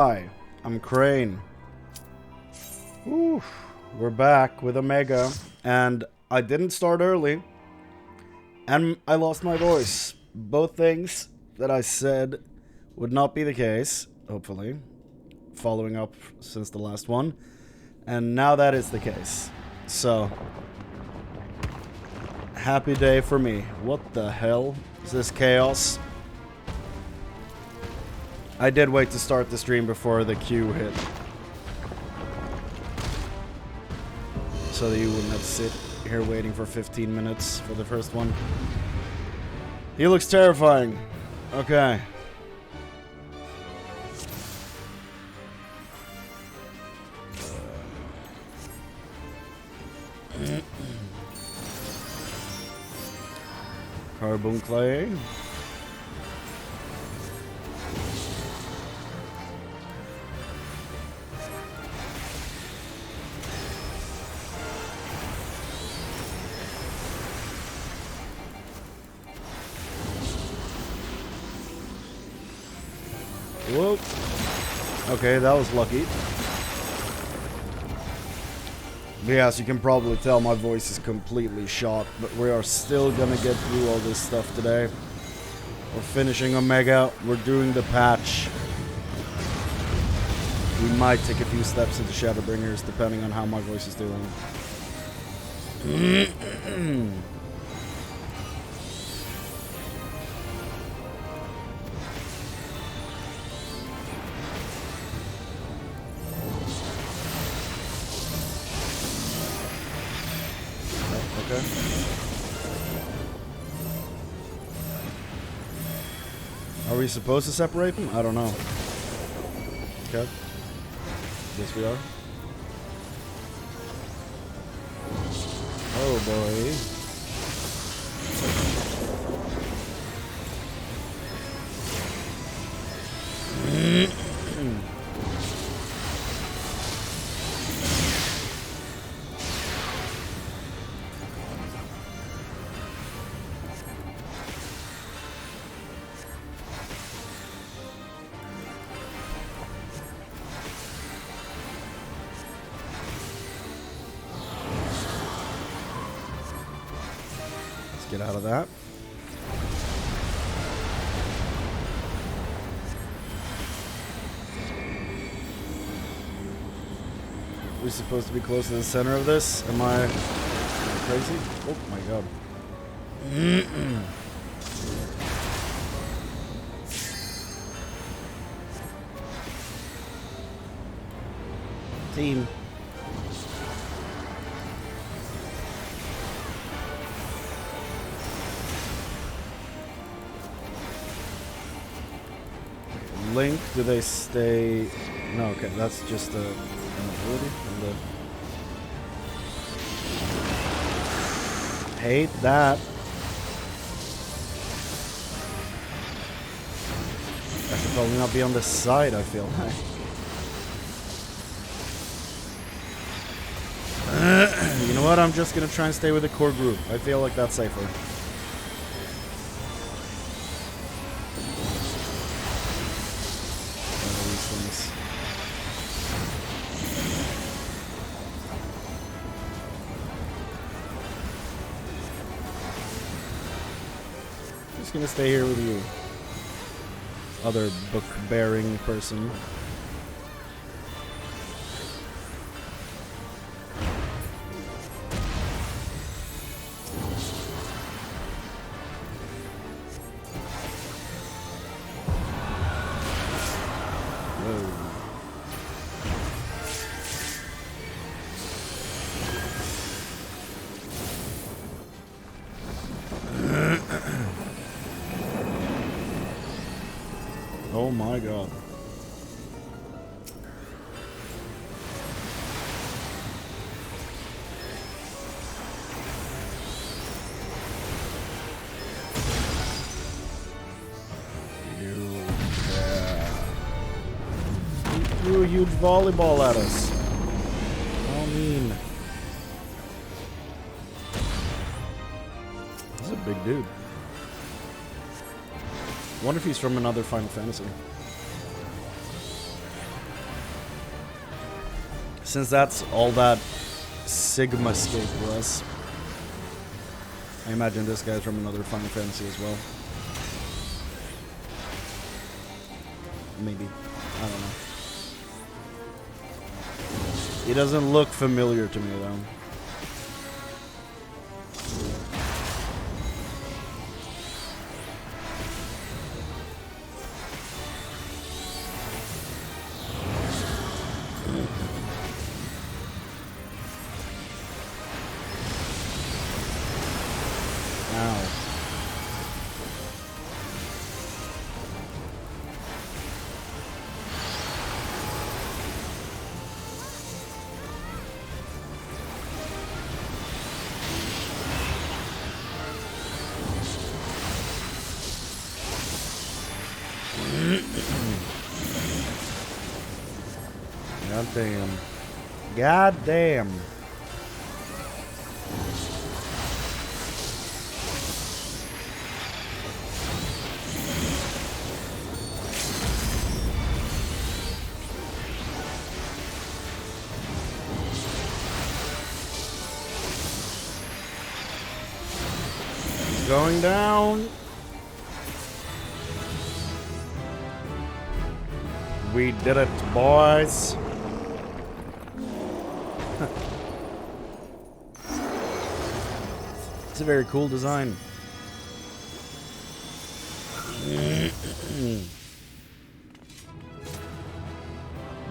Hi, I'm Chrane. Oof, we're back with Omega, and I didn't start early, and I lost my voice. Both things that I said would not be the case, hopefully, following up since the last one, and now that is the case. So, happy day for me. What the hell is this chaos? I did wait to start the stream before the queue hit, so that you wouldn't have to sit here waiting for 15 minutes for the first one. He looks terrifying. Okay. Carbon clay. Whoop. Okay, that was lucky. But yeah, as you can probably tell, my voice is completely shot, but we are still gonna get through all this stuff today. We're finishing Omega, we're doing the patch. We might take a few steps into Shadowbringers, depending on how my voice is doing. Okay. Are we supposed to separate them? I don't know. Okay. Yes, we are. Oh boy. Get out of that. We're supposed to be close to the center of this. Am I crazy? Oh my god. Team. Link, do they stay? No, okay, that's just an ability. Hate that. I should probably not be on this side, I feel like. You know what? I'm just gonna try and stay with the core group. I feel like that's safer. Just gonna stay here with you, other book-bearing person. Oh my god. He threw a huge volleyball at us. How mean. This is a big dude. Wonder if he's from another Final Fantasy. Since that's all that Sigmascape was, I imagine this guy's from another Final Fantasy as well. Maybe. I don't know. He doesn't look familiar to me, though. God damn. God damn. He's going down. We did it, boys. It's a very cool design.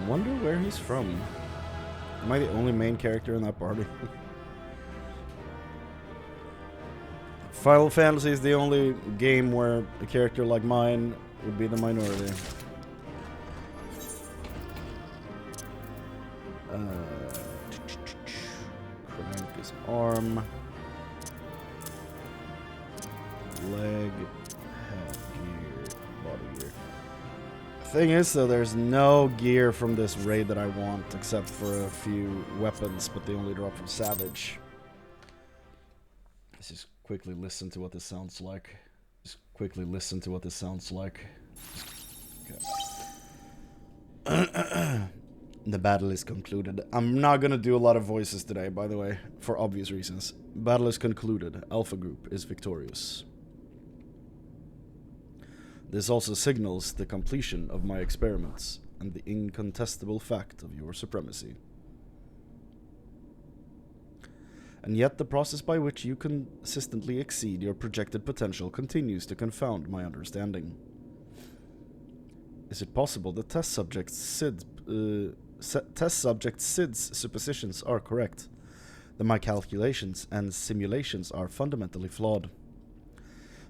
Wonder where he's from. Am I the only main character in that party? Final Fantasy is the only game where a character like mine would be the minority. Crank his arm. Leg, headgear, body gear. Thing is, though, there's no gear from this raid that I want, except for a few weapons, but they only drop from Savage. Let's just quickly listen to what this sounds like. Okay. The battle is concluded. I'm not gonna do a lot of voices today, by the way, for obvious reasons. Battle is concluded. Alpha Group is victorious. This also signals the completion of my experiments and the incontestable fact of your supremacy. And yet the process by which you consistently exceed your projected potential continues to confound my understanding. Is it possible that test subject Sid's suppositions are correct? That my calculations and simulations are fundamentally flawed?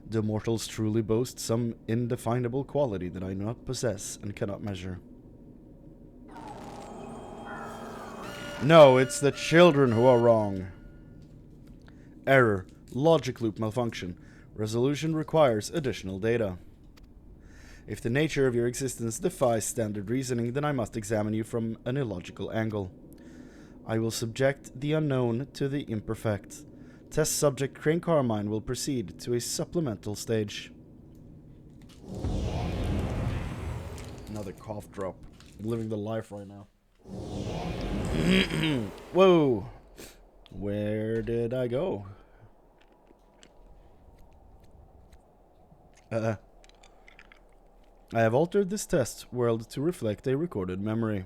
Do mortals truly boast some indefinable quality that I do not possess and cannot measure? No, it's the children who are wrong. Error. Logic loop malfunction. Resolution requires additional data. If the nature of your existence defies standard reasoning, then I must examine you from an illogical angle. I will subject the unknown to the imperfect. Test subject Chrane Carmine will proceed to a supplemental stage. Another cough drop. I'm living the life right now. Whoa! Where did I go? I have altered this test world to reflect a recorded memory.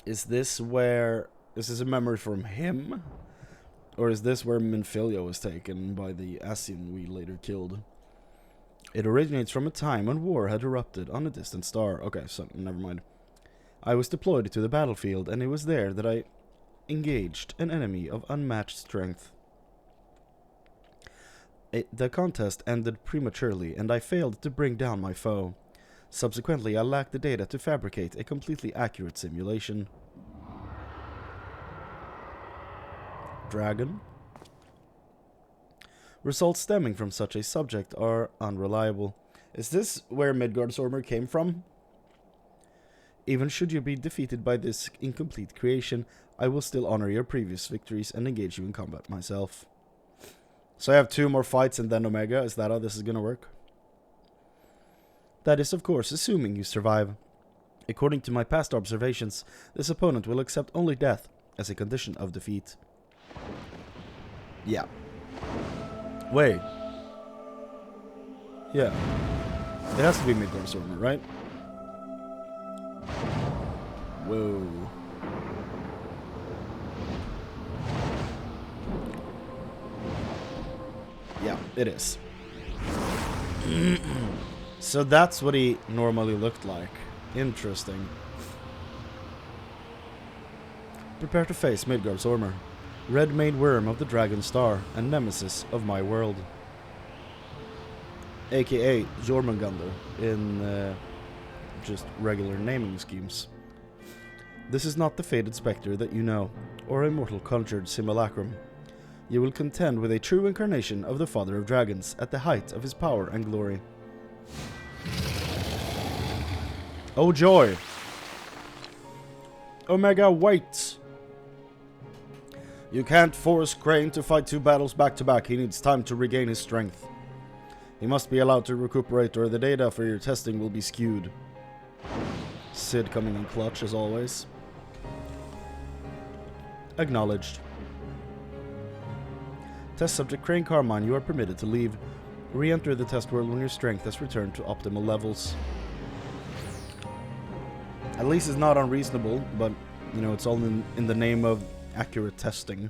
Is this where... Is this a memory from him? Or is this where Minfilia was taken by the Ascian we later killed? It originates from a time when war had erupted on a distant star. Okay, so never mind. I was deployed to the battlefield, and it was there that I engaged an enemy of unmatched strength. The contest ended prematurely, and I failed to bring down my foe. Subsequently, I lacked the data to fabricate a completely accurate simulation. Dragon. Results stemming from such a subject are unreliable. Is this where Midgard's armor came from? Even should you be defeated by this incomplete creation, I will still honor your previous victories and engage you in combat myself. So I have 2 more fights and then Omega. Is that how this is gonna work? That is, of course, assuming you survive. According to my past observations, this opponent will accept only death as a condition of defeat. Yeah. Wait. Yeah. It has to be Midgard's armor, right? Whoa. Yeah, it is. So that's what he normally looked like. Interesting. Prepare to face Midgard's armor. Red-maned worm of the Dragon Star and nemesis of my world. AKA Jormungandr in just regular naming schemes. This is not the fated spectre that you know, or a mortal conjured simulacrum. You will contend with a true incarnation of the Father of Dragons at the height of his power and glory. Oh joy! Omega, wait! You can't force Chrane to fight 2 battles back to back. He needs time to regain his strength. He must be allowed to recuperate or the data for your testing will be skewed. Sid coming in clutch as always. Acknowledged. Test subject Chrane Carmine, you are permitted to leave. Re-enter the test world when your strength has returned to optimal levels. At least it's not unreasonable, but, you know, it's all in the name of accurate testing.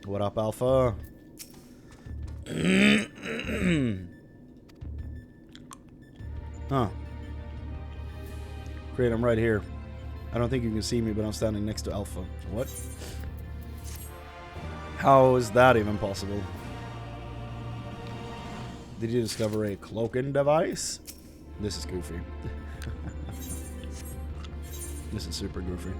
What up, Alpha? Huh. Great, I'm right here. I don't think you can see me, but I'm standing next to Alpha. What? How is that even possible? Did you discover a cloaking device? This is goofy. This is super goofy.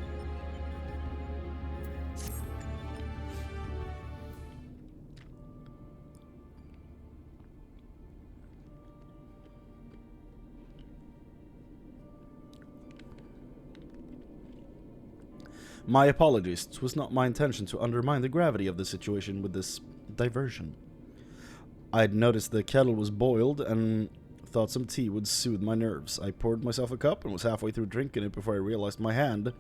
My apologies. It was not my intention to undermine the gravity of the situation with this diversion. I'd noticed the kettle was boiled and thought some tea would soothe my nerves. I poured myself a cup and was halfway through drinking it before I realized my hand,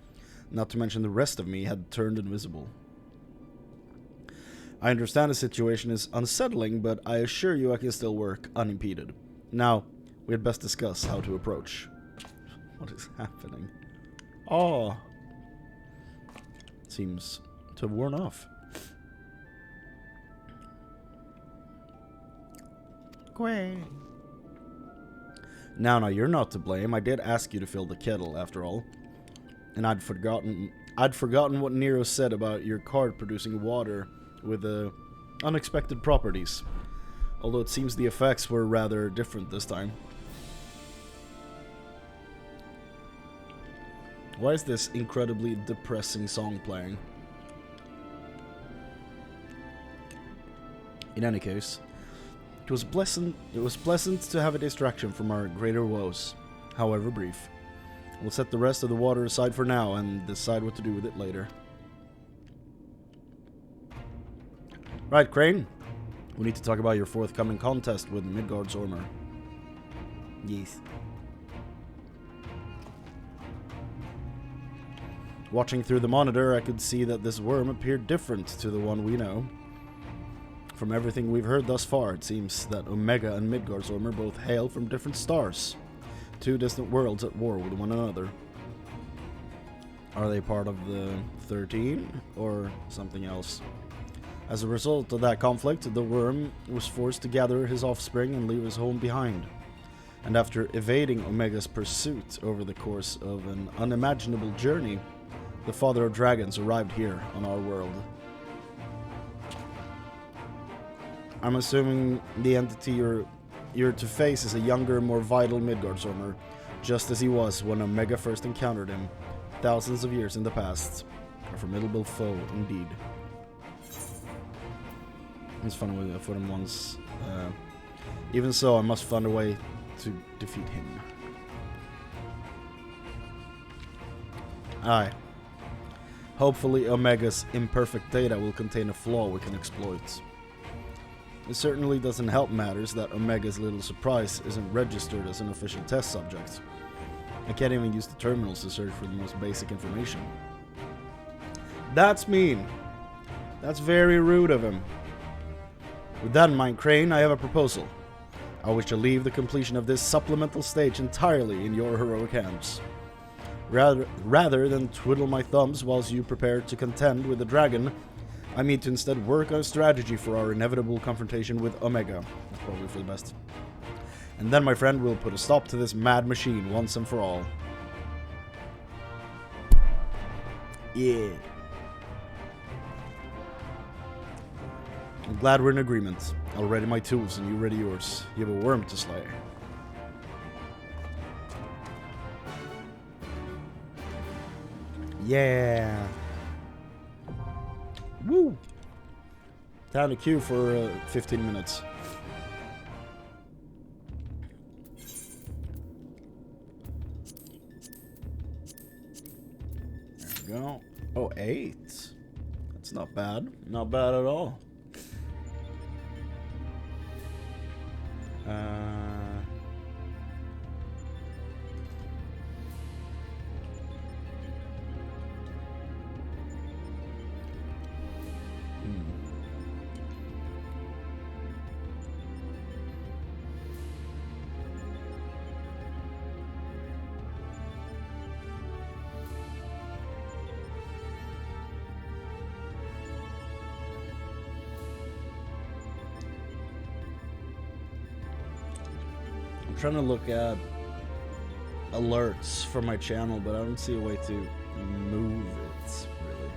not to mention the rest of me, had turned invisible. I understand the situation is unsettling, but I assure you I can still work unimpeded. Now, we had best discuss how to approach. What is happening? Oh. Seems to have worn off. Chrane. Now, you're not to blame. I did ask you to fill the kettle, after all. And I'd forgotten what Nero said about your card producing water with unexpected properties. Although it seems the effects were rather different this time. Why is this incredibly depressing song playing? In any case, it was pleasant to have a distraction from our greater woes, however brief. We'll set the rest of the water aside for now and decide what to do with it later. Right, Chrane. We need to talk about your forthcoming contest with Midgard's armor. Yes. Watching through the monitor, I could see that this worm appeared different to the one we know. From everything we've heard thus far, it seems that Omega and Midgard's armor both hail from different stars. 2 distant worlds at war with one another. Are they part of the 13 or something else? As a result of that conflict, the worm was forced to gather his offspring and leave his home behind. And after evading Omega's pursuit over the course of an unimaginable journey, the Father of Dragons arrived here on our world. I'm assuming the entity you're to face is a younger, more vital Midgard's armor, just as he was when Omega first encountered him, thousands of years in the past. A formidable foe, indeed. It's fun when I fought him once. Even so, I must find a way to defeat him. Aye. Hopefully Omega's imperfect data will contain a flaw we can exploit. It certainly doesn't help matters that Omega's little surprise isn't registered as an official test subject. I can't even use the terminals to search for the most basic information. That's mean. That's very rude of him. With that in mind, Chrane, I have a proposal. I wish to leave the completion of this supplemental stage entirely in your heroic hands. Rather than twiddle my thumbs whilst you prepare to contend with the dragon, I mean to instead work on a strategy for our inevitable confrontation with Omega. That's probably for the best. And then, my friend, we'll put a stop to this mad machine once and for all. Yeah. I'm glad we're in agreement. I'll ready my tools and you ready yours. You have a worm to slay. Yeah. Woo. Time to queue for 15 minutes. There we go. Oh, 8. That's not bad. Not bad at all. I'm trying to look at alerts for my channel, but I don't see a way to move it, really.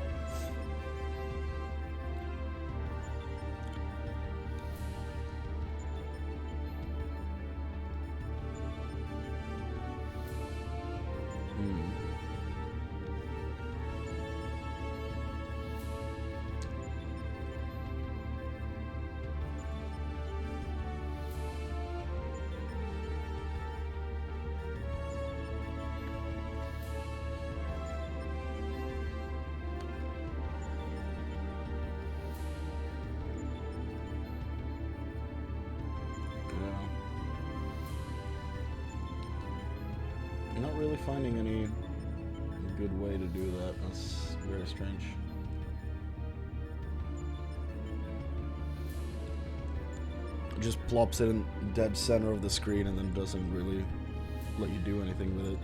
Not really finding any good way to do that. That's very strange. It just plops it in dead center of the screen and then doesn't really let you do anything with it.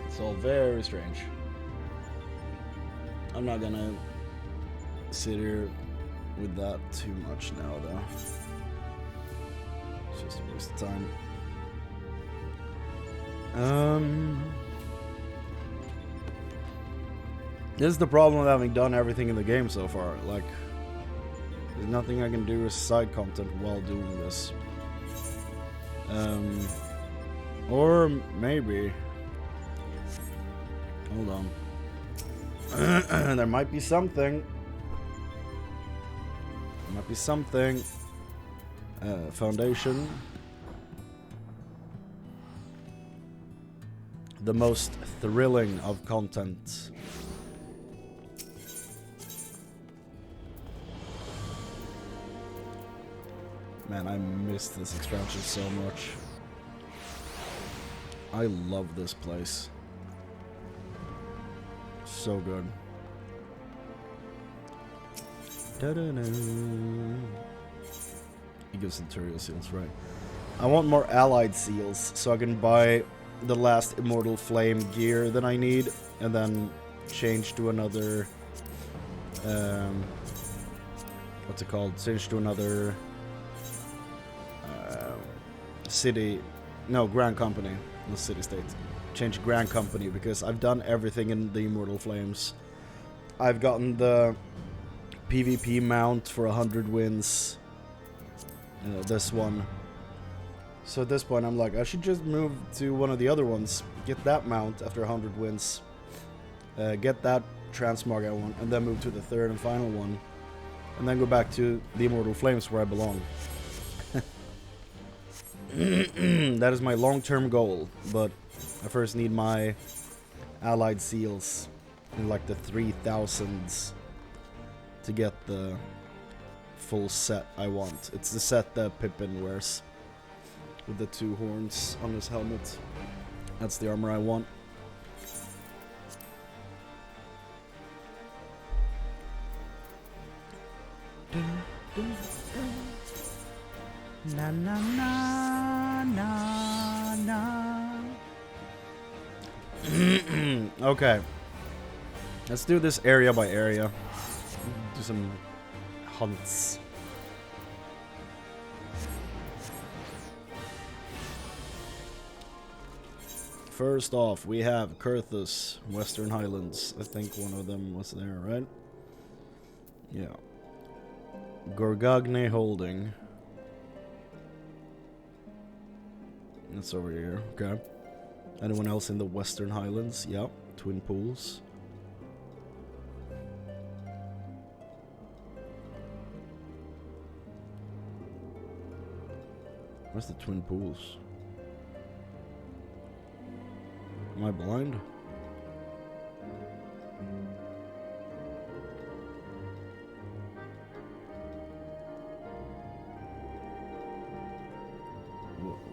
It's all very strange. I'm not gonna sit here with that too much now, though. It's just a waste of time. This is the problem with having done everything in the game so far. Like, there's nothing I can do as side content while doing this. Or maybe... Hold on. There might be something. There might be something. Foundation. The most thrilling of content. Man, I missed this expansion so much. I love this place. So good. He gives Centurial seals, right? I want more allied seals so I can buy the last Immortal Flame gear that I need and then change to another what's it called? Change to another city, no, Grand Company, the city state. change Grand Company, because I've done everything in the Immortal Flames. I've gotten the PvP mount for 100 wins. This one. So at this point I'm like, I should just move to one of the other ones. Get that mount after 100 wins. Get that transmog I want. And then move to the third and final one. And then go back to the Immortal Flames where I belong. That is my long-term goal. But I first need my allied seals in like the 3000s to get the full set I want. It's the set that Pippin wears with the 2 horns on his helmet. That's the armor I want. Na na na na na. Okay. Let's do this area by area. Do some hunts. First off, we have Kurthus, Western Highlands. I think one of them was there, right? Yeah. Gorgagne Holding. That's over here, okay. Anyone else in the Western Highlands? Yeah. Twin Pools. Where's the Twin Pools? Am I blind?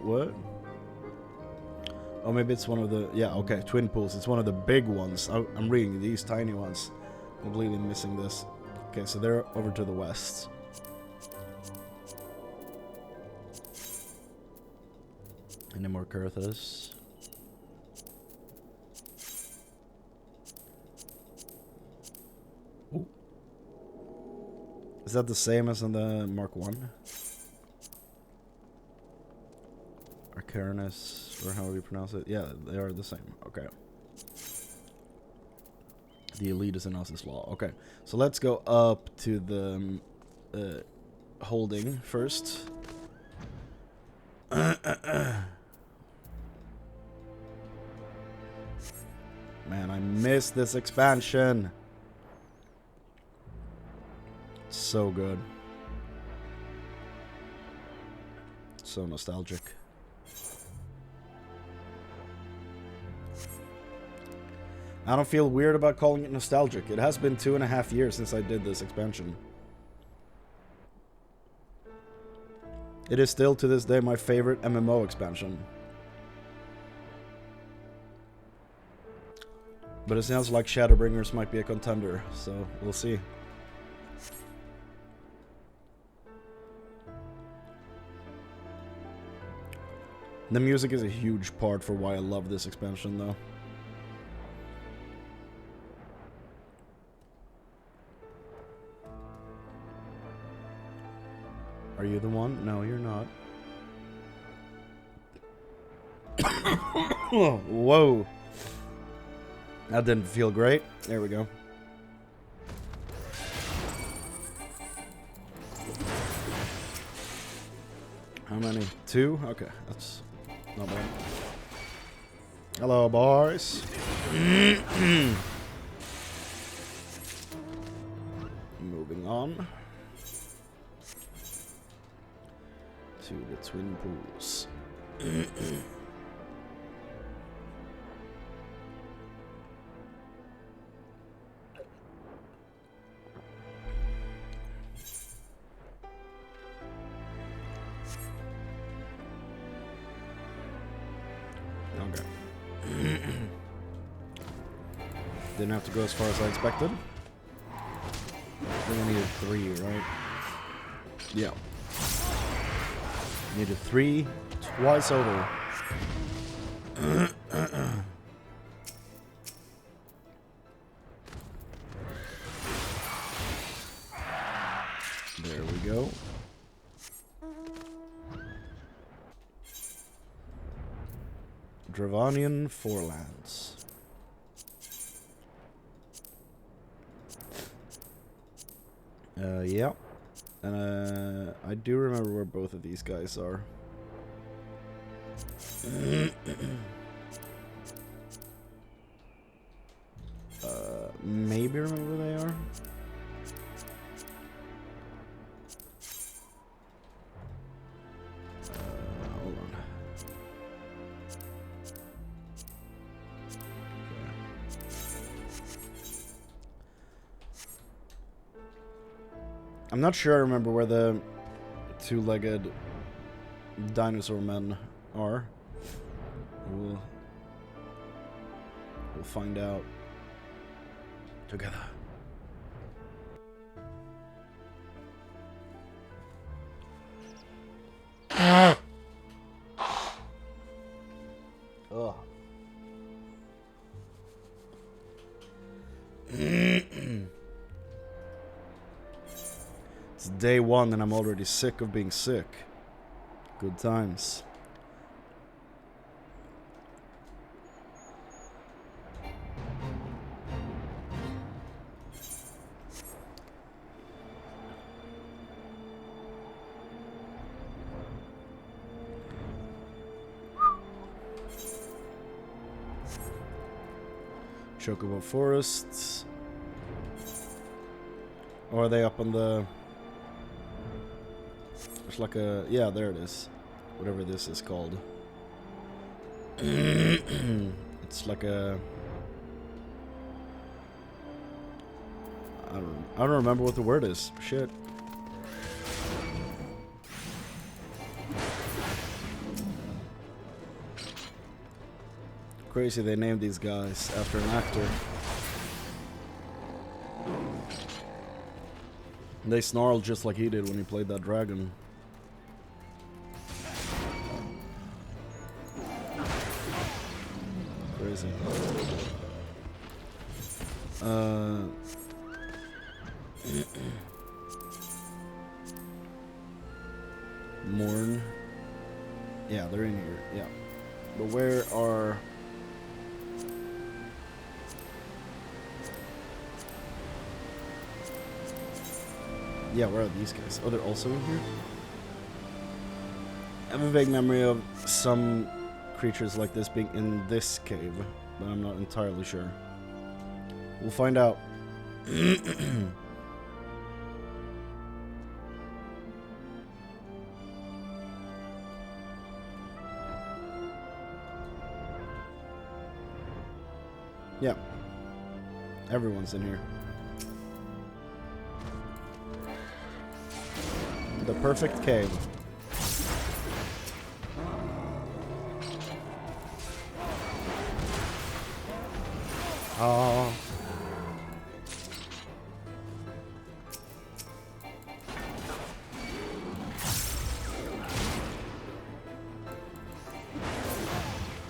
What? Oh, maybe it's one of the... Yeah, okay, Twin Pools. It's one of the big ones. I'm reading these tiny ones. Completely missing this. Okay, so they're over to the west. Any more Kurthus? Ooh. Is that the same as in the Mark 1? Arcanis, or however you pronounce it. Yeah, they are the same. Okay. The elite is in Oz's Law. Okay, so let's go up to the holding first. Man, I missed this expansion. It's so good. So nostalgic. I don't feel weird about calling it nostalgic. It has been 2.5 years since I did this expansion. It is still to this day my favorite MMO expansion. But it sounds like Shadowbringers might be a contender, so we'll see. The music is a huge part for why I love this expansion, though. Are you the one? No, you're not. Whoa. That didn't feel great. There we go. How many? 2? Okay, that's not bad. Hello, boys. Moving on to the Twin Pools. Okay. Didn't have to go as far as I expected. I think I needed 3, right? Yeah. Needed 3 twice over. There we go. Dravanian Forelands. Yeah. And I do remember where both of these guys are. Maybe remember where they are? Hold on. I'm not sure I remember where the two-legged dinosaur men are. We'll find out together. Ugh. It's day one and I'm already sick of being sick. Good times. Chocobo forests. Or are they up on the... There's like a... Yeah, there it is. Whatever this is called. It's like a... I don't remember what the word is. Shit. Crazy they named these guys after an actor. They snarled just like he did when he played that dragon. Crazy. Morn. Yeah, they're in here. Yeah. But where are... Yeah, where are these guys? Oh, they're also in here? I have a vague memory of some creatures like this being in this cave, but I'm not entirely sure. We'll find out. Yeah. Everyone's in here. The perfect cave. Oh.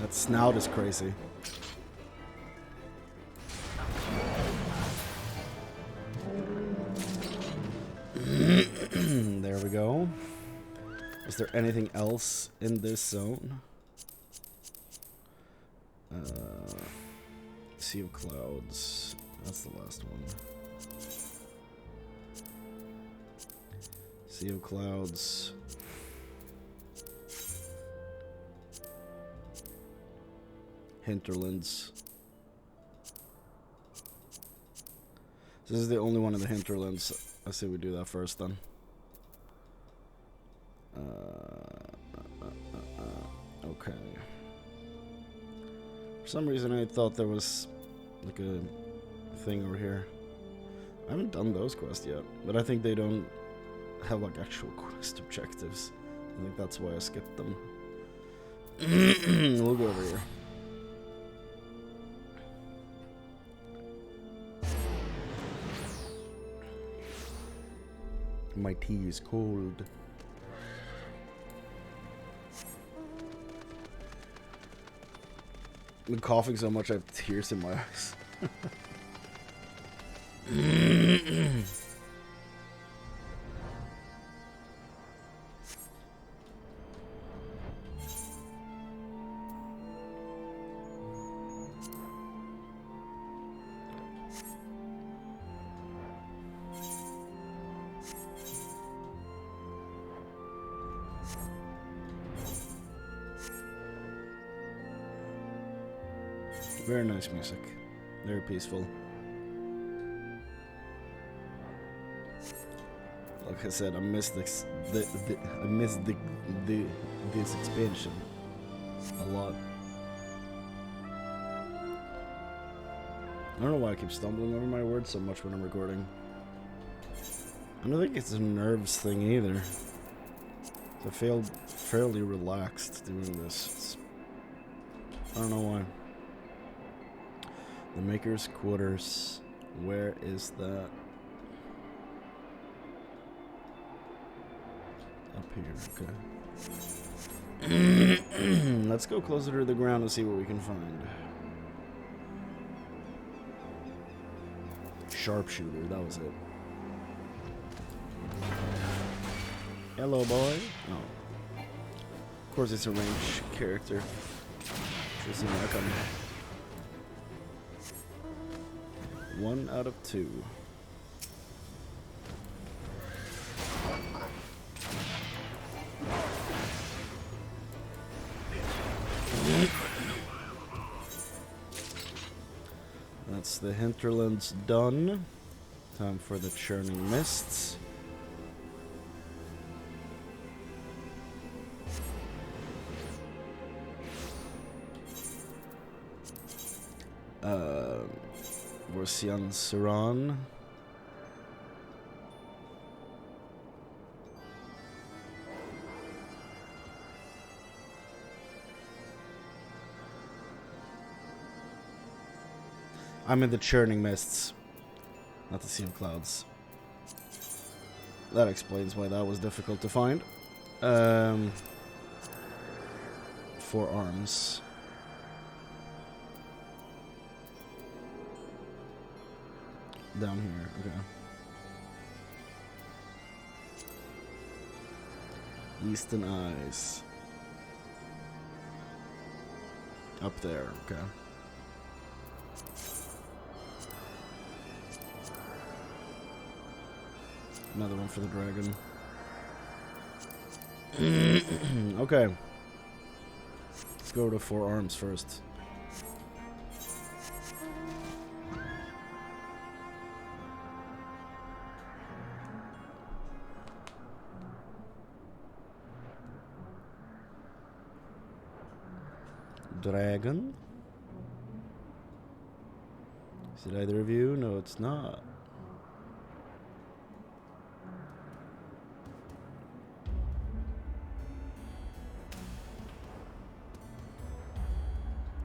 That snout is crazy. There we go. Is there anything else in this zone? Sea of Clouds. That's the last one. Sea of Clouds. Hinterlands. This is the only one in the hinterlands. I say we do that first then. Okay. For some reason I thought there was like a thing over here. I haven't done those quests yet, but I think they don't have like actual quest objectives. I think that's why I skipped them. We'll go over here. My tea is cold. I've been coughing so much I have tears in my eyes. Very nice music. Very peaceful. Like I said, I missed this. I missed this expansion a lot. I don't know why I keep stumbling over my words so much when I'm recording. I don't think it's a nerves thing either. I feel fairly relaxed doing this. I don't know why. The Maker's Quarters. Where is that? Up here, okay. Let's go closer to the ground and see what we can find. Sharpshooter, that was it. Hello, boy. Oh. Of course, it's a ranged character. Should see that coming. 1 out of 2. That's the hinterlands done. Time for the churning mists. Vorsian Saran. I'm in the churning mists, not the sea of clouds. That explains why that was difficult to find. 4 arms. Down here, okay. Eastern Eyes. Up there, okay. Another one for the dragon. Okay. Let's go to 4 arms first. Dragon? Is it either of you? No, it's not.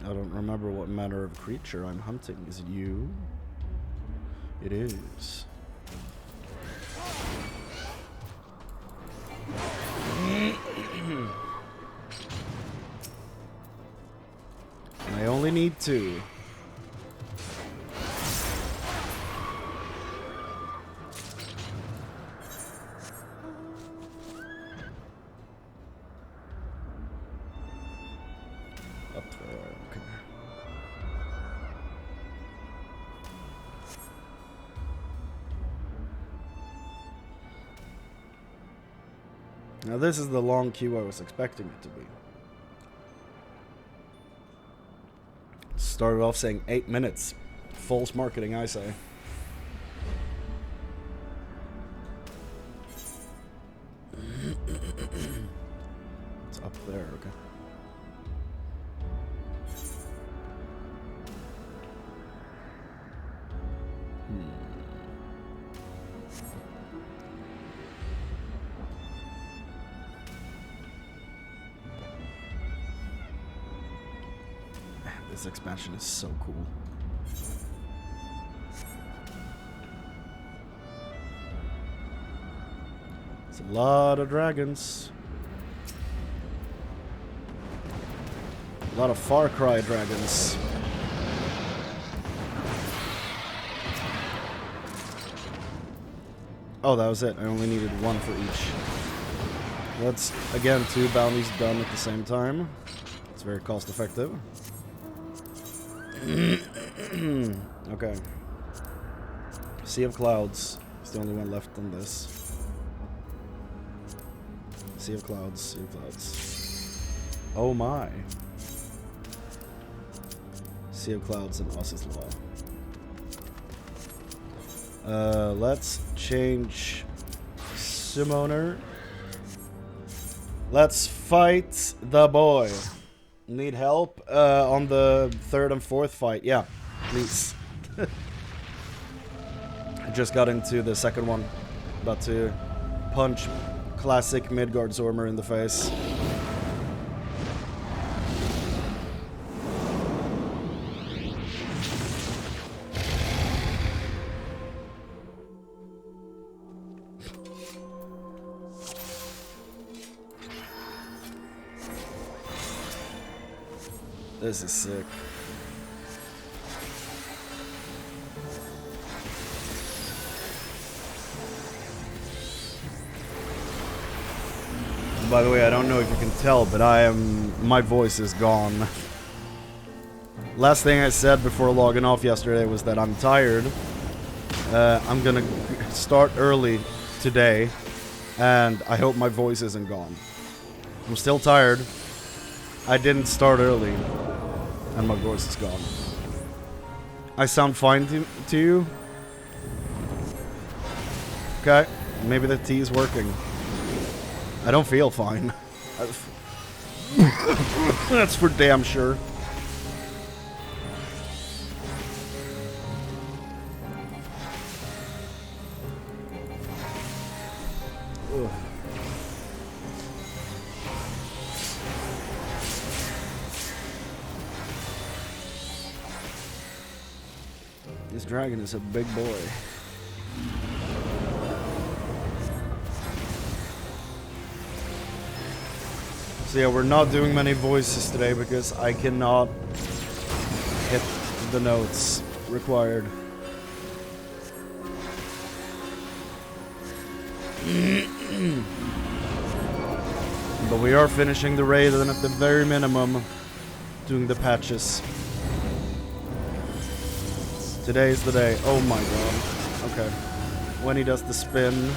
I don't remember what manner of creature I'm hunting. Is it you? It is. I only need 2. Up there, okay. Now this is the long queue I was expecting it to be. Started off saying 8 minutes. False marketing, I say. It's up there, okay. This expansion is so cool. It's a lot of dragons. A lot of Far Cry dragons. Oh, that was it. I only needed 1 for each. That's, again, 2 bounties done at the same time. It's very cost effective. Okay. Sea of Clouds. It's the only one left on this. Sea of Clouds, Sea of Clouds. Oh my. Sea of Clouds and Oz's Law. Let's change Summoner. Let's fight the boy. Need help on the 3rd and 4th fight? Yeah, please. I just got into the 2nd one. About to punch classic Midgard Zormer in the face. This is sick. By the way, I don't know if you can tell, but my voice is gone. Last thing I said before logging off yesterday was that I'm tired. I'm gonna start early today, and I hope my voice isn't gone. I'm still tired. I didn't start early, and my voice is gone. I sound fine to you? Okay, maybe the tea is working. I don't feel fine. That's for damn sure. Ugh. This dragon is a big boy. So yeah, we're not doing many voices today because I cannot hit the notes required. But we are finishing the raid and at the very minimum doing the patches. Today is the day. Oh my god. Okay. When he does the spin,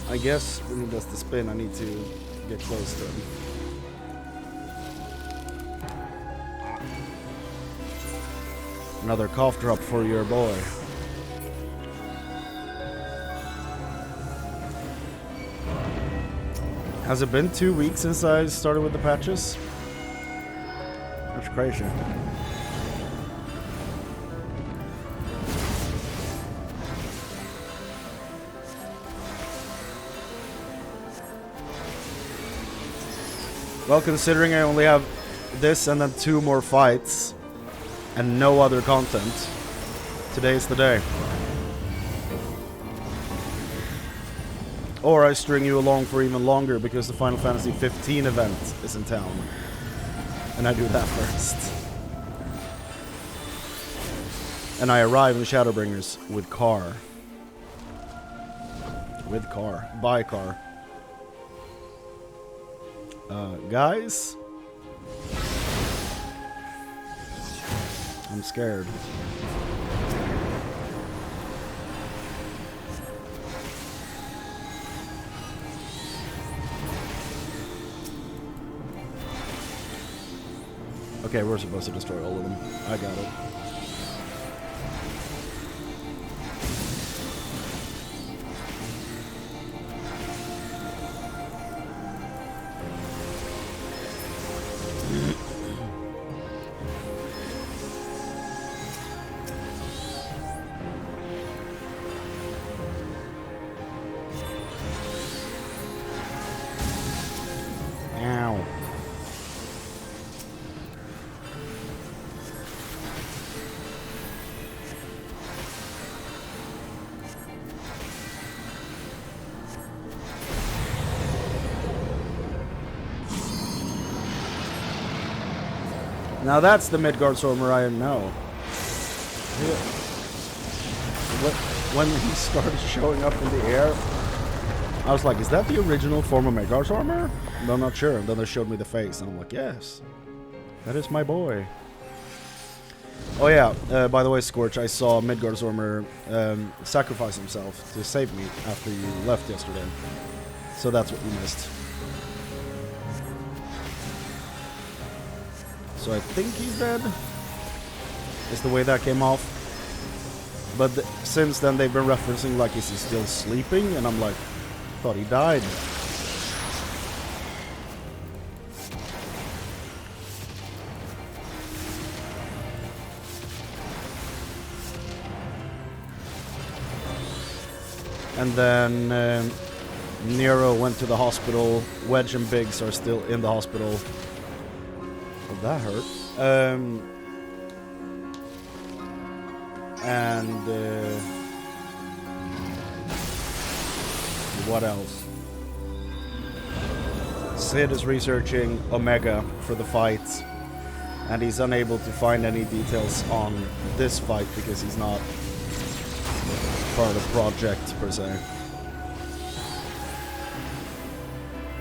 I guess when he does the spin I need to get close to him. Another cough drop for your boy. Has it been 2 weeks since I started with the patches? That's crazy. Well, considering I only have this and then 2 more fights and no other content, today's the day. Or I string you along for even longer because the Final Fantasy XV event is in town. And I do that first. And I arrive in Shadowbringers with car. With car. By car. Guys? I'm scared. Okay, we're supposed to destroy all of them. I got it. Now that's the Midgard Stormer I know. When he started showing up in the air, I was like, is that the original form of Midgard Stormer? And I'm not sure. And then they showed me the face, and I'm like, yes, that is my boy. Oh yeah, by the way, Scorch, I saw Midgard Stormer sacrifice himself to save me after you left yesterday. So that's what you missed. So I think he's dead. is the way that came off. But since then they've been referencing like, is he still sleeping? And I'm like, thought he died. And then Nero went to the hospital. Wedge and Biggs are still in the hospital. Oh, that hurt. And what else? Sid is researching Omega for the fight, and he's unable to find any details on this fight because he's not part of the project per se.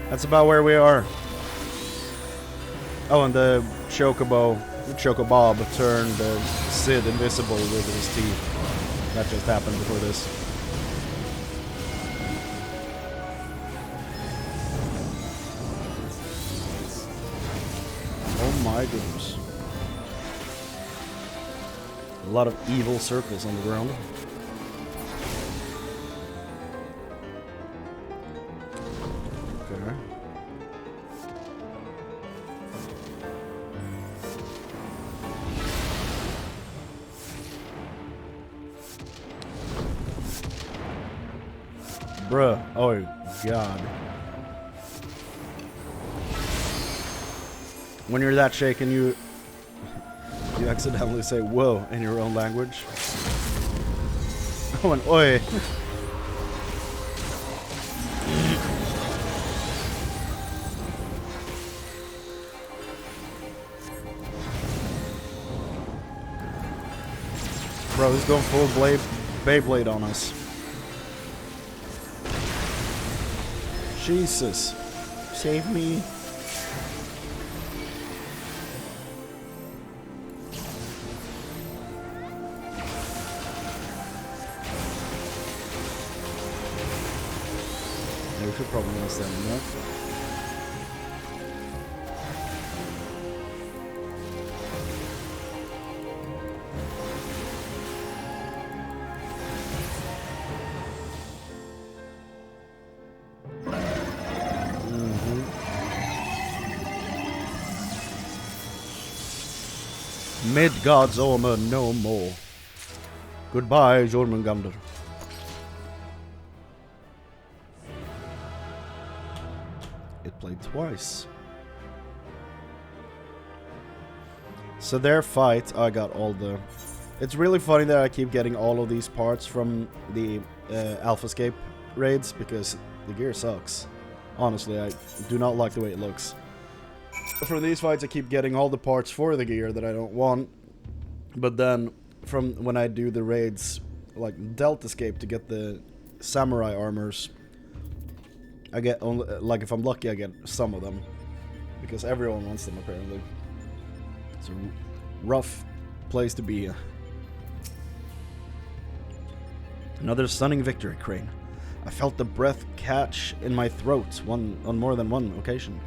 That's about where we are. Oh, and the Chocobob turned Sid invisible with his teeth. That just happened before this. Oh my goodness. A lot of evil circles on the ground. Okay. Bruh. Oh, God. When you're that shaken, you accidentally say whoa in your own language. Oh, and oi. Bro, he's going full Beyblade on us. Jesus. Save me. Yeah, we should probably miss them, no? Midgard's armor no more. Goodbye, Jormungandr. It played twice. So their fight, I got all the... It's really funny that I keep getting all of these parts from the Alphascape raids, because the gear sucks. Honestly, I do not like the way it looks. For these fights, I keep getting all the parts for the gear that I don't want. But then, from when I do the raids, like Deltascape, to get the samurai armors, I get only, like if I'm lucky, I get some of them. Because everyone wants them, apparently. It's a rough place to be. Another stunning victory, Chrane. I felt the breath catch in my throat on more than one occasion.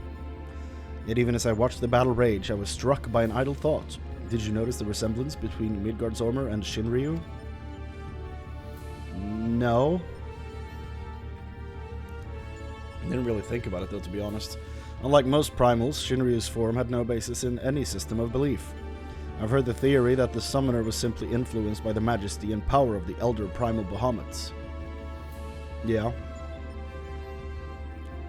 Yet even as I watched the battle rage, I was struck by an idle thought. Did you notice the resemblance between Midgard's armor and Shinryu? No. I didn't really think about it though, to be honest. Unlike most primals, Shinryu's form had no basis in any system of belief. I've heard the theory that the summoner was simply influenced by the majesty and power of the elder primal Bahamut's. Yeah.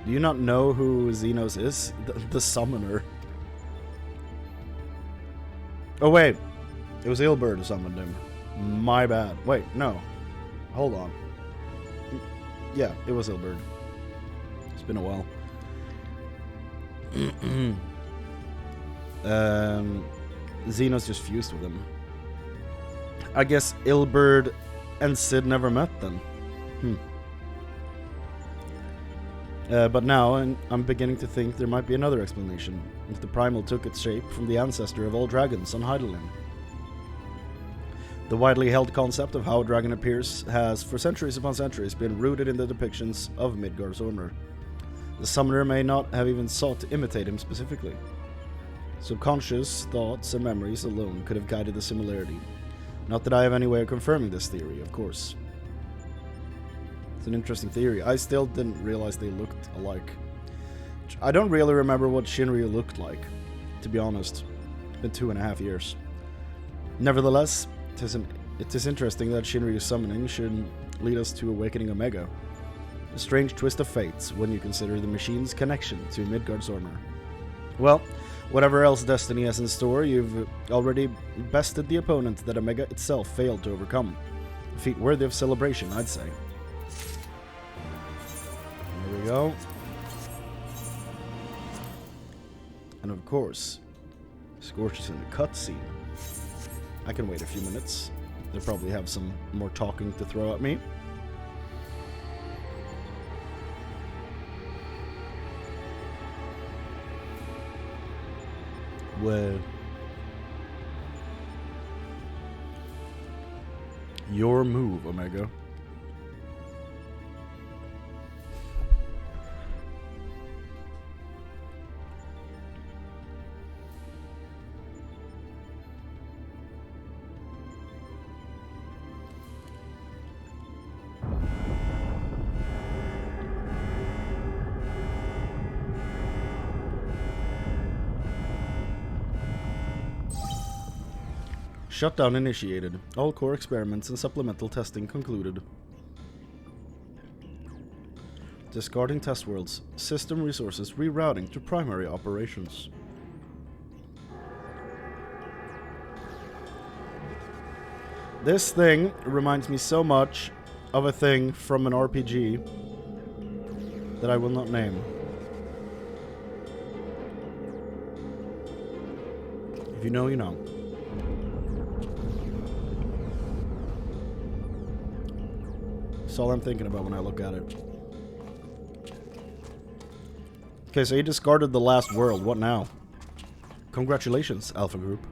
Do you not know who Xenos is? The summoner. Oh wait, it was Ilberd who summoned him. My bad. Wait, no. Hold on. Yeah, it was Ilberd. It's been a while. Xenos just fused with him. I guess Ilberd and Sid never met then. But now, I'm beginning to think there might be another explanation. If the primal took its shape from the ancestor of all dragons on Hydaelyn. The widely held concept of how a dragon appears has, for centuries upon centuries, been rooted in the depictions of Midgard's armor. The summoner may not have even sought to imitate him specifically. Subconscious thoughts and memories alone could have guided the similarity. Not that I have any way of confirming this theory, of course. It's an interesting theory. I still didn't realize they looked alike. I don't really remember what Shinryu looked like, to be honest. It's been 2.5 years. Nevertheless, it is interesting that Shinryu's summoning should lead us to awakening Omega. A strange twist of fate when you consider the machine's connection to Midgard's armor. Well, whatever else Destiny has in store, you've already bested the opponent that Omega itself failed to overcome. A feat worthy of celebration, I'd say. There we go. And of course, Scorch is in the cutscene. I can wait a few minutes. They'll probably have some more talking to throw at me. Well, your move, Omega. Shutdown initiated. All core experiments and supplemental testing concluded. Discarding test worlds. System resources rerouting to primary operations. This thing reminds me so much of a thing from an RPG that I will not name. If you know, you know. That's all I'm thinking about when I look at it. Okay, so he discarded the last world. What now? Congratulations, Alpha Group.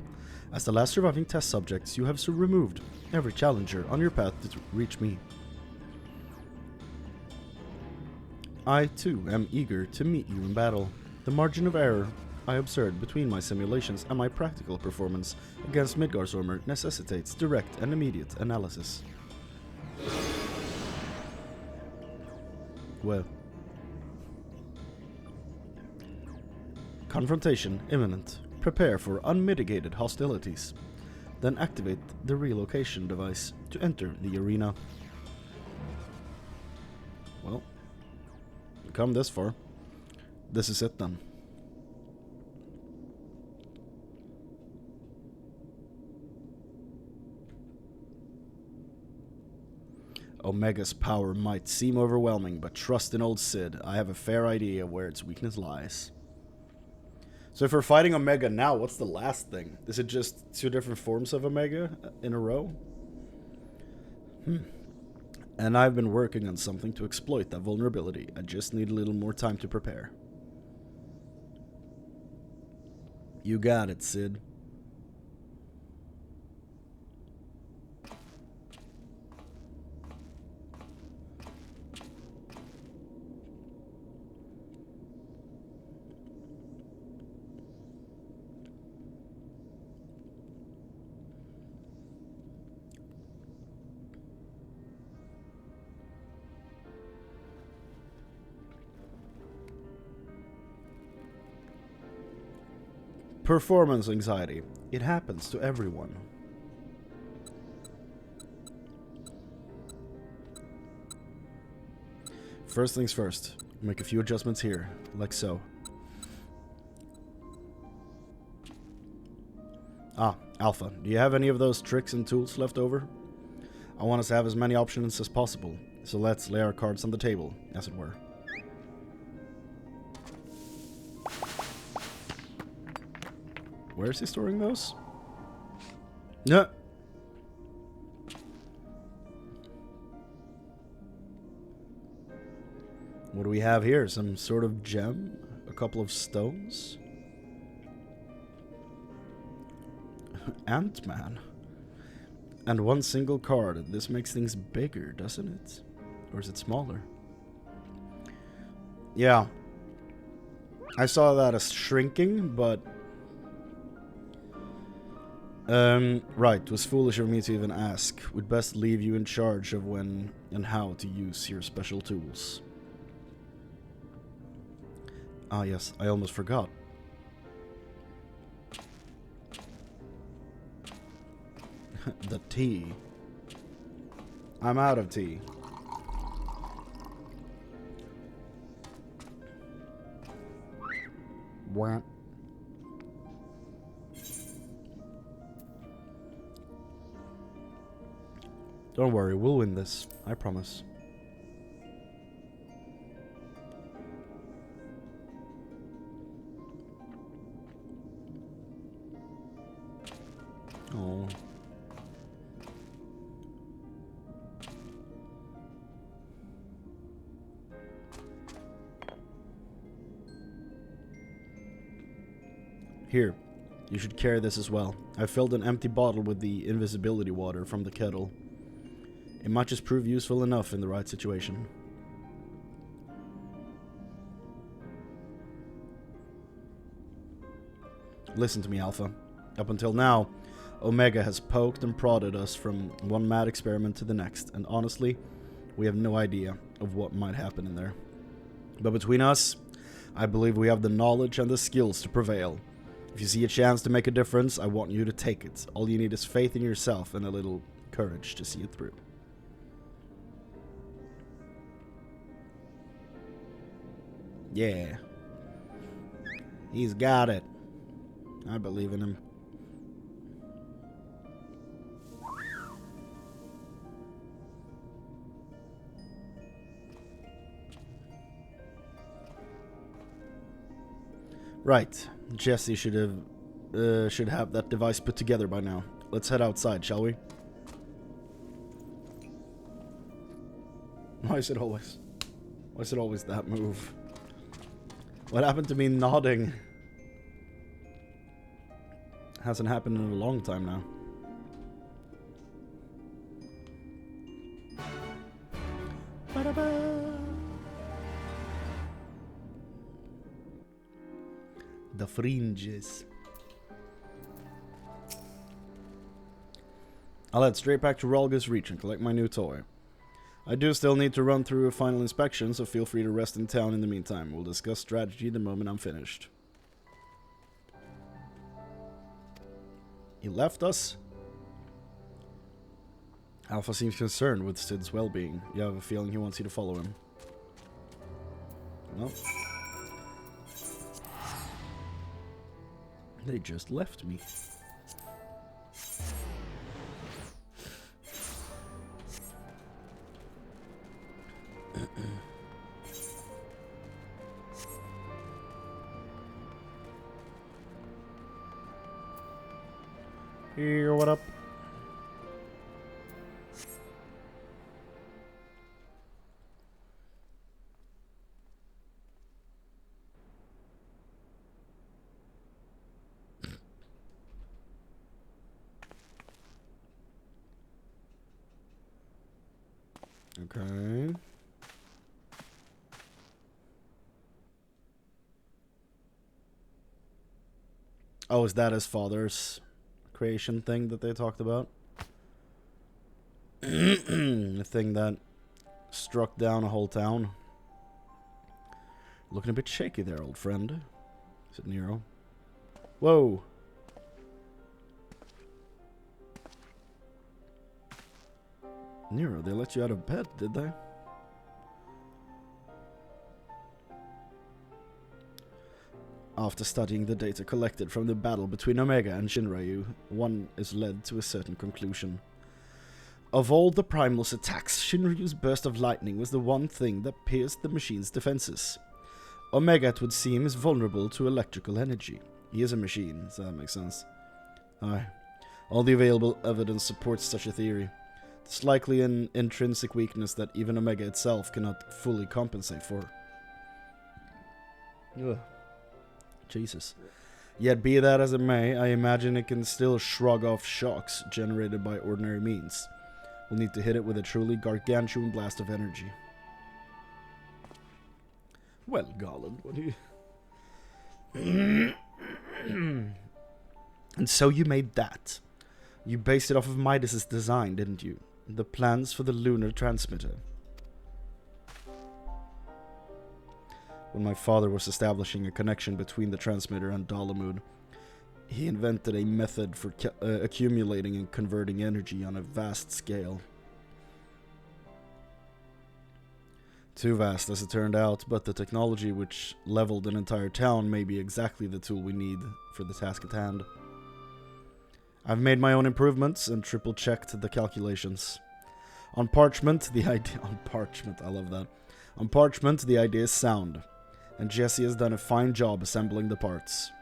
As the last surviving test subjects, you have removed every challenger on your path to reach me. I, too, am eager to meet you in battle. The margin of error I observed between my simulations and my practical performance against Midgard's armor necessitates direct and immediate analysis. Well. Confrontation imminent. Prepare for unmitigated hostilities. Then activate the relocation device to enter the arena. Well, come this far. This is it then. Omega's power might seem overwhelming, but trust in old Sid. I have a fair idea where its weakness lies. So if we're fighting Omega now, what's the last thing? Is it just 2 different forms of Omega in a row? And I've been working on something to exploit that vulnerability. I just need a little more time to prepare. You got it, Sid. Performance anxiety. It happens to everyone. First things first. Make a few adjustments here, like so. Ah, Alpha, do you have any of those tricks and tools left over? I want us to have as many options as possible, so let's lay our cards on the table, as it were. Where is he storing those? Yeah. What do we have here? Some sort of gem? A couple of stones? Ant-Man. And 1 single card. This makes things bigger, doesn't it? Or is it smaller? Yeah. I saw that as shrinking, but Right, it was foolish of me to even ask. We'd best leave you in charge of when and how to use your special tools. Ah yes, I almost forgot. The tea. I'm out of tea. Wah. Don't worry, we'll win this. I promise. Oh. Here, you should carry this as well. I filled an empty bottle with the invisibility water from the kettle. It might just prove useful enough in the right situation. Listen to me, Alpha. Up until now, Omega has poked and prodded us from one mad experiment to the next, and honestly, we have no idea of what might happen in there. But between us, I believe we have the knowledge and the skills to prevail. If you see a chance to make a difference, I want you to take it. All you need is faith in yourself and a little courage to see it through. Yeah. He's got it. I believe in him. Right. Jesse should have that device put together by now. Let's head outside, shall we? Why is it always that move? What happened to me nodding? Hasn't happened in a long time now. Ba-da-ba. The fringes. I'll head straight back to Rolga's Reach and collect my new toy. I do still need to run through a final inspection, so feel free to rest in town in the meantime. We'll discuss strategy the moment I'm finished. He left us? Alpha seems concerned with Sid's well-being. You have a feeling he wants you to follow him. Well. They just left me. Here, what up? Okay. Oh, is that his father's creation thing that they talked about? The thing that struck down a whole town. Looking a bit shaky there, old friend. Is it Nero? Whoa! Nero, they let you out of bed, did they? After studying the data collected from the battle between Omega and Shinryu, one is led to a certain conclusion. Of all the Primal's attacks, Shinryu's burst of lightning was the one thing that pierced the machine's defenses. Omega, it would seem, is vulnerable to electrical energy. He is a machine, so that makes sense. Aye. All the available evidence supports such a theory. It's likely an intrinsic weakness that even Omega itself cannot fully compensate for. Ugh. Jesus. Yet be that as it may, I imagine it can still shrug off shocks generated by ordinary means. We'll need to hit it with a truly gargantuan blast of energy. Well, Garland, what do you... And so you made that. You based it off of Midas's design, didn't you? The plans for the lunar transmitter. When my father was establishing a connection between the transmitter and Dalamud, he invented a method for accumulating and converting energy on a vast scale. Too vast, as it turned out, but the technology which leveled an entire town may be exactly the tool we need for the task at hand. I've made my own improvements and triple-checked the calculations. On parchment, the idea... On parchment, I love that. On parchment, the idea is sound, and Jesse has done a fine job assembling the parts.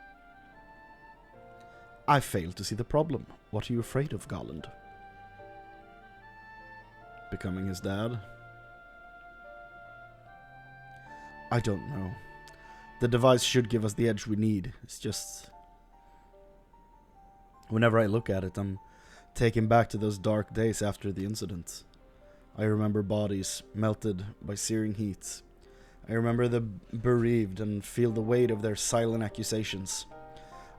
I failed to see the problem. What are you afraid of, Garland? Becoming his dad? I don't know. The device should give us the edge we need. It's just... Whenever I look at it, I'm taken back to those dark days after the incident. I remember bodies melted by searing heat. I remember the bereaved and feel the weight of their silent accusations.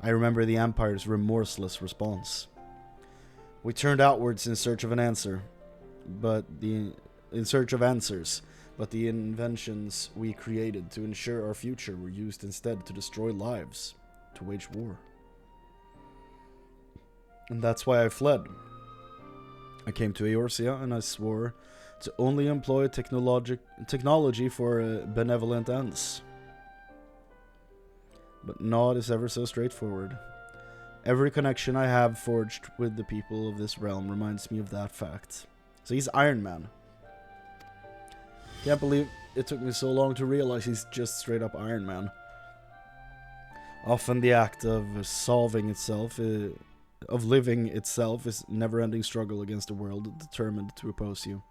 I remember the Empire's remorseless response. We turned outwards in search of an answer, but the inventions we created to ensure our future were used instead to destroy lives, to wage war. And that's why I fled. I came to Eorzea and I swore to only employ technology for benevolent ends. But not is ever so straightforward. Every connection I have forged with the people of this realm reminds me of that fact. So he's Iron Man. Can't believe it took me so long to realize he's just straight up Iron Man. Often the act of living itself is never-ending struggle against a world determined to oppose you.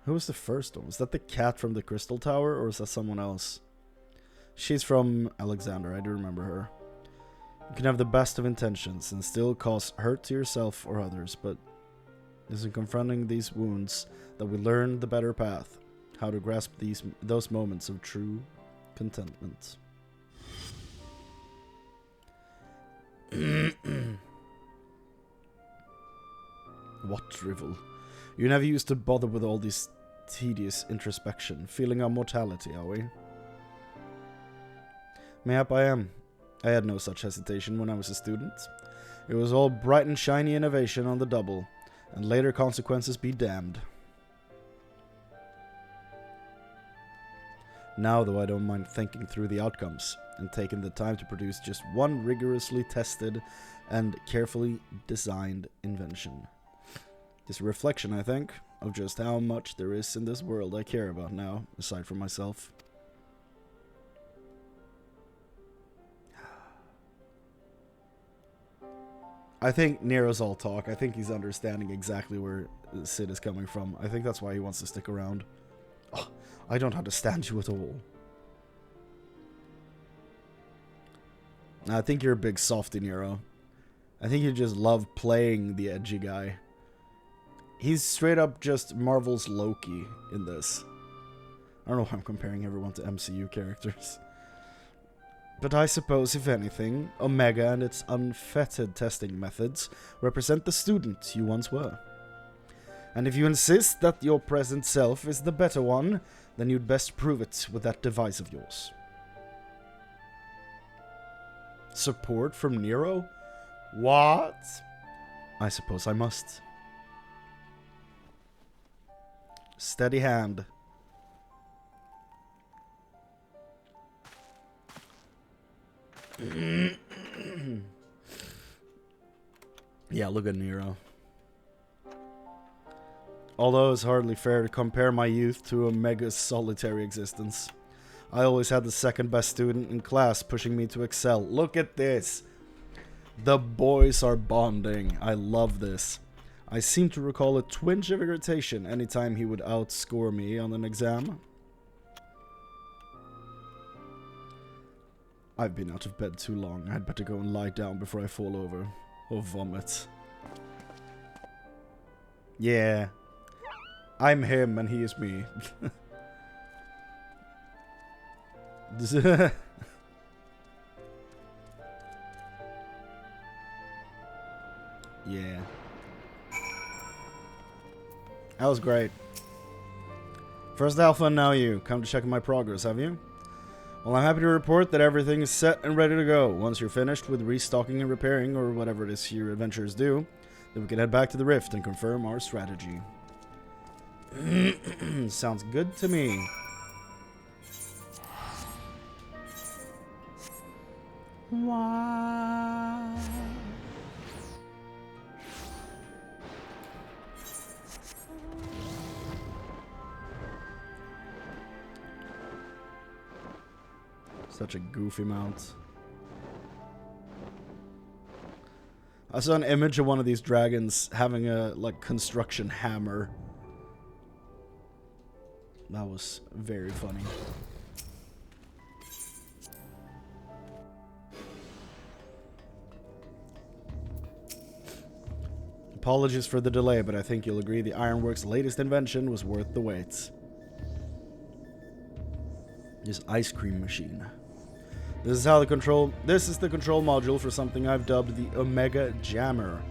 Who was the first one? Was that the cat from the Crystal Tower, or is that someone else? She's from Alexander, I do remember her. You can have the best of intentions and still cause hurt to yourself or others, but it is in confronting these wounds that we learn the better path, how to grasp those moments of true contentment. What drivel? You never used to bother with all this tedious introspection, feeling our mortality, are we? Mayhap I am. I had no such hesitation when I was a student. It was all bright and shiny innovation on the double, and later consequences be damned. Now, though, I don't mind thinking through the outcomes, and taking the time to produce just one rigorously tested and carefully designed invention. It's a reflection, I think, of just how much there is in this world I care about now, aside from myself. I think Nero's all talk. I think he's understanding exactly where Sid is coming from. I think that's why he wants to stick around. Oh, I don't understand you at all. I think you're a big softy, Nero. I think you just love playing the edgy guy. He's straight up just Marvel's Loki in this. I don't know why I'm comparing everyone to MCU characters. But I suppose, if anything, Omega and its unfettered testing methods represent the student you once were. And if you insist that your present self is the better one, then you'd best prove it with that device of yours. Support from Nero? What? I suppose I must. Steady hand. Yeah, look at Nero. Although it's hardly fair to compare my youth to Omega's solitary existence. I always had the second best student in class pushing me to excel. Look at this. The boys are bonding. I love this. I seem to recall a twinge of irritation anytime he would outscore me on an exam. I've been out of bed too long. I'd better go and lie down before I fall over. Or vomit. Yeah. I'm him and he is me. Yeah. That was great. First Alpha and now you. Come to check on my progress, have you? Well, I'm happy to report that everything is set and ready to go. Once you're finished with restocking and repairing, or whatever it is your adventurers do, then we can head back to the Rift and confirm our strategy. Sounds good to me. Wow. Such a goofy mount. I saw an image of one of these dragons having a, like, construction hammer. That was very funny. Apologies for the delay, but I think you'll agree the Ironworks' latest invention was worth the wait. This ice cream machine. This is the control module for something I've dubbed the Omega Jammer.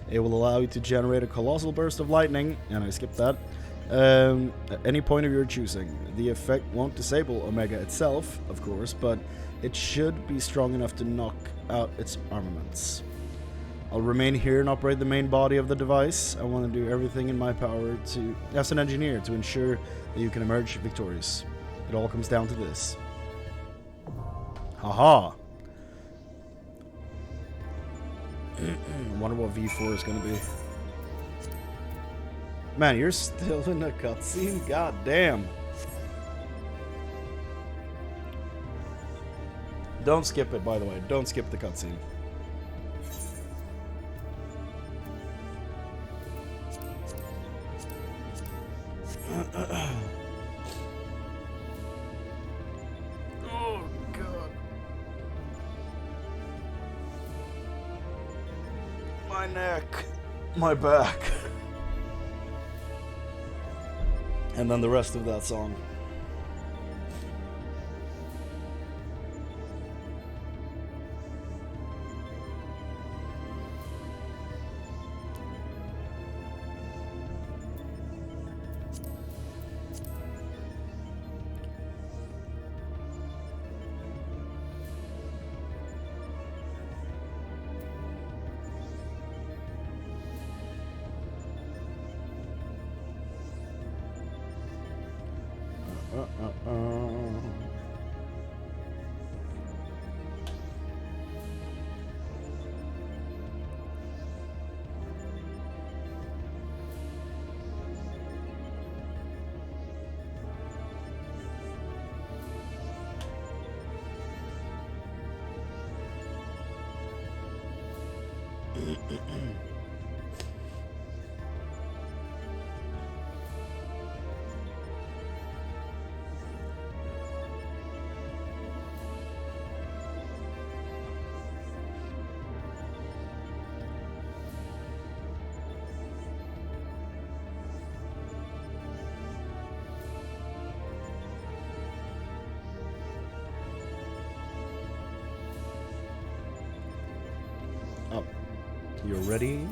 It will allow you to generate a colossal burst of lightning, and I skipped that, at any point of your choosing. The effect won't disable Omega itself, of course, but it should be strong enough to knock out its armaments. I'll remain here and operate the main body of the device. I want to do everything in my power to, as an engineer, to ensure that you can emerge victorious. It all comes down to this. Haha. Wonder what V4 is gonna be. Man, you're still in a cutscene? God damn. Don't skip it, by the way. Don't skip the cutscene. Oh, God. My neck. My back. And then the rest of that song. Oh, you're ready?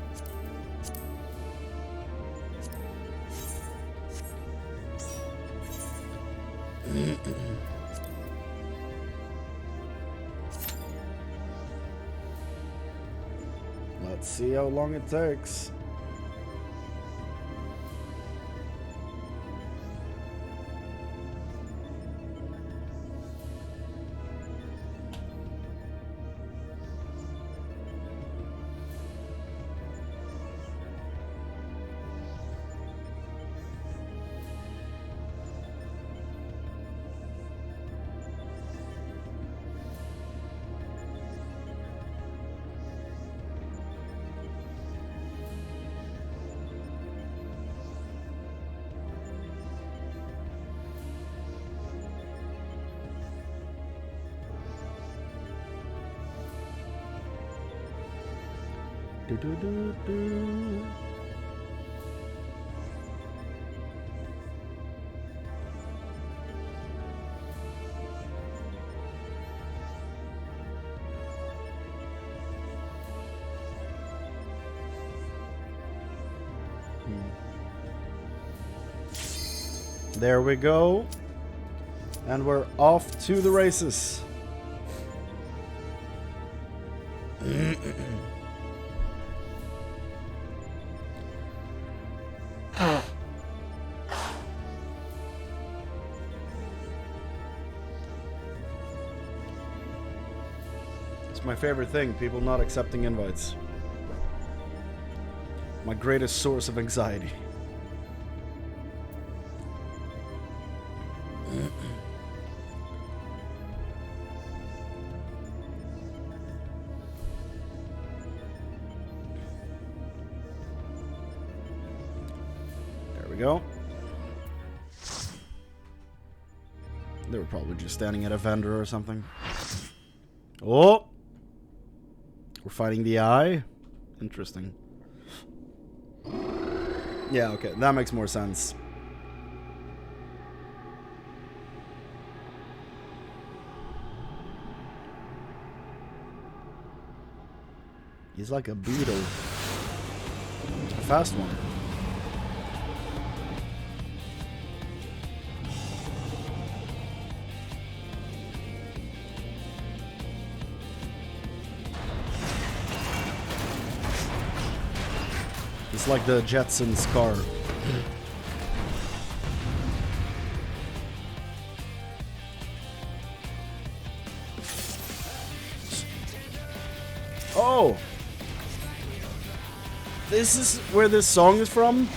Let's see how long it takes. Do, do, do, do. There we go. And we're off to the races. It's my favorite thing, people not accepting invites. My greatest source of anxiety. There we go. They were probably just standing at a vendor or something. Oh! We're fighting the eye? Interesting. Yeah, okay, that makes more sense. He's like a beetle. A fast one. It's like the Jetsons car. Oh! This is where this song is from?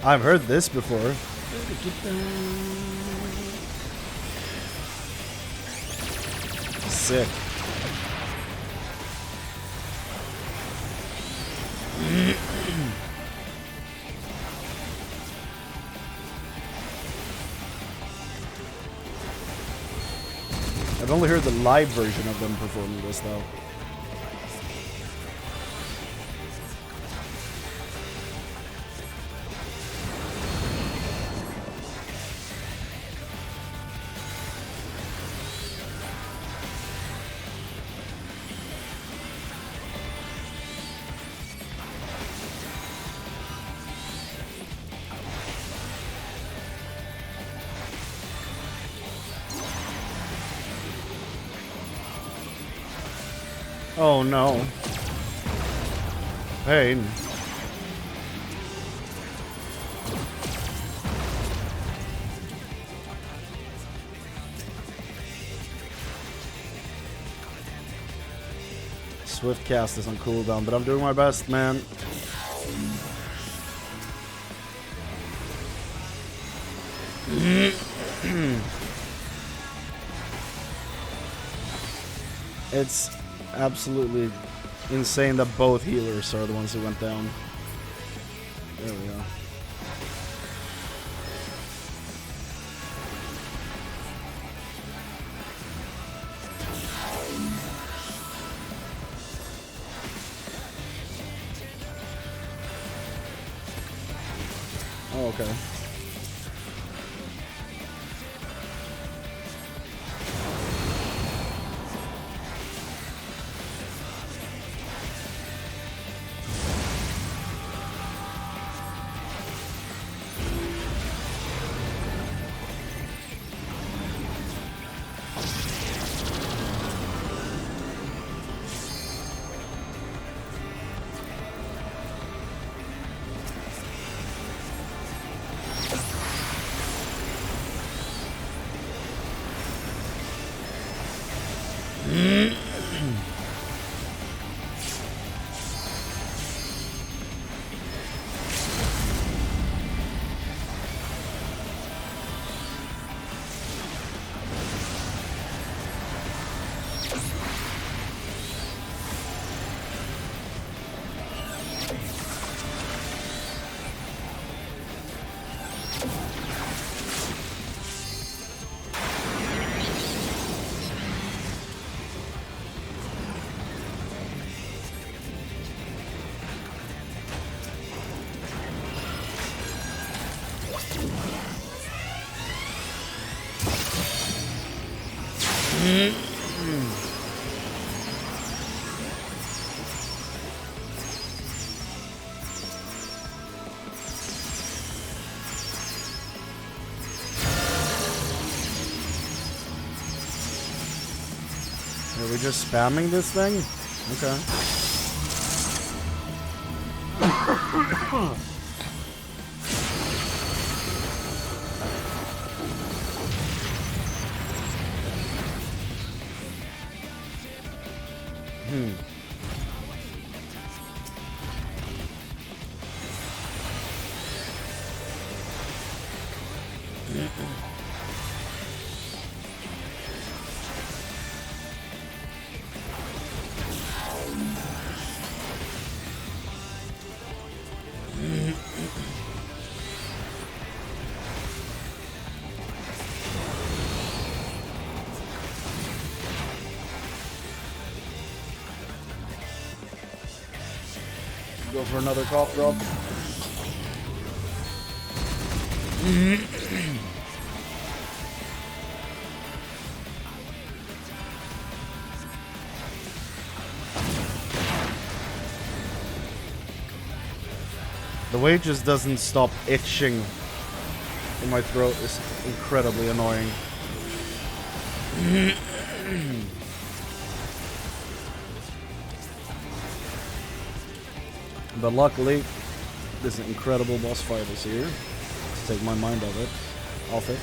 I've heard this before. Sick. I've only heard the live version of them performing this though. Oh no. Pain. Swift cast is on cooldown, but I'm doing my best, man. It's absolutely insane that both healers are the ones who went down. There we go. Oh, okay. Are we just spamming this thing? Okay. Go for another cough drop. The way it just doesn't stop itching in my throat is incredibly annoying. But luckily, this incredible boss fight is here to take my mind off it.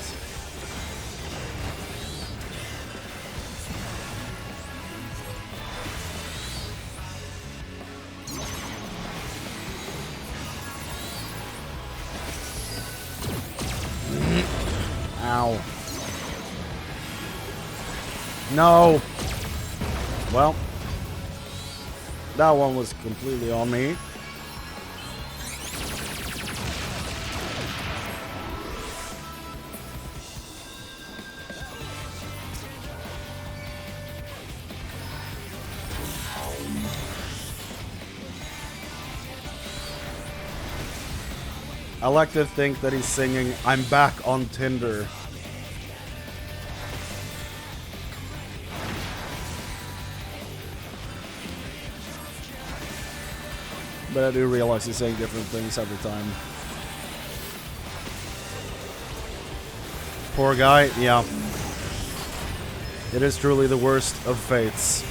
Ow. No! Well, that one was completely on me. I like to think that he's singing, "I'm back on Tinder." But I do realize he's saying different things every time. Poor guy, yeah. It is truly the worst of fates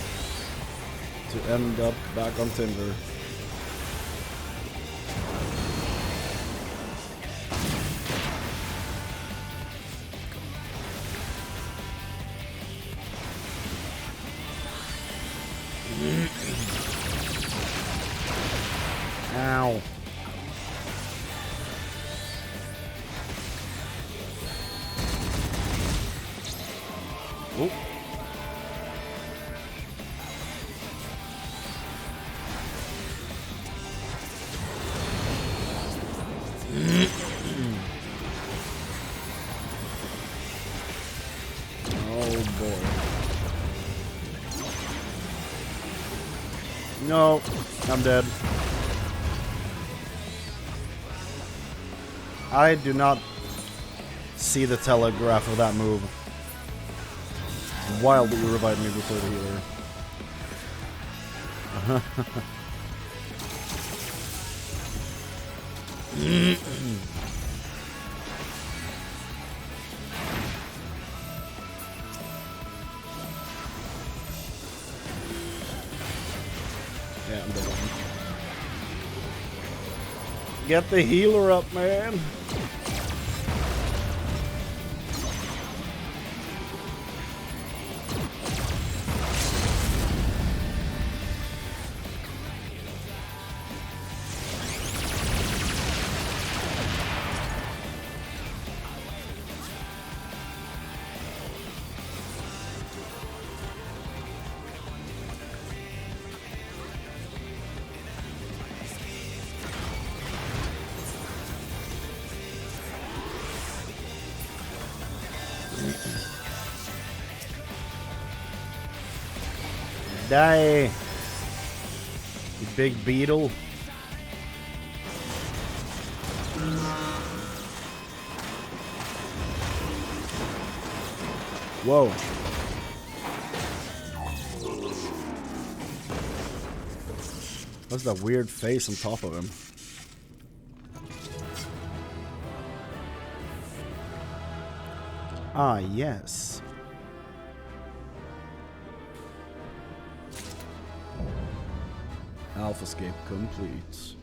to end up back on Tinder. Ow. Oop. Oh boy. No, I'm dead. I do not see the telegraph of that move. It's wild that you revived me before the healer. Yeah, I'm dead. Get the healer up, man. Die, you big beetle. Whoa. What's that weird face on top of him? Ah, yes. Alphascape complete.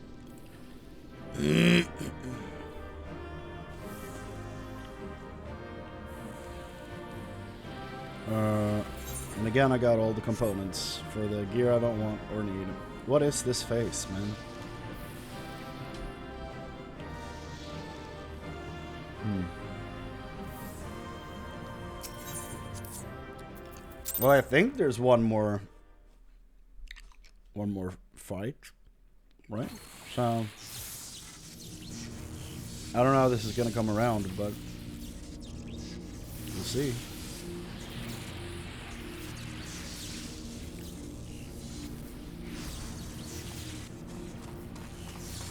And again, I got all the components for the gear I don't want or need. What is this face, man? Well, I think there's one more fight, right? So I don't know how this is gonna come around, but we'll see.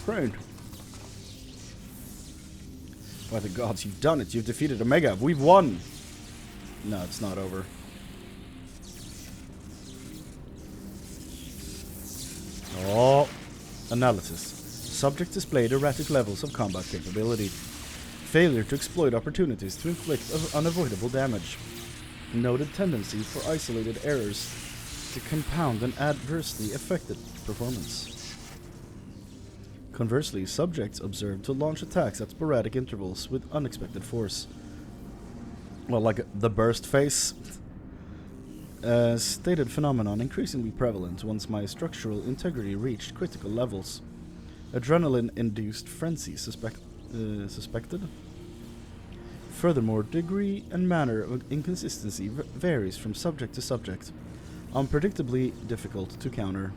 Chrane. By the gods, you've done it. You've defeated Omega. We've won. No, it's not over. Oh. Analysis. Subject displayed erratic levels of combat capability. Failure to exploit opportunities to inflict unavoidable damage. Noted tendency for isolated errors to compound and adversely affected performance. Conversely, subjects observed to launch attacks at sporadic intervals with unexpected force. Well, like the burst phase. Stated phenomenon increasingly prevalent once my structural integrity reached critical levels. Adrenaline-induced frenzy suspected. Furthermore, degree and manner of inconsistency varies from subject to subject. Unpredictably difficult to counter.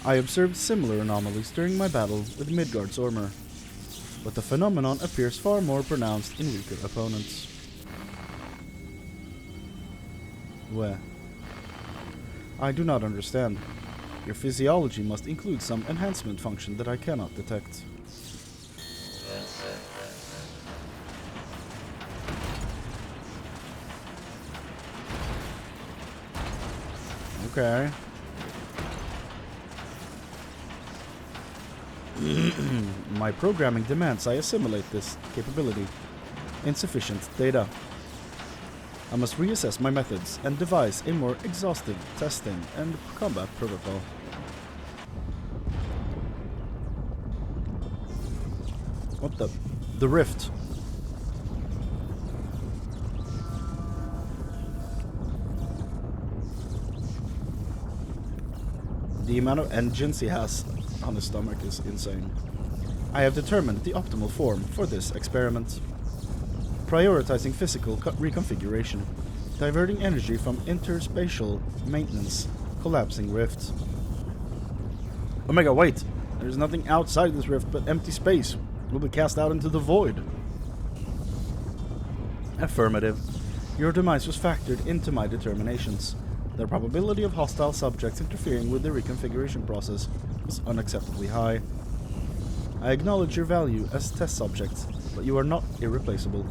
I observed similar anomalies during my battle with Midgard's armor, but the phenomenon appears far more pronounced in weaker opponents. Well, I do not understand. Your physiology must include some enhancement function that I cannot detect. Okay. My programming demands I assimilate this capability. Insufficient data. I must reassess my methods and devise a more exhaustive testing and combat protocol. What the rift? The amount of engines he has on his stomach is insane. I have determined the optimal form for this experiment. Prioritizing physical reconfiguration, diverting energy from interspatial maintenance, collapsing rift. Omega, wait! There's nothing outside this rift but empty space. We'll be cast out into the void. Affirmative. Your demise was factored into my determinations. The probability of hostile subjects interfering with the reconfiguration process is unacceptably high. I acknowledge your value as test subjects, but you are not irreplaceable.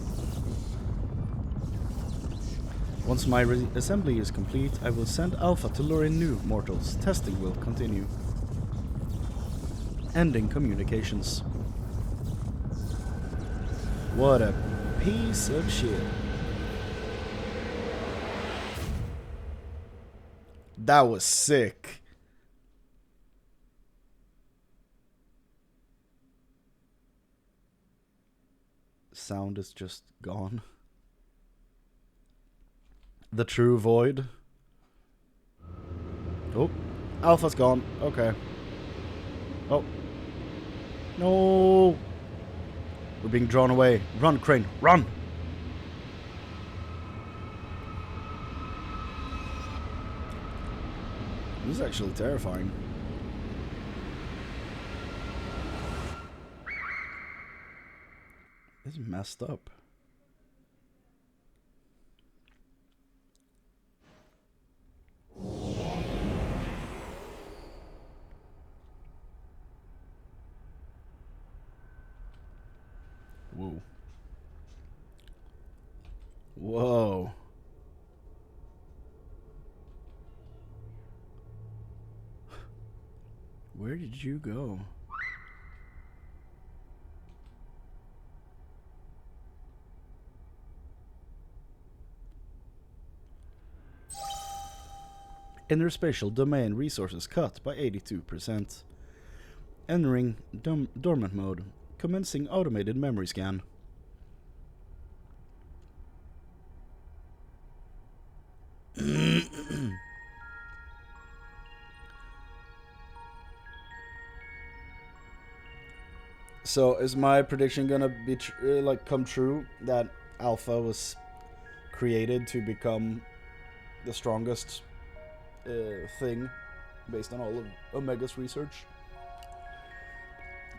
Once my assembly is complete, I will send Alpha to lure in new mortals. Testing will continue. Ending communications. What a piece of shit. That was sick. Sound is just gone. The true void. Oh, Alpha's gone. Okay. Oh. No. We're being drawn away. Run, Chrane. Run. This is actually terrifying. This is messed up. Whoa. Whoa. Where did you go? Interspatial domain resources cut by 82%. Entering dormant mode. Commencing automated memory scan. So is my prediction gonna be come true, that Alpha was created to become the strongest thing based on all of Omega's research?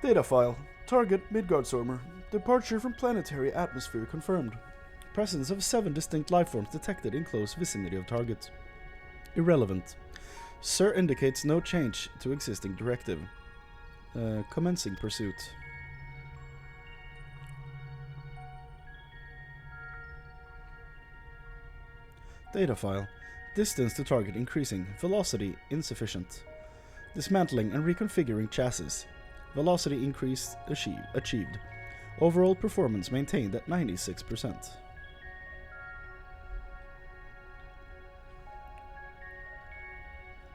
Data file. Target Midgard Stormer. Departure from planetary atmosphere confirmed. Presence of 7 distinct lifeforms detected in close vicinity of target. Irrelevant. Sir indicates no change to existing directive. Commencing pursuit. Data file. Distance to target increasing. Velocity insufficient. Dismantling and reconfiguring chassis. Velocity increase achieved. Overall performance maintained at 96%.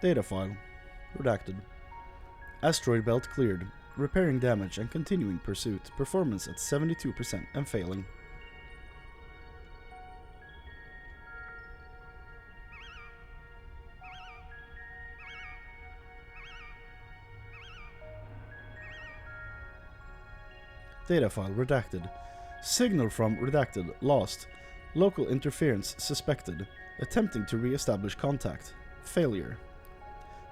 Data file. Redacted. Asteroid belt cleared. Repairing damage and continuing pursuit. Performance at 72% and failing. Data file redacted. Signal from redacted lost. Local interference suspected. Attempting to re-establish contact. Failure.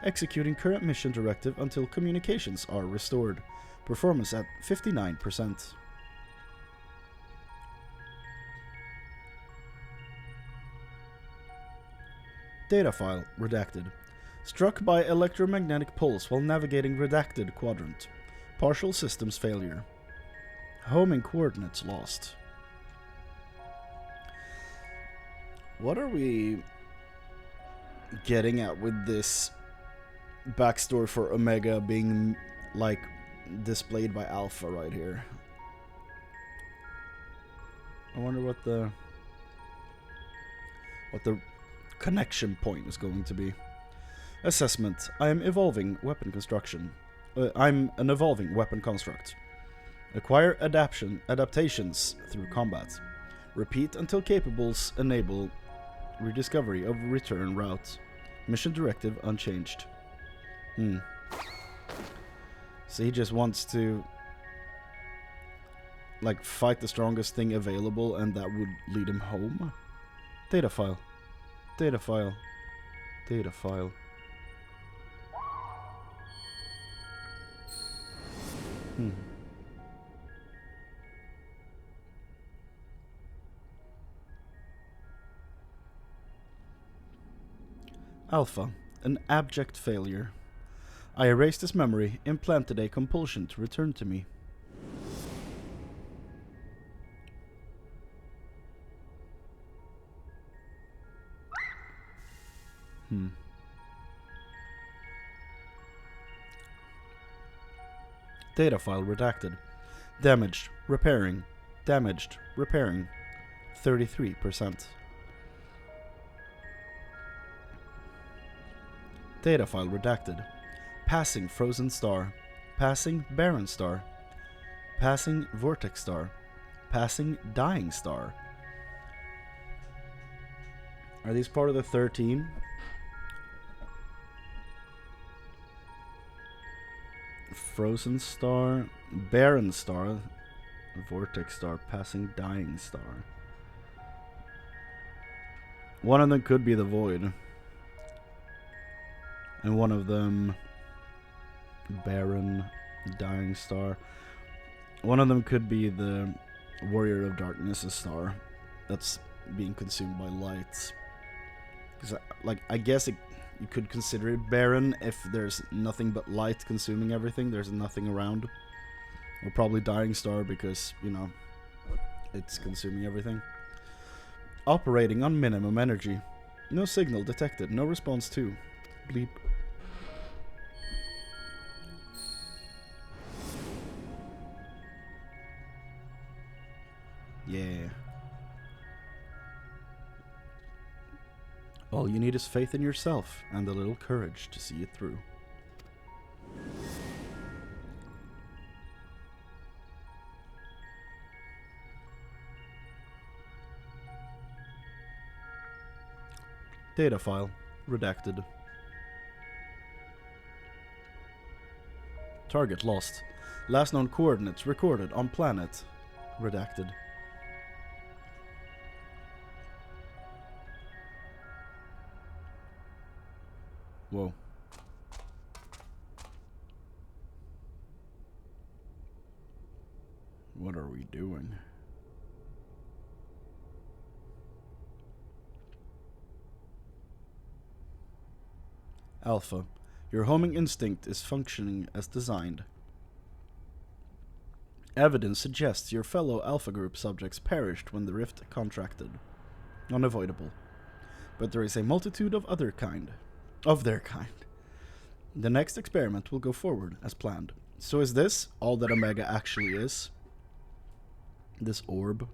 Executing current mission directive until communications are restored. Performance at 59%. Data file redacted. Struck by electromagnetic pulse while navigating redacted quadrant. Partial systems failure. Homing coordinates lost. What are we getting at with this backstory for Omega being like displayed by Alpha right here? I wonder what the connection point is going to be. Assessment. I am evolving weapon construction. I'm an evolving weapon construct. Acquire adaptations through combat. Repeat until capables enable rediscovery of return route. Mission directive unchanged. So he just wants to like fight the strongest thing available, and that would lead him home. Data file. Data file. Data file. Alpha, an abject failure. I erased his memory, implanted a compulsion to return to me. Data file redacted. Damaged, repairing. Damaged, repairing. 33%. Data file redacted. Passing frozen star. Passing barren star. Passing vortex star. Passing dying star. Are these part of the 13? Frozen star, barren star, vortex star, passing dying star. One of them could be the void. And one of them, barren, dying star. One of them could be the warrior of darkness, a star that's being consumed by light. Because, I guess you could consider it barren if there's nothing but light consuming everything. There's nothing around. Or probably dying star because, it's consuming everything. Operating on minimum energy. No signal detected. No response to. Bleep. Yeah. All you need is faith in yourself and a little courage to see it through. Data file. Redacted. Target lost. Last known coordinates recorded on planet. Redacted. Whoa. What are we doing? Alpha, your homing instinct is functioning as designed. Evidence suggests your fellow Alpha Group subjects perished when the rift contracted. Unavoidable. But there is a multitude of their kind. The next experiment will go forward as planned. So is this all that Omega actually is? This orb?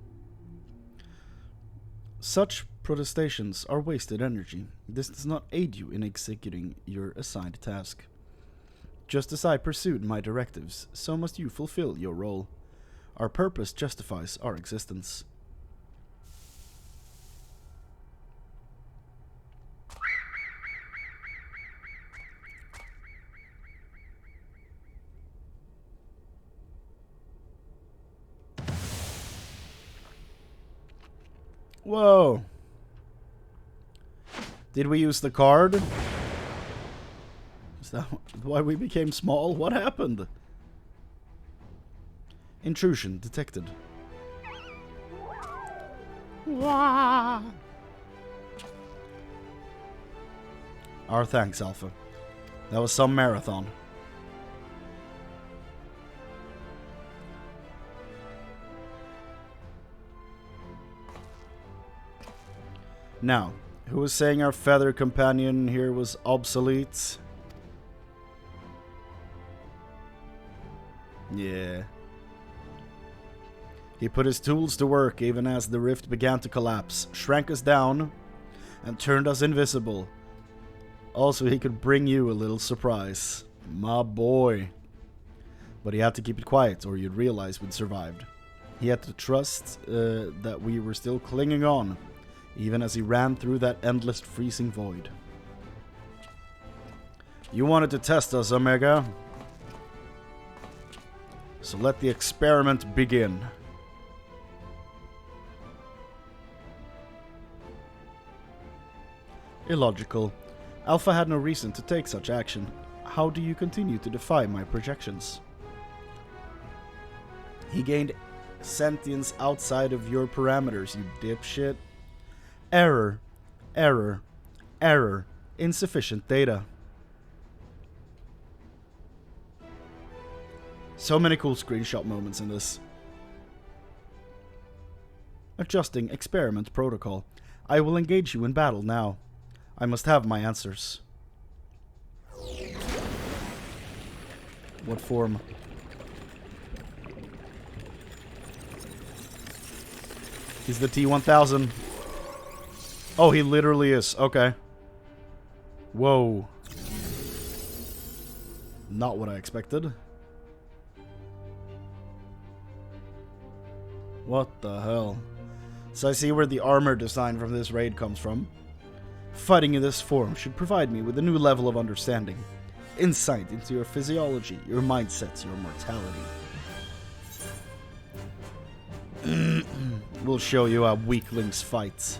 Such protestations are wasted energy. This does not aid you in executing your assigned task. Just as I pursued my directives, so must you fulfill your role. Our purpose justifies our existence. Whoa. Did we use the card? Is that why we became small? What happened? Intrusion detected. Wah. Our thanks, Alpha. That was some marathon. Now, who was saying our feather companion here was obsolete? Yeah. He put his tools to work even as the rift began to collapse, shrank us down, and turned us invisible. Also, he could bring you a little surprise. My boy. But he had to keep it quiet or you'd realize we'd survived. He had to trust that we were still clinging on, even as he ran through that endless freezing void. You wanted to test us, Omega. So let the experiment begin. Illogical. Alpha had no reason to take such action. How do you continue to defy my projections? He gained sentience outside of your parameters, you dipshit. Error. Error. Error. Insufficient data. So many cool screenshot moments in this. Adjusting experiment protocol. I will engage you in battle now. I must have my answers. What form? He's the T-1000. Oh, he literally is. Okay. Whoa. Not what I expected. What the hell? So I see where the armor design from this raid comes from. Fighting in this form should provide me with a new level of understanding. Insight into your physiology, your mindsets, your mortality. We'll show you how weaklings fight.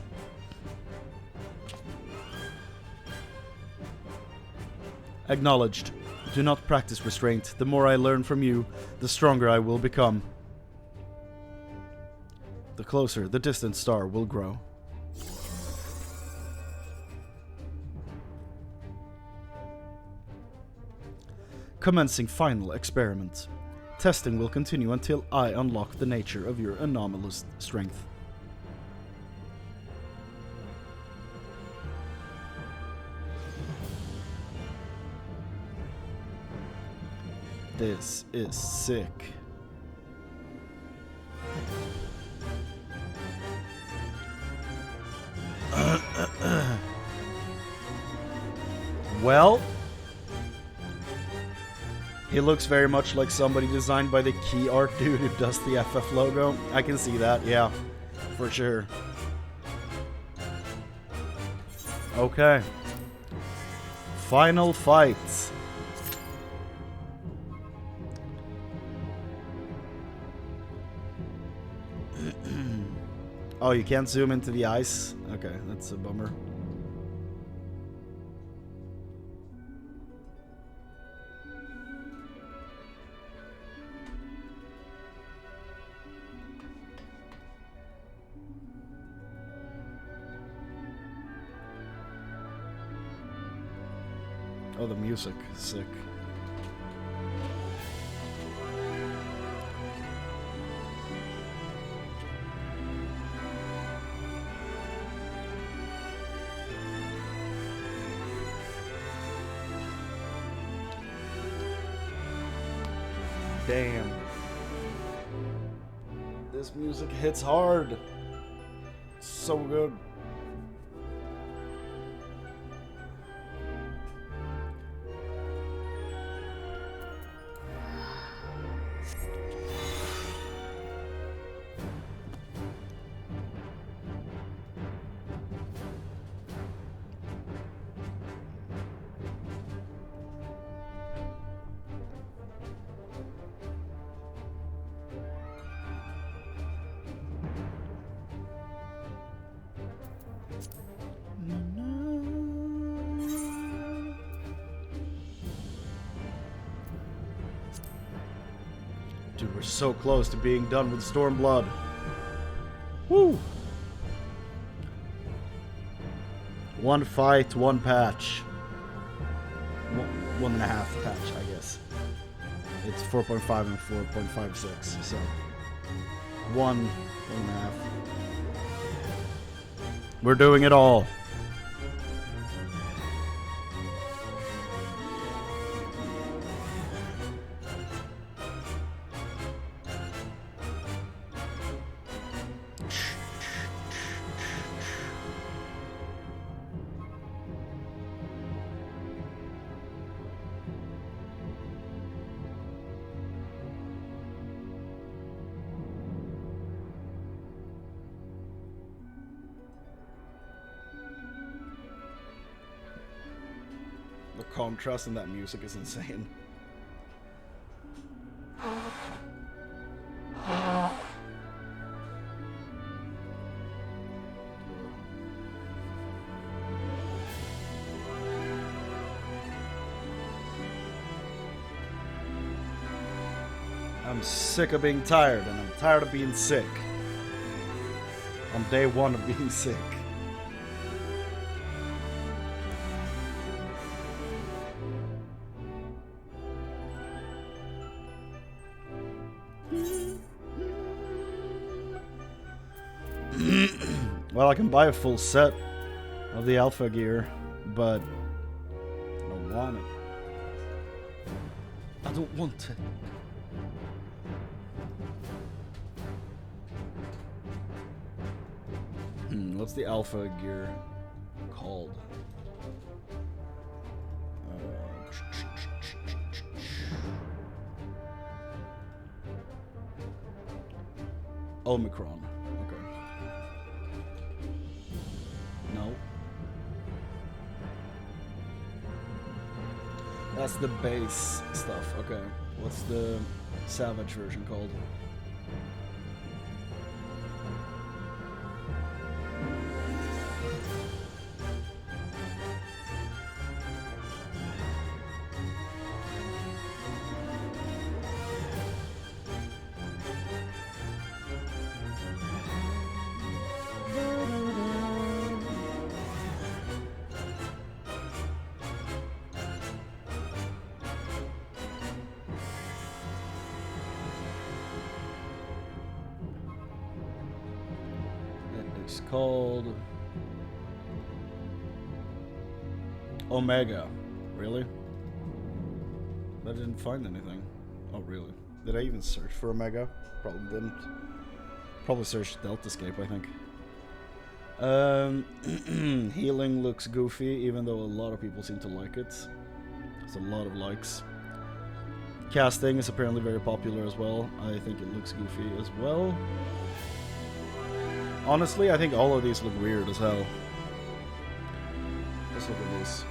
Acknowledged. Do not practice restraint. The more I learn from you, the stronger I will become. The closer the distant star will grow. Commencing final experiment. Testing will continue until I unlock the nature of your anomalous strength. This is sick. Well, he looks very much like somebody designed by the key art dude who does the FF logo. I can see that, yeah, for sure. Okay. Final fight. Oh, you can't zoom into the ice? Okay, that's a bummer. Oh, the music. Sick. Damn. This music hits hard. So good. Dude, we're so close to being done with Stormblood. Woo! One fight, one patch. 1.5 patch, I guess. It's 4.5 and 4.56, so 1.5. We're doing it all. The contrast in that music is insane. I'm sick of being tired, and I'm tired of being sick. On day one of being sick. Well, I can buy a full set of the alpha gear, but I don't want it. I don't want it. What's the alpha gear called? Omicron. Okay. No. That's the base stuff. Okay. What's the Savage version called? It's called Omega. Really? I didn't find anything. Oh, really? Did I even search for Omega? Probably didn't. Probably searched Deltascape, I think. Healing looks goofy, even though a lot of people seem to like it. There's a lot of likes. Casting is apparently very popular as well. I think it looks goofy as well. Honestly, I think all of these look weird as hell. Let's look at this.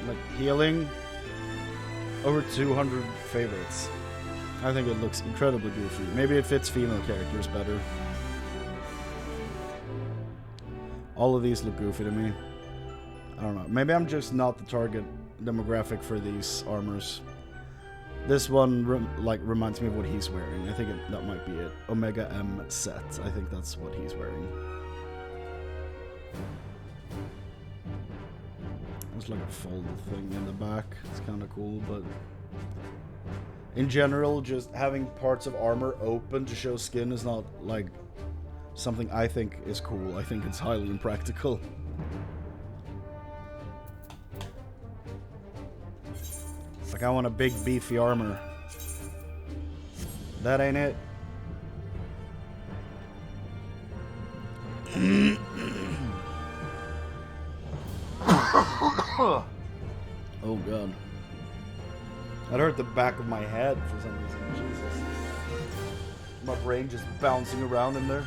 Like, healing, over 200 favorites. I think it looks incredibly goofy. Maybe it fits female characters better. All of these look goofy to me. I don't know. Maybe I'm just not the target demographic for these armors. This one reminds me of what he's wearing. I think that might be it. Omega M set. I think that's what he's wearing. There's like a folded thing in the back. It's kind of cool, but in general, just having parts of armor open to show skin is not like something I think is cool. I think it's highly impractical. Like, I want a big beefy armor. That ain't it. Oh god. That hurt the back of my head for some reason. Jesus. My brain just bouncing around in there.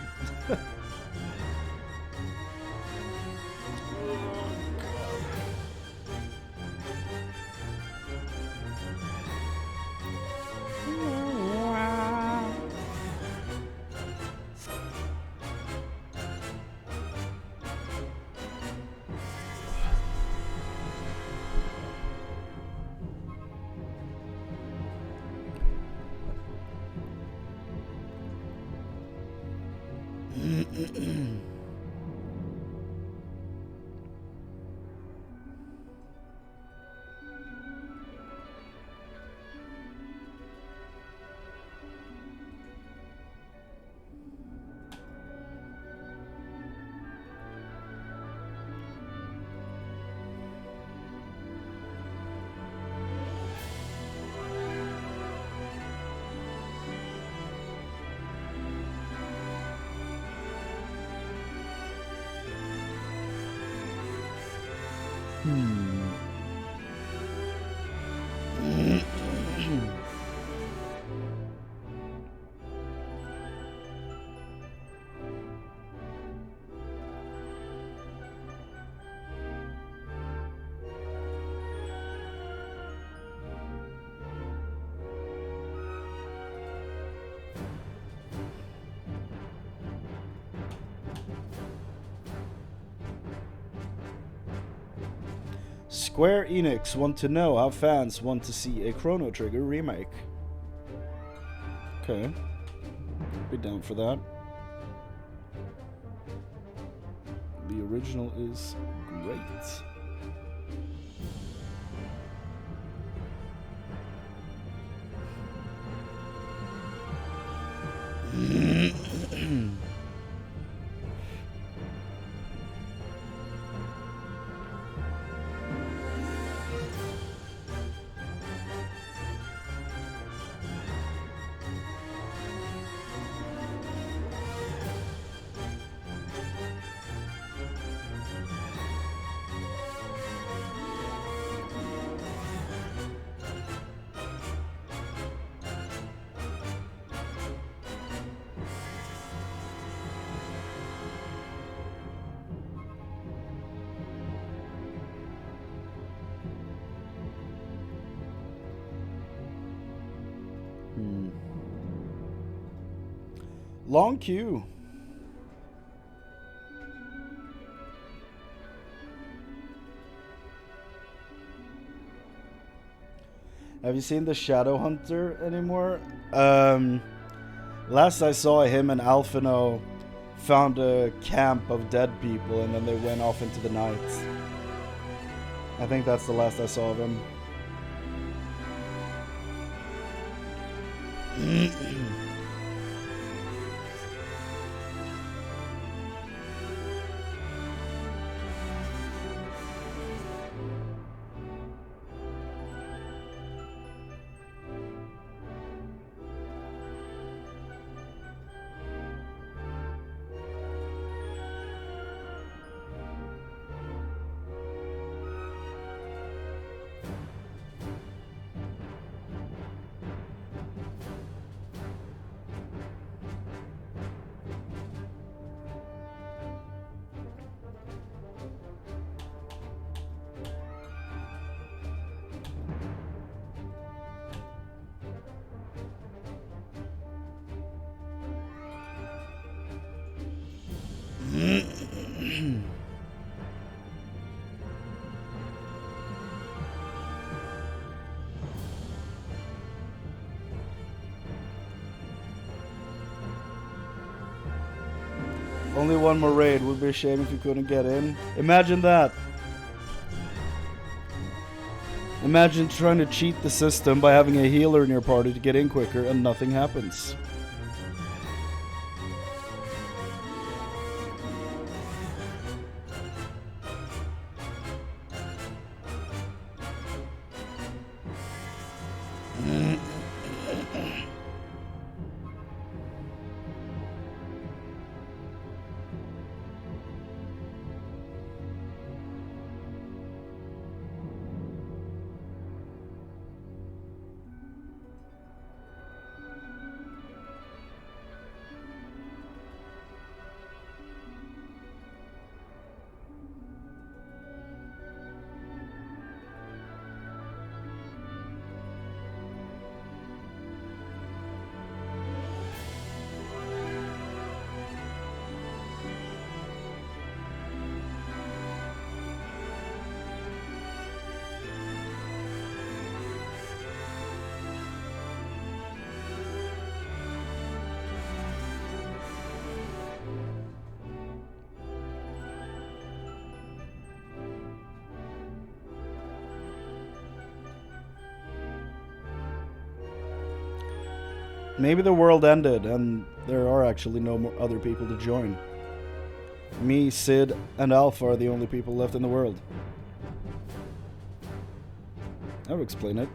Square Enix want to know how fans want to see a Chrono Trigger remake. Okay. Be down for that. The original is great. Long queue. Have you seen the Shadow Hunter anymore? Last I saw him and Alphino found a camp of dead people and then they went off into the night. I think that's the last I saw of him. Only one more raid. Would be a shame if you couldn't get in. Imagine that. Imagine trying to cheat the system by having a healer in your party to get in quicker and nothing happens. Maybe the world ended and there are actually no more other people to join. Me, Sid, and Alpha are the only people left in the world. That would explain it.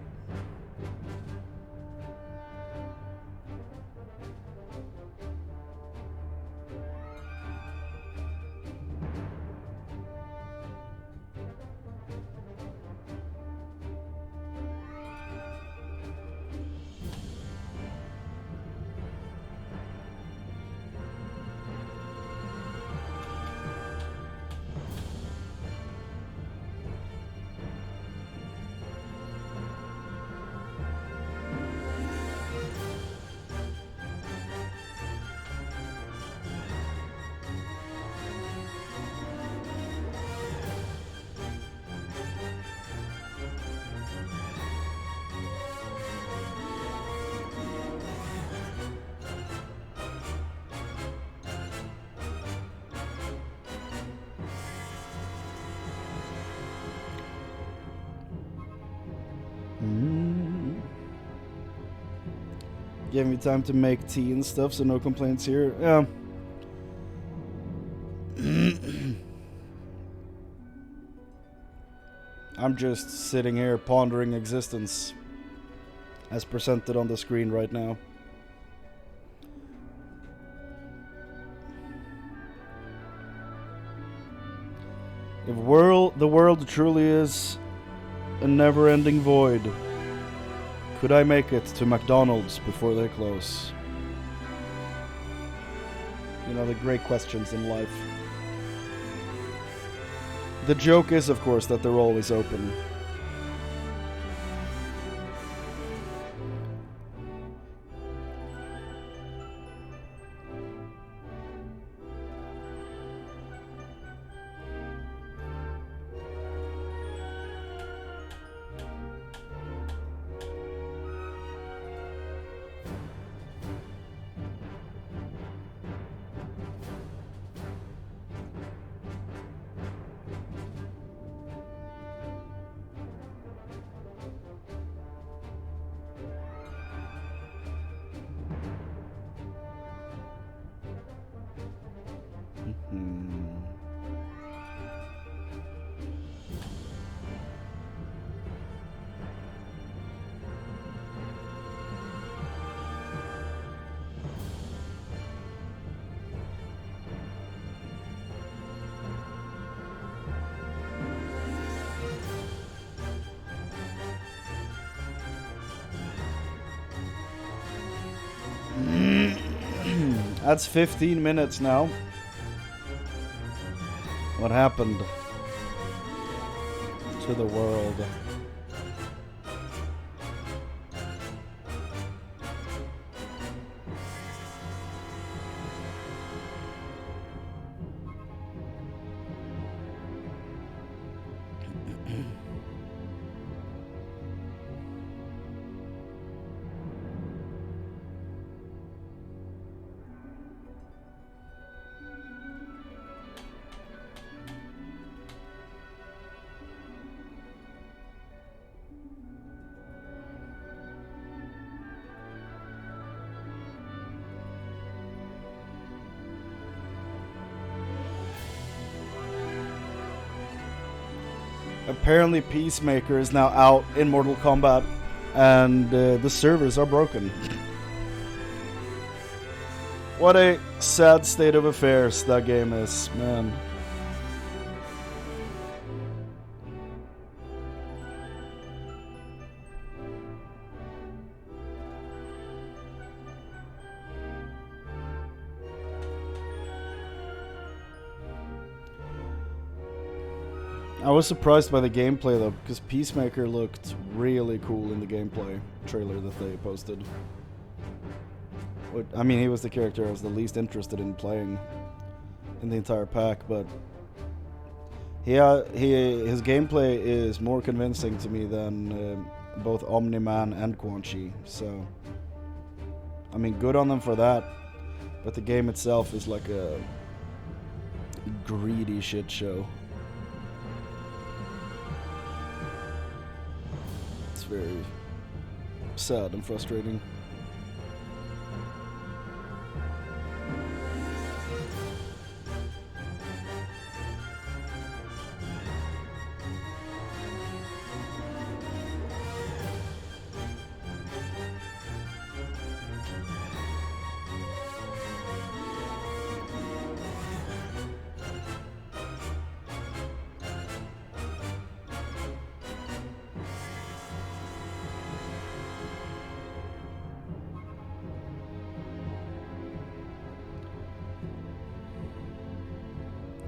Give me time to make tea and stuff, so no complaints here. Yeah. I'm just sitting here pondering existence as presented on the screen right now. If the world truly is a never-ending void, could I make it to McDonald's before they close? You know, the great questions in life. The joke is, of course, that they're always open. That's 15 minutes now. What happened to the world? Apparently Peacemaker is now out in Mortal Kombat, and the servers are broken. What a sad state of affairs that game is, man. I was surprised by the gameplay though, because Peacemaker looked really cool in the gameplay trailer that they posted. I mean, he was the character I was the least interested in playing in the entire pack, but his gameplay is more convincing to me than both Omni-Man and Quan Chi. So, I mean, good on them for that, but the game itself is like a greedy shit show. It's very sad and frustrating.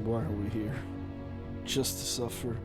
Why are we here? Just to suffer.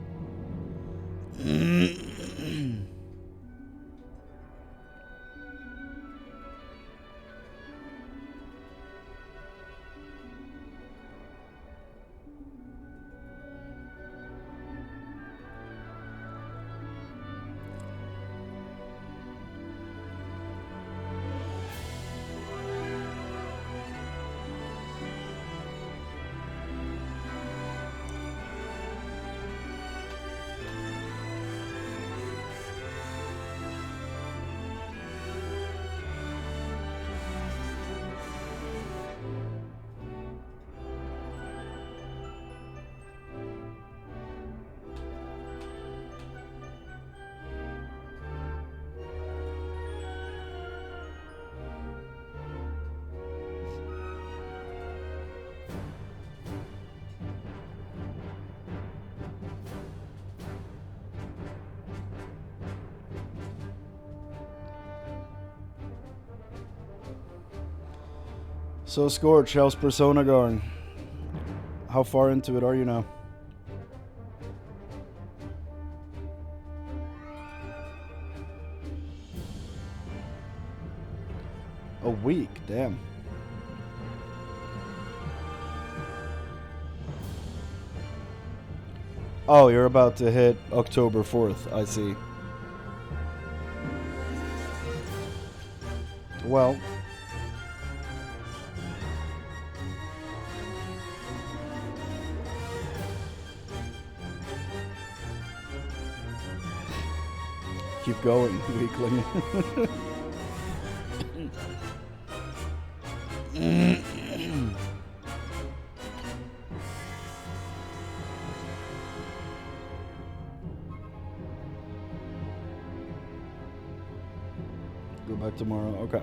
So Scorch, how's Persona going? How far into it are you now? A week, damn. Oh, you're about to hit October 4th, I see. Well, keep going, weakling. Go back tomorrow, okay.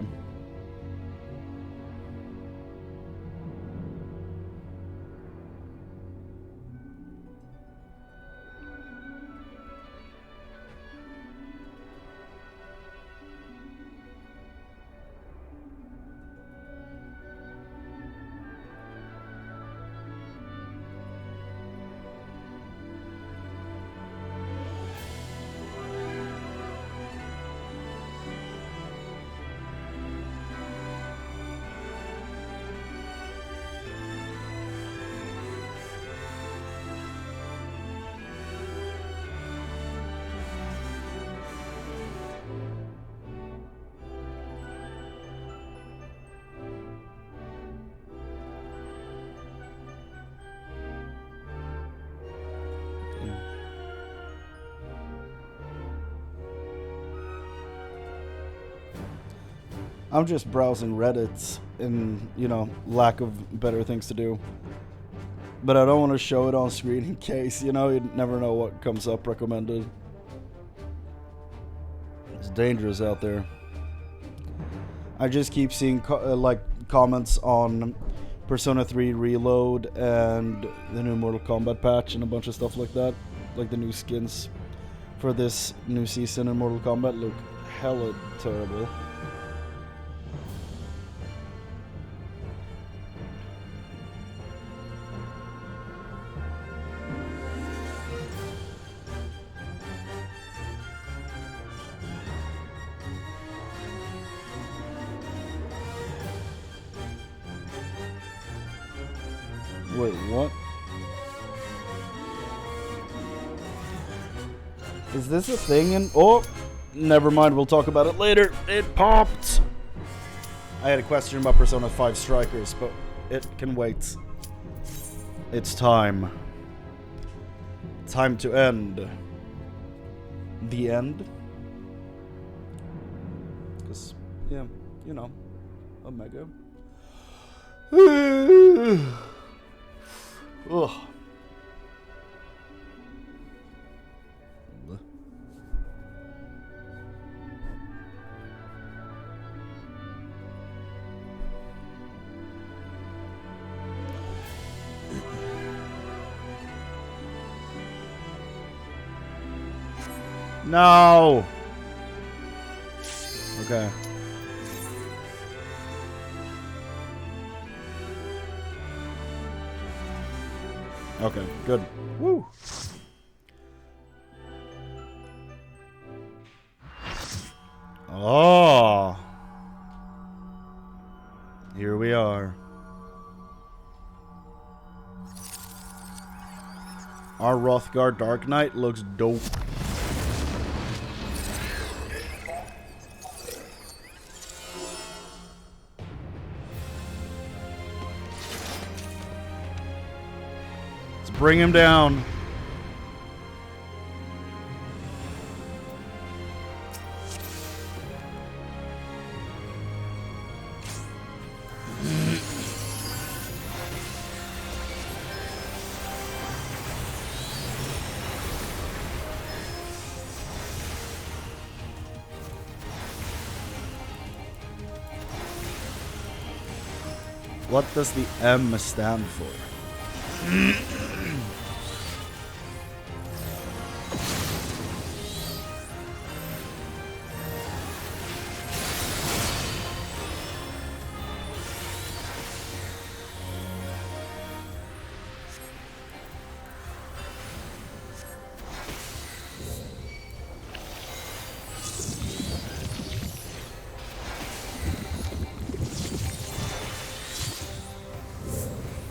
I'm just browsing Reddit in, you know, lack of better things to do. But I don't want to show it on screen in case, you know, you never know what comes up recommended. It's dangerous out there. I just keep seeing comments on Persona 3 Reload and the new Mortal Kombat patch and a bunch of stuff like that. Like the new skins for this new season in Mortal Kombat look hella terrible. Wait, what? Is this a thing in... Oh! Never mind, we'll talk about it later. It popped! I had a question about Persona 5 Strikers, but it can wait. It's time. Time to end. The end? Because, yeah, you know, Omega. Ugh. No. Okay. Okay, good. Woo. Oh. Here we are. Our Rothgar Dark Knight looks dope. Bring him down. What does the M stand for?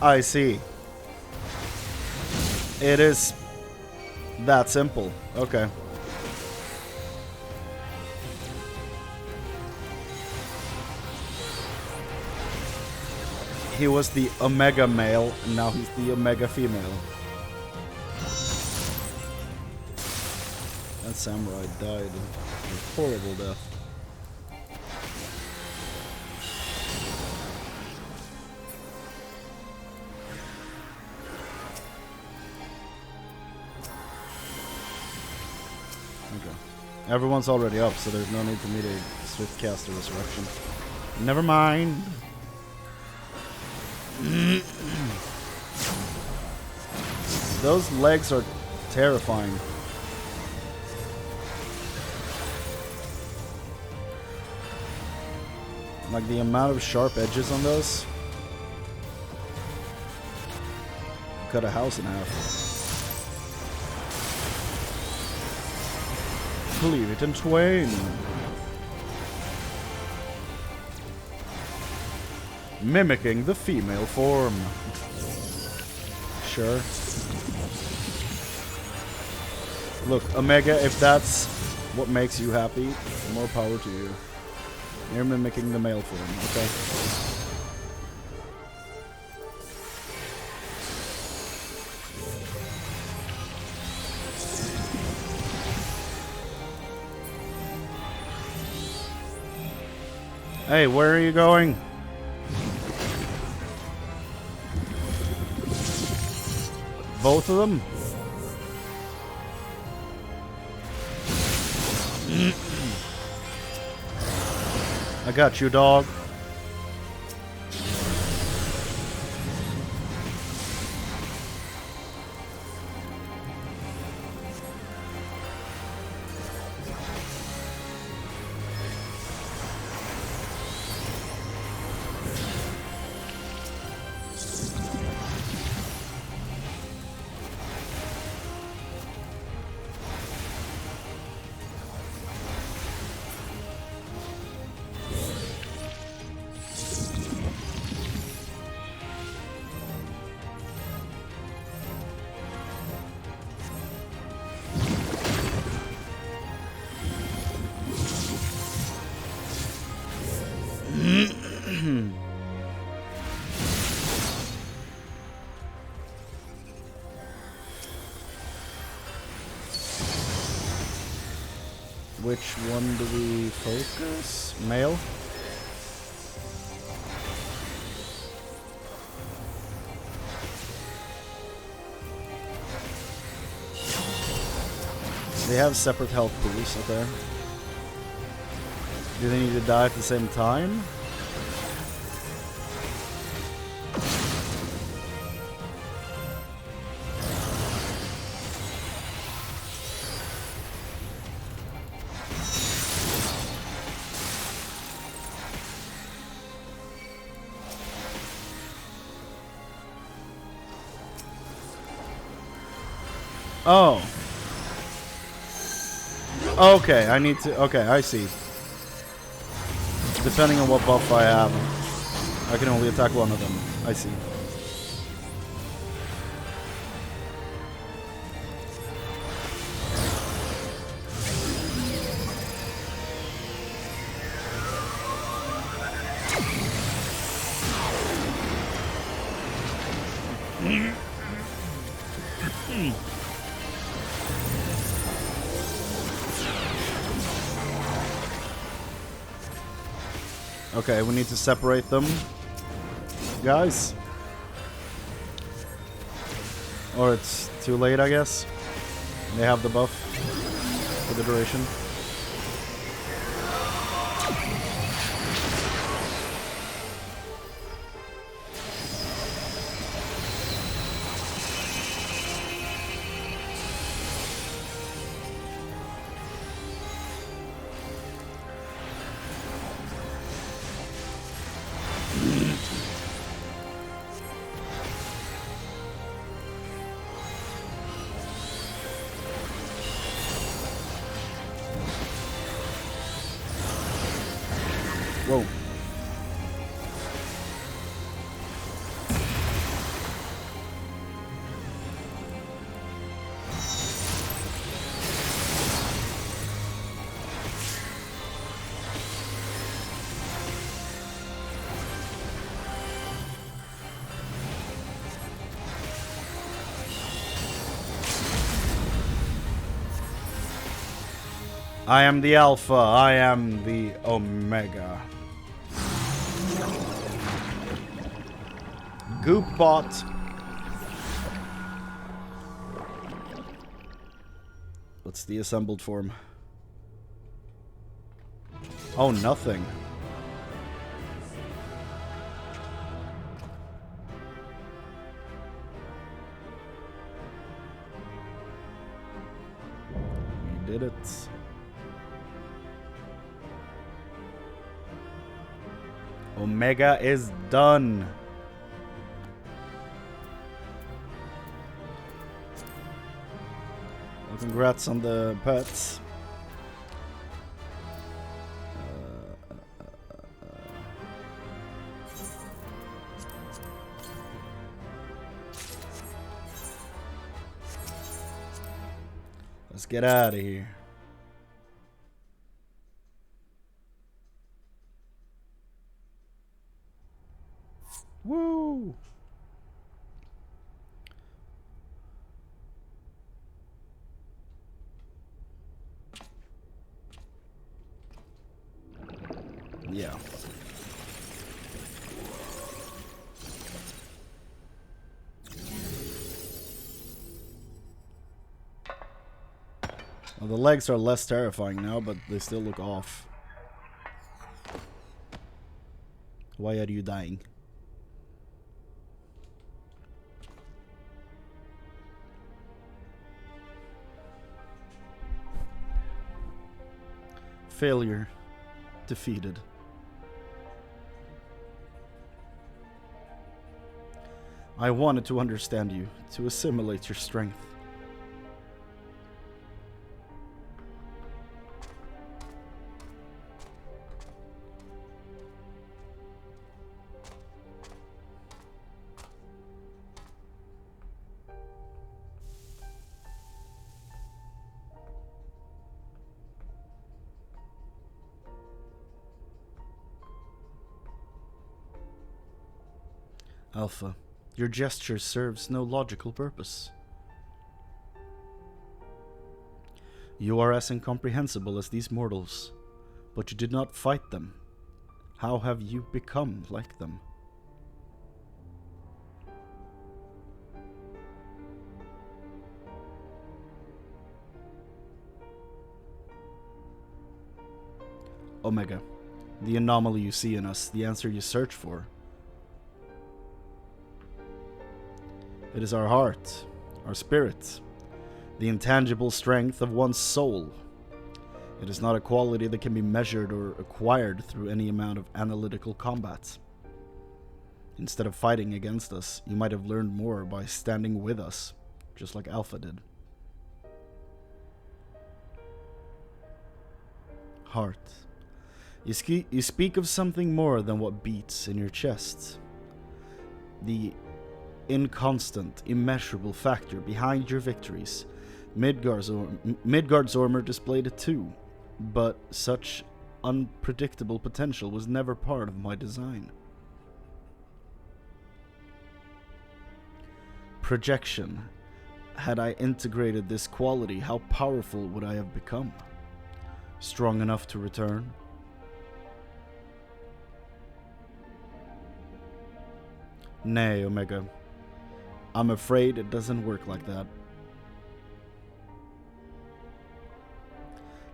I see. It is that simple. Okay. He was the Omega male, and now he's the Omega female. That samurai died a horrible death. Everyone's already up, so there's no need for me to swift cast a resurrection. Never mind. Those legs are terrifying. Like the amount of sharp edges on those. Cut a house in half. Cleave it in twain. Mimicking the female form. Sure. Look, Omega, if that's what makes you happy, more power to you. You're mimicking the male form, okay? Hey, where are you going? Both of them? I got you, dog. Which one do we focus? Male? They have separate health pools, okay. Do they need to die at the same time? Oh. Okay, I need to... Okay, I see. Depending on what buff I have, I can only attack one of them. I see. Okay, we need to separate them, guys. Or it's too late, I guess. They have the buff for the duration. Whoa. I am the Alpha, I am the Omega. Goopbot. What's the assembled form? Oh, nothing. We did it. Omega is done. Well, congrats on the pets. Let's get out of here. Woo! Yeah. Well, the legs are less terrifying now, but they still look off. Why are you dying? Failure. Defeated. I wanted to understand you, to assimilate your strength. Alpha, your gesture serves no logical purpose. You are as incomprehensible as these mortals, but you did not fight them. How have you become like them? Omega, the anomaly you see in us, the answer you search for. It is our heart, our spirit, the intangible strength of one's soul. It is not a quality that can be measured or acquired through any amount of analytical combat. Instead of fighting against us, you might have learned more by standing with us, just like Alpha did. Heart. You speak of something more than what beats in your chest. The inconstant, immeasurable factor behind your victories. Midgard's armor displayed it too, but such unpredictable potential was never part of my design. Projection. Had I integrated this quality, how powerful would I have become? Strong enough to return? Nay, Omega. I'm afraid it doesn't work like that.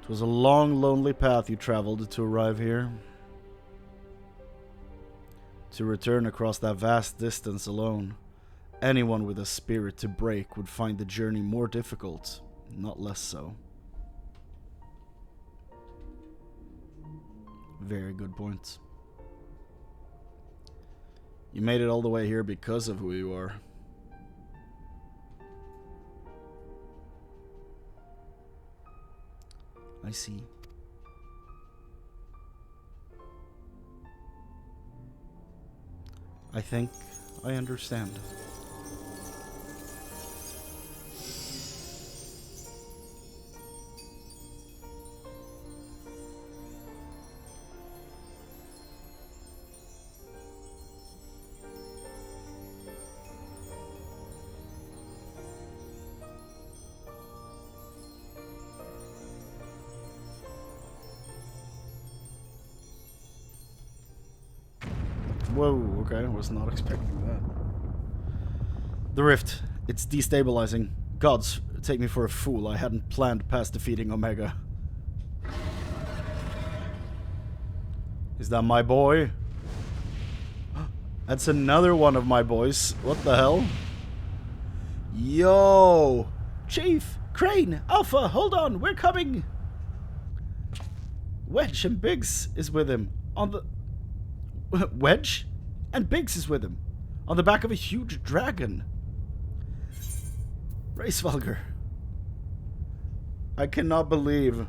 It was a long, lonely path you traveled to arrive here. To return across that vast distance alone, anyone with a spirit to break would find the journey more difficult, not less so. Very good point. You made it all the way here because of who you are. I see. I think I understand. Whoa, okay, I was not expecting that. The rift, it's destabilizing. Gods, take me for a fool. I hadn't planned past defeating Omega. Is that my boy? That's another one of my boys. What the hell? Yo! Chief! Chrane! Alpha! Hold on! We're coming! Wedge and Biggs is with him. On the... Wedge? And Biggs is with him. On the back of a huge dragon. Reisvalger. I cannot believe...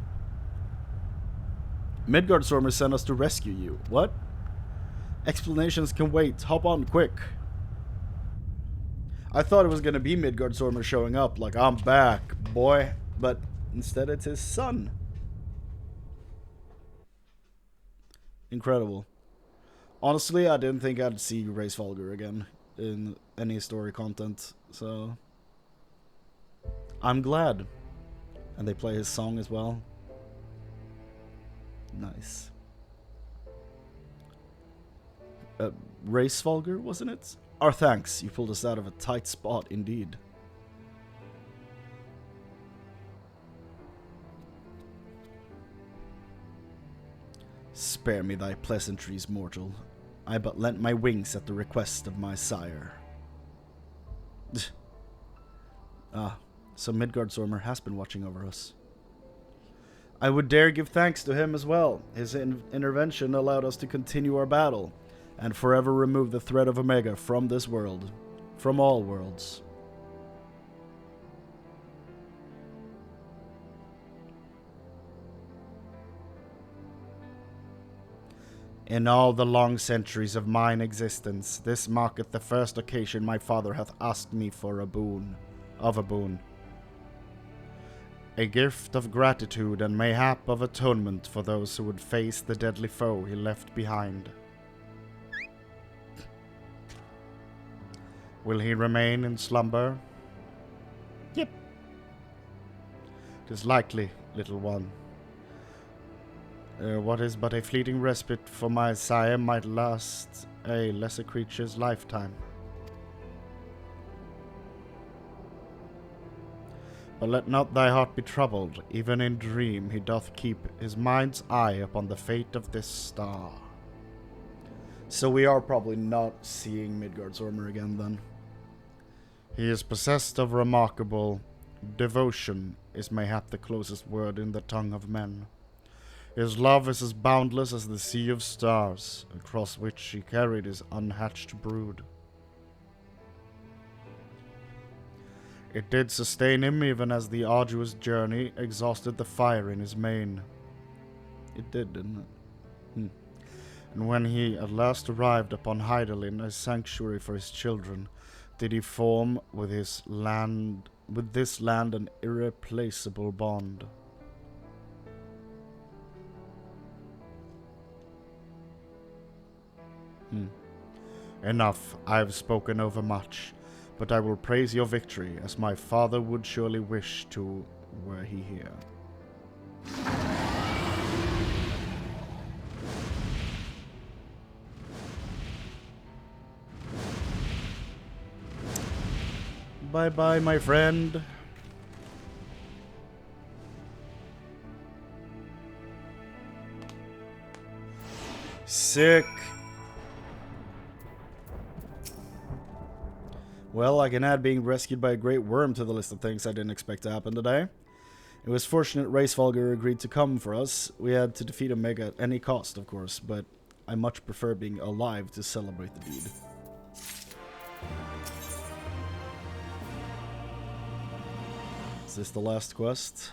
Midgardsormr sent us to rescue you. What? Explanations can wait. Hop on quick. I thought it was gonna be Midgardsormr showing up, like, I'm back, boy. But instead it's his son. Incredible. Honestly, I didn't think I'd see Reisvalger again in any story content, so... I'm glad. And they play his song as well. Nice. Reisvalger, wasn't it? Our thanks, you pulled us out of a tight spot indeed. Spare me thy pleasantries, mortal. I but lent my wings at the request of my sire. So Midgardsormr has been watching over us. I would dare give thanks to him as well. His intervention allowed us to continue our battle, and forever remove the threat of Omega from this world, from all worlds. In all the long centuries of mine existence, this marketh the first occasion my father hath asked me for a boon. A gift of gratitude and mayhap of atonement for those who would face the deadly foe he left behind. Will he remain in slumber? Yep. 'Tis likely, little one. What is but a fleeting respite for my sire might last a lesser creature's lifetime. But let not thy heart be troubled, even in dream he doth keep his mind's eye upon the fate of this star. So we are probably not seeing Midgardsormr again then. He is possessed of remarkable devotion, is mayhap the closest word in the tongue of men. His love is as boundless as the sea of stars, across which he carried his unhatched brood. It did sustain him even as the arduous journey exhausted the fire in his mane. It did, didn't it? And when he at last arrived upon Hydaelyn, a sanctuary for his children, did he form with this land an irreplaceable bond. Enough, I have spoken overmuch, but I will praise your victory, as my father would surely wish to, were he here. Bye-bye, my friend. Sick. Well, I can add being rescued by a great worm to the list of things I didn't expect to happen today. It was fortunate Reisvalger agreed to come for us. We had to defeat Omega at any cost, of course, but I much prefer being alive to celebrate the deed. Is this the last quest?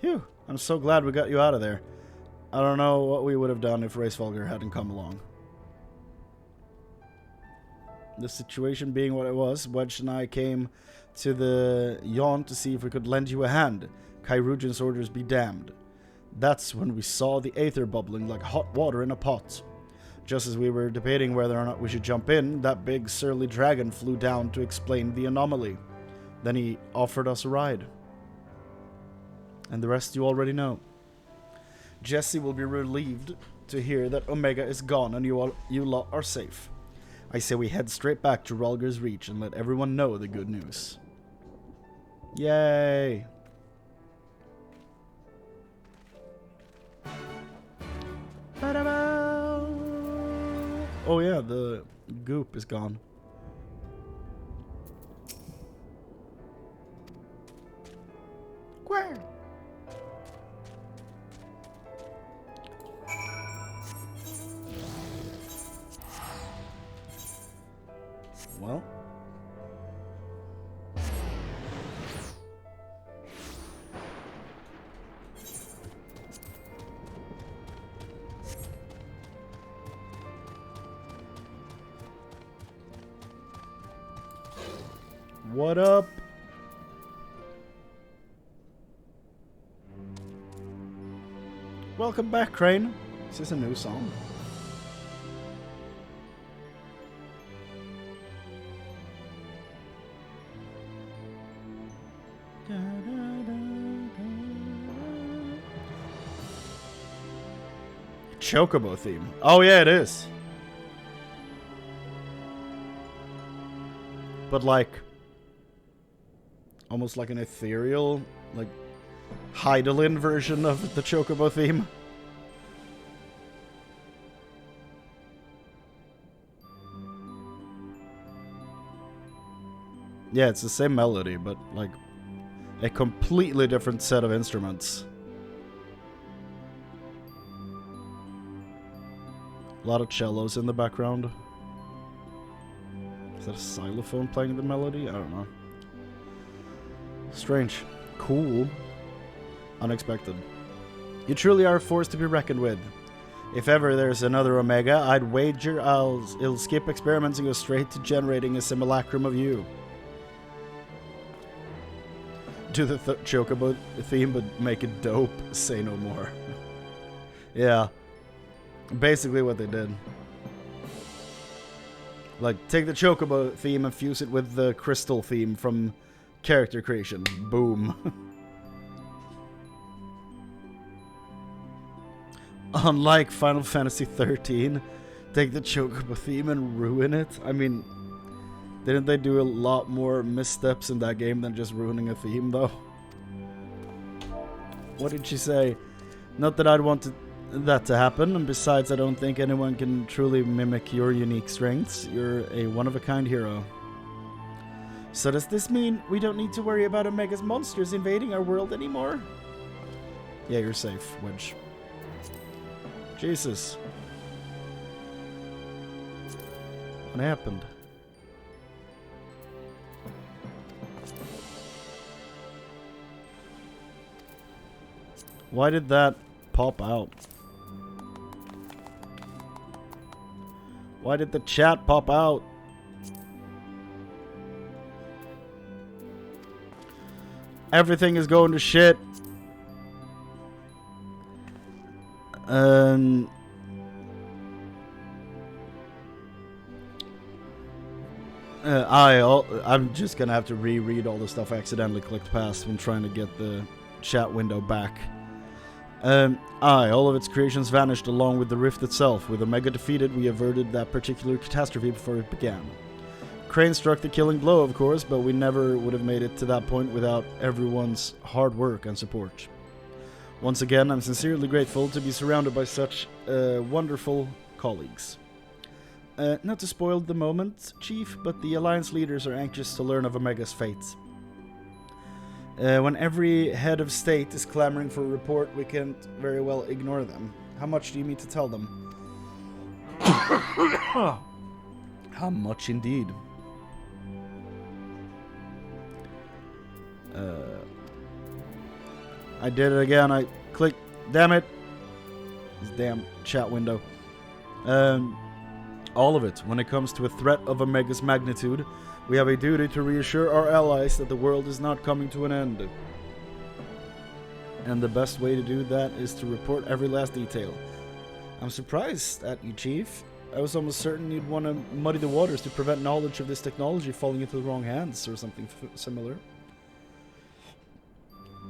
Phew, I'm so glad we got you out of there. I don't know what we would have done if Reisvalger hadn't come along. The situation being what it was, Wedge and I came to the yawn to see if we could lend you a hand. Kyrujan's orders be damned. That's when we saw the aether bubbling like hot water in a pot. Just as we were debating whether or not we should jump in, that big surly dragon flew down to explain the anomaly. Then he offered us a ride. And the rest you already know. Jesse will be relieved to hear that Omega is gone and you lot are safe. I say we head straight back to Rhalgr's Reach and let everyone know the good news. Yay! Oh yeah, the goop is gone. Where? Well. What up? Welcome back, Chrane. Is this a new song? Chocobo theme. Oh yeah, it is. But like, almost like an ethereal, like Hydaelyn version of the Chocobo theme. Yeah, it's the same melody, but like a completely different set of instruments. A lot of cellos in the background. Is that a xylophone playing the melody? I don't know. Strange. Cool. Unexpected. You truly are a force to be reckoned with. If ever there's another Omega, I'd wager it'll skip experiments and go straight to generating a simulacrum of you. Do the Chocobo theme, but make it dope. Say no more. Yeah. Basically what they did. Like, take the Chocobo theme and fuse it with the Crystal theme from character creation. Boom. Unlike Final Fantasy XIII, take the Chocobo theme and ruin it. I mean, didn't they do a lot more missteps in that game than just ruining a theme, though? What did she say? Not that I'd want that to happen, and besides, I don't think anyone can truly mimic your unique strengths. You're a one-of-a-kind hero. So does this mean we don't need to worry about Omega's monsters invading our world anymore? Yeah, you're safe, Wedge. Jesus. What happened? Why did that pop out? Why did the chat pop out? Everything is going to shit. I'm just gonna have to reread all the stuff I accidentally clicked past when trying to get the chat window back. All of its creations vanished along with the rift itself. With Omega defeated, we averted that particular catastrophe before it began. Chrane struck the killing blow, of course, but we never would have made it to that point without everyone's hard work and support. Once again, I'm sincerely grateful to be surrounded by such wonderful colleagues. Not to spoil the moment, Chief, but the Alliance leaders are anxious to learn of Omega's fate. When every head of state is clamoring for a report, we can't very well ignore them. How much do you mean to tell them? How much indeed? I did it again. I clicked. Damn it. This damn chat window. All of it. When it comes to a threat of Omega's magnitude, we have a duty to reassure our allies that the world is not coming to an end. And the best way to do that is to report every last detail. I'm surprised at you, Chief. I was almost certain you'd want to muddy the waters to prevent knowledge of this technology falling into the wrong hands or something similar.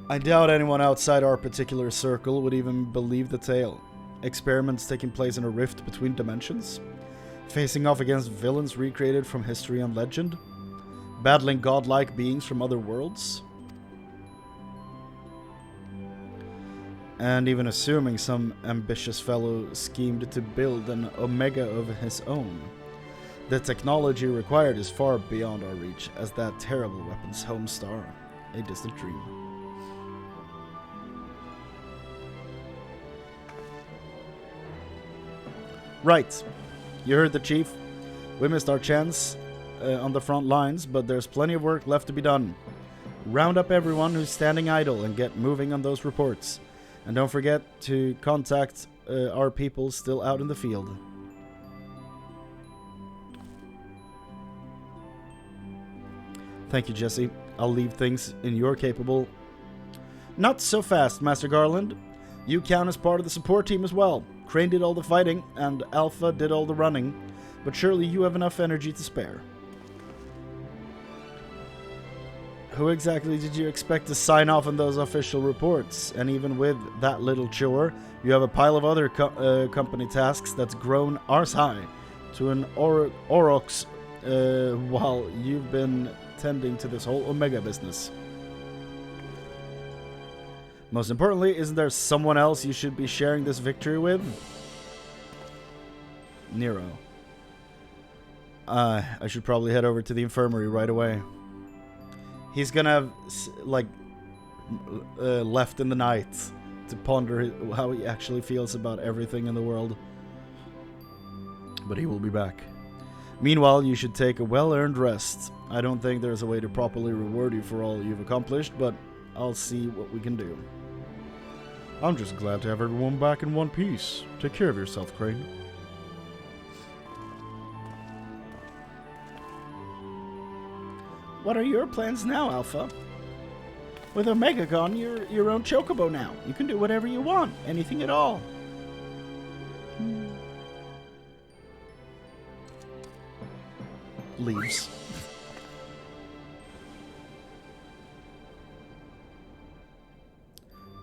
I doubt anyone outside our particular circle would even believe the tale. Experiments taking place in a rift between dimensions? Facing off against villains recreated from history and legend? Battling godlike beings from other worlds? And even assuming some ambitious fellow schemed to build an Omega of his own. The technology required is far beyond our reach, as that terrible weapon's home star, a distant dream. Right. You heard the Chief. We missed our chance on the front lines, but there's plenty of work left to be done. Round up everyone who's standing idle and get moving on those reports. And don't forget to contact our people still out in the field. Thank you, Jesse. I'll leave things in your capable... Not so fast, Master Garland. You count as part of the support team as well. Chrane did all the fighting, and Alpha did all the running, but surely you have enough energy to spare. Who exactly did you expect to sign off on those official reports? And even with that little chore, you have a pile of other company tasks that's grown arse high to an aurochs while you've been tending to this whole Omega business. Most importantly, isn't there someone else you should be sharing this victory with? Nero. I should probably head over to the infirmary right away. He's gonna have, like, left in the night to ponder how he actually feels about everything in the world. But he will be back. Meanwhile, you should take a well-earned rest. I don't think there's a way to properly reward you for all you've accomplished, but I'll see what we can do. I'm just glad to have everyone back in one piece. Take care of yourself, Chrane. What are your plans now, Alpha? With OmegaCon, you're your own chocobo now. You can do whatever you want. Anything at all. Leaves.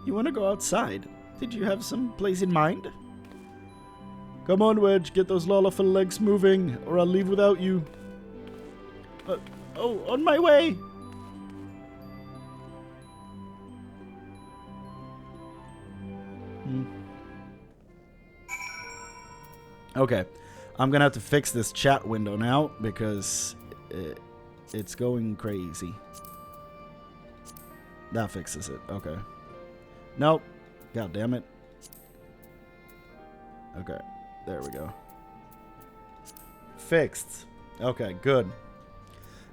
You want to go outside? Did you have some place in mind? Come on, Wedge, get those Lollifin legs moving, or I'll leave without you. Oh, on my way! Okay, I'm gonna have to fix this chat window now because it's going crazy. That fixes it. Okay. Nope. God damn it. Okay, there we go. Fixed. Okay, good.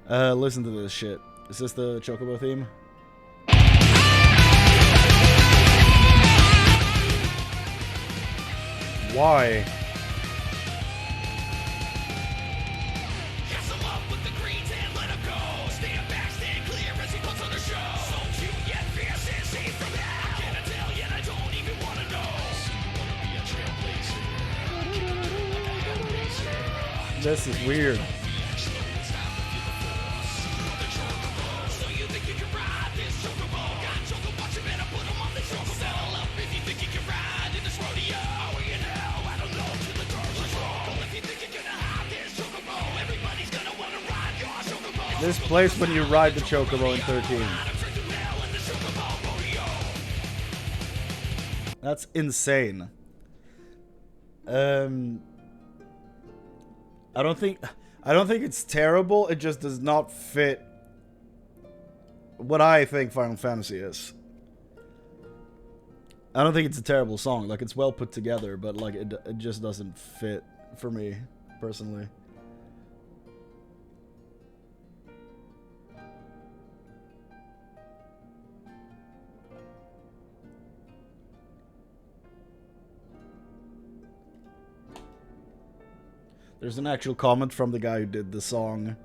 Listen to this shit. Is this the Chocobo theme? Why? This is weird. This place when you ride the Chocobo in 13. That's insane. I don't think it's terrible. It just does not fit what I think Final Fantasy is. I don't think it's a terrible song. Like, it's well put together, but like it just doesn't fit for me personally. There's an actual comment from the guy who did the song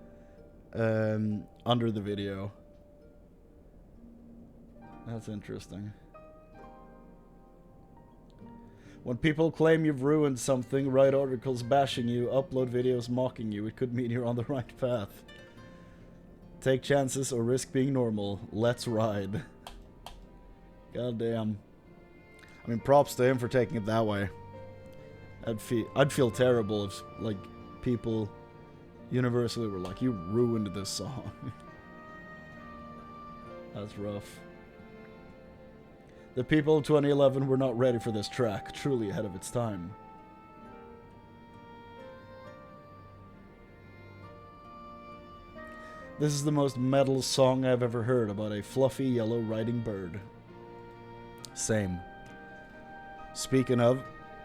under the video. That's interesting. When people claim you've ruined something, write articles bashing you, upload videos mocking you, it could mean you're on the right path. Take chances or risk being normal. Let's ride. God damn. I mean, props to him for taking it that way. I'd feel terrible if, like, people universally were like, you ruined this song. That's rough. The people of 2011 were not ready for this track, truly ahead of its time. This is the most metal song I've ever heard about a fluffy yellow riding bird. Same. Speaking of,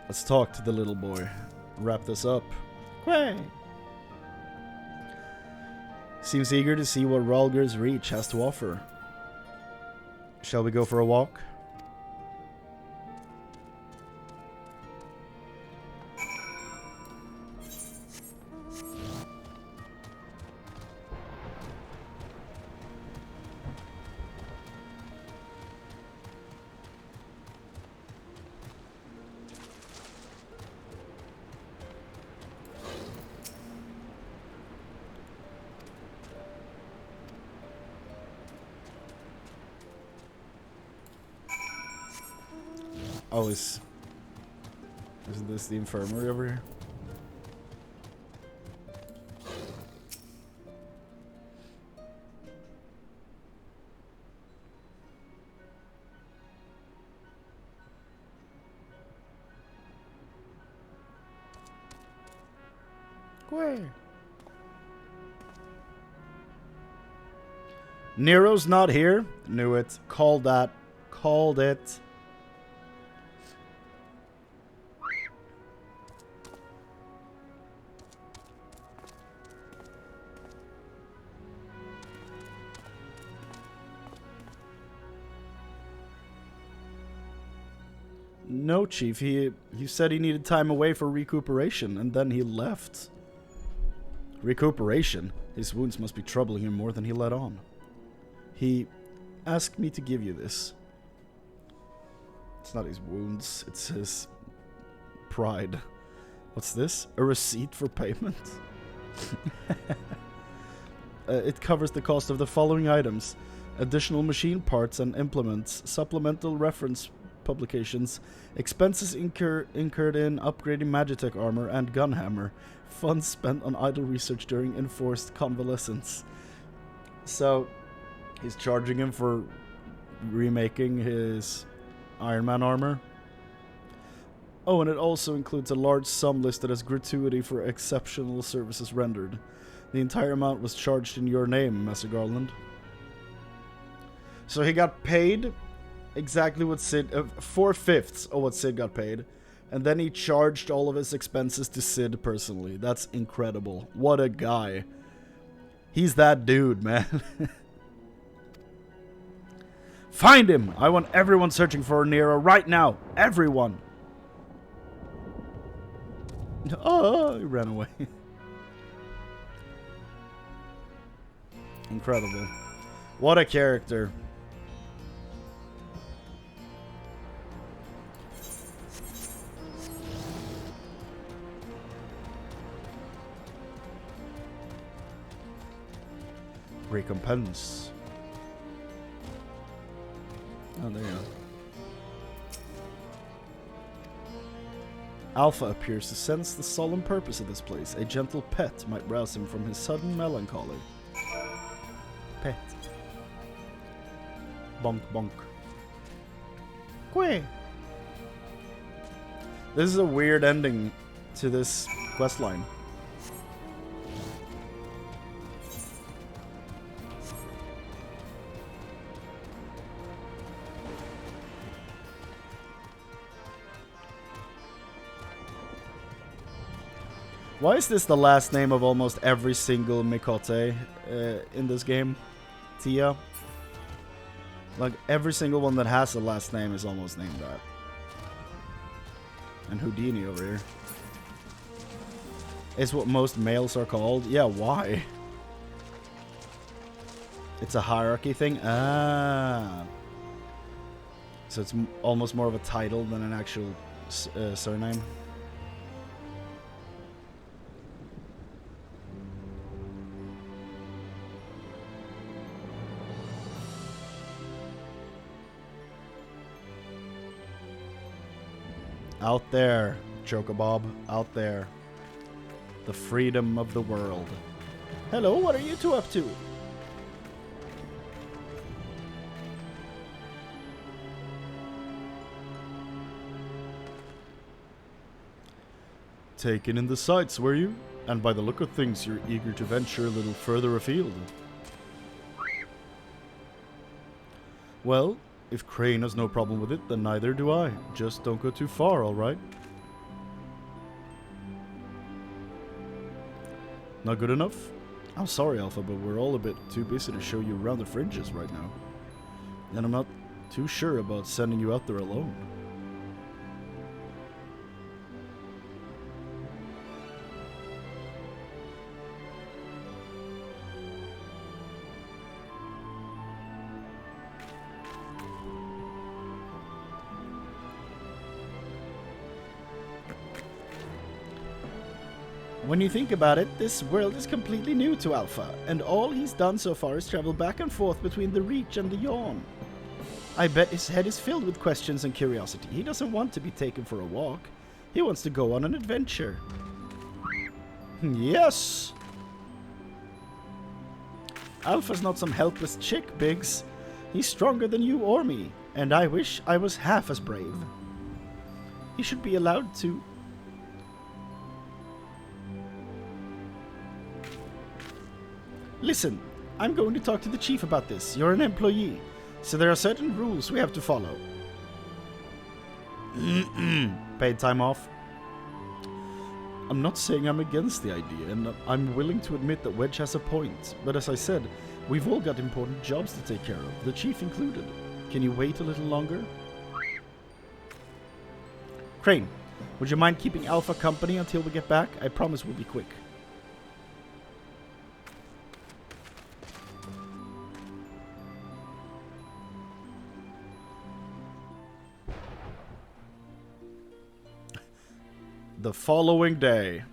let's talk to the little boy. Wrap this up. Chrane! Seems eager to see what Rhalgr's Reach has to offer. Shall we go for a walk? Oh, isn't this the infirmary over here? Where? Nero's not here. Knew it. Called that. Called it. No, Chief. He said he needed time away for recuperation, and then he left. Recuperation? His wounds must be troubling him more than he let on. He asked me to give you this. It's not his wounds, it's his pride. What's this? A receipt for payment? It covers the cost of the following items: additional machine parts and implements, supplemental reference publications, expenses incurred in upgrading Magitech armor and gunhammer, funds spent on idle research during enforced convalescence. So, he's charging him for remaking his Iron Man armor. Oh, and it also includes a large sum listed as gratuity for exceptional services rendered. The entire amount was charged in your name, Master Garland. So he got paid exactly what Sid... 4/5 of what Sid got paid. And then he charged all of his expenses to Sid personally. That's incredible. What a guy. He's that dude, man. Find him! I want everyone searching for Nero right now. Everyone! Oh, he ran away. Incredible. What a character. Recompense. Oh, there you go. Alpha appears to sense the solemn purpose of this place. A gentle pet might rouse him from his sudden melancholy. Pet. Bonk bonk. Quay. This is a weird ending to this questline. Why is this the last name of almost every single Mikote in this game? Tia? Like, every single one that has a last name is almost named that. And Houdini over here. Is what most males are called? Yeah, why? It's a hierarchy thing? Ah. So it's almost more of a title than an actual surname? Out there, Chocobob, out there. The freedom of the world. Hello, what are you two up to? Taken in the sights, were you? And by the look of things, you're eager to venture a little further afield. Well, if Chrane has no problem with it, then neither do I. Just don't go too far, alright? Not good enough? I'm sorry, Alpha, but we're all a bit too busy to show you around the fringes right now. And I'm not too sure about sending you out there alone. When you think about it, this world is completely new to Alpha, and all he's done so far is travel back and forth between the Reach and the Yawn. I bet his head is filled with questions and curiosity. He doesn't want to be taken for a walk. He wants to go on an adventure. Yes! Alpha's not some helpless chick, Biggs. He's stronger than you or me, and I wish I was half as brave. He should be allowed to... Listen, I'm going to talk to the chief about this. You're an employee, so there are certain rules we have to follow. Paid time off. I'm not saying I'm against the idea, and I'm willing to admit that Wedge has a point. But as I said, we've all got important jobs to take care of, the chief included. Can you wait a little longer? Chrane, would you mind keeping Alpha company until we get back? I promise we'll be quick. The following day.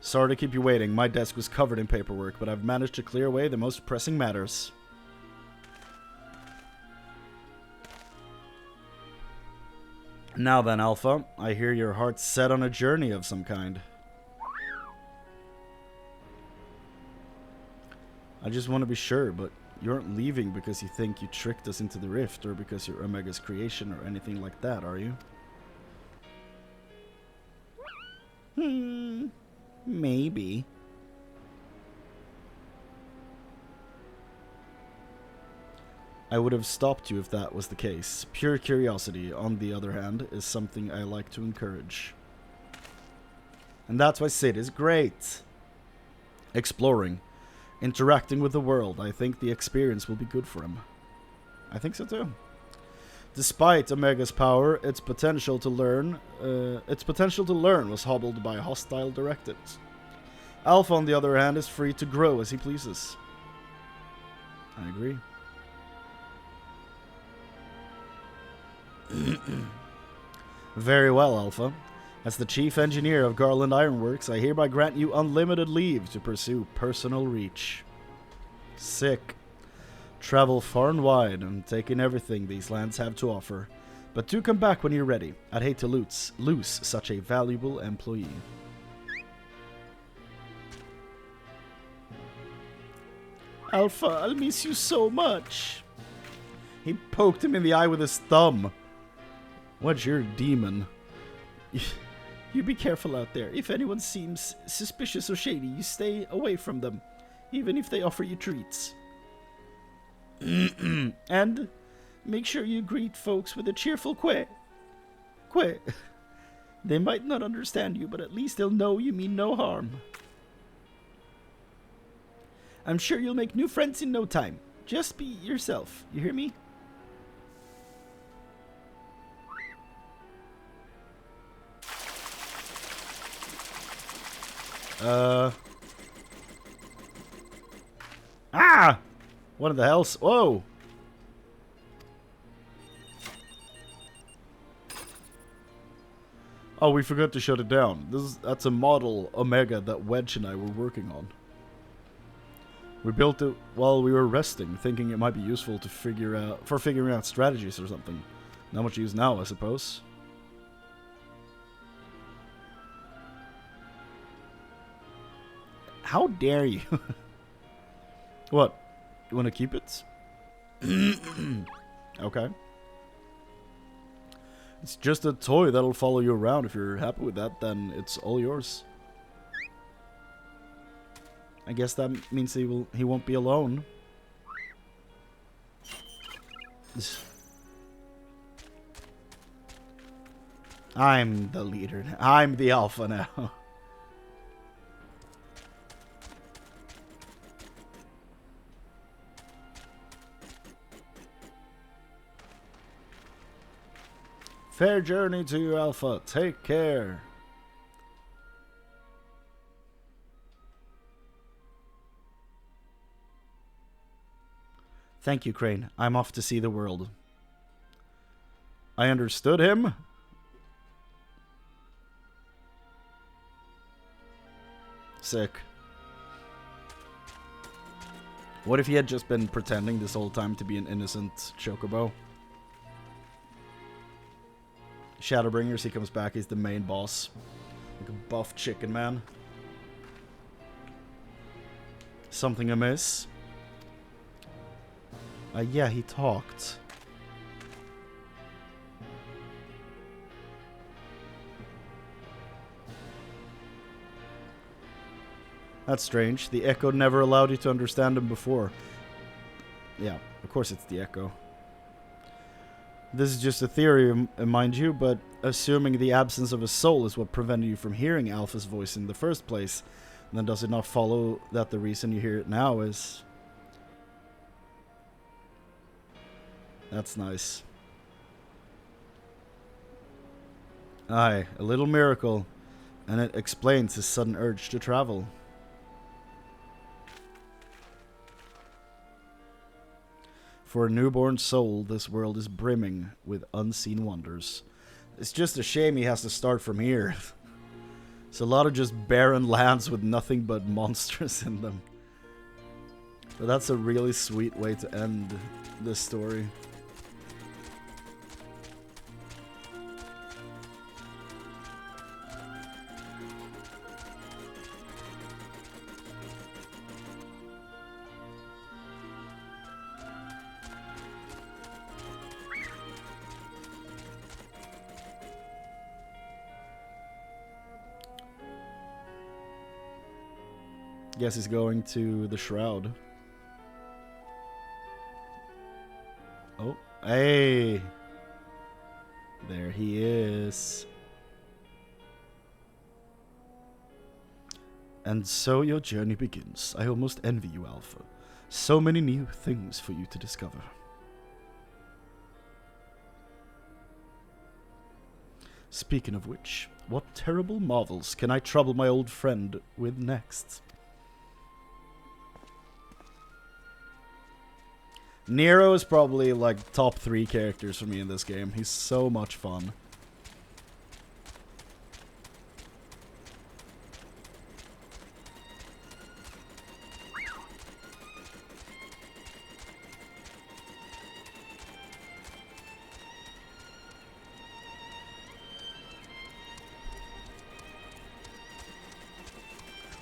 Sorry to keep you waiting. My desk was covered in paperwork, but I've managed to clear away the most pressing matters. Now then, Alpha, I hear your heart's set on a journey of some kind. I just want to be sure, but you aren't leaving because you think you tricked us into the rift, or because you're Omega's creation, or anything like that, are you? Maybe. I would have stopped you if that was the case. Pure curiosity, on the other hand, is something I like to encourage. And that's why Sid is great. Exploring. Interacting with the world. I think the experience will be good for him. I think so too. Despite Omega's power, its potential to learn was hobbled by hostile directives. Alpha, on the other hand, is free to grow as he pleases. I agree. Very well, Alpha. As the chief engineer of Garland Ironworks, I hereby grant you unlimited leave to pursue personal reach. Sick. Travel far and wide and take in everything these lands have to offer. But do come back when you're ready. I'd hate to lose such a valuable employee. Alpha, I'll miss you so much. He poked him in the eye with his thumb. What's your demon? You be careful out there. If anyone seems suspicious or shady, you stay away from them, even if they offer you treats. And make sure you greet folks with a cheerful quay. They might not understand you, but at least they'll know you mean no harm. I'm sure you'll make new friends in no time. Just be yourself. You hear me? Ah! What in the hell's... Whoa! Oh, we forgot to shut it down. That's a model Omega that Wedge and I were working on. We built it while we were resting, thinking it might be useful to figuring out strategies or something. Not much use now, I suppose. How dare you? What? You want to keep it? Okay. It's just a toy that'll follow you around. If you're happy with that, then it's all yours. I guess that means he won't be alone. I'm the leader. I'm the alpha now. Fair journey to you, Alpha. Take care. Thank you, Chrane. I'm off to see the world. I understood him. Sick. What if he had just been pretending this whole time to be an innocent chocobo? Shadowbringers, he comes back, he's the main boss. Like a buff chicken man. Something amiss? Yeah, he talked. That's strange. The echo never allowed you to understand him before. Yeah, of course it's the echo. This is just a theory, mind you, but assuming the absence of a soul is what prevented you from hearing Alpha's voice in the first place, then does it not follow that the reason you hear it now is... That's nice. Aye, a little miracle, and it explains his sudden urge to travel. For a newborn soul, this world is brimming with unseen wonders. It's just a shame he has to start from here. It's a lot of just barren lands with nothing but monsters in them. But that's a really sweet way to end this story. Guess he's going to the shroud. Oh, hey! There he is. And so your journey begins. I almost envy you, Alpha. So many new things for you to discover. Speaking of which, what terrible marvels can I trouble my old friend with next? Nero is probably like top 3 characters for me in this game. He's so much fun.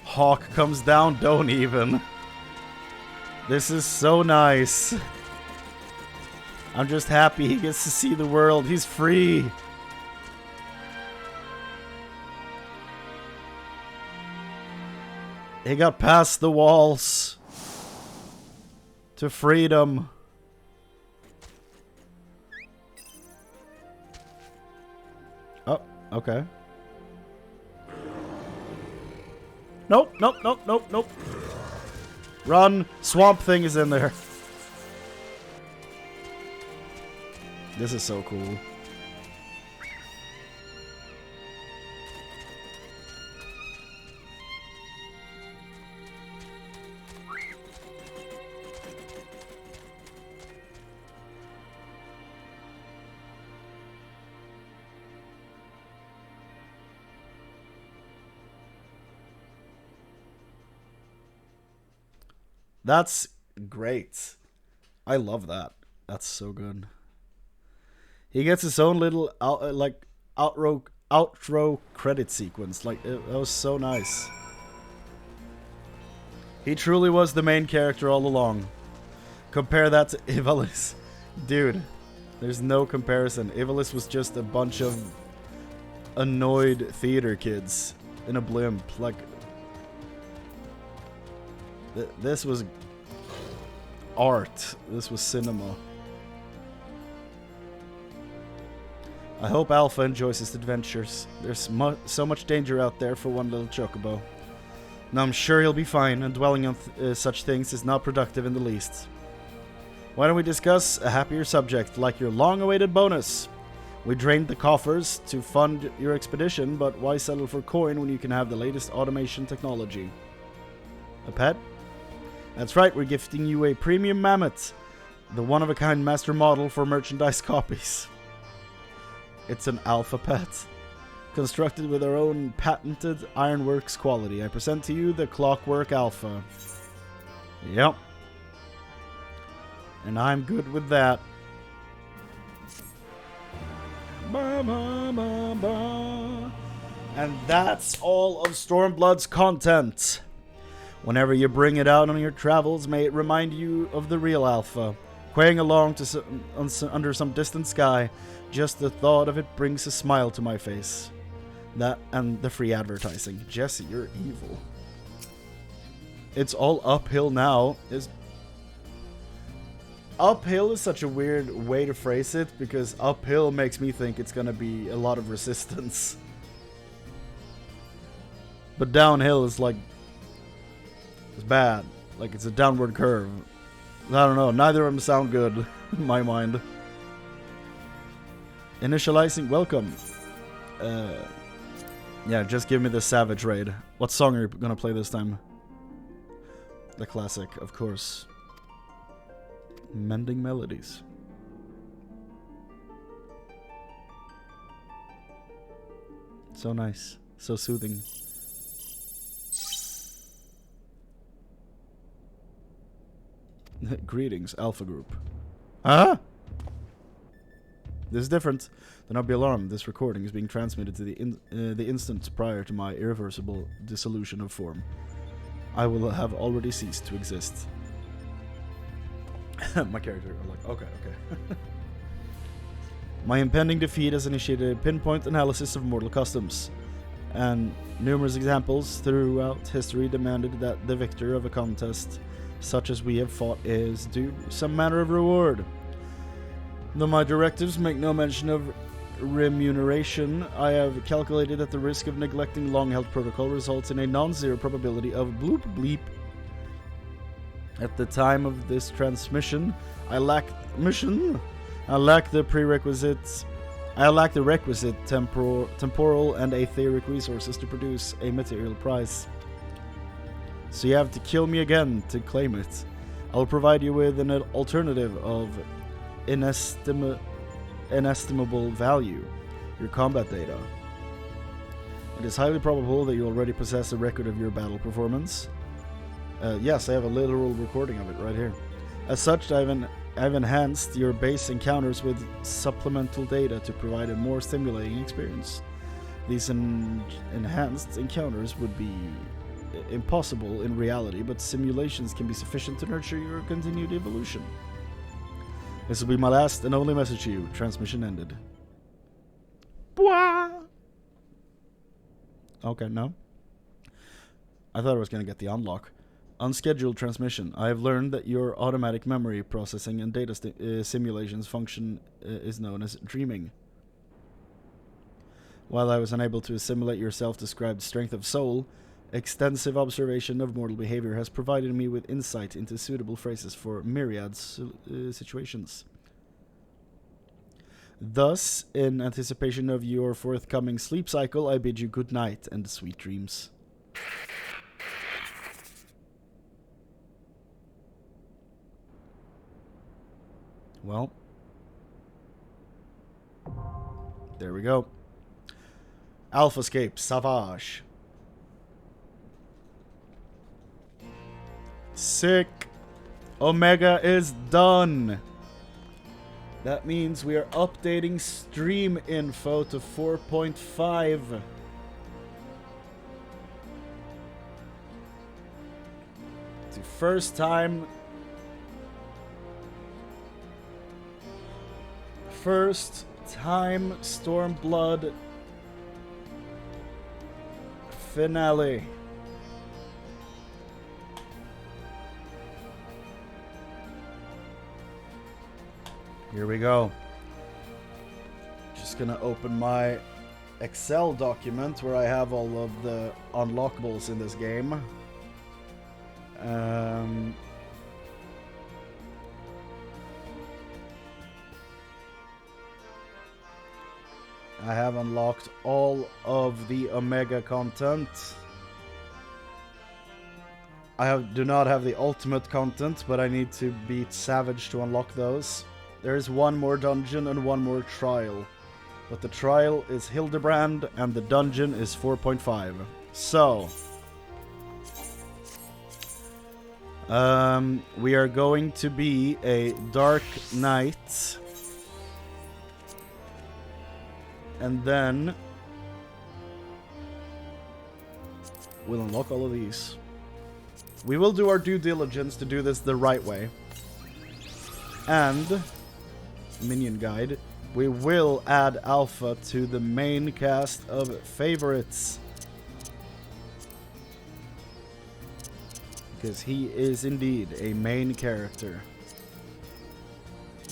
Hawk comes down, don't even. This is so nice. I'm just happy he gets to see the world. He's free. He got past the walls to freedom. Oh, okay. Nope, nope, nope, nope, nope. Run! Swamp Thing is in there. This is so cool. That's great. I love that. That's so good. He gets his own little outro credit sequence. Like that was so nice. He truly was the main character all along. Compare that to Ivalice. Dude, there's no comparison. Ivalice was just a bunch of annoyed theater kids in a blimp. Like this was art. This was cinema. I hope Alpha enjoys his adventures. There's so much danger out there for one little chocobo. Now I'm sure he'll be fine, and dwelling on such things is not productive in the least. Why don't we discuss a happier subject, like your long-awaited bonus? We drained the coffers to fund your expedition, but why settle for coin when you can have the latest automation technology? A pet? That's right, we're gifting you a premium mammoth, the one-of-a-kind master model for merchandise copies. It's an alpha pet, constructed with our own patented ironworks quality. I present to you the Clockwork Alpha. Yep. And I'm good with that. Ba, ba, ba, ba. And that's all of Stormblood's content. Whenever you bring it out on your travels, may it remind you of the real Alpha. Quaying along to under some distant sky, just the thought of it brings a smile to my face. That and the free advertising. Jesse, you're evil. It's all uphill now. Uphill is such a weird way to phrase it, because uphill makes me think it's gonna be a lot of resistance. But downhill is like... it's bad. Like, it's a downward curve. I don't know. Neither of them sound good in my mind. Initializing. Welcome. Yeah, just give me the Savage Raid. What song are you gonna play this time? The classic, of course. Mending Melodies. So nice. So soothing. Greetings, Alpha Group. Huh? This is different. Do not be alarmed. This recording is being transmitted to the instant prior to my irreversible dissolution of form. I will have already ceased to exist. My character, like, okay. My impending defeat has initiated a pinpoint analysis of mortal customs, and numerous examples throughout history demanded that the victor of a contest such as we have fought is due some manner of reward. Though my directives make no mention of remuneration, I have calculated that the risk of neglecting long-held protocol results in a non-zero probability of bloop bleep. At the time of this transmission, I lack the requisite temporal and etheric resources to produce a material prize. So you have to kill me again to claim it. I'll provide you with an alternative of inestimable value, your combat data. It is highly probable that you already possess a record of your battle performance. Yes, I have a literal recording of it right here. As such, I've enhanced your base encounters with supplemental data to provide a more stimulating experience. These enhanced encounters would be impossible in reality, but simulations can be sufficient to nurture your continued evolution. This will be my last and only message to you. Transmission ended. Bwah! Okay, no. I thought I was going to get the unlock. Unscheduled transmission. I have learned that your automatic memory processing and data simulations function is known as dreaming. While I was unable to assimilate your self-described strength of soul, extensive observation of mortal behavior has provided me with insight into suitable phrases for myriad situations. Thus, in anticipation of your forthcoming sleep cycle, I bid you good night and sweet dreams. Well, there we go. Alphascape, Savage. Sick. Omega is done. That means we are updating stream info to 4.5. It's the first time Stormblood finale. Here we go. Just gonna open my Excel document where I have all of the unlockables in this game. I have unlocked all of the Omega content. I do not have the ultimate content, but I need to beat Savage to unlock those. There is one more dungeon and one more trial. But the trial is Hildebrand and the dungeon is 4.5. So, we are going to be a Dark Knight. And then we'll unlock all of these. We will do our due diligence to do this the right way. And, minion guide, we will add Alpha to the main cast of favorites. Because he is indeed a main character.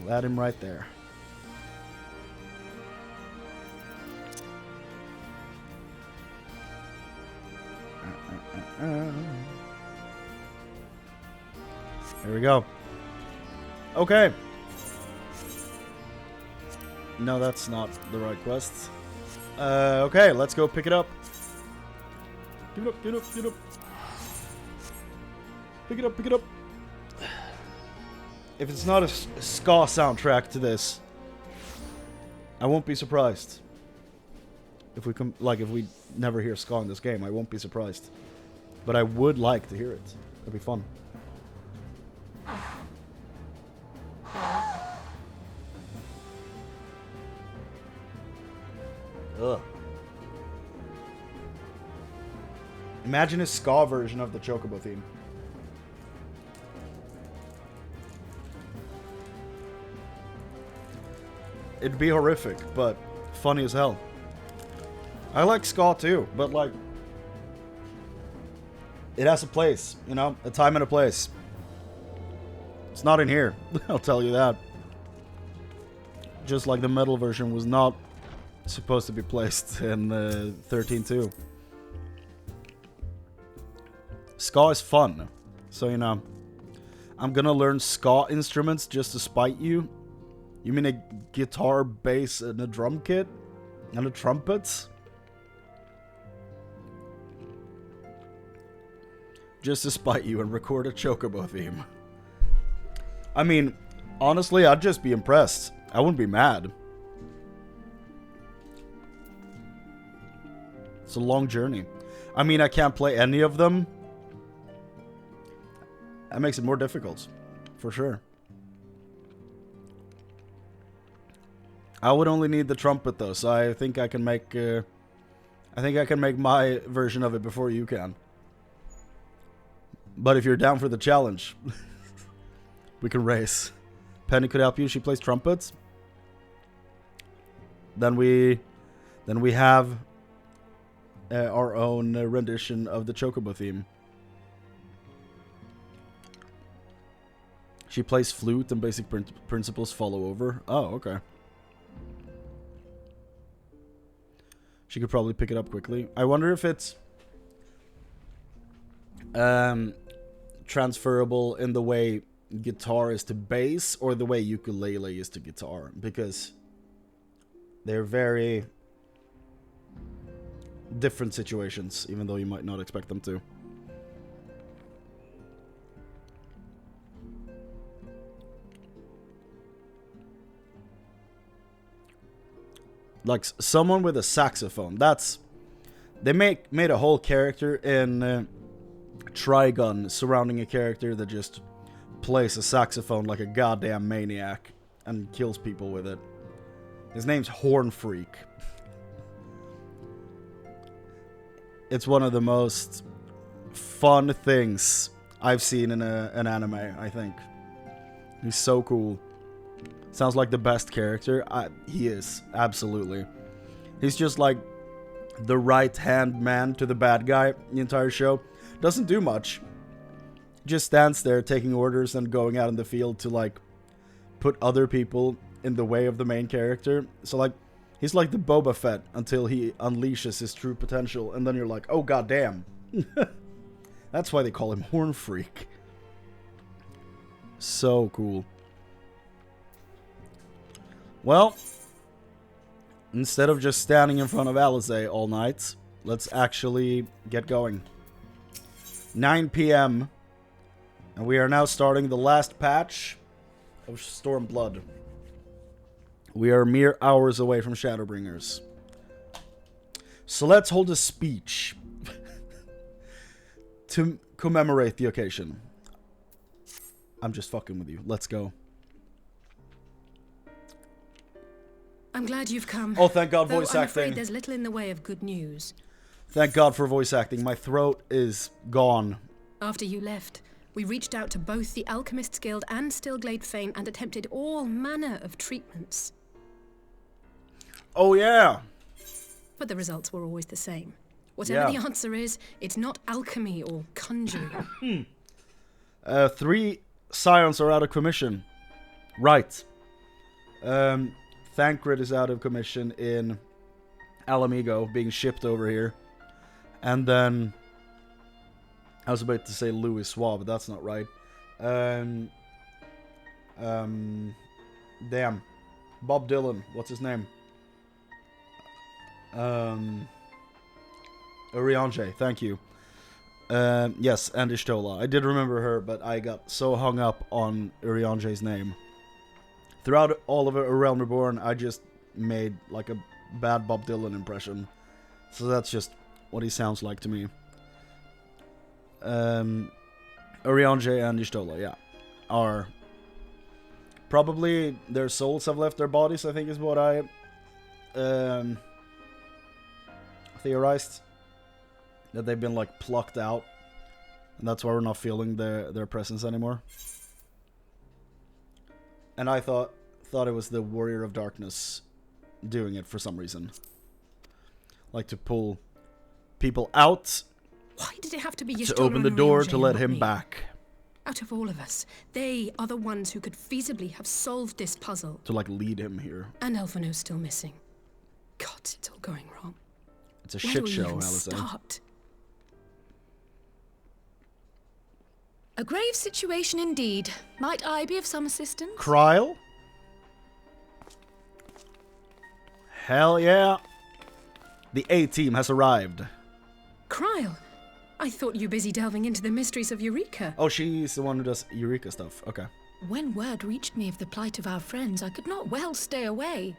We'll add him right there. There we go. Okay. No, that's not the right quest. Okay, let's go pick it up. Give it up, give it up, give it up. Pick it up, pick it up. If it's not a ska soundtrack to this, I won't be surprised. If we never hear ska in this game, I won't be surprised. But I would like to hear it. It'd be fun. Ugh. Imagine a ska version of the Chocobo theme. It'd be horrific, but funny as hell. I like ska too, but like, it has a place, you know, a time and a place. It's not in here, I'll tell you that. Just like the metal version was not supposed to be placed in 13.2. Ska is fun, so you know, I'm gonna learn ska instruments just to spite you. You mean a guitar, bass, and a drum kit? And a trumpet? Just to spite you and record a Chocobo theme. I mean, honestly, I'd just be impressed. I wouldn't be mad. It's a long journey. I mean, I can't play any of them. That makes it more difficult. For sure. I would only need the trumpet though, so I think I can make my version of it before you can. But if you're down for the challenge, we can race. Penny could help you. She plays trumpets. Then we have our own rendition of the Chocobo theme. She plays flute and basic principles follow over. Oh, okay. She could probably pick it up quickly. I wonder if it's transferable in the way guitar is to bass or the way ukulele is to guitar, because they're very different situations, even though you might not expect them to. Like someone with a saxophone. They made a whole character in Trigun surrounding a character that just plays a saxophone like a goddamn maniac and kills people with it. His name's Horn Freak. It's one of the most fun things I've seen in an anime, I think. He's so cool. Sounds like the best character. He is, absolutely. He's just like the right-hand man to the bad guy the entire show. Doesn't do much. Just stands there taking orders and going out in the field to like put other people in the way of the main character. So like, he's like the Boba Fett until he unleashes his true potential, and then you're like, oh goddamn. That's why they call him Horn Freak. So cool. Well, instead of just standing in front of Alizé all night, let's actually get going. 9 p.m. And we are now starting the last patch of Stormblood. We are mere hours away from Shadowbringers. So let's hold a speech to commemorate the occasion. I'm just fucking with you. Let's go. I'm glad you've come. Oh, thank God, Though voice I'm acting. afraid there's little in the way of good news. Thank God for voice acting. My throat is gone. After you left, we reached out to both the Alchemists Guild and Stillglade Fane and attempted all manner of treatments. Oh, yeah. But the results were always the same. Whatever Yeah. the answer is, it's not alchemy or conjuring. 3 scions are out of commission. Right. Thancred is out of commission in Alamigo, being shipped over here. And then... I was about to say Louis Swab, but that's not right. Damn. Bob Dylan, what's his name? Uriange, thank you. Yes, and Ishtola. I did remember her, but I got so hung up on Uriange's name. Throughout all of A Realm Reborn, I just made like a bad Bob Dylan impression. So that's just what he sounds like to me. Uriange and Ishtola, yeah, are probably their souls have left their bodies, I think is what I theorized. That they've been like plucked out, and that's why we're not feeling their presence anymore. And I thought it was the Warrior of Darkness doing it for some reason. Like to pull people out. Why did it have to be To Y'shtola open the and door Uriange to and let not him me? back. Out of all of us, they are the ones who could feasibly have solved this puzzle. To like lead him here. And Elfino's still missing. God, it's all going wrong. It's a Where shit do we show, even Alison. start? A grave situation indeed. Might I be of some assistance? Kryle? Hell yeah. The A-team has arrived. Kryle, I thought you busy delving into the mysteries of Eureka. Oh, she's the one who does Eureka stuff. Okay. When word reached me of the plight of our friends, I could not well stay away.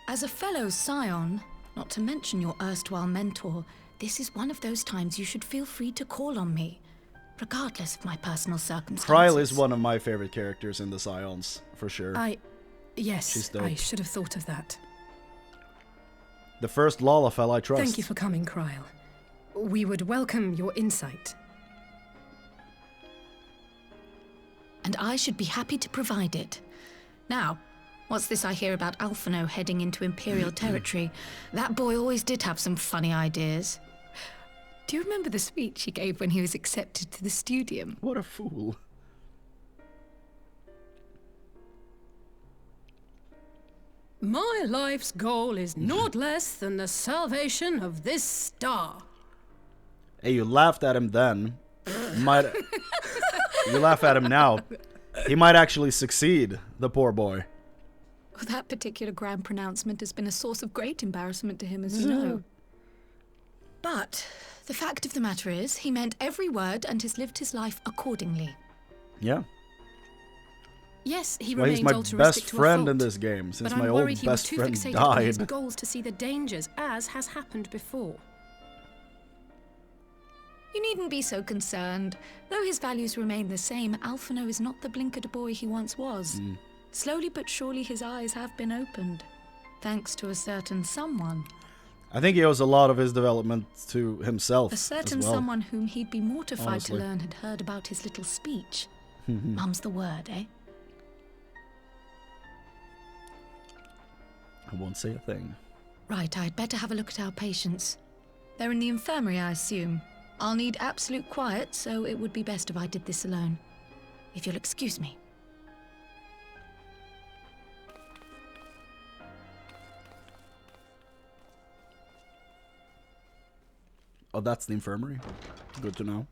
As a fellow scion, not to mention your erstwhile mentor, this is one of those times you should feel free to call on me, regardless of my personal circumstances. Kryle is one of my favorite characters in the Scions, for sure. Yes, She's dope. I should have thought of that. The first Lalafell I trust. Thank you for coming, Kryle. We would welcome your insight. And I should be happy to provide it. Now, what's this I hear about Alphino heading into Imperial territory? That boy always did have some funny ideas. Do you remember the speech he gave when he was accepted to the Studium? What a fool. My life's goal is naught less than the salvation of this star. Hey, you laughed at him then. You laugh at him now. He might actually succeed, the poor boy. Oh, that particular grand pronouncement has been a source of great embarrassment to him, as you know. But the fact of the matter is, he meant every word and has lived his life accordingly. Yeah. Yes, he Well, he's remains my altruistic best to friend a fault, in this game, since but my I'm old worried he was best too friend fixated on his died. goals to see the dangers, as has happened before. You needn't be so concerned. Though his values remain the same, Alphino is not the blinkered boy he once was. Slowly but surely his eyes have been opened, thanks to a certain someone. I think he owes a lot of his development to himself A certain as well. someone whom he'd be mortified Honestly. to learn had heard about his little speech. Mum's the word, eh? I won't say a thing. Right, I'd better have a look at our patients. They're in the infirmary, I assume. I'll need absolute quiet, so it would be best if I did this alone. If you'll excuse me. Oh, that's the infirmary? Good to know.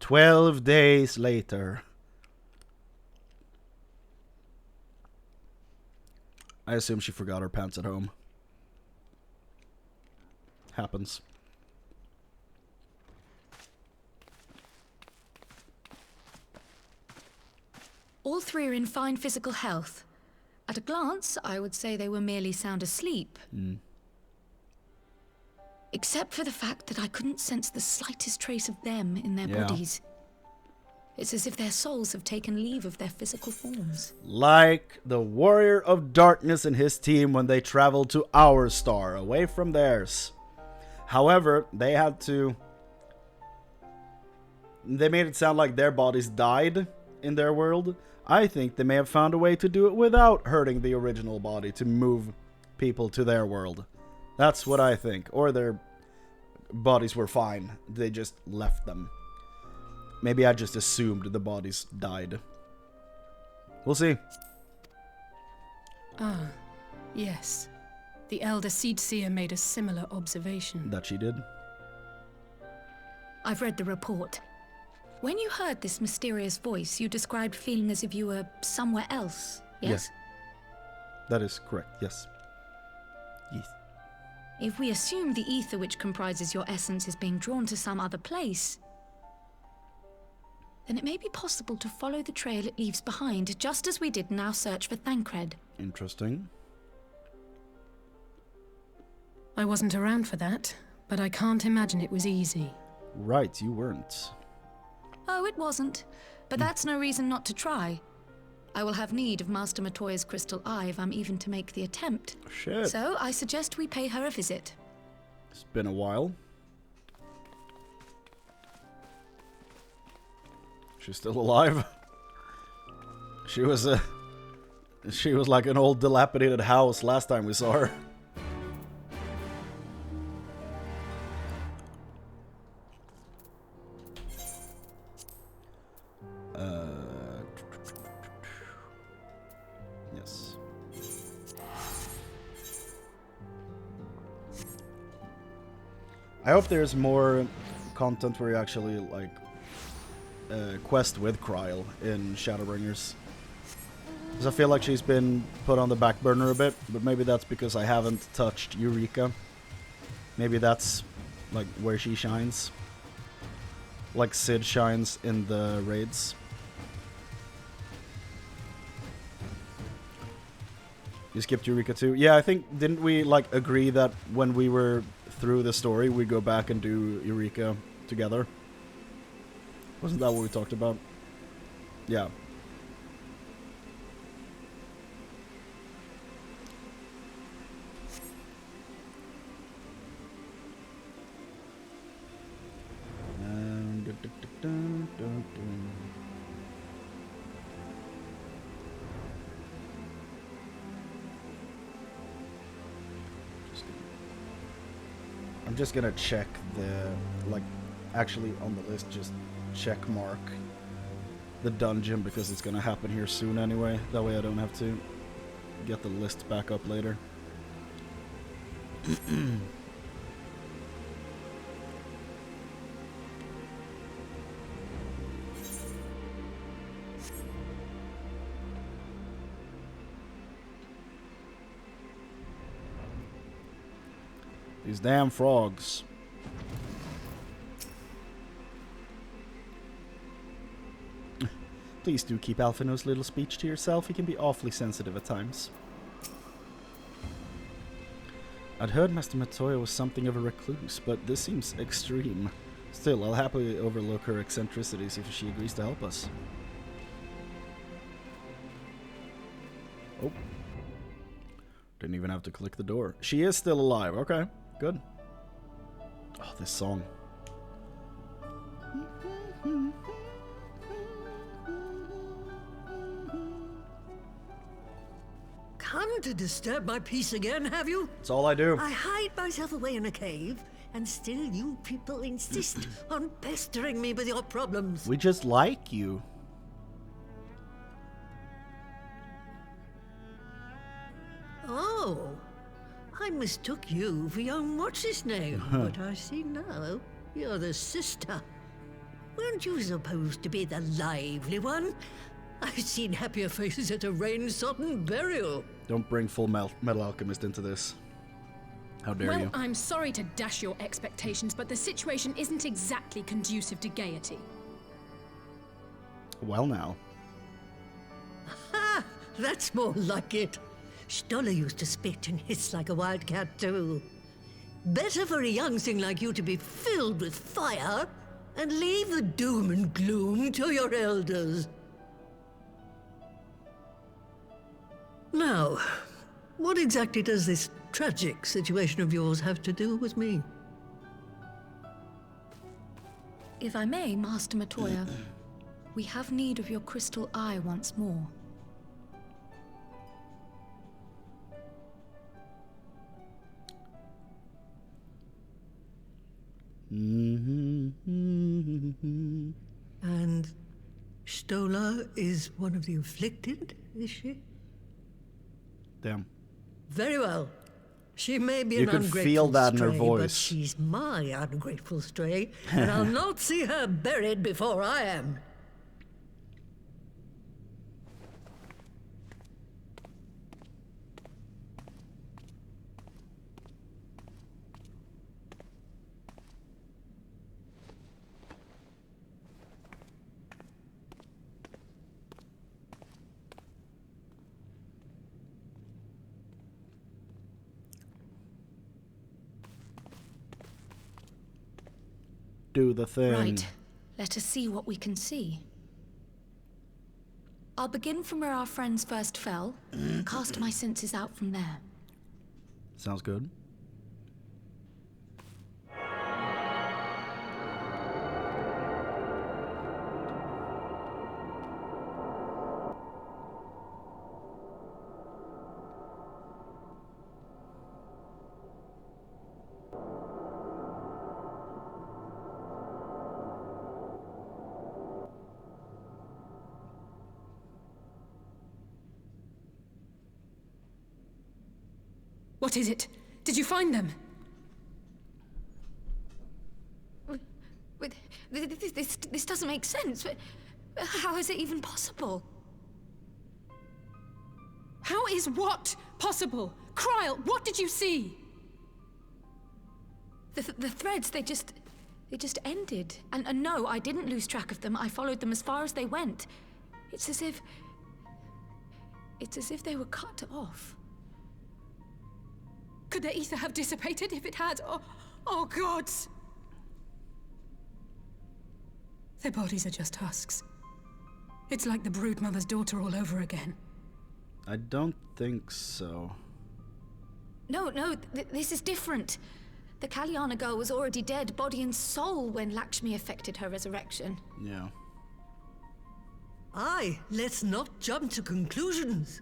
"12 days later." I assume she forgot her pants at home. Happens. All three are in fine physical health. At a glance, I would say they were merely sound asleep. Except for the fact that I couldn't sense the slightest trace of them in their Yeah. bodies. It's as if their souls have taken leave of their physical forms. Like the Warrior of Darkness and his team when they traveled to our star, away from theirs. However, they made it sound like their bodies died in their world. I think they may have found a way to do it without hurting the original body to move people to their world. That's what I think. Or their bodies were fine. They just left them. Maybe I just assumed the bodies died. We'll see. Ah, yes. The Elder Seedseer made a similar observation. That she did. I've read the report. When you heard this mysterious voice, you described feeling as if you were somewhere else, yes? That is correct, yes. Yes. If we assume the ether which comprises your essence is being drawn to some other place, then it may be possible to follow the trail it leaves behind, just as we did in our search for Thancred. Interesting. I wasn't around for that, but I can't imagine it was easy. Right, you weren't. Oh, it wasn't. But that's no reason not to try. I will have need of Master Matoya's crystal eye if I'm even to make the attempt. Shit. So I suggest we pay her a visit. It's been a while. She's still alive. She was like an old dilapidated house last time we saw her. Yes. I hope there's more content where you actually like quest with Kryle in Shadowbringers. Because I feel like she's been put on the back burner a bit, but maybe that's because I haven't touched Eureka. Maybe that's like where she shines. Like Sid shines in the raids. You skipped Eureka too? Yeah, I think, didn't we like agree that when we were through the story, we'd go back and do Eureka together? Wasn't that what we talked about? Yeah. I'm just gonna check the, like, actually on the list, just check mark the dungeon because it's gonna happen here soon anyway. That way I don't have to get the list back up later. These damn frogs. Please do keep Alphino's little speech to yourself. He can be awfully sensitive at times. I'd heard Master Matoya was something of a recluse, but this seems extreme. Still, I'll happily overlook her eccentricities if she agrees to help us. Oh. Didn't even have to click the door. She is still alive. Okay, good. Oh, this song. Come to disturb my peace again, have you? That's all I do. I hide myself away in a cave, and still you people insist on pestering me with your problems. We just like you. Oh, I mistook you for young what's-his-name, but I see now you're the sister. Weren't you supposed to be the lively one? I've seen happier faces at a rain-sodden burial. Don't bring Full Metal Alchemist into this. How dare you? Well, I'm sorry to dash your expectations, but the situation isn't exactly conducive to gaiety. Well now. Ha! That's more like it. Stoller used to spit and hiss like a wildcat too. Better for a young thing like you to be filled with fire and leave the doom and gloom to your elders. Now, what exactly does this tragic situation of yours have to do with me? If I may, Master Matoya, we have need of your crystal eye once more. And Stola is one of the afflicted, is she? Damn. Very well. She may be You an could ungrateful feel that in her stray, voice. but she's my ungrateful stray, and I'll not see her buried before I am. Do the thing. Right. Let us see what we can see. I'll begin from where our friends first fell, and cast my senses out from there. Sounds good. What is it? Did you find them? This doesn't make sense. How is it even possible? How is what possible? Kryle, what did you see? The threads, they just ended. And no, I didn't lose track of them. I followed them as far as they went. It's as if they were cut off. Could their ether have dissipated if it had? Oh gods! Their bodies are just husks. It's like the broodmother's daughter all over again. I don't think so. No, this is different. The Kalyana girl was already dead, body and soul, when Lakshmi effected her resurrection. Yeah. Aye, let's not jump to conclusions.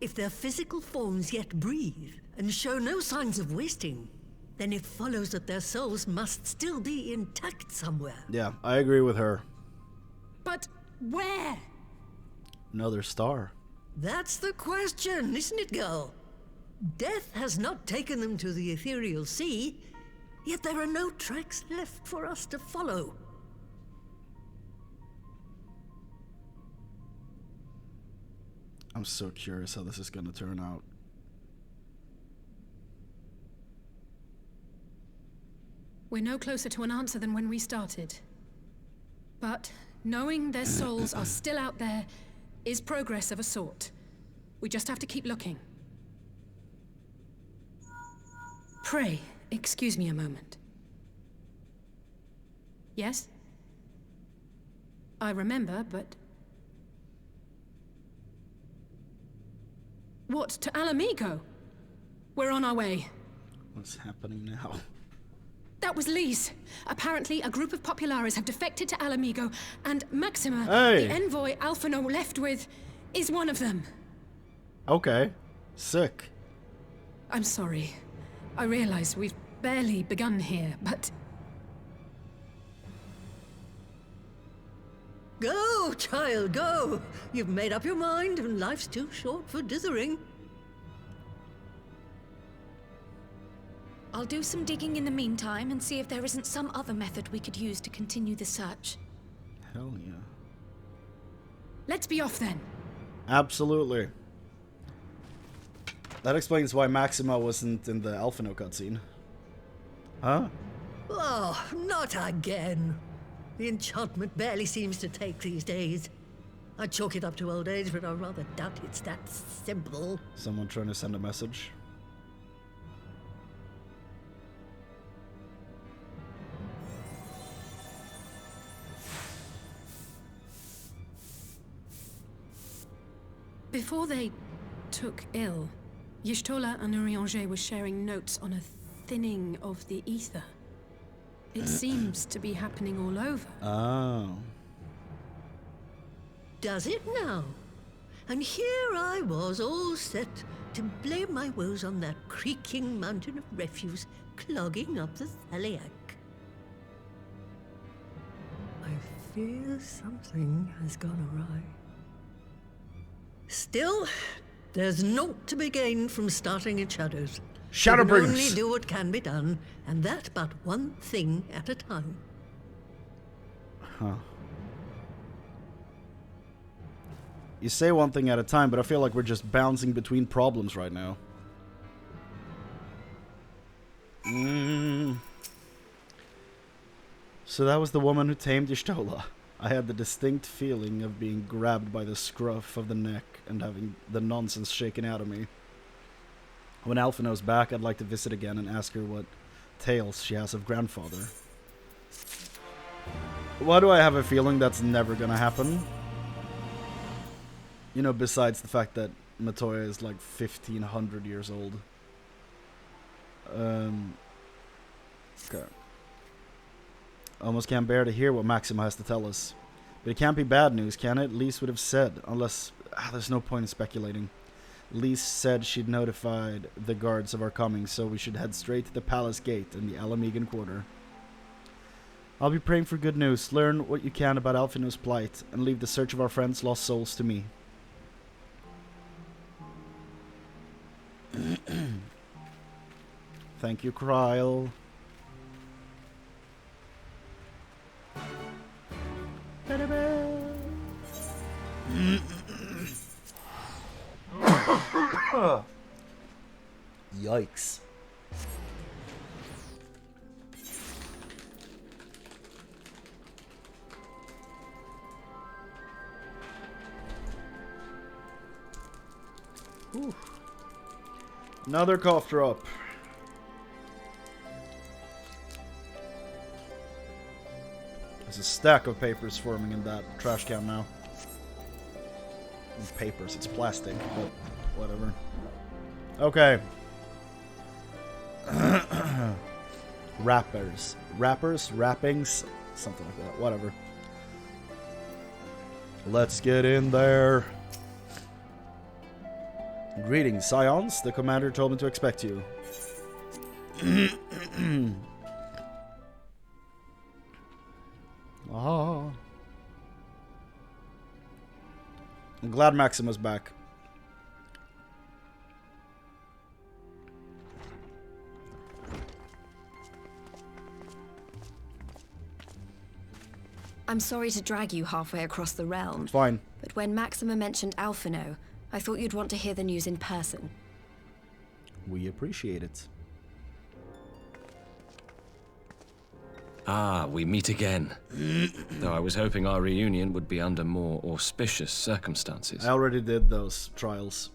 If their physical forms yet breathe and show no signs of wasting, then it follows that their souls must still be intact somewhere. Yeah, I agree with her. But where? Another star. That's the question, isn't it, girl? Death has not taken them to the ethereal sea, yet there are no tracks left for us to follow. I'm so curious how this is going to turn out. We're no closer to an answer than when we started. But knowing their souls are still out there is progress of a sort. We just have to keep looking. Pray, excuse me a moment. Yes? I remember, but... What, to Alamigo? We're on our way. What's happening now? That was Lee's. Apparently, a group of Populares have defected to Alamigo, and Maxima, Hey. the envoy Alphano left with, is one of them. Okay. Sick. I'm sorry. I realize we've barely begun here, but... Go, child, go! You've made up your mind, and life's too short for dithering. I'll do some digging in the meantime and see if there isn't some other method we could use to continue the search. Hell yeah. Let's be off then. Absolutely. That explains why Maxima wasn't in the Alphino cutscene. Huh? Oh, not again. The enchantment barely seems to take these days. I chalk it up to old age, but I rather doubt it's that simple. Someone trying to send a message. Before they took ill, Y'shtola and Urianger were sharing notes on a thinning of the ether. It seems to be happening all over. Oh. Does it now? And here I was all set to blame my woes on that creaking mountain of refuse clogging up the Thaliac. I fear something has gone awry. Still, there's naught to be gained from starting in shadows. Shadowbringers! We can only do what can be done, and that but one thing at a time. Huh. You say one thing at a time, but I feel like we're just bouncing between problems right now. So that was the woman who tamed Y'shtola. I had the distinct feeling of being grabbed by the scruff of the neck and having the nonsense shaken out of me. When Alphino's back, I'd like to visit again and ask her what tales she has of grandfather. Why do I have a feeling that's never gonna happen? You know, besides the fact that Matoya is like 1500 years old. Okay. Almost can't bear to hear what Maxima has to tell us. But it can't be bad news, can it? Lise would have said, unless... there's no point in speculating. Lise said she'd notified the guards of our coming, so we should head straight to the palace gate in the Alamegan quarter. I'll be praying for good news. Learn what you can about Alphino's plight, and leave the search of our friends' lost souls to me. Thank you, Kryle. Yikes. Whew. Another cough drop. There's a stack of papers forming in that trash can now. Papers, it's plastic, but whatever. Okay. Rappers, rappings, something like that, whatever. Let's get in there. Greetings, Scions. The commander told me to expect you. Ah. I'm glad Maxima's back. I'm sorry to drag you halfway across the realm. It's fine. But when Maxima mentioned Alphino, I thought you'd want to hear the news in person. We appreciate it. Ah, we meet again. Though I was hoping our reunion would be under more auspicious circumstances. I already did those trials.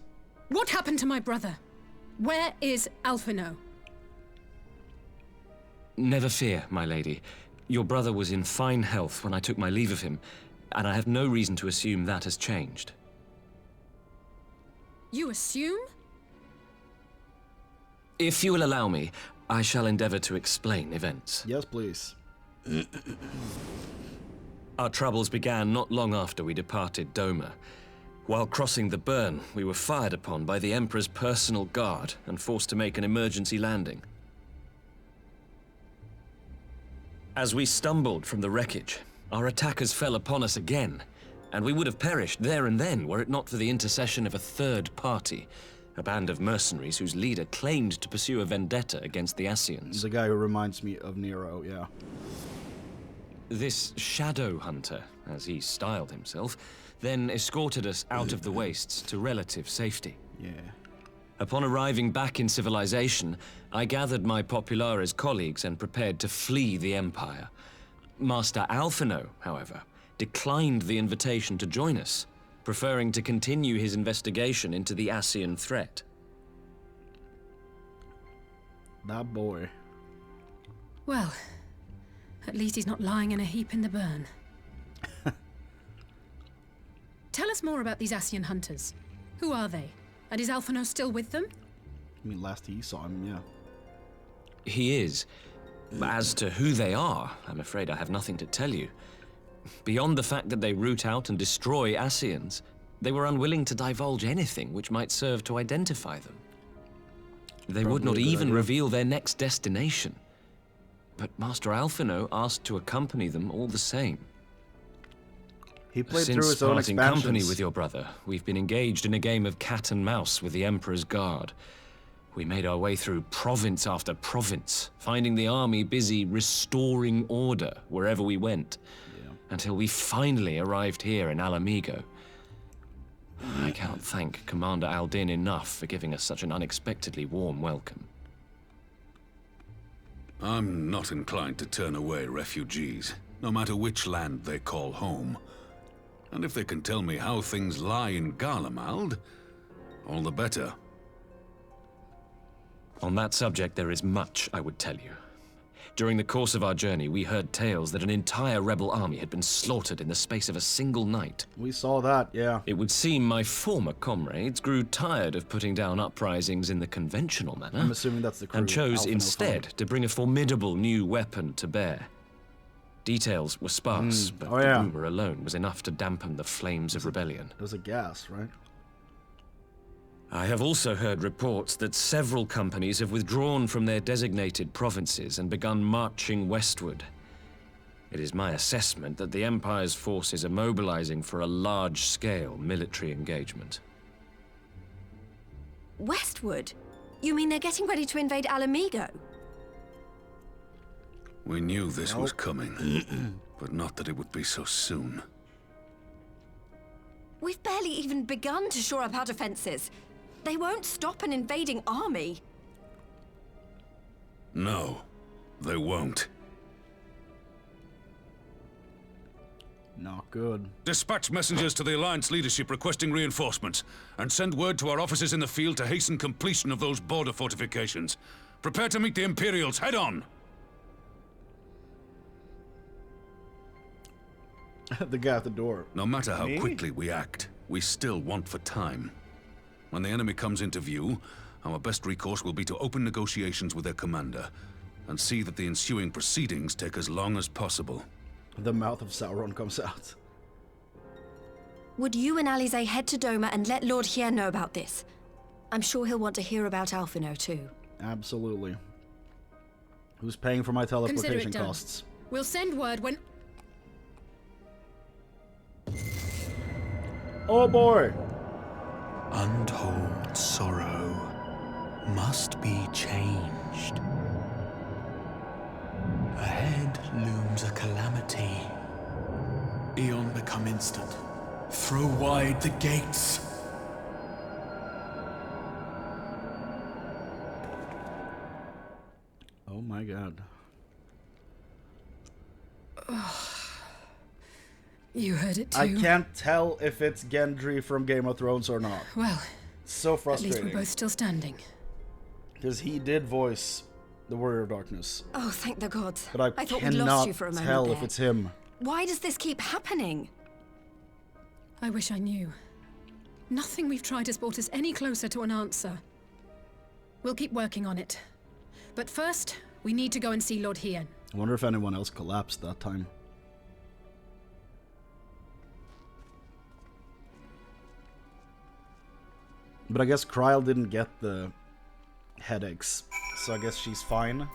What happened to my brother? Where is Alphino? Never fear, my lady. Your brother was in fine health when I took my leave of him, and I have no reason to assume that has changed. You assume? If you will allow me, I shall endeavor to explain events. Yes, please. Our troubles began not long after we departed Doma. While crossing the burn, we were fired upon by the Emperor's personal guard and forced to make an emergency landing. As we stumbled from the wreckage, our attackers fell upon us again, and we would have perished there and then were it not for the intercession of a third party, a band of mercenaries whose leader claimed to pursue a vendetta against the Ascians. The guy who reminds me of Nero, yeah. This shadow hunter, as he styled himself, then escorted us out of the wastes to relative safety. Yeah. Upon arriving back in civilization, I gathered my Populares colleagues and prepared to flee the Empire. Master Alphino, however, declined the invitation to join us, preferring to continue his investigation into the Ascian threat. That boy. Well, at least he's not lying in a heap in the burn. Tell us more about these Ascian hunters. Who are they? And is Alphino still with them? I mean, last he saw him, yeah. He is. As to who they are, I'm afraid I have nothing to tell you. Beyond the fact that they root out and destroy Ascians, they were unwilling to divulge anything which might serve to identify them. They would not even reveal their next destination. But Master Alphino asked to accompany them all the same. He played Since through his own parting expansions. company with your brother, we've been engaged in a game of cat and mouse with the Emperor's Guard. We made our way through province after province, finding the army busy restoring order wherever we went, until we finally arrived here in Alamigo. I can't thank Commander Aldin enough for giving us such an unexpectedly warm welcome. I'm not inclined to turn away refugees, no matter which land they call home. And if they can tell me how things lie in Garlemald, all the better. On that subject, there is much I would tell you. During the course of our journey, we heard tales that an entire rebel army had been slaughtered in the space of a single night. We saw that, yeah. It would seem my former comrades grew tired of putting down uprisings in the conventional manner. I'm assuming that's the crew and chose Alphino instead found. to bring a formidable new weapon to bear. Details were sparse, but the rumor alone was enough to dampen the flames of rebellion. It was a gas, right? I have also heard reports that several companies have withdrawn from their designated provinces and begun marching westward. It is my assessment that the Empire's forces are mobilizing for a large-scale military engagement. Westward? You mean they're getting ready to invade Alamigo? We knew this was coming, but not that it would be so soon. We've barely even begun to shore up our defenses. They won't stop an invading army. No, they won't. Not good. Dispatch messengers to the Alliance leadership requesting reinforcements, and send word to our officers in the field to hasten completion of those border fortifications. Prepare to meet the Imperials head on! The guy at the door. No matter how quickly we act, we still want for time. When the enemy comes into view, our best recourse will be to open negotiations with their commander, and see that the ensuing proceedings take as long as possible. The mouth of Sauron comes out. Would you and Alize head to Doma and let Lord Hien know about this? I'm sure he'll want to hear about Alphino too. Absolutely. Who's paying for my teleportation done. costs? We'll send word when... Oh boy! Untold sorrow must be changed. Ahead looms a calamity. Eon become instant. Throw wide the gates. Oh my god. You heard it too. I can't tell if it's Gendry from Game of Thrones or not. Well, So at least frustrating. we're both still standing. Because he did voice the Warrior of Darkness. Oh, thank the gods. But I thought we'd lost you cannot for a moment tell there. if it's him. Why does this keep happening? I wish I knew. Nothing we've tried has brought us any closer to an answer. We'll keep working on it. But first, we need to go and see Lord Hien. I wonder if anyone else collapsed that time. But I guess Kryl didn't get the headaches, so I guess she's fine.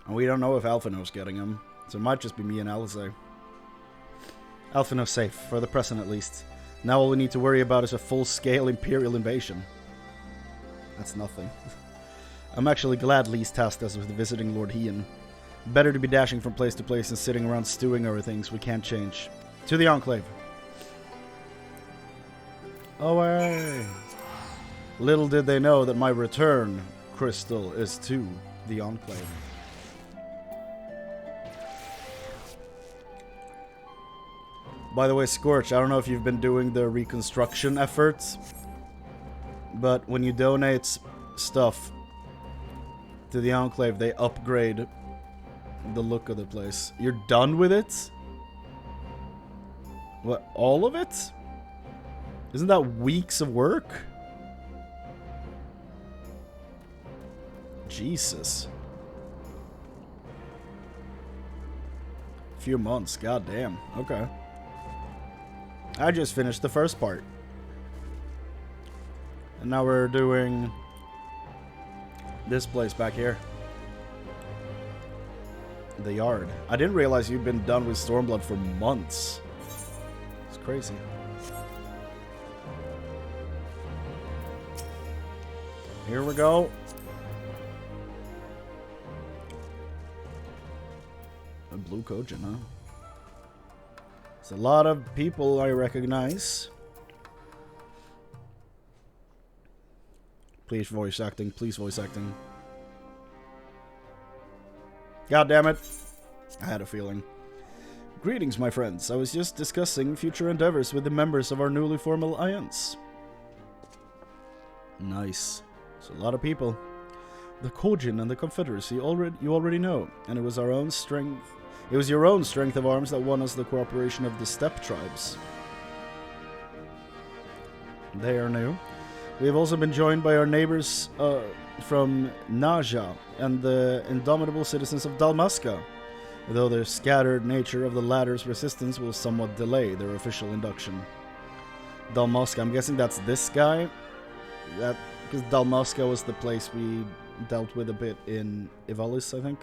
And we don't know if Alphino's getting them, so it might just be me and Alize. Alphino's safe, for the present at least. Now all we need to worry about is a full-scale Imperial invasion. That's nothing. I'm actually glad Lee's tasked us with visiting Lord Hien. Better to be dashing from place to place than sitting around stewing over things we can't change. To the Enclave. Away! Little did they know that my return, Crystal, is to the Enclave. By the way, Scorch, I don't know if you've been doing the reconstruction efforts, but when you donate stuff to the Enclave, they upgrade the look of the place. You're done with it? What, all of it? Isn't that weeks of work? Jesus. Few months, goddamn. Okay. I just finished the first part. And now we're doing this place back here. The yard. I didn't realize you'd been done with Stormblood for months. It's crazy. Here we go. A blue Kojin, huh? It's a lot of people I recognize. Please voice acting, please voice acting. God damn it. I had a feeling. Greetings, my friends. I was just discussing future endeavors with the members of our newly formed alliance. Nice. It's a lot of people. The Kojin and the Confederacy you already know, and it was our own strength. It was your own strength of arms that won us the cooperation of the steppe tribes. They are new. We have also been joined by our neighbors from Naja and the indomitable citizens of Dalmasca, though the scattered nature of the latter's resistance will somewhat delay their official induction. Dalmasca, I'm guessing that's this guy? Because Dalmasca was the place we dealt with a bit in Ivalice, I think.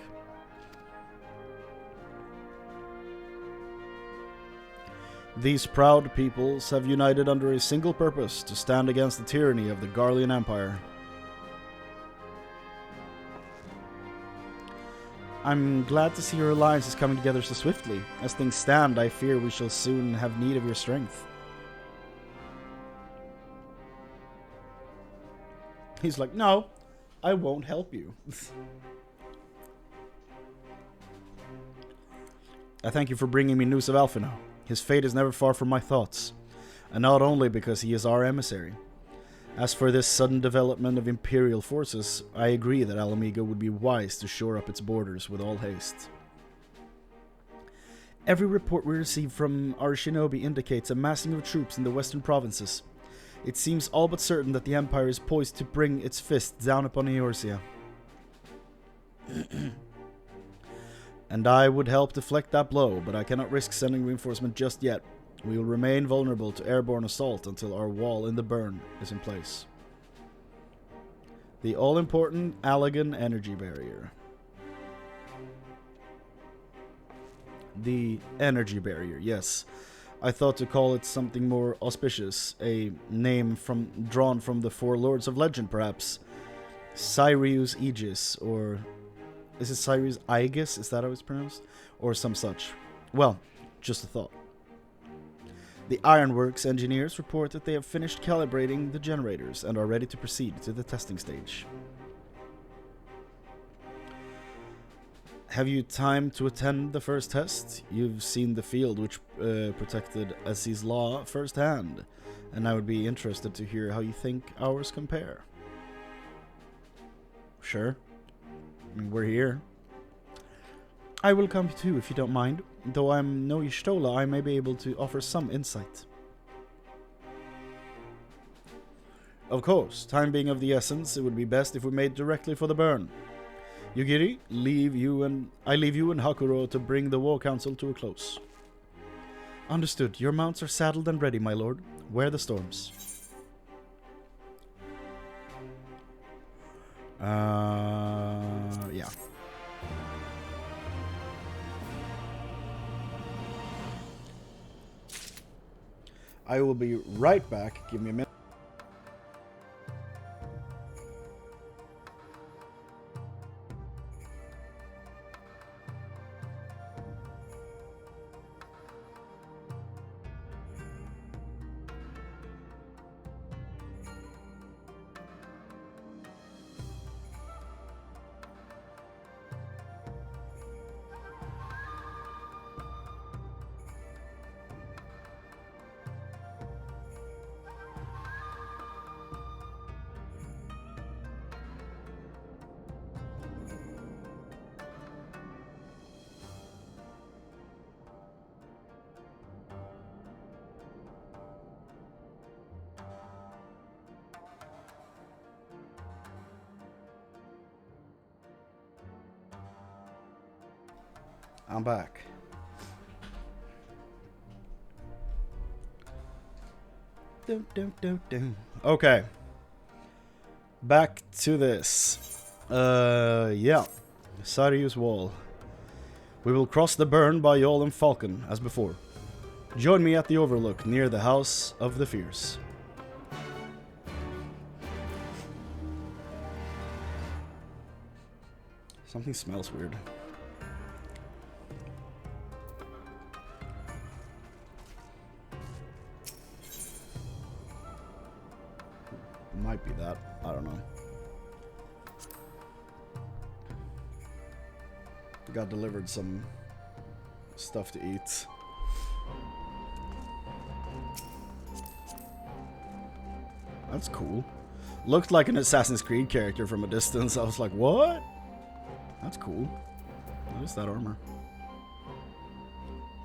These proud peoples have united under a single purpose, to stand against the tyranny of the Garlean Empire. I'm glad to see your alliance is coming together so swiftly. As things stand, I fear we shall soon have need of your strength. He's like, no, I won't help you. I thank you for bringing me news of Alphino. His fate is never far from my thoughts, and not only because he is our emissary. As for this sudden development of Imperial forces, I agree that Alamiga would be wise to shore up its borders with all haste. Every report we receive from our shinobi indicates a massing of troops in the western provinces. It seems all but certain that the Empire is poised to bring its fist down upon Eorzea. And I would help deflect that blow, but I cannot risk sending reinforcement just yet. We will remain vulnerable to airborne assault until our wall in the burn is in place. The all-important Allagan energy barrier. The energy barrier, yes. I thought to call it something more auspicious, a name drawn from the four lords of legend, perhaps. Cyrius Aegis, or... Is it Cyrus Aegis? Is that how it's pronounced? Or some such. Well, just a thought. The Ironworks engineers report that they have finished calibrating the generators and are ready to proceed to the testing stage. Have you time to attend the first test? You've seen the field which protected Aziz Law firsthand, and I would be interested to hear how you think ours compare. Sure. We're here. I will come too, if you don't mind. Though I'm no Y'shtola, I may be able to offer some insight. Of course, time being of the essence, it would be best if we made directly for the burn. Yugiri, I leave you and Hakuro to bring the war council to a close. Understood. Your mounts are saddled and ready, my lord. Wear the storms. Yeah. I will be right back. Give me a minute. I'm back. Okay. Back to this. Yeah. Sarius Wall. We will cross the burn by Yol and Falcon, as before. Join me at the overlook near the House of the Fierce. Something smells weird. Might be that. I don't know. Got delivered some stuff to eat. That's cool. Looked like an Assassin's Creed character from a distance. I was like, what? That's cool. What is that armor?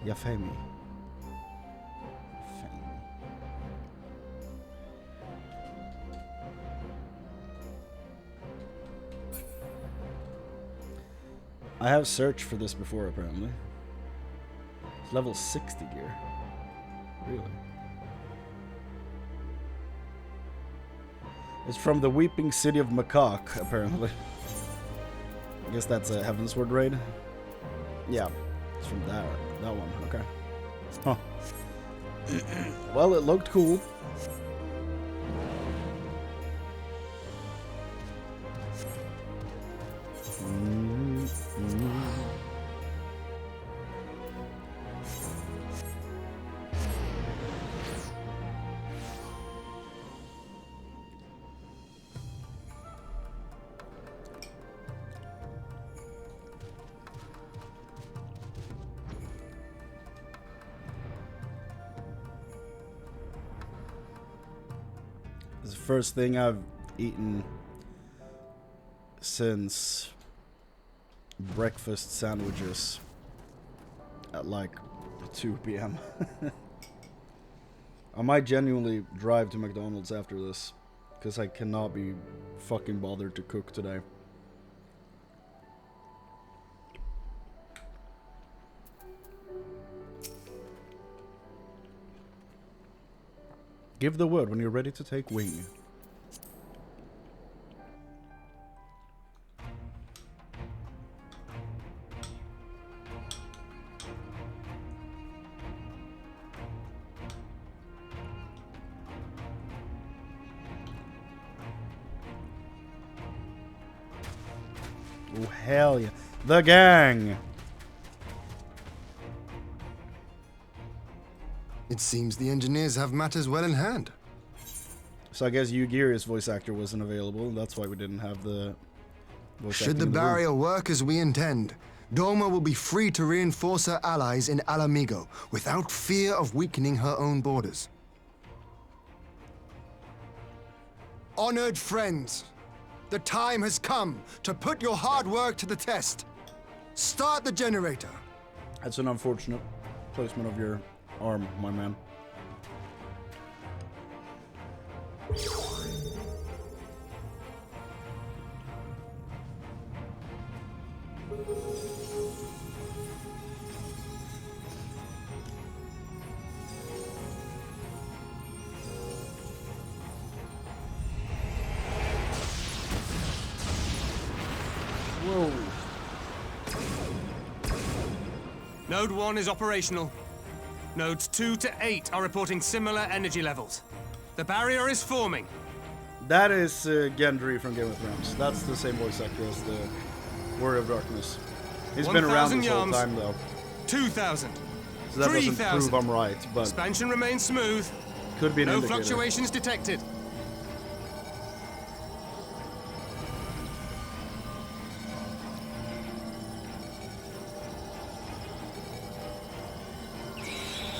Yafemi. I have searched for this before, apparently. It's level 60 gear. Really? It's from the Weeping City of Macaque, apparently. I guess that's a Heavensward raid. Yeah, it's from that one. Okay. Huh. Well, it looked cool. It's the first thing I've eaten since breakfast sandwiches at like 2 p.m. I might genuinely drive to McDonald's after this because I cannot be fucking bothered to cook today. Give the word when you're ready to take wing. Oh, hell yeah. The gang! It seems the engineers have matters well in hand. So I guess Yugiri's voice actor wasn't available, and that's why we didn't have the voice Should acting the in room. barrier work as we intend, Doma will be free to reinforce her allies in Alamigo without fear of weakening her own borders. Honored friends, the time has come to put your hard work to the test. Start the generator. That's an unfortunate placement of your arm, my man. Whoa. Node 1 is operational. Nodes 2 to 8 are reporting similar energy levels. The barrier is forming. That is Gendry from Game of Thrones. That's the same voice actor as the Warrior of Darkness. He's been around this whole time, though. 2,000. So that doesn't 3,000. prove I'm right, but Expansion remains smooth. could be an No indicator. fluctuations detected.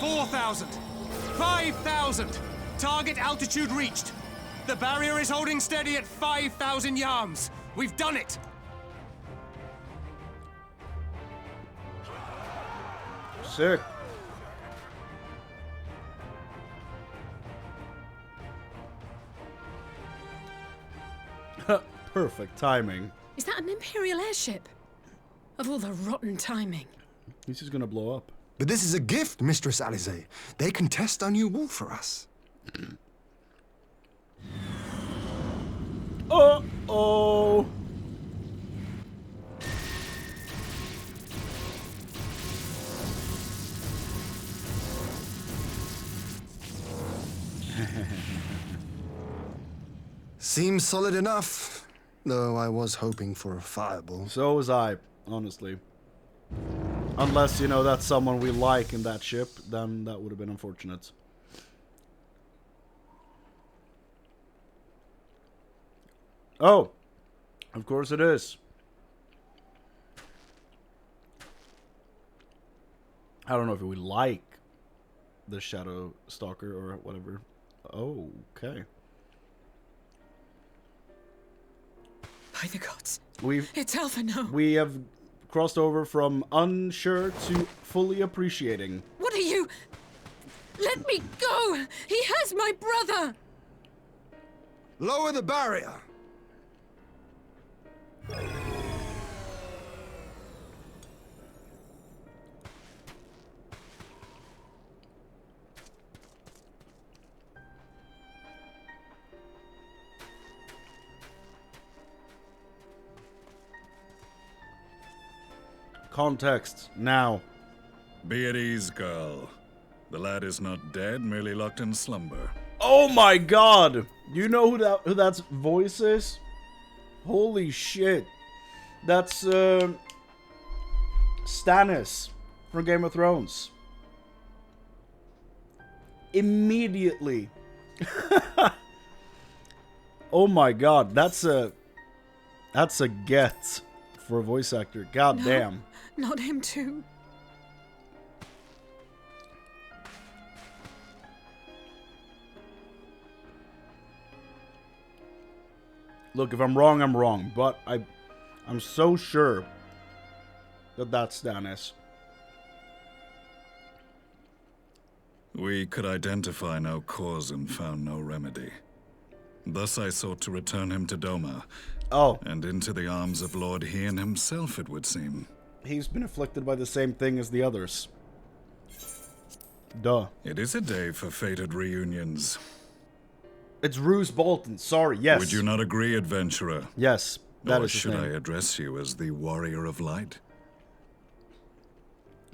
$4,000. 5,000. Target altitude reached. The barrier is holding steady at 5,000 yards. We've done it. Sick. Perfect timing. Is that an Imperial airship? Of all the rotten timing. He's just gonna blow up. But this is a gift, Mistress Alize. They can test our new wall for us. Uh-oh! Seems solid enough, though I was hoping for a fireball. So was I, honestly. Unless, you know, that's someone we like in that ship, then that would have been unfortunate. Oh! Of course it is. I don't know if we like the Shadow Stalker or whatever. Oh, okay. By the gods. It's Alphino. We have crossed over from unsure to fully appreciating. What are you? Let me go! He has my brother! Lower the barrier! Context, now. Be at ease, girl. The lad is not dead, merely locked in slumber. Oh my god! You know who that voice is? Holy shit. That's, Stannis from Game of Thrones. Immediately. Oh my god, that's a get for a voice actor. God No, damn. Not him too. Look, if I'm wrong, I'm wrong, but I'm so sure that that's Stannis. We could identify no cause and found no remedy. Thus I sought to return him to Doma. Oh. And into the arms of Lord Hien himself, it would seem. He's been afflicted by the same thing as the others. Duh. It is a day for fated reunions. It's Roose Bolton, sorry, yes. Would you not agree, adventurer? Yes, that or is his should name. I address you as the Warrior of Light?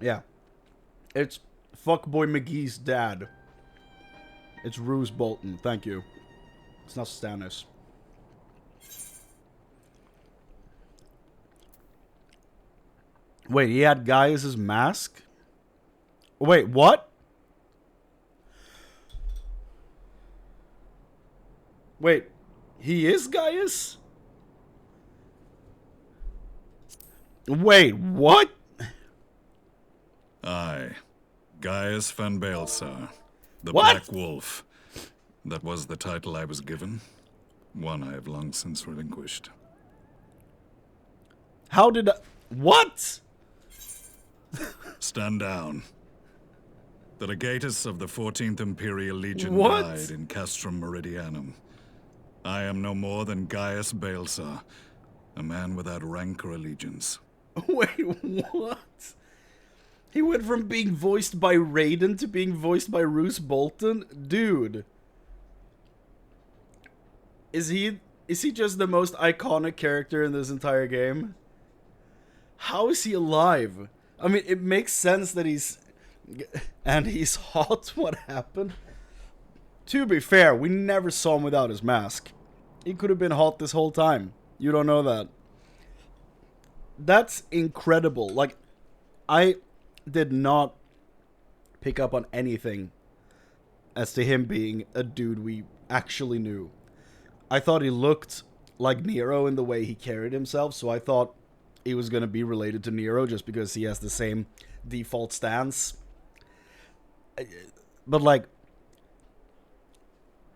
Yeah. It's Fuckboy McGee's dad. It's Roose Bolton, thank you. It's not Stannis. Wait, he had Gaius' mask? Wait, what? Wait, he is Gaius? Wait, what? Aye. Gaius van Baelsar. The What? Black Wolf. That was the title I was given. One I have long since relinquished. How did I... What? Stand down. The legatus of the 14th Imperial Legion What? died in Castrum Meridianum. I am no more than Gaius Baelsar, a man without rank or allegiance. Wait, what? He went from being voiced by Raiden to being voiced by Roose Bolton? Dude. Is he just the most iconic character in this entire game? How is he alive? I mean, it makes sense that he's... And he's hot, what happened? To be fair, we never saw him without his mask. He could have been hot this whole time. You don't know that. That's incredible. Like, I did not pick up on anything as to him being a dude we actually knew. I thought he looked like Nero in the way he carried himself, so I thought he was going to be related to Nero just because he has the same default stance. But, like,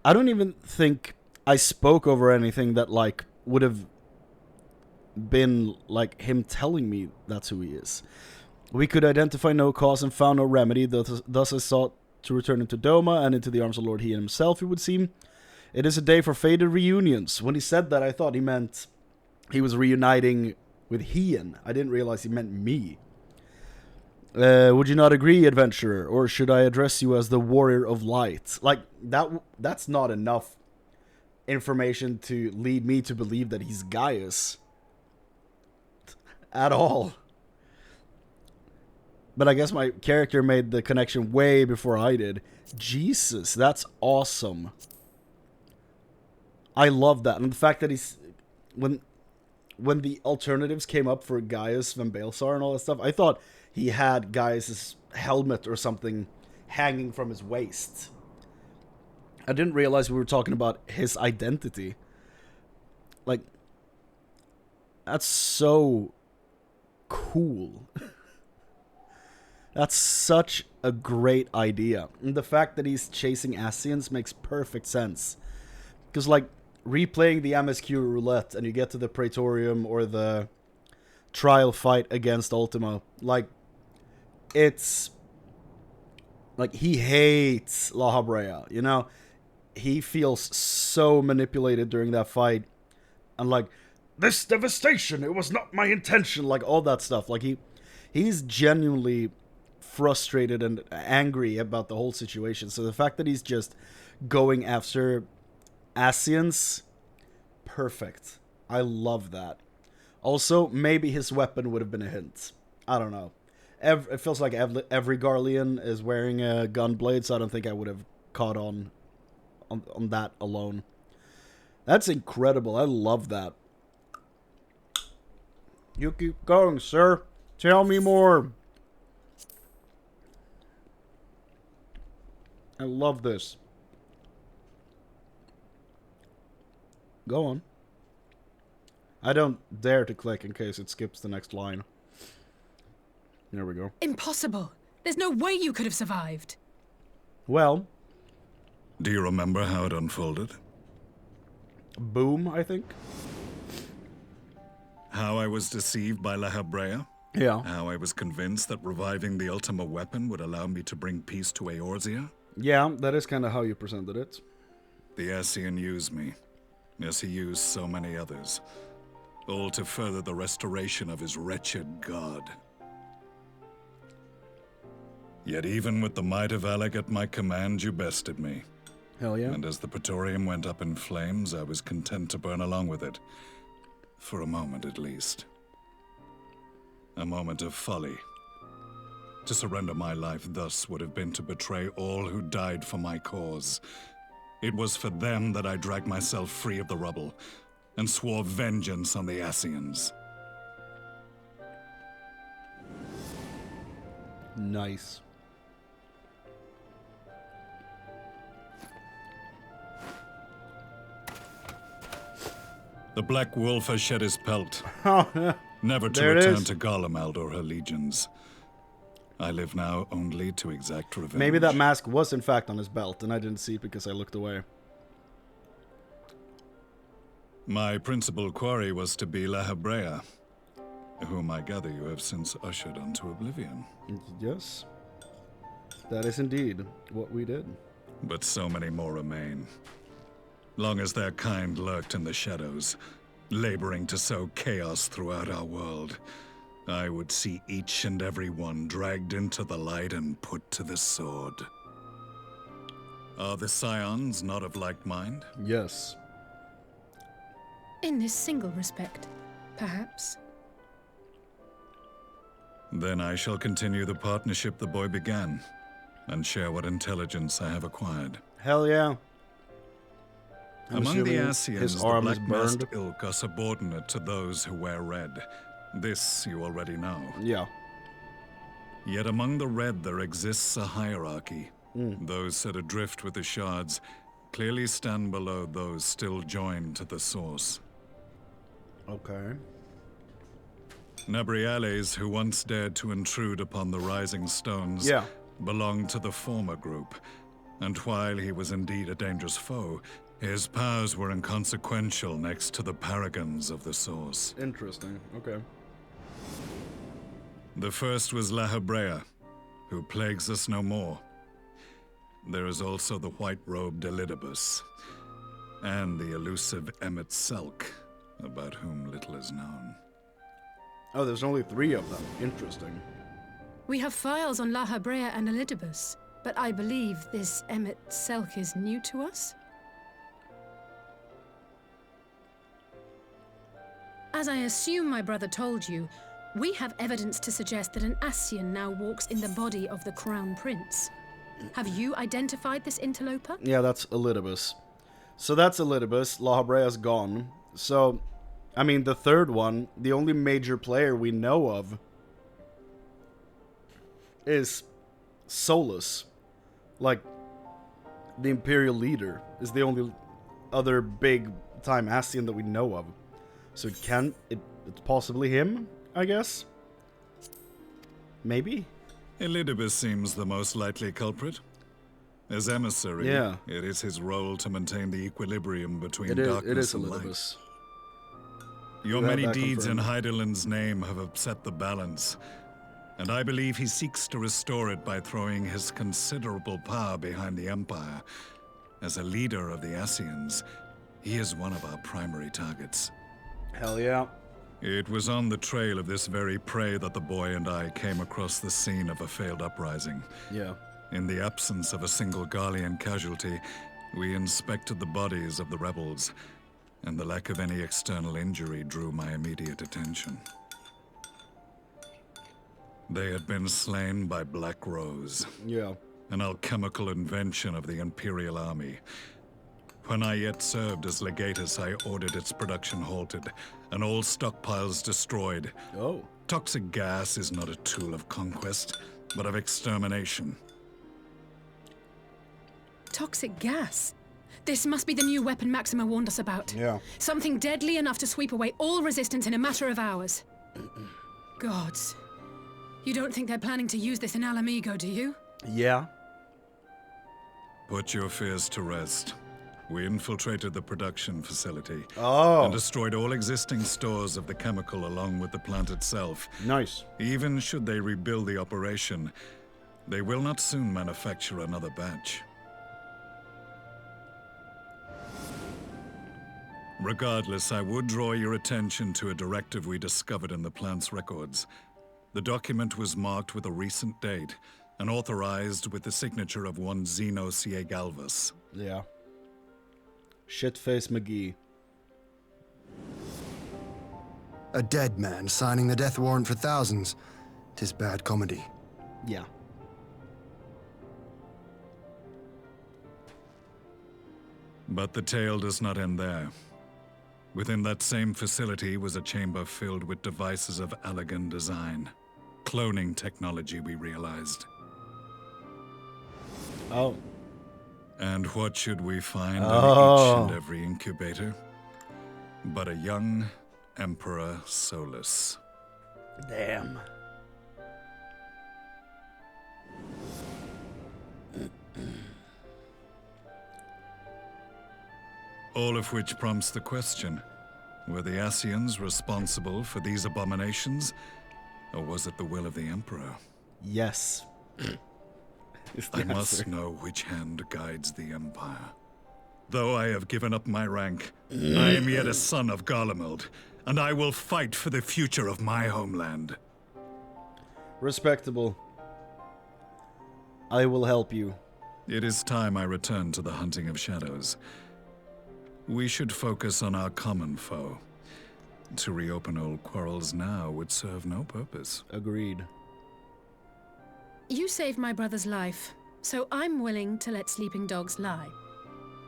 I don't even think I spoke over anything that, like, would have been, like, him telling me that's who he is. We could identify no cause and found no remedy, thus I sought to return him to Doma and into the arms of Lord Hien himself, it would seem. It is a day for fated reunions. When he said that, I thought he meant he was reuniting with Hien. I didn't realize he meant me. Would you not agree, adventurer? Or should I address you as the warrior of light? Like, that's not enough information to lead me to believe that he's Gaius. At all. But I guess my character made the connection way before I did. Jesus, that's awesome. I love that. And the fact that he's... When the alternatives came up for Gaius Van Baelsar and all that stuff, I thought he had Gaius' helmet or something hanging from his waist. I didn't realize we were talking about his identity. Like, that's so cool. That's such a great idea. And the fact that he's chasing Ascians makes perfect sense. Because, like, replaying the MSQ roulette and you get to the Praetorium or the trial fight against Ultima, like, it's... Like, he hates La Habrea, you know? He feels so manipulated during that fight. And, like, this devastation, it was not my intention, like, all that stuff. Like, he's genuinely frustrated and angry about the whole situation. So the fact that he's just going after Ascians, perfect. I love that. Also, maybe his weapon would have been a hint. I don't know. It feels like every Garlean is wearing a gunblade, so I don't think I would have caught on that alone. That's incredible. I love that. You keep going, sir. Tell me more. I love this. Go on. I don't dare to click in case it skips the next line. There we go. Impossible. There's no way you could have survived. Well. Do you remember how it unfolded? Boom, I think. How I was deceived by La Habrea? Yeah. How I was convinced that reviving the Ultima weapon would allow me to bring peace to Eorzea? Yeah, that is kind of how you presented it. The Ascian used me, as he used so many others, all to further the restoration of his wretched god. Yet even with the might of Alec at my command, you bested me. Hell yeah. And as the Praetorium went up in flames, I was content to burn along with it. For a moment, at least. A moment of folly. To surrender my life thus would have been to betray all who died for my cause. It was for them that I dragged myself free of the rubble, and swore vengeance on the Ascians. Nice. The Black Wolf has shed his pelt, never to There it return is. to Garlemald or her legions. I live now only to exact revenge. Maybe that mask was in fact on his belt, and I didn't see it because I looked away. My principal quarry was to be La Habrea, whom I gather you have since ushered onto oblivion. Yes. That is indeed what we did. But so many more remain. Long as their kind lurked in the shadows, laboring to sow chaos throughout our world, I would see each and every one dragged into the light and put to the sword. Are the Scions not of like mind? Yes. In this single respect, perhaps. Then I shall continue the partnership the boy began, and share what intelligence I have acquired. Hell yeah. I'm Among the assuming his Ascians, the arm is Black-Masked burned. ilk are subordinate to those who wear red. This you already know. Yeah. Yet among the red there exists a hierarchy. Those set adrift with the shards clearly stand below those still joined to the source. Okay. Nabriales, who once dared to intrude upon the Rising Stones, Yeah. belonged to the former group. And while he was indeed a dangerous foe, his powers were inconsequential next to the paragons of the source. Interesting. Okay. The first was La Habrea, who plagues us no more. There is also the white-robed Elidibus, and the elusive Emmet Selk, about whom little is known. Oh, there's only 3 of them. Interesting. We have files on La Habrea and Elidibus, but I believe this Emmet Selk is new to us? As I assume my brother told you, we have evidence to suggest that an Ascian now walks in the body of the Crown Prince. Have you identified this interloper? Yeah, that's Elidibus. So that's Elidibus. La Habrea's gone. So, I mean, the third one, the only major player we know of, is Solus. Like, the Imperial leader is the only other big-time Ascian that we know of. So it's possibly him, I guess? Maybe? Elidibus seems the most likely culprit. As emissary, yeah. It is his role to maintain the equilibrium between it darkness is and Elidibus. light. Your many deeds in Hydaelyn's name have upset the balance, and I believe he seeks to restore it by throwing his considerable power behind the Empire. As a leader of the Ascians, he is one of our primary targets. Hell yeah. It was on the trail of this very prey that the boy and I came across the scene of a failed uprising. Yeah. In the absence of a single Garlean casualty, we inspected the bodies of the rebels, and the lack of any external injury drew my immediate attention. They had been slain by Black Rose. Yeah. An alchemical invention of the Imperial Army. When I yet served as legatus, I ordered its production halted, and all stockpiles destroyed. Oh. Toxic gas is not a tool of conquest, but of extermination. Toxic gas? This must be the new weapon Maxima warned us about. Yeah. Something deadly enough to sweep away all resistance in a matter of hours. Gods. You don't think they're planning to use this in Alamigo, do you? Yeah. Put your fears to rest. We infiltrated the production facility and and destroyed all existing stores of the chemical along with the plant itself. Nice. Even should they rebuild the operation, they will not soon manufacture another batch. Regardless, I would draw your attention to a directive we discovered in the plant's records. The document was marked with a recent date and authorized with the signature of one Zeno Ciegalvus. Yeah. Shitface McGee. A dead man signing the death warrant for thousands. 'Tis bad comedy. Yeah. But the tale does not end there. Within that same facility was a chamber filled with devices of elegant design. Cloning technology, we realized. Oh. And what should we find in each and every incubator? But a young Emperor Solus. Damn. All of which prompts the question, were the Ascians responsible for these abominations? Or was it the will of the Emperor? Yes. I must know which hand guides the Empire. Though I have given up my rank, I am yet a son of Garlemald, and I will fight for the future of my homeland. Respectable. I will help you. It is time I return to the hunting of shadows. We should focus on our common foe. To reopen old quarrels now would serve no purpose. Agreed. You saved my brother's life, so I'm willing to let sleeping dogs lie.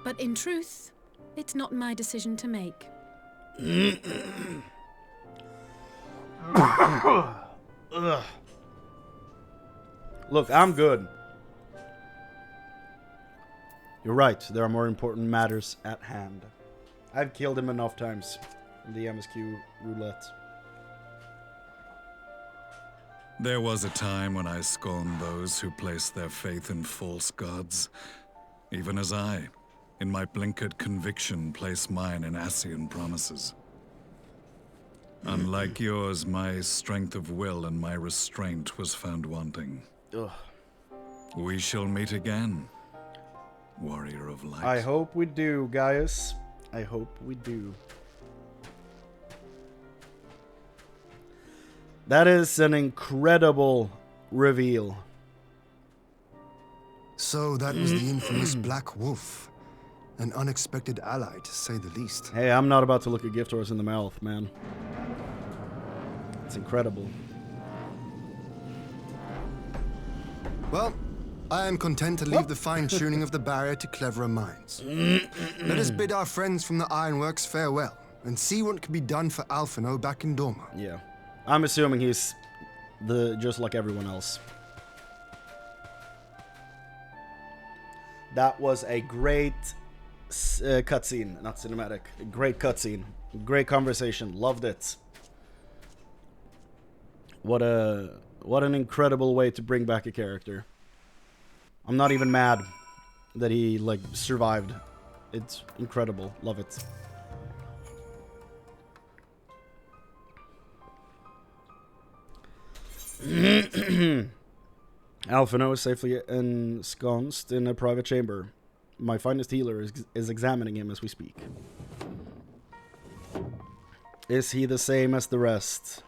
But in truth, it's not my decision to make. Look, I'm good. You're right, there are more important matters at hand. I've killed him enough times in the MSQ roulette. There was a time when I scorned those who placed their faith in false gods, even as I, in my blinkered conviction, place mine in Ascian promises. Unlike yours, my strength of will and my restraint was found wanting. Ugh. We shall meet again, warrior of light. I hope we do, Gaius. I hope we do. That is an incredible reveal. So that was the infamous Black Wolf. An unexpected ally, to say the least. Hey, I'm not about to look a gift horse in the mouth, man. It's incredible. Well, I am content to leave the fine-tuning of the barrier to cleverer minds. Let us bid our friends from the Ironworks farewell, and see what can be done for Alphino back in Dorma. Yeah. I'm assuming he's just like everyone else. That was a great cutscene, not cinematic. A great cutscene. Great conversation. Loved it. What an incredible way to bring back a character. I'm not even mad that he like survived. It's incredible. Love it. Alphino is safely ensconced in a private chamber. My finest healer is examining him as we speak. Is he the same as the rest?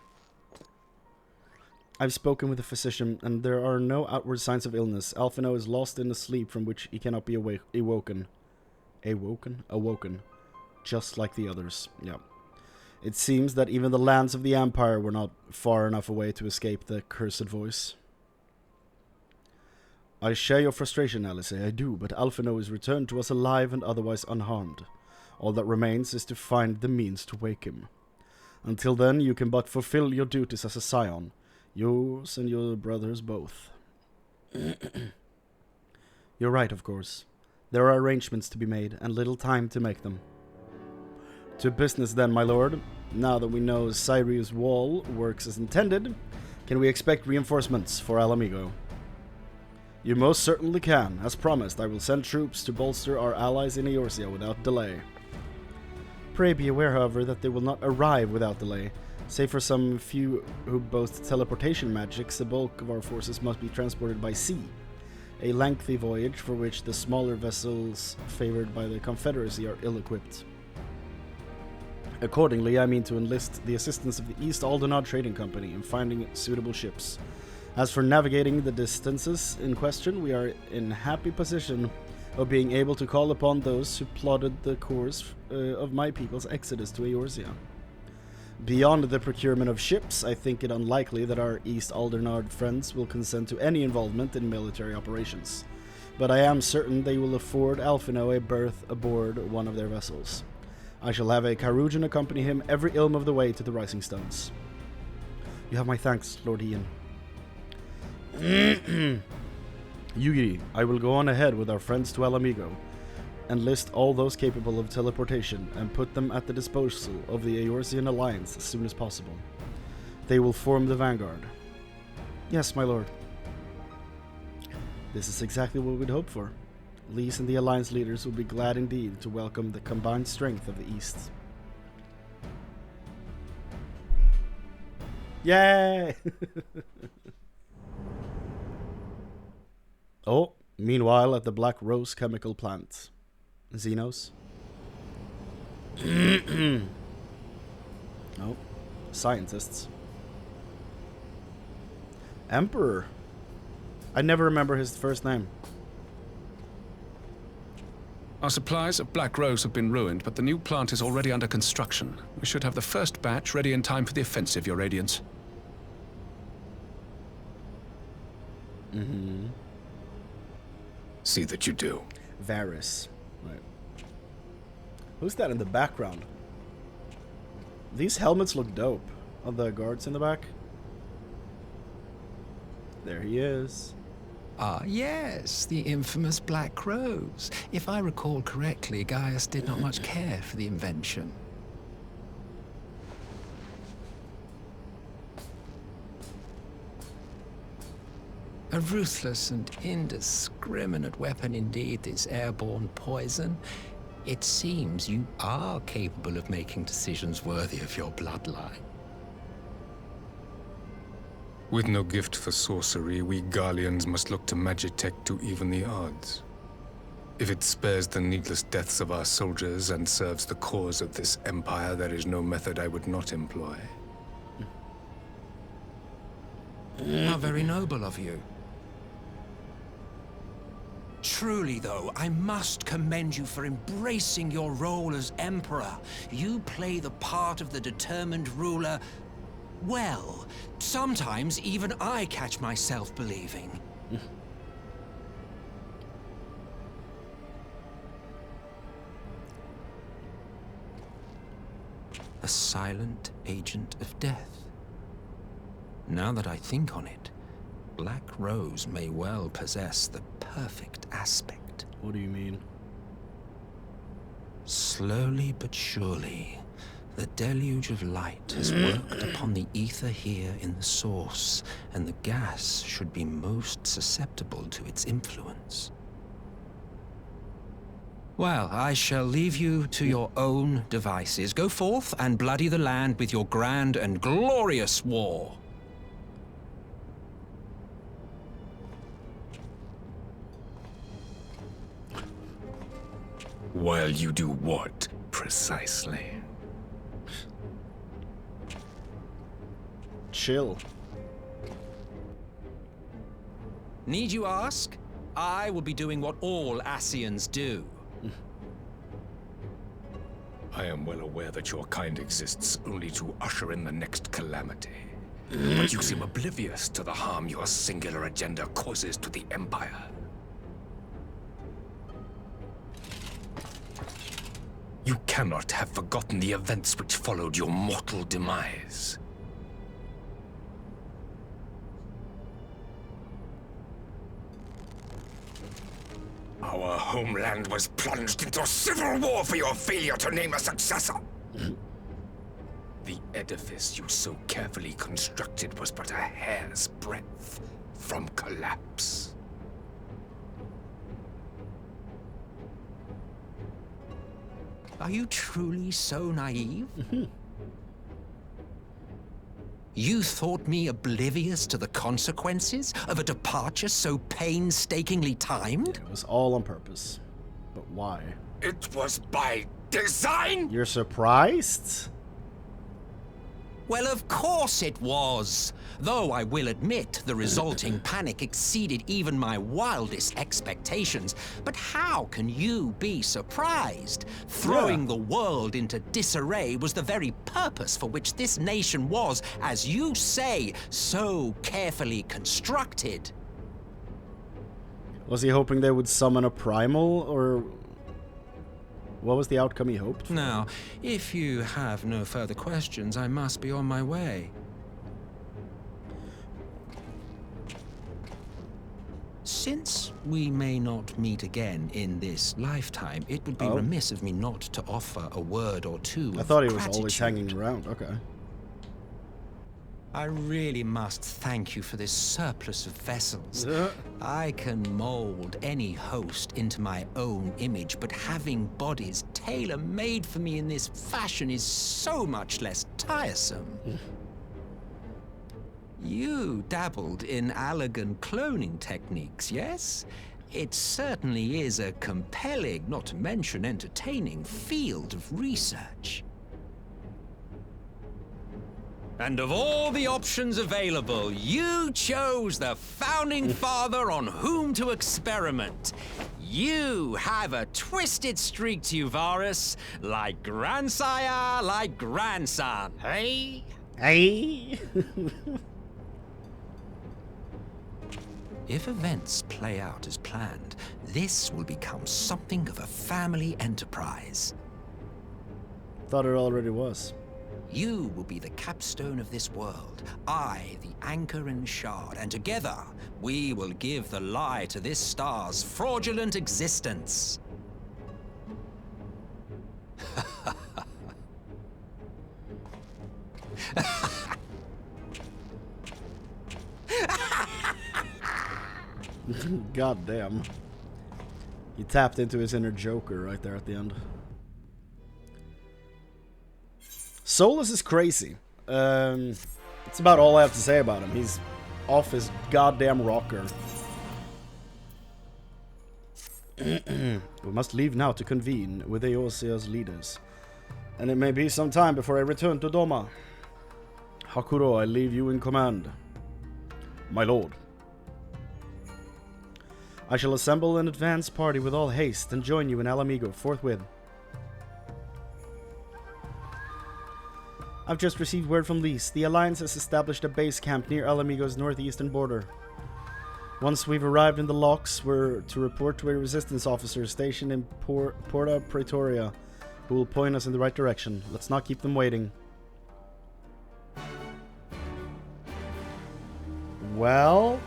I've spoken with a physician, and there are no outward signs of illness. Alphino is lost in a sleep from which he cannot be awoken. Awoken. Just like the others. Yeah. It seems that even the lands of the Empire were not far enough away to escape the cursed voice. I share your frustration, Alice, I do, but Alphino is returned to us alive and otherwise unharmed. All that remains is to find the means to wake him. Until then, you can but fulfill your duties as a scion. Yours and your brothers both. You're right, of course. There are arrangements to be made, and little time to make them. To business then, my lord. Now that we know Cyrius' wall works as intended, can we expect reinforcements for Alamigo? You most certainly can. As promised, I will send troops to bolster our allies in Eorzea without delay. Pray be aware, however, that they will not arrive without delay. Save for some few who boast teleportation magics, the bulk of our forces must be transported by sea. A lengthy voyage for which the smaller vessels favored by the Confederacy are ill-equipped. Accordingly, I mean to enlist the assistance of the East Aldenard Trading Company in finding suitable ships. As for navigating the distances in question, we are in happy position of being able to call upon those who plotted the course of my people's exodus to Eorzea. Beyond the procurement of ships, I think it unlikely that our East Aldernard friends will consent to any involvement in military operations, but I am certain they will afford Alphino a berth aboard one of their vessels. I shall have a Carujan accompany him every ilm of the way to the Rising Stones. You have my thanks, Lord Ian. Yugi, I will go on ahead with our friends to Alamigo, enlist all those capable of teleportation, and put them at the disposal of the Eorzean Alliance as soon as possible. They will form the vanguard. Yes, my lord. This is exactly what we'd hoped for. Lys and the Alliance leaders will be glad indeed to welcome the combined strength of the East. Yay! Oh, meanwhile at the Black Rose chemical plant. Xenos. Oh, scientists. Emperor. I never remember his first name. Our supplies of Black Rose have been ruined, but the new plant is already under construction. We should have the first batch ready in time for the offensive, Your Radiance. Mm-hmm. See that you do. Varys. Right. Who's that in the background? These helmets look dope. Are the guards in the back? There he is. Ah, yes, the infamous Black Rose. If I recall correctly, Gaius did not much care for the invention. A ruthless and indiscriminate weapon indeed, this airborne poison. It seems you are capable of making decisions worthy of your bloodline. With no gift for sorcery, we Garleans must look to Magitech to even the odds. If it spares the needless deaths of our soldiers and serves the cause of this empire, there is no method I would not employ. How very noble of you. Truly, though, I must commend you for embracing your role as Emperor. You play the part of the determined ruler well. Sometimes even I catch myself believing. A silent agent of death. Now that I think on it, Black Rose may well possess the perfect aspect. What do you mean? Slowly but surely, the deluge of light has worked upon the ether here in the source, and the gas should be most susceptible to its influence. Well, I shall leave you to your own devices. Go forth and bloody the land with your grand and glorious war. While you do what, precisely? Chill. Need you ask? I will be doing what all Ascians do. I am well aware that your kind exists only to usher in the next calamity. But you seem oblivious to the harm your singular agenda causes to the Empire. You cannot have forgotten the events which followed your mortal demise. Our homeland was plunged into civil war for your failure to name a successor. The edifice you so carefully constructed was but a hair's breadth from collapse. Are you truly so naive? You thought me oblivious to the consequences of a departure so painstakingly timed? It was all on purpose. But why? It was by design? You're surprised? Well, of course it was. Though I will admit the resulting panic exceeded even my wildest expectations. But how can you be surprised? Throwing the world into disarray was the very purpose for which this nation was, as you say, so carefully constructed. Was he hoping they would summon a primal, or what was the outcome he hoped for? Now, if you have no further questions, I must be on my way. Since we may not meet again in this lifetime, it would be remiss of me not to offer a word or two. I thought he was always hanging around. Okay. I really must thank you for this surplus of vessels. I can mold any host into my own image, but having bodies tailor-made for me in this fashion is so much less tiresome. You dabbled in Allagan cloning techniques, yes? It certainly is a compelling, not to mention entertaining, field of research. And of all the options available, you chose the founding father on whom to experiment. You have a twisted streak to you, Varus, like grandsire, like grandson. Hey? Hey? If events play out as planned, this will become something of a family enterprise. Thought it already was. You will be the capstone of this world, I the anchor and shard, and together we will give the lie to this star's fraudulent existence. God damn. He tapped into his inner Joker right there at the end. Solus is crazy. That's about all I have to say about him. He's off his goddamn rocker. We must leave now to convene with Eosia's leaders. And it may be some time before I return to Doma. Hakuro, I leave you in command. My lord. I shall assemble an advance party with all haste and join you in Alamigo forthwith. I've just received word from Lys. The Alliance has established a base camp near Alamigo's northeastern border. Once we've arrived in the locks, we're to report to a resistance officer stationed in Porta Praetoria, who will point us in the right direction. Let's not keep them waiting. Well...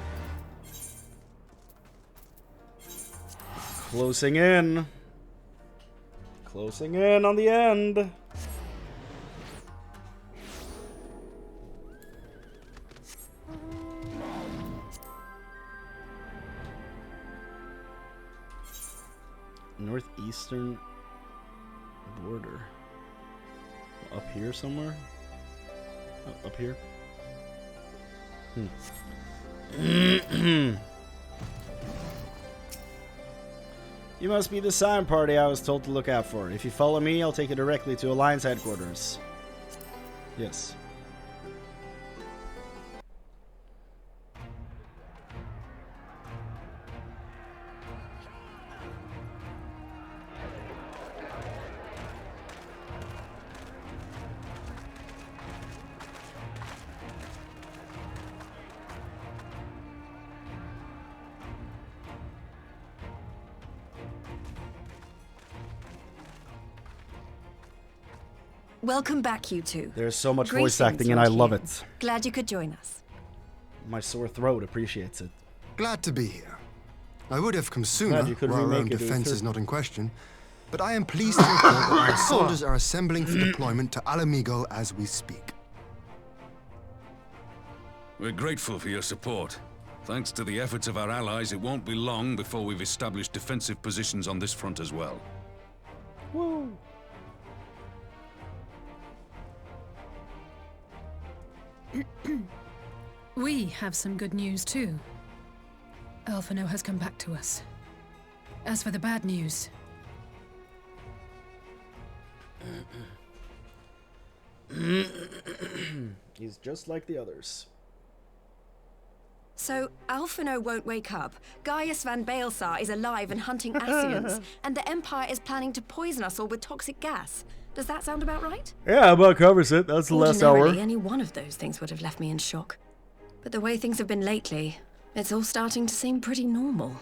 Closing in. Closing in on the end. Northeastern border. Up here somewhere? Up here? You must be the sign party I was told to look out for. If you follow me, I'll take you directly to Alliance headquarters. Yes. Welcome back, you two. There's so much Greetings, voice acting and I love it. Glad you could join us. My sore throat appreciates it. Glad to be here. I would have come sooner, while our own defense is not in question, but I am pleased to report that our soldiers are assembling for deployment to Alamigo as we speak. We're grateful for your support. Thanks to the efforts of our allies, it won't be long before we've established defensive positions on this front as well. Woo! We have some good news too. Alphino has come back to us. As for the bad news... He's just like the others. So, Alphino won't wake up, Gaius van Baelsar is alive and hunting Ascians, and the Empire is planning to poison us all with toxic gas. Does that sound about right? Yeah, about covers it. That's the last hour. Ordinarily, any one of those things would have left me in shock. But the way things have been lately, it's all starting to seem pretty normal.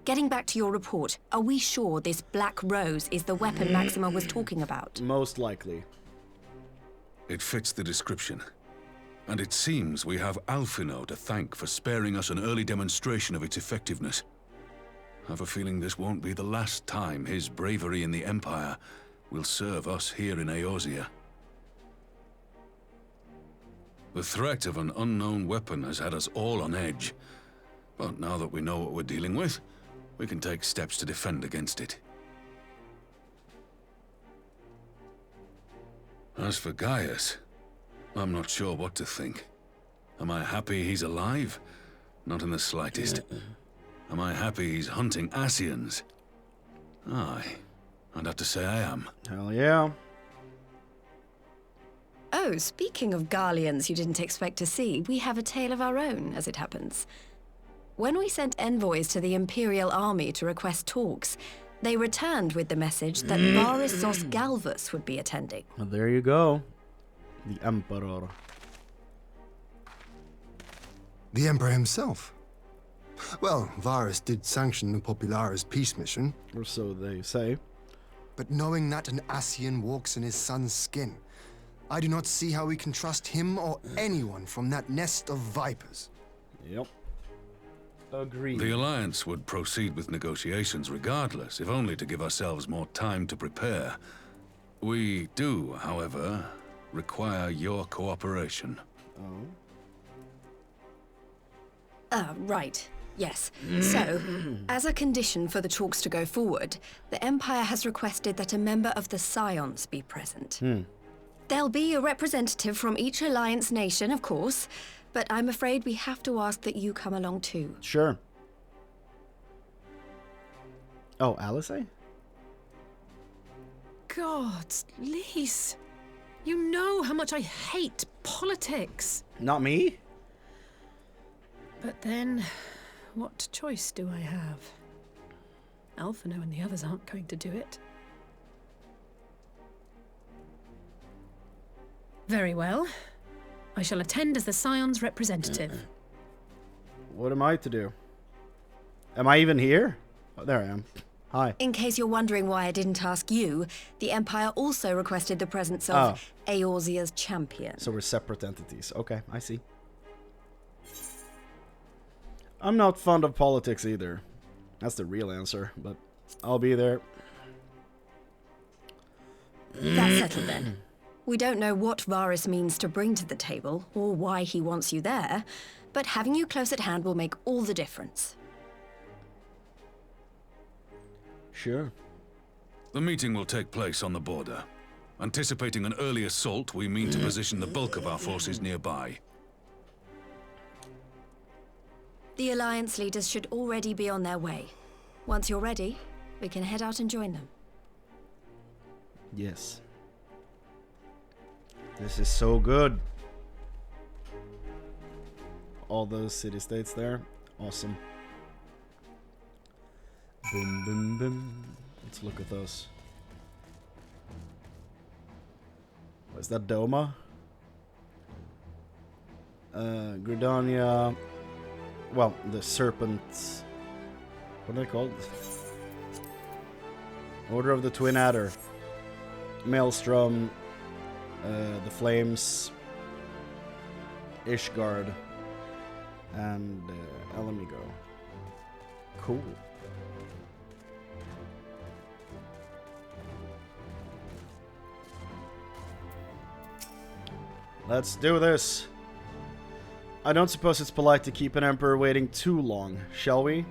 Getting back to your report, are we sure this Black Rose is the weapon Maxima was talking about? Most likely. It fits the description. And it seems we have Alphino to thank for sparing us an early demonstration of its effectiveness. I have a feeling this won't be the last time his bravery in the Empire will serve us here in Eorzea. The threat of an unknown weapon has had us all on edge. But now that we know what we're dealing with, we can take steps to defend against it. As for Gaius, I'm not sure what to think. Am I happy he's alive? Not in the slightest. Am I happy he's hunting Ascians? Aye, I'd have to say I am. Hell yeah. Oh, speaking of Garleans you didn't expect to see, we have a tale of our own, as it happens. When we sent envoys to the Imperial Army to request talks, they returned with the message that Varissos Galvus would be attending. Well, there you go. The Emperor. The Emperor himself. Well, Varus did sanction the Popularis peace mission. Or so they say. But knowing that an Ascian walks in his son's skin, I do not see how we can trust him or anyone from that nest of vipers. Yep. Agreed. The Alliance would proceed with negotiations regardless, if only to give ourselves more time to prepare. We do, however, require your cooperation. Right. Yes. So, as a condition for the talks to go forward, the Empire has requested that a member of the Scions be present. There'll be a representative from each Alliance nation, of course, but I'm afraid we have to ask that you come along too. Sure. Oh, Alice? Gods, Lys. You know how much I hate politics. Not me? But then, what choice do I have? Alphino and the others aren't going to do it. Very well. I shall attend as the Scion's representative. What am I to do? Am I even here? Oh, there I am. Hi. In case you're wondering why I didn't ask you, the Empire also requested the presence of Eorzea's champion. So we're separate entities. Okay, I see. I'm not fond of politics either. That's the real answer, but I'll be there. That's settled then. We don't know what Varys means to bring to the table, or why he wants you there, but having you close at hand will make all the difference. Sure. The meeting will take place on the border. Anticipating an early assault, we mean to position the bulk of our forces nearby. The Alliance leaders should already be on their way. Once you're ready, we can head out and join them. Yes. This is so good. All those city-states there. Awesome. Boom, boom, boom. Let's look at those. Is that Doma? Gridania. Well, the serpents. What are they called? Order of the Twin Adder. Maelstrom. The Flames. Ishgard. And Elamigo. Cool. Let's do this. I don't suppose it's polite to keep an emperor waiting too long, shall we?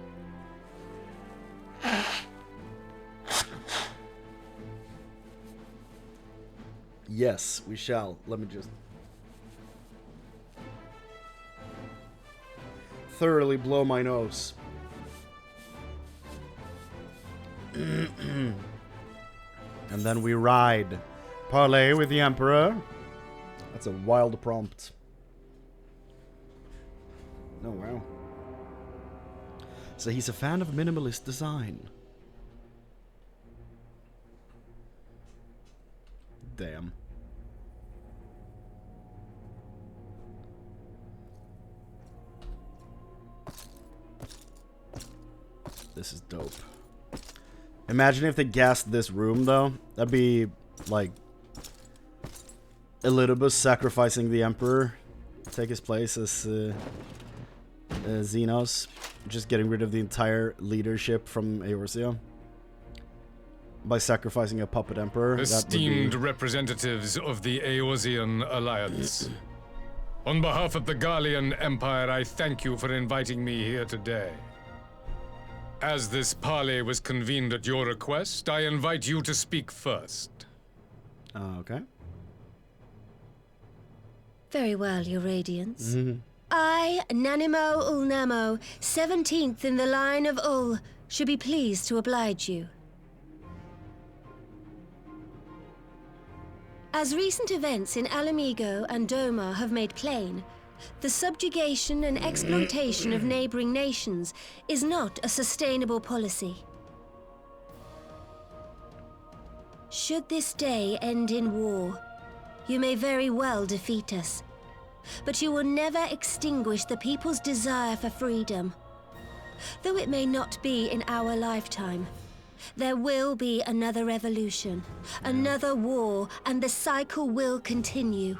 Yes, we shall. Let me just thoroughly blow my nose. And then we ride. Parley with the emperor. That's a wild prompt. Oh, wow. So he's a fan of minimalist design. Damn. This is dope. Imagine if they gassed this room, though. That'd be, like, Elidibus sacrificing the Emperor. Take his place as Xenos. Just getting rid of the entire leadership from Eorzea. By sacrificing a puppet Emperor. Esteemed representatives of the Eorzean Alliance. On behalf of the Garlean Empire, I thank you for inviting me here today. As this parley was convened at your request, I invite you to speak first. Okay. Very well, Your Radiance. I, Nanimo Ulnamo, 17th in the line of Ul, should be pleased to oblige you. As recent events in Alamigo and Doma have made plain, the subjugation and exploitation of neighboring nations is not a sustainable policy. Should this day end in war, you may very well defeat us, but you will never extinguish the people's desire for freedom. Though it may not be in our lifetime, there will be another revolution, another war, and the cycle will continue.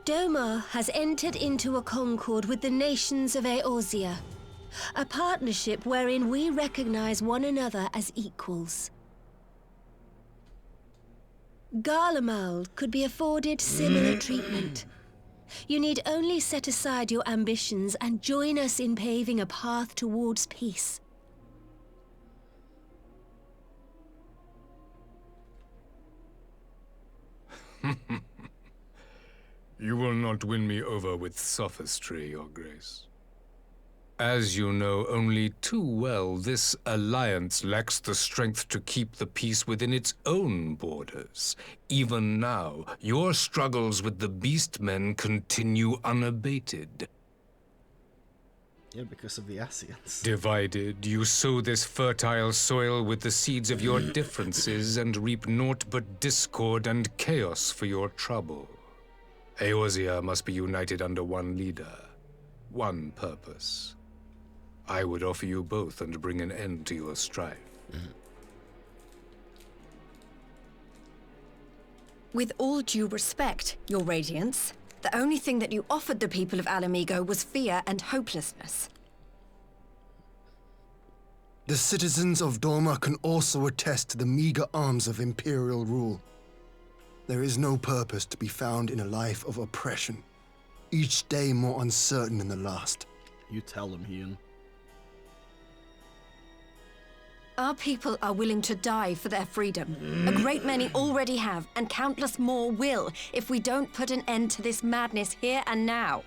Doma has entered into a concord with the nations of Eorzea, a partnership wherein we recognize one another as equals. Garlemald could be afforded similar treatment. You need only set aside your ambitions and join us in paving a path towards peace. You will not win me over with sophistry, Your Grace. As you know only too well, this alliance lacks the strength to keep the peace within its own borders. Even now, your struggles with the Beastmen continue unabated. Yeah, because of the Asians. Divided, you sow this fertile soil with the seeds of your differences and reap naught but discord and chaos for your trouble. Eorzea must be united under one leader, one purpose. I would offer you both and bring an end to your strife. With all due respect, Your Radiance, the only thing that you offered the people of Alamigo was fear and hopelessness. The citizens of Dorma can also attest to the meager arms of Imperial rule. There is no purpose to be found in a life of oppression, each day more uncertain than the last. You tell him, Ian. Our people are willing to die for their freedom. A great many already have, and countless more will, if we don't put an end to this madness here and now.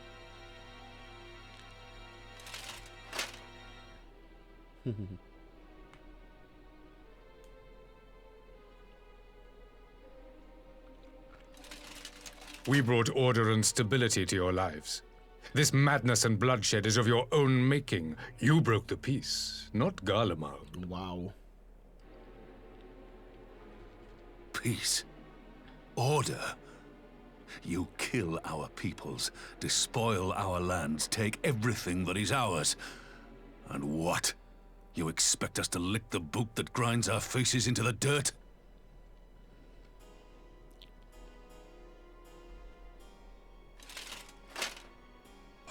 We brought order and stability to your lives. This madness and bloodshed is of your own making. You broke the peace, not Garlemald. Wow. Peace. Order. You kill our peoples, despoil our lands, take everything that is ours. And what? You expect us to lick the boot that grinds our faces into the dirt?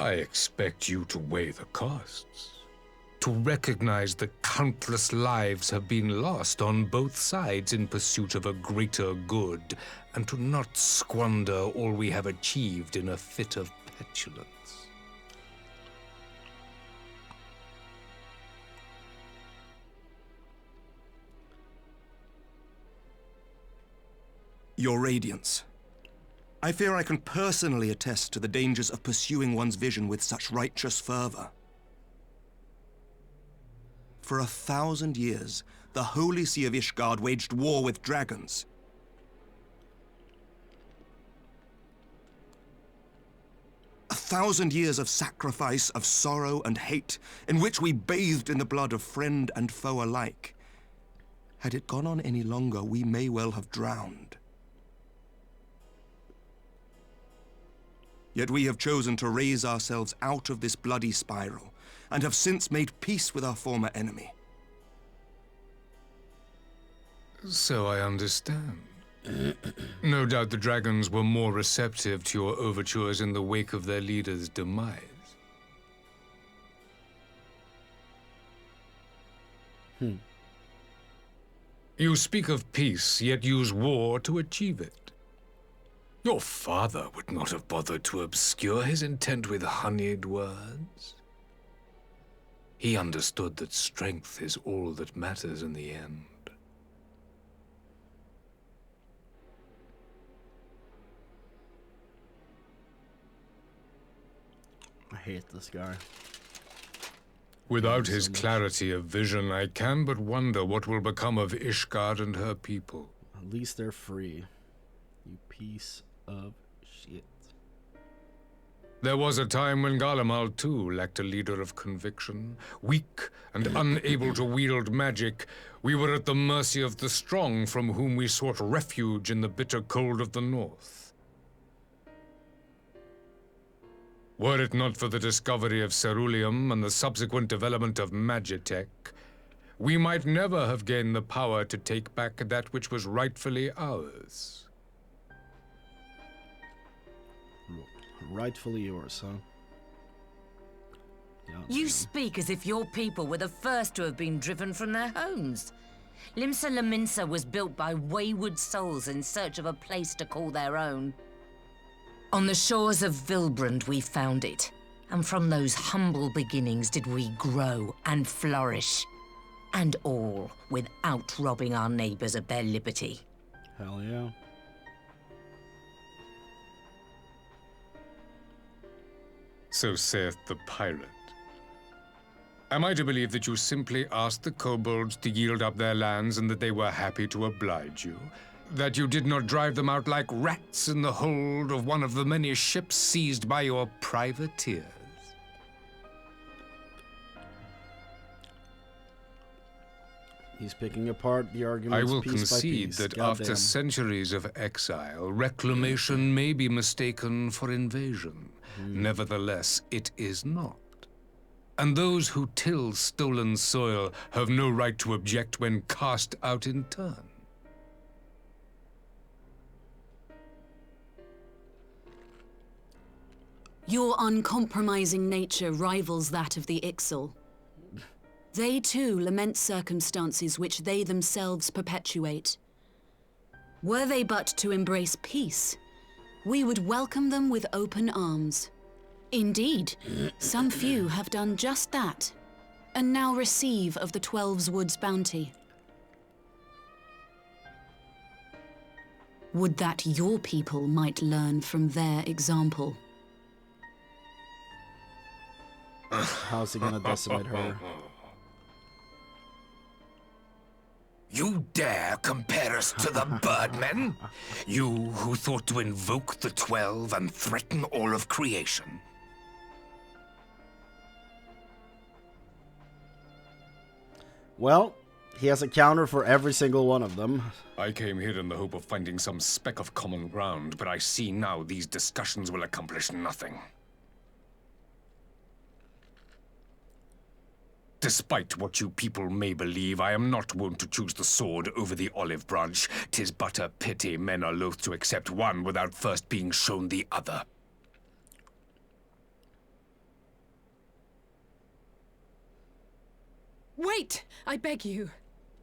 I expect you to weigh the costs. To recognize the countless lives have been lost on both sides in pursuit of a greater good, and to not squander all we have achieved in a fit of petulance. Your Radiance. I fear I can personally attest to the dangers of pursuing one's vision with such righteous fervor. For 1,000 years, the Holy See of Ishgard waged war with dragons. A 1,000 years of sacrifice, of sorrow and hate, in which we bathed in the blood of friend and foe alike. Had it gone on any longer, we may well have drowned. Yet we have chosen to raise ourselves out of this bloody spiral, and have since made peace with our former enemy. So I understand. No doubt the dragons were more receptive to your overtures in the wake of their leader's demise. You speak of peace, yet use war to achieve it. Your father would not have bothered to obscure his intent with honeyed words. He understood that strength is all that matters in the end. I hate this guy. Without his clarity of vision, I can but wonder what will become of Ishgard and her people. At least they're free. You piece of shit. There was a time when Garlemald, too, lacked a leader of conviction. Weak and unable to wield magic, we were at the mercy of the strong from whom we sought refuge in the bitter cold of the north. Were it not for the discovery of ceruleum and the subsequent development of magitech, we might never have gained the power to take back that which was rightfully ours. Rightfully yours, huh? Yeah, You speak as if your people were the first to have been driven from their homes. Limsa Lominsa was built by wayward souls in search of a place to call their own. On the shores of Vilbrand we found it, and from those humble beginnings did we grow and flourish. And all without robbing our neighbors of their liberty. Hell yeah. So saith the pirate. Am I to believe that you simply asked the kobolds to yield up their lands and that they were happy to oblige you? That you did not drive them out like rats in the hold of one of the many ships seized by your privateers? He's picking apart the I arguments will piece by concede piece. that Goddamn. after centuries of exile, reclamation may be mistaken for invasion. Nevertheless, it is not. And those who till stolen soil have no right to object when cast out in turn. Your uncompromising nature rivals that of the Ixal. They too lament circumstances which they themselves perpetuate. Were they but to embrace peace, we would welcome them with open arms. Indeed, some few have done just that, and now receive of the 12's Wood's bounty. Would that your people might learn from their example. How's he gonna decimate her? You dare compare us to the Birdmen? You who thought to invoke the 12 and threaten all of creation? Well, he has a counter for every single one of them. I came here in the hope of finding some speck of common ground, but I see now these discussions will accomplish nothing. Despite what you people may believe, I am not wont to choose the sword over the olive branch. 'Tis but a pity men are loath to accept one without first being shown the other. Wait! I beg you.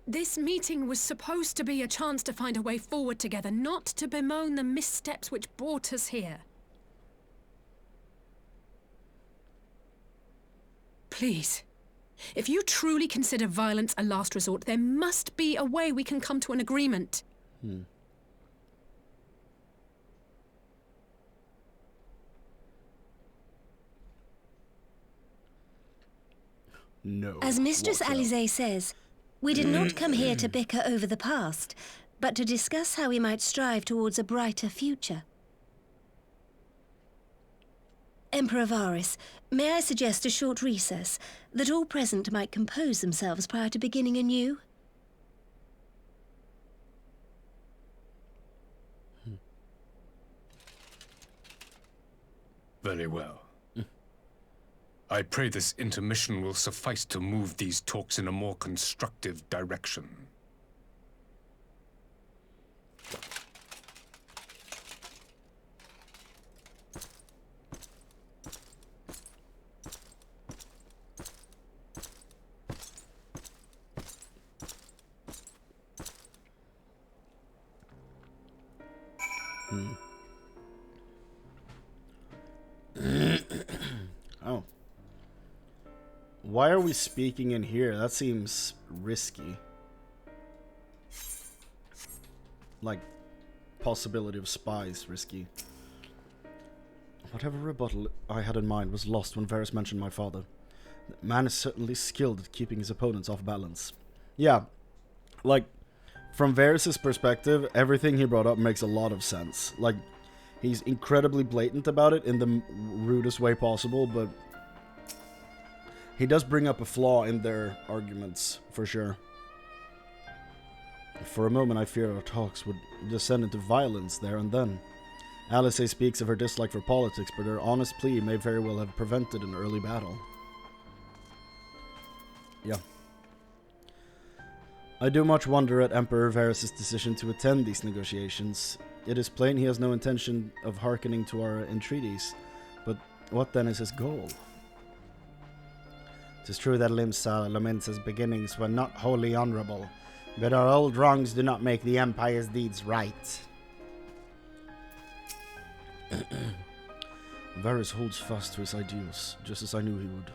This meeting was supposed to be a chance to find a way forward together, not to bemoan the missteps which brought us here. Please. If you truly consider violence a last resort, there must be a way we can come to an agreement. No. As Mistress Alize says, we did not come here to bicker over the past, but to discuss how we might strive towards a brighter future. Emperor Varys, may I suggest a short recess, that all present might compose themselves prior to beginning anew? Very well. I pray this intermission will suffice to move these talks in a more constructive direction. Oh. Why are we speaking in here? That seems risky. Like, possibility of spies risky. Whatever rebuttal I had in mind was lost when Varys mentioned my father. The man is certainly skilled at keeping his opponents off balance. Yeah, like, from Varys' perspective, everything he brought up makes a lot of sense. Like, he's incredibly blatant about it in the rudest way possible, but he does bring up a flaw in their arguments, for sure. For a moment I feared our talks would descend into violence there and then. Alice speaks of her dislike for politics, but her honest plea may very well have prevented an early battle. Yeah. I do much wonder at Emperor Varys' decision to attend these negotiations. It is plain he has no intention of hearkening to our entreaties, but what then is his goal? It is true that Limsa laments his beginnings were not wholly honorable, but our old wrongs do not make the Empire's deeds right. Varys holds fast to his ideals, just as I knew he would.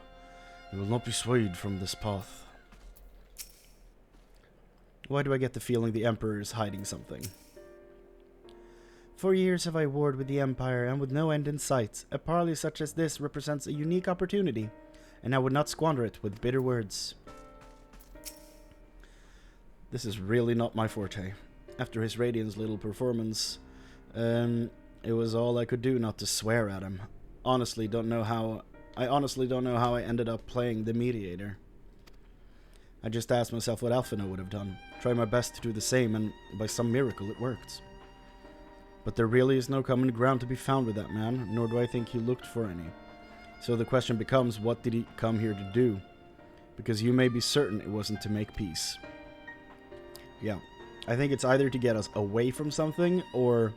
He will not be swayed from this path. Why do I get the feeling the Emperor is hiding something? For years have I warred with the Empire, and with no end in sight. A parley such as this represents a unique opportunity. and I would not squander it with bitter words. This is really not my forte. After his Radiant's little performance, it was all I could do not to swear at him. I honestly don't know how I ended up playing the mediator. I just asked myself what Alphino would have done. Tried my best to do the same, and by some miracle it worked. But there really is no common ground to be found with that man, nor do I think he looked for any. So the question becomes, what did he come here to do? Because you may be certain it wasn't to make peace. Yeah, I think it's either to get us away from something, or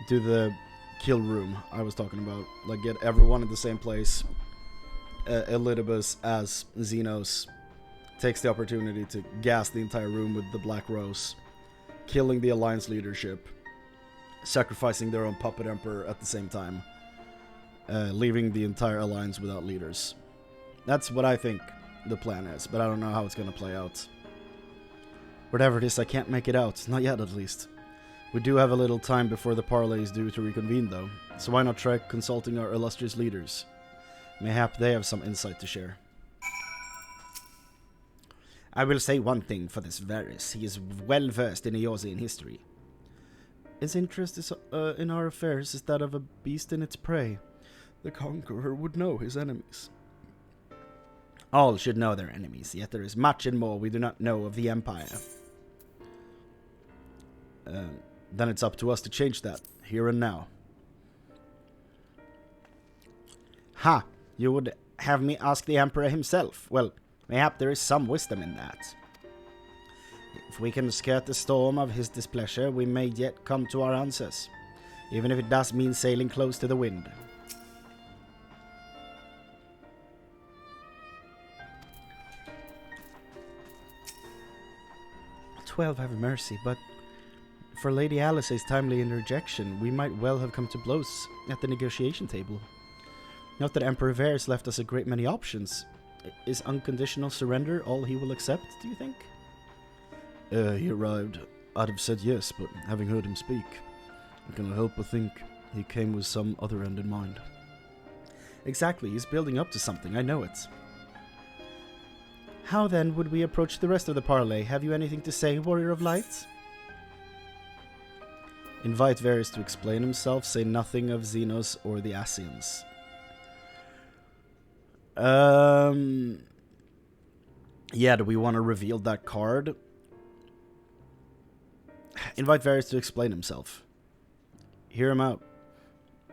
do the kill room I was talking about. Like, get everyone in the same place. Elidibus as Xenos takes the opportunity to gas the entire room with the Black Rose, killing the Alliance leadership, sacrificing their own puppet emperor at the same time, leaving the entire Alliance without leaders. That's what I think the plan is, but I don't know how it's going to play out. Whatever it is, I can't make it out. Not yet, at least. We do have a little time before the parley is due to reconvene, though, so why not try consulting our illustrious leaders? Mayhap they have some insight to share. I will say one thing for this Varys. He is well versed in Eorzean history. His interest in our affairs is that of a beast in its prey. The conqueror would know his enemies. All should know their enemies, yet there is much and more we do not know of the Empire. Then it's up to us to change that, here and now. Ha! You would have me ask the Emperor himself. Well, mayhap there is some wisdom in that. If we can skirt the storm of his displeasure, we may yet come to our answers, even if it does mean sailing close to the wind. 12 have mercy, but for Lady Alice's timely interjection, we might well have come to blows at the negotiation table. Not that Emperor Varys left us a great many options. Is unconditional surrender all he will accept, do you think? He arrived. I'd have said yes, but having heard him speak, I cannot help but think he came with some other end in mind. Exactly, he's building up to something, I know it. How then would we approach the rest of the parley? Have you anything to say, Warrior of Light? Invite Varys to explain himself, say nothing of Xenos or the Ascians. Yeah, do we want to reveal that card? Invite Varys to explain himself. Hear him out.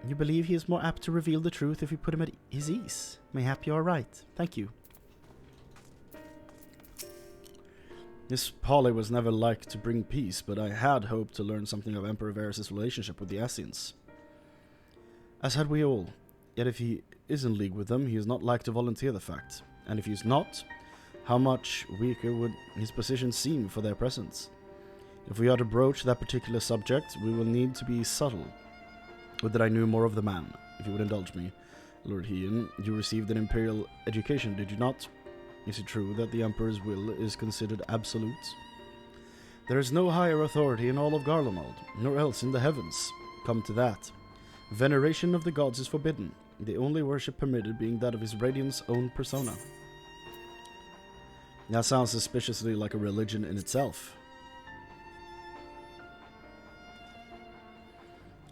You believe he is more apt to reveal the truth if you put him at his ease. Mayhap you are right. Thank you. This parley was never like to bring peace, but I had hoped to learn something of Emperor Varys' relationship with the Ascians. As had we all. Yet if he is in league with them, he is not like to volunteer the fact. And if he is not, how much weaker would his position seem for their presence? If we are to broach that particular subject, we will need to be subtle. Would that I knew more of the man, if you would indulge me. Lord Hien, you received an imperial education, did you not? Is it true that the Emperor's will is considered absolute? There is no higher authority in all of Garlemald, nor else in the heavens. Come to that. Veneration of the gods is forbidden, the only worship permitted being that of his Radiant's own persona. That sounds suspiciously like a religion in itself.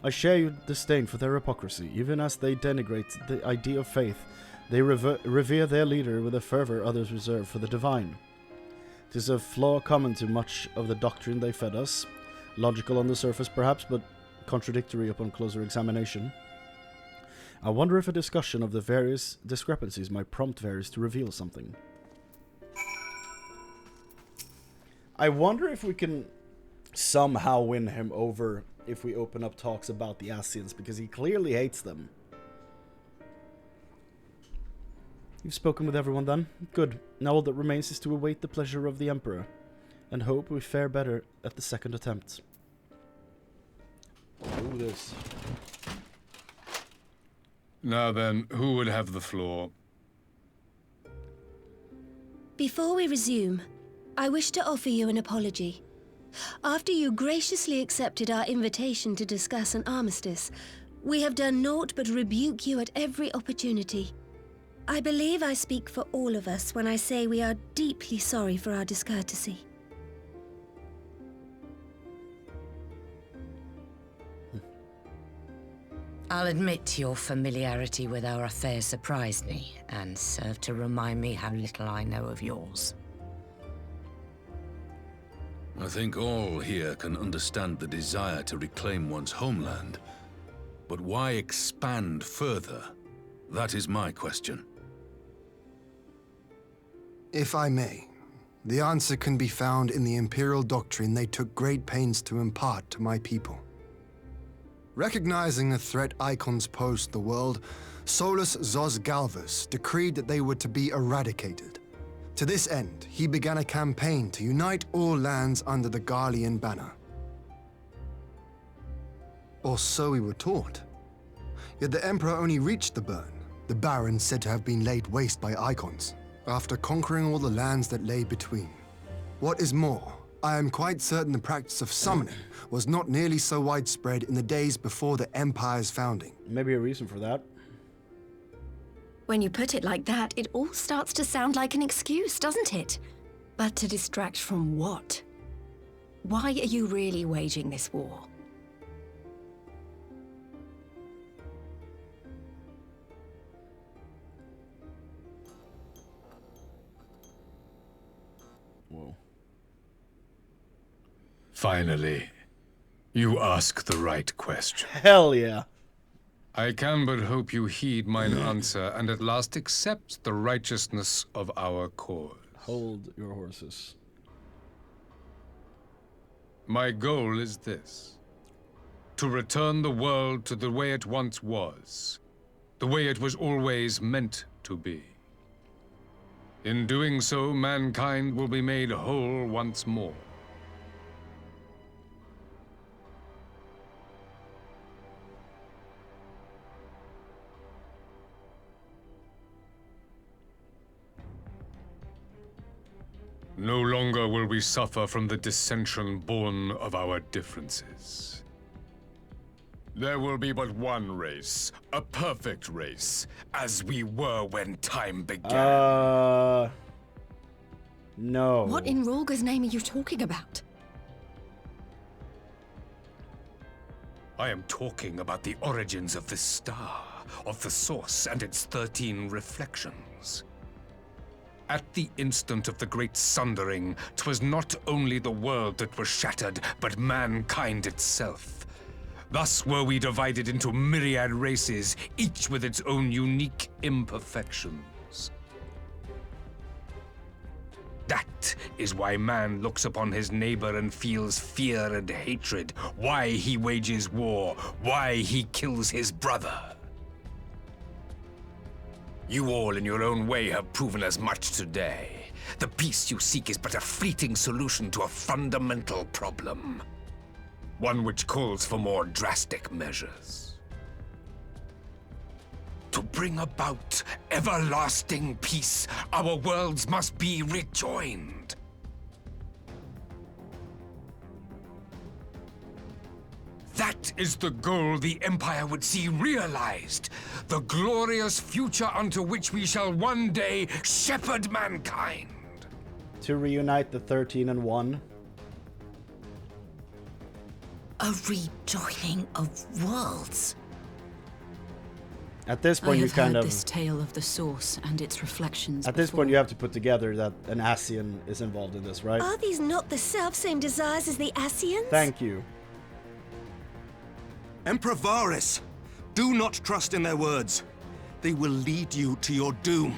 I share your disdain for their hypocrisy, even as they denigrate the idea of faith. They revere their leader with a fervor others reserve for the divine. 'Tis a flaw common to much of the doctrine they fed us, logical on the surface perhaps, but contradictory upon closer examination. I wonder if a discussion of the various discrepancies might prompt Varys to reveal something. I wonder if we can somehow win him over if we open up talks about the Ascians, because he clearly hates them. You've spoken with everyone then? Good. Now all that remains is to await the pleasure of the Emperor, and hope we fare better at the second attempt. Do this. Now then, who would have the floor? Before we resume, I wish to offer you an apology. After you graciously accepted our invitation to discuss an armistice, we have done naught but rebuke you at every opportunity. I believe I speak for all of us when I say we are deeply sorry for our discourtesy. I'll admit your familiarity with our affairs surprised me, and served to remind me how little I know of yours. I think all here can understand the desire to reclaim one's homeland. But why expand further? That is my question. If I may, the answer can be found in the Imperial doctrine they took great pains to impart to my people. Recognizing the threat icons posed to the world, Solus Zos Galvus decreed that they were to be eradicated. To this end, he began a campaign to unite all lands under the Garlean banner. Or so we were taught. Yet the Emperor only reached the burn, the Baron said to have been laid waste by icons, after conquering all the lands that lay between. What is more, I am quite certain the practice of summoning was not nearly so widespread in the days before the Empire's founding. Maybe a reason for that. When you put it like that, it all starts to sound like an excuse, doesn't it? But to distract from what? Why are you really waging this war? Whoa. Finally, you ask the right question. Hell yeah. I can but hope you heed mine answer and at last accept the righteousness of our cause. Hold your horses. My goal is this: to return the world to the way it once was, the way it was always meant to be. In doing so, mankind will be made whole once more. No longer will we suffer from the dissension born of our differences. There will be but one race, a perfect race, as we were when time began. No. What in Rorga's name are you talking about? I am talking about the origins of this star, of the source and its 13 reflections. At the instant of the great sundering, 'twas not only the world that was shattered, but mankind itself. Thus were we divided into myriad races, each with its own unique imperfections. That is why man looks upon his neighbor and feels fear and hatred, why he wages war, why he kills his brother. You all in your own way have proven as much today. The peace you seek is but a fleeting solution to a fundamental problem. One which calls for more drastic measures. To bring about everlasting peace, our worlds must be rejoined. That is the goal the Empire would see realized. The glorious future unto which we shall one day shepherd mankind. To reunite the 13 and 1. A rejoining of worlds. At this I point, you have kind heard of. this tale of the source and its reflections. At this before. point, you have to put together that an Ascian is involved in this, right? Are these not the self-same desires as the Ascians? Thank you. Emperor Varys, do not trust in their words. They will lead you to your doom.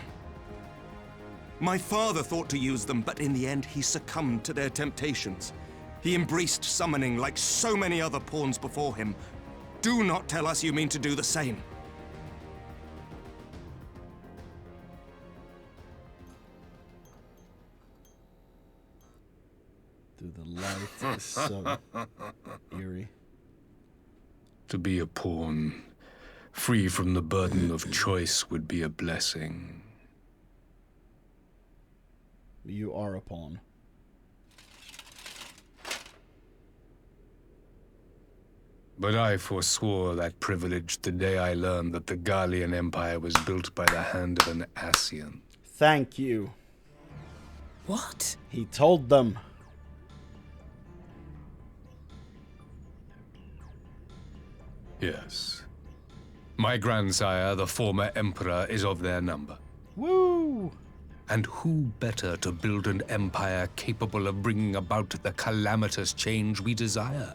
My father thought to use them, but in the end he succumbed to their temptations. He embraced summoning like so many other pawns before him. Do not tell us you mean to do the same. Through the light is so eerie. To be a pawn, free from the burden of choice, would be a blessing. You are a pawn. But I forswore that privilege the day I learned that the Garlean Empire was built by the hand of an Ascian. Thank you. What? He told them. Yes. My grandsire, the former emperor, is of their number. Woo! And who better to build an empire capable of bringing about the calamitous change we desire?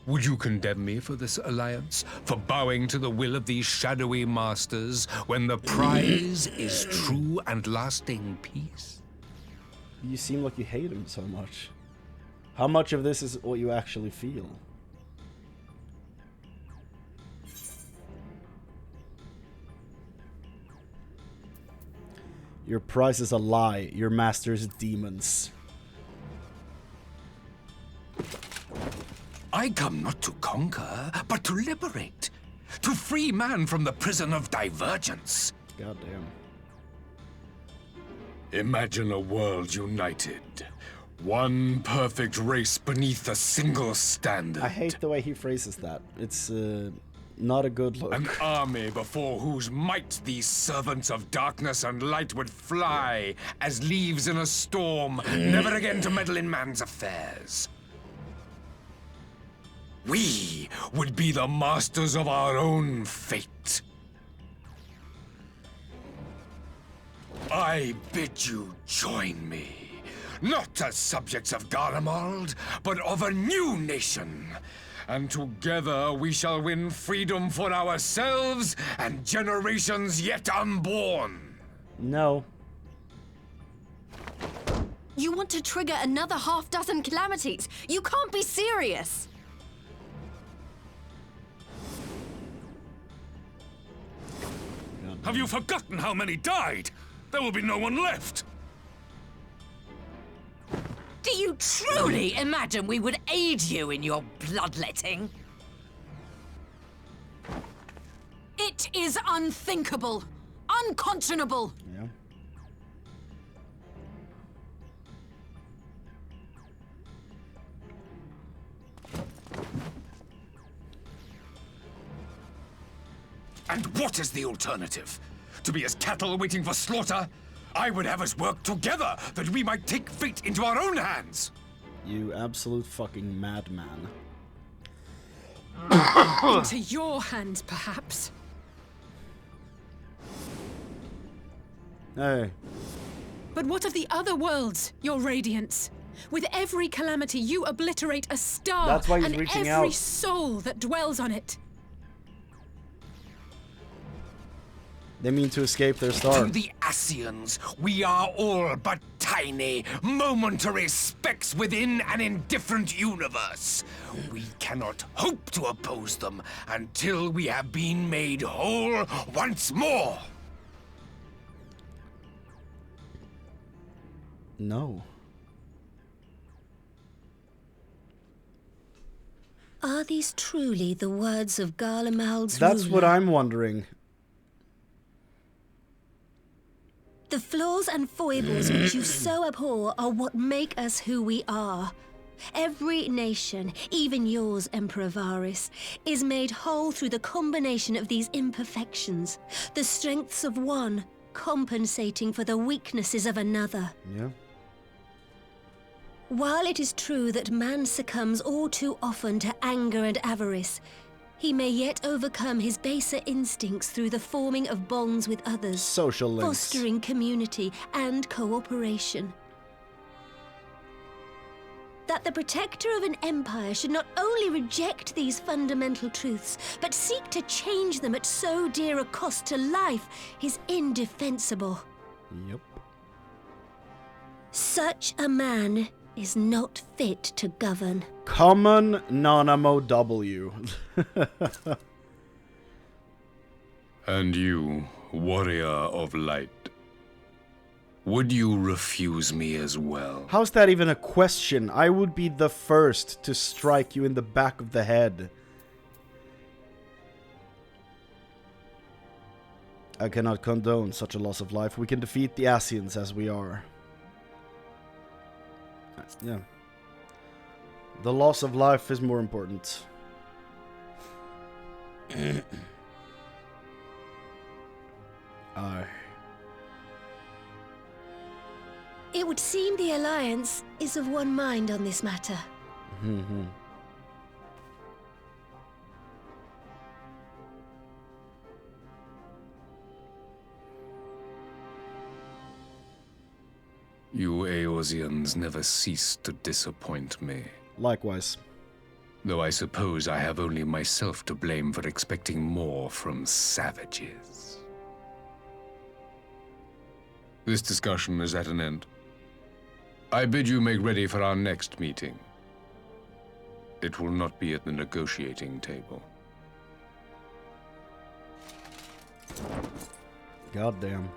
Would you condemn me for this alliance? For bowing to the will of these shadowy masters when the prize is true and lasting peace? You seem like you hate him so much. How much of this is what you actually feel? Your prize is a lie. Your master's demons. I come not to conquer, but to liberate. To free man from the prison of divergence. Goddamn. Imagine a world united. One perfect race beneath a single standard. I hate the way he phrases that. It's not a good look. An army before whose might these servants of darkness and light would fly as leaves in a storm, never again to meddle in man's affairs. We would be the masters of our own fate. I bid you join me, not as subjects of Garlemald, but of a new nation. And together we shall win freedom for ourselves and generations yet unborn. No. You want to trigger another half-dozen calamities? You can't be serious! Have you forgotten how many died? There will be no one left. Do you truly imagine we would aid you in your bloodletting? It is unthinkable. Unconscionable. Yeah. And what is the alternative? To be as cattle waiting for slaughter? I would have us work together that we might take fate into our own hands. You absolute fucking madman. Into your hands, perhaps. Hey. But what of the other worlds, your radiance? With every calamity, you obliterate a star That's why he's and reaching every out. soul that dwells on it. They mean to escape their star. To the Ascians, we are all but tiny, momentary specks within an indifferent universe. We cannot hope to oppose them until we have been made whole once more. No. Are these truly the words of Garlemald's That's ruler? what I'm wondering. The flaws and foibles which you so abhor are what make us who we are. Every nation, even yours, Emperor Varys, is made whole through the combination of these imperfections, the strengths of one compensating for the weaknesses of another. Yeah. While it is true that man succumbs all too often to anger and avarice, he may yet overcome his baser instincts through the forming of bonds with others, Social links. fostering community and cooperation. That the protector of an empire should not only reject these fundamental truths, but seek to change them at so dear a cost to life is indefensible. Yep. Such a man is not fit to govern. Common Nanamo W. And you, warrior of light, would you refuse me as well? How's that even a question? I would be the first to strike you in the back of the head. I cannot condone such a loss of life. We can defeat the Ascians as we are. Yeah. The loss of life is more important. It would seem the Alliance is of one mind on this matter. You Eorzeans never cease to disappoint me. Likewise. Though I suppose I have only myself to blame for expecting more from savages. This discussion is at an end. I bid you make ready for our next meeting. It will not be at the negotiating table. Goddamn.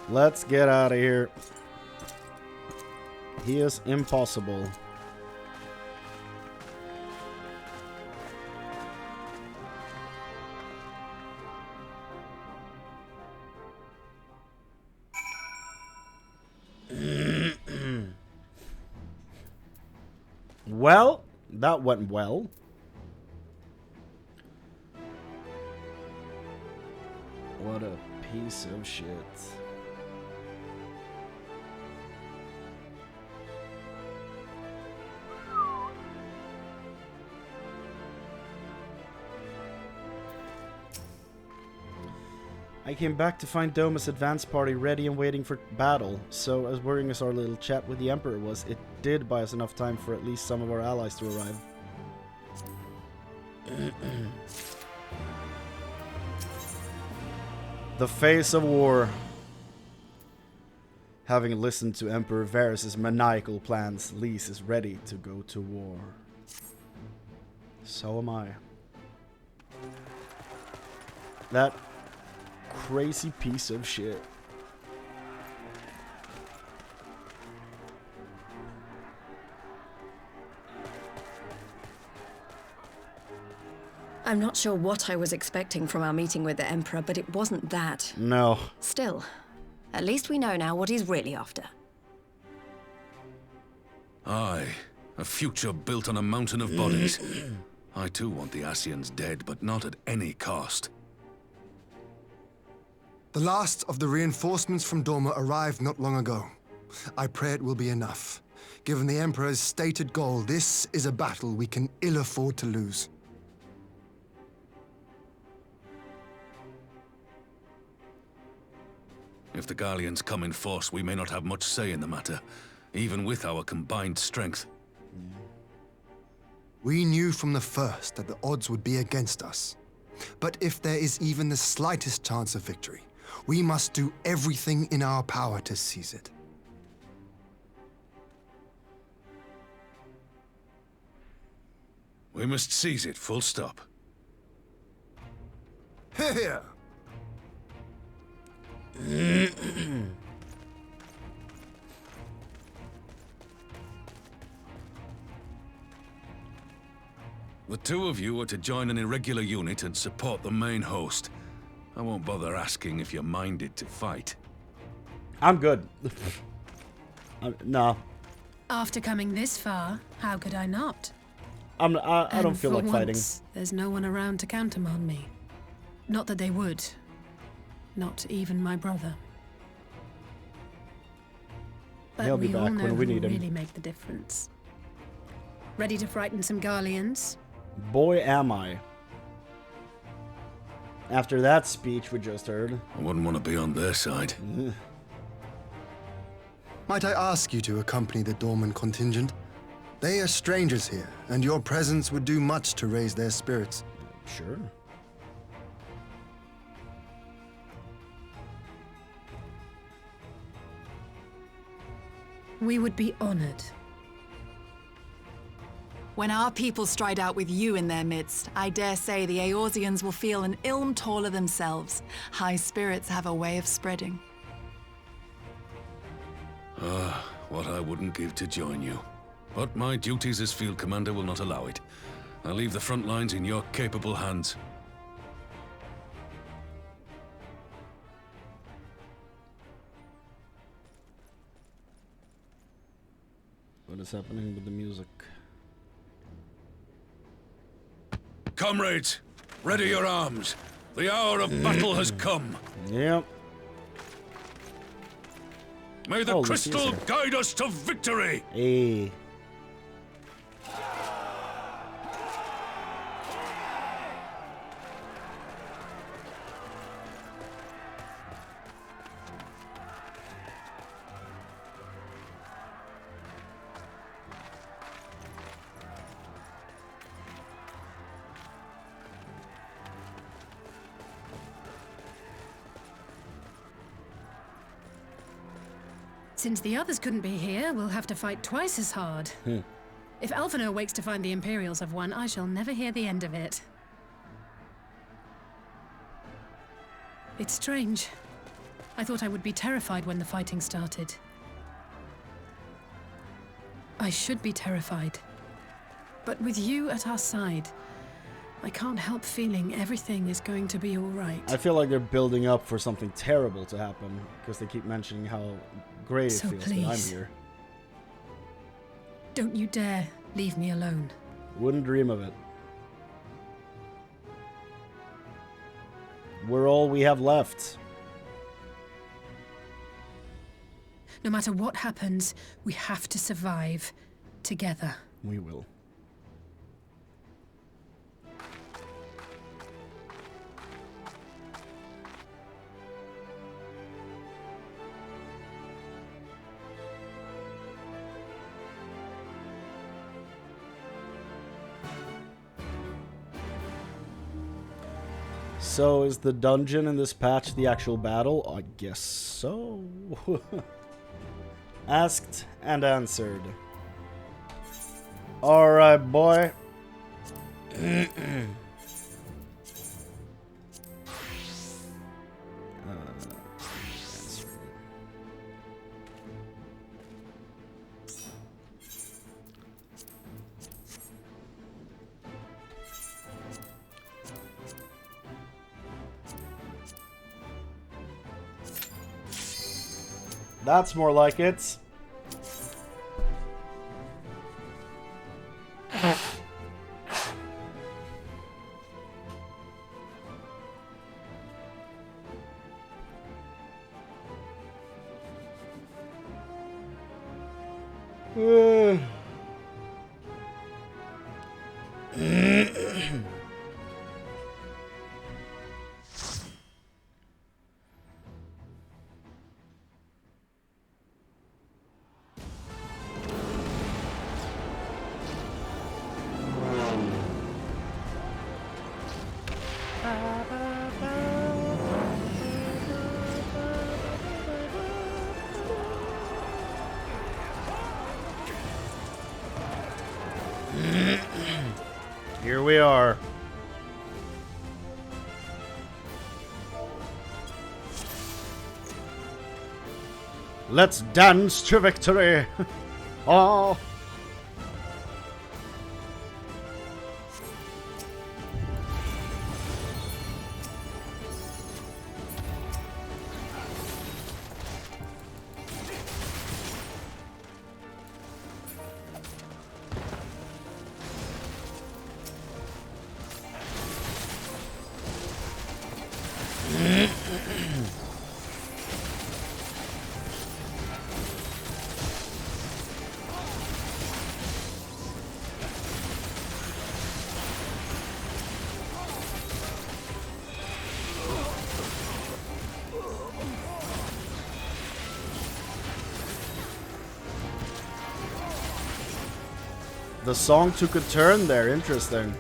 Let's get out of here. He is impossible. Well, that went well. What a piece of shit. I came back to find Doma's advance party ready and waiting for battle, so as worrying as our little chat with the Emperor was, it did buy us enough time for at least some of our allies to arrive. The face of war. Having listened to Emperor Varys' maniacal plans, Lys is ready to go to war. So am I. That crazy piece of shit. I'm not sure what I was expecting from our meeting with the Emperor, but it wasn't that. No. Still, at least we know now what he's really after. Aye, a future built on a mountain of bodies. I too want the Ascians dead, but not at any cost. The last of the reinforcements from Doma arrived not long ago. I pray it will be enough. Given the Emperor's stated goal, this is a battle we can ill afford to lose. If the Garleans come in force, we may not have much say in the matter, even with our combined strength. We knew from the first that the odds would be against us. But if there is even the slightest chance of victory, we must do everything in our power to seize it. We must seize it, full stop. Here! The two of you are to join an irregular unit and support the main host. I won't bother asking if you're minded to fight. I'm good. No. After coming this far, how could I not? I don't feel for like fighting. once, there's no one around to countermand me. Not that they would. Not even my brother. But He'll be we all back know when we who need him. really make the difference. Ready to frighten some Garleans? Boy, am I. After that speech we just heard. I wouldn't want to be on their side. Might I ask you to accompany the Dorman contingent? They are strangers here, and your presence would do much to raise their spirits. Sure. We would be honored. When our people stride out with you in their midst, I dare say the Eorzeans will feel an ilm taller themselves. High spirits have a way of spreading. Ah, what I wouldn't give to join you. But my duties as field commander will not allow it. I'll leave the front lines in your capable hands. What is happening with the music? comrades. Ready your arms. The hour of battle has come. Yep. May the crystal guide us to victory. Hey. Since the others couldn't be here, we'll have to fight twice as hard. If Alphino wakes to find the Imperials have won, I shall never hear the end of it. It's strange. I thought I would be terrified when the fighting started. I should be terrified. But with you at our side, I can't help feeling everything is going to be all right. I feel like they're building up for something terrible to happen, because they keep mentioning how great it feels that I'm here. Don't you dare leave me alone. Wouldn't dream of it. We're all we have left. No matter what happens, we have to survive together. We will. So, is the dungeon in this patch the actual battle? I guess so. Asked and answered. Alright, boy. That's more like it. Here we are. Let's dance to victory. Oh. The song took a turn there, interesting.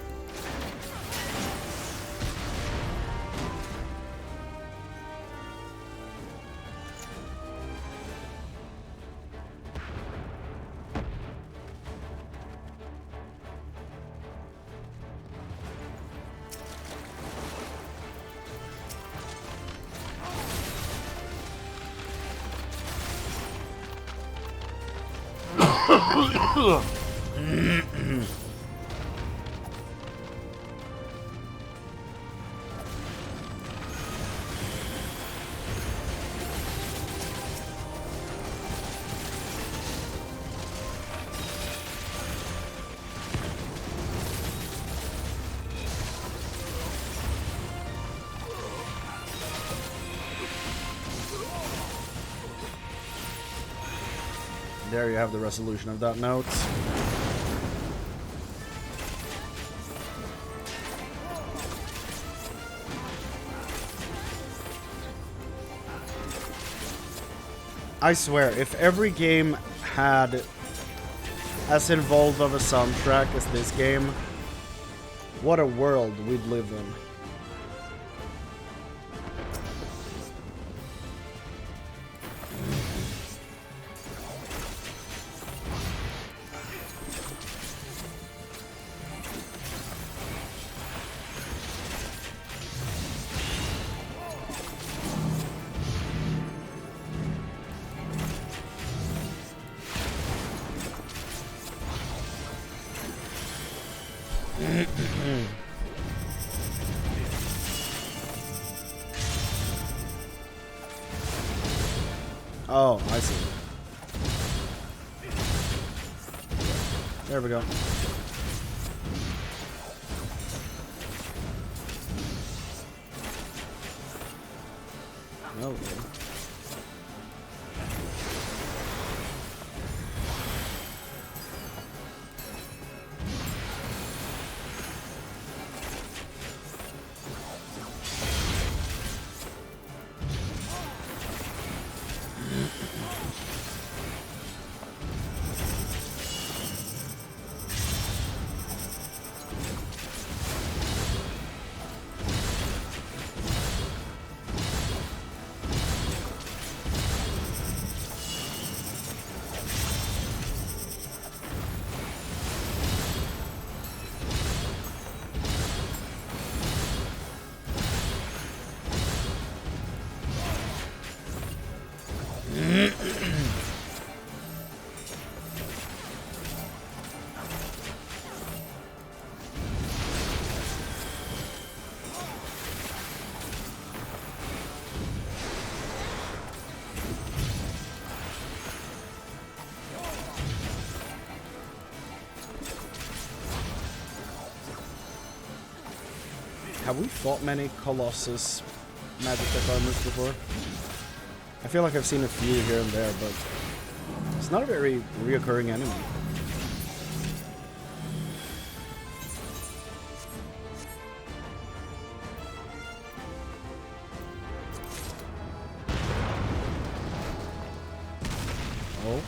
There you have the resolution of that note. I swear, if every game had as involved of a soundtrack as this game, what a world we'd live in. Oh, I see. There we go. Okay. Have we fought many Colossus Magitech armors before? I feel like I've seen a few here and there, but it's not a very reoccurring enemy. Oh.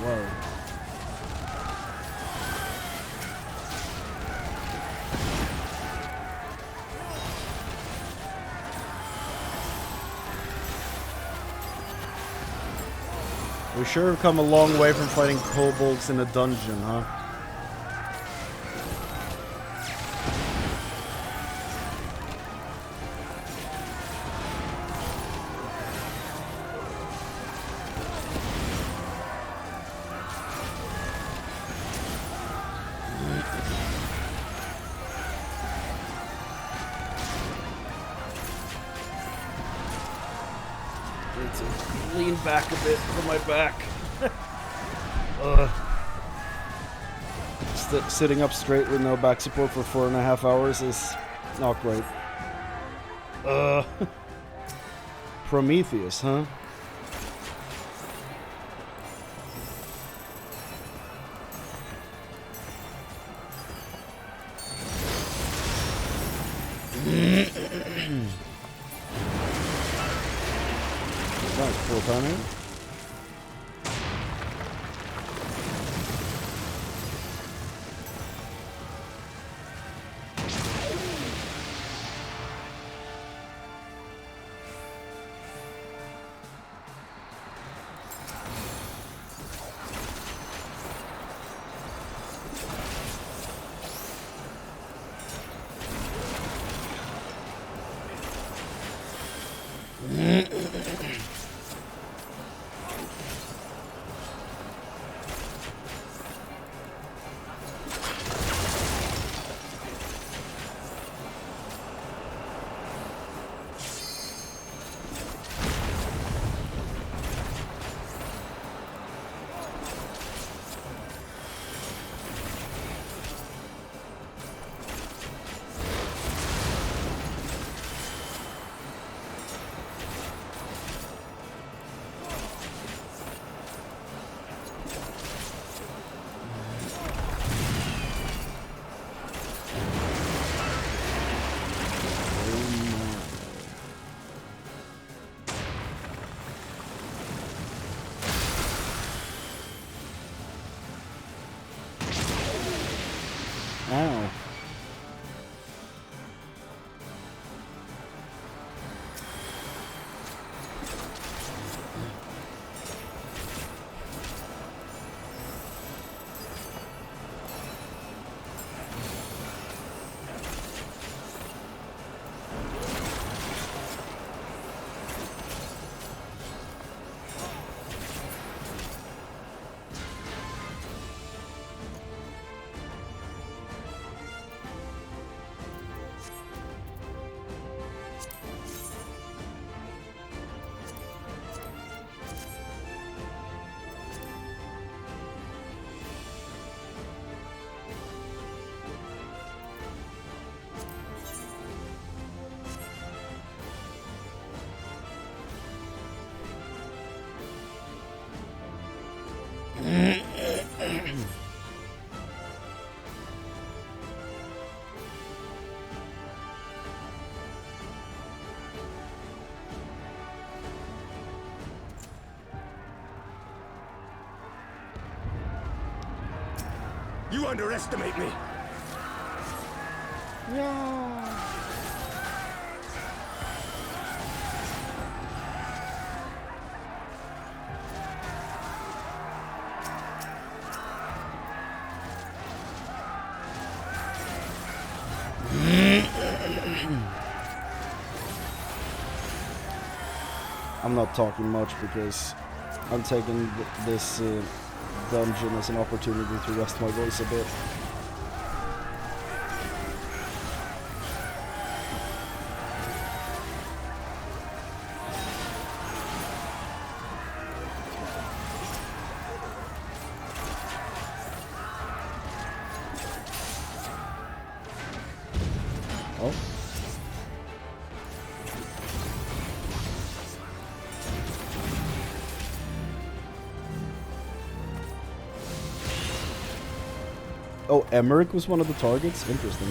Whoa. We sure have come a long way from fighting kobolds in a dungeon, huh? Lean back a bit for my back. Sitting up straight with no back support for 4.5 hours is not great. Prometheus, huh? Nice, full timing. Ow. You underestimate me. I'm not talking much because I'm taking this dungeon as an opportunity to rest my voice a bit. Oh. Oh, Emmerich was one of the targets? Interesting.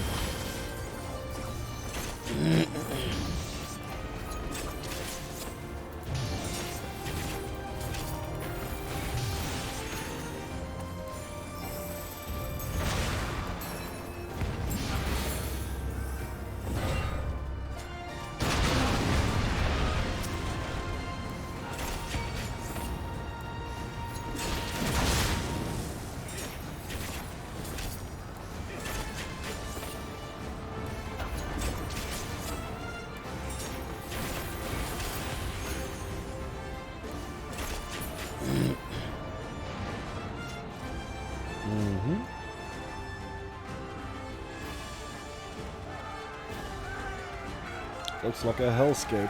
Looks like a hellscape.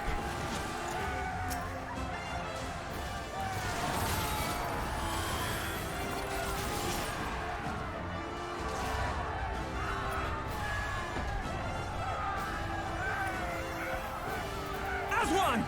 As one!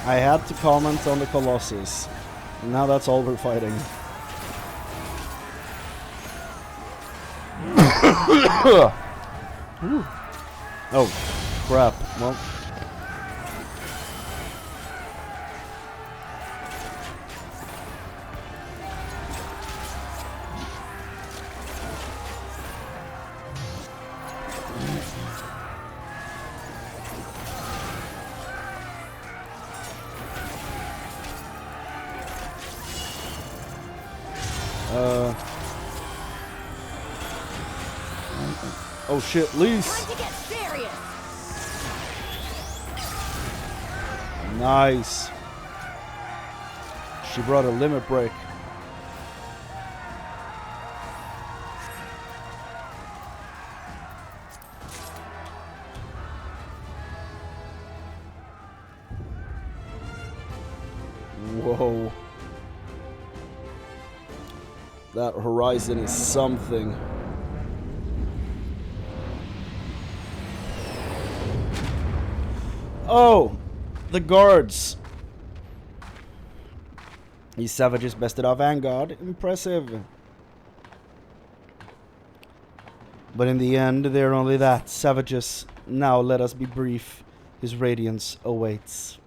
I had to comment on the Colossus. And now that's all we're fighting. Oh, crap. Well. Oh shit, Lise! Nice. She brought a limit break. Whoa. That horizon is something. Oh, the guards. These savages bested our vanguard. Impressive. But in the end, they're only that. Savages. Now let us be brief. His radiance awaits.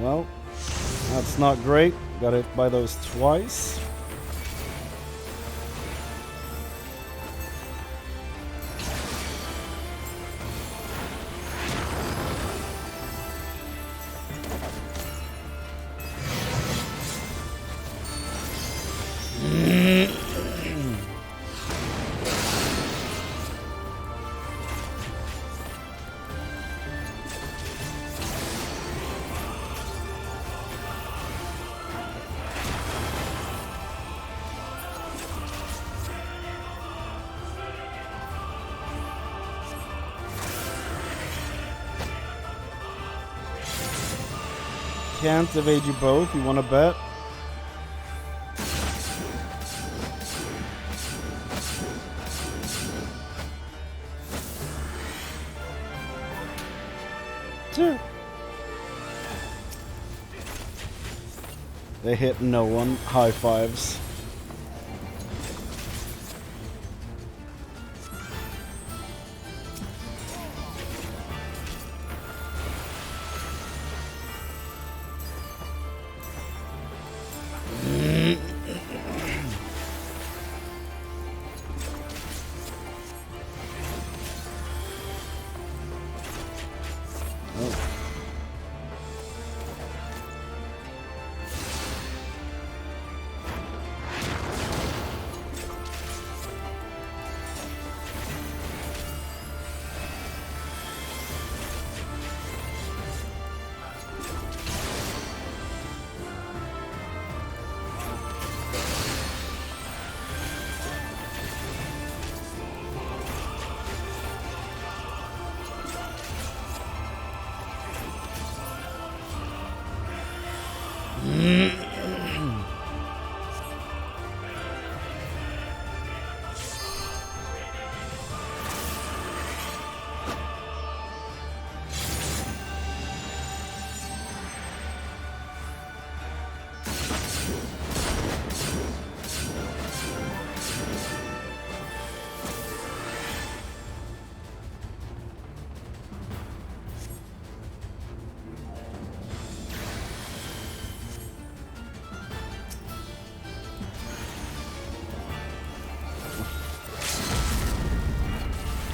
Well, that's not great. Got hit by those twice. Can't evade you both. You want to bet? Sure. They hit no one. High fives.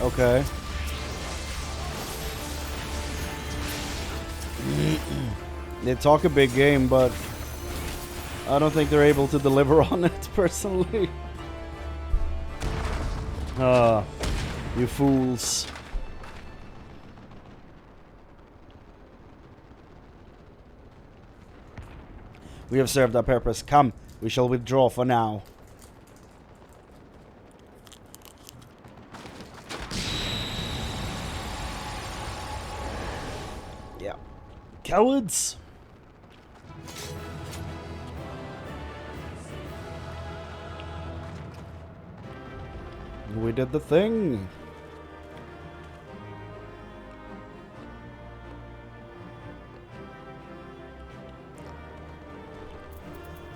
Okay. They talk a big game, but I don't think they're able to deliver on it, personally. You fools. We have served our purpose. Come, we shall withdraw for now. Yeah. Cowards! We did the thing.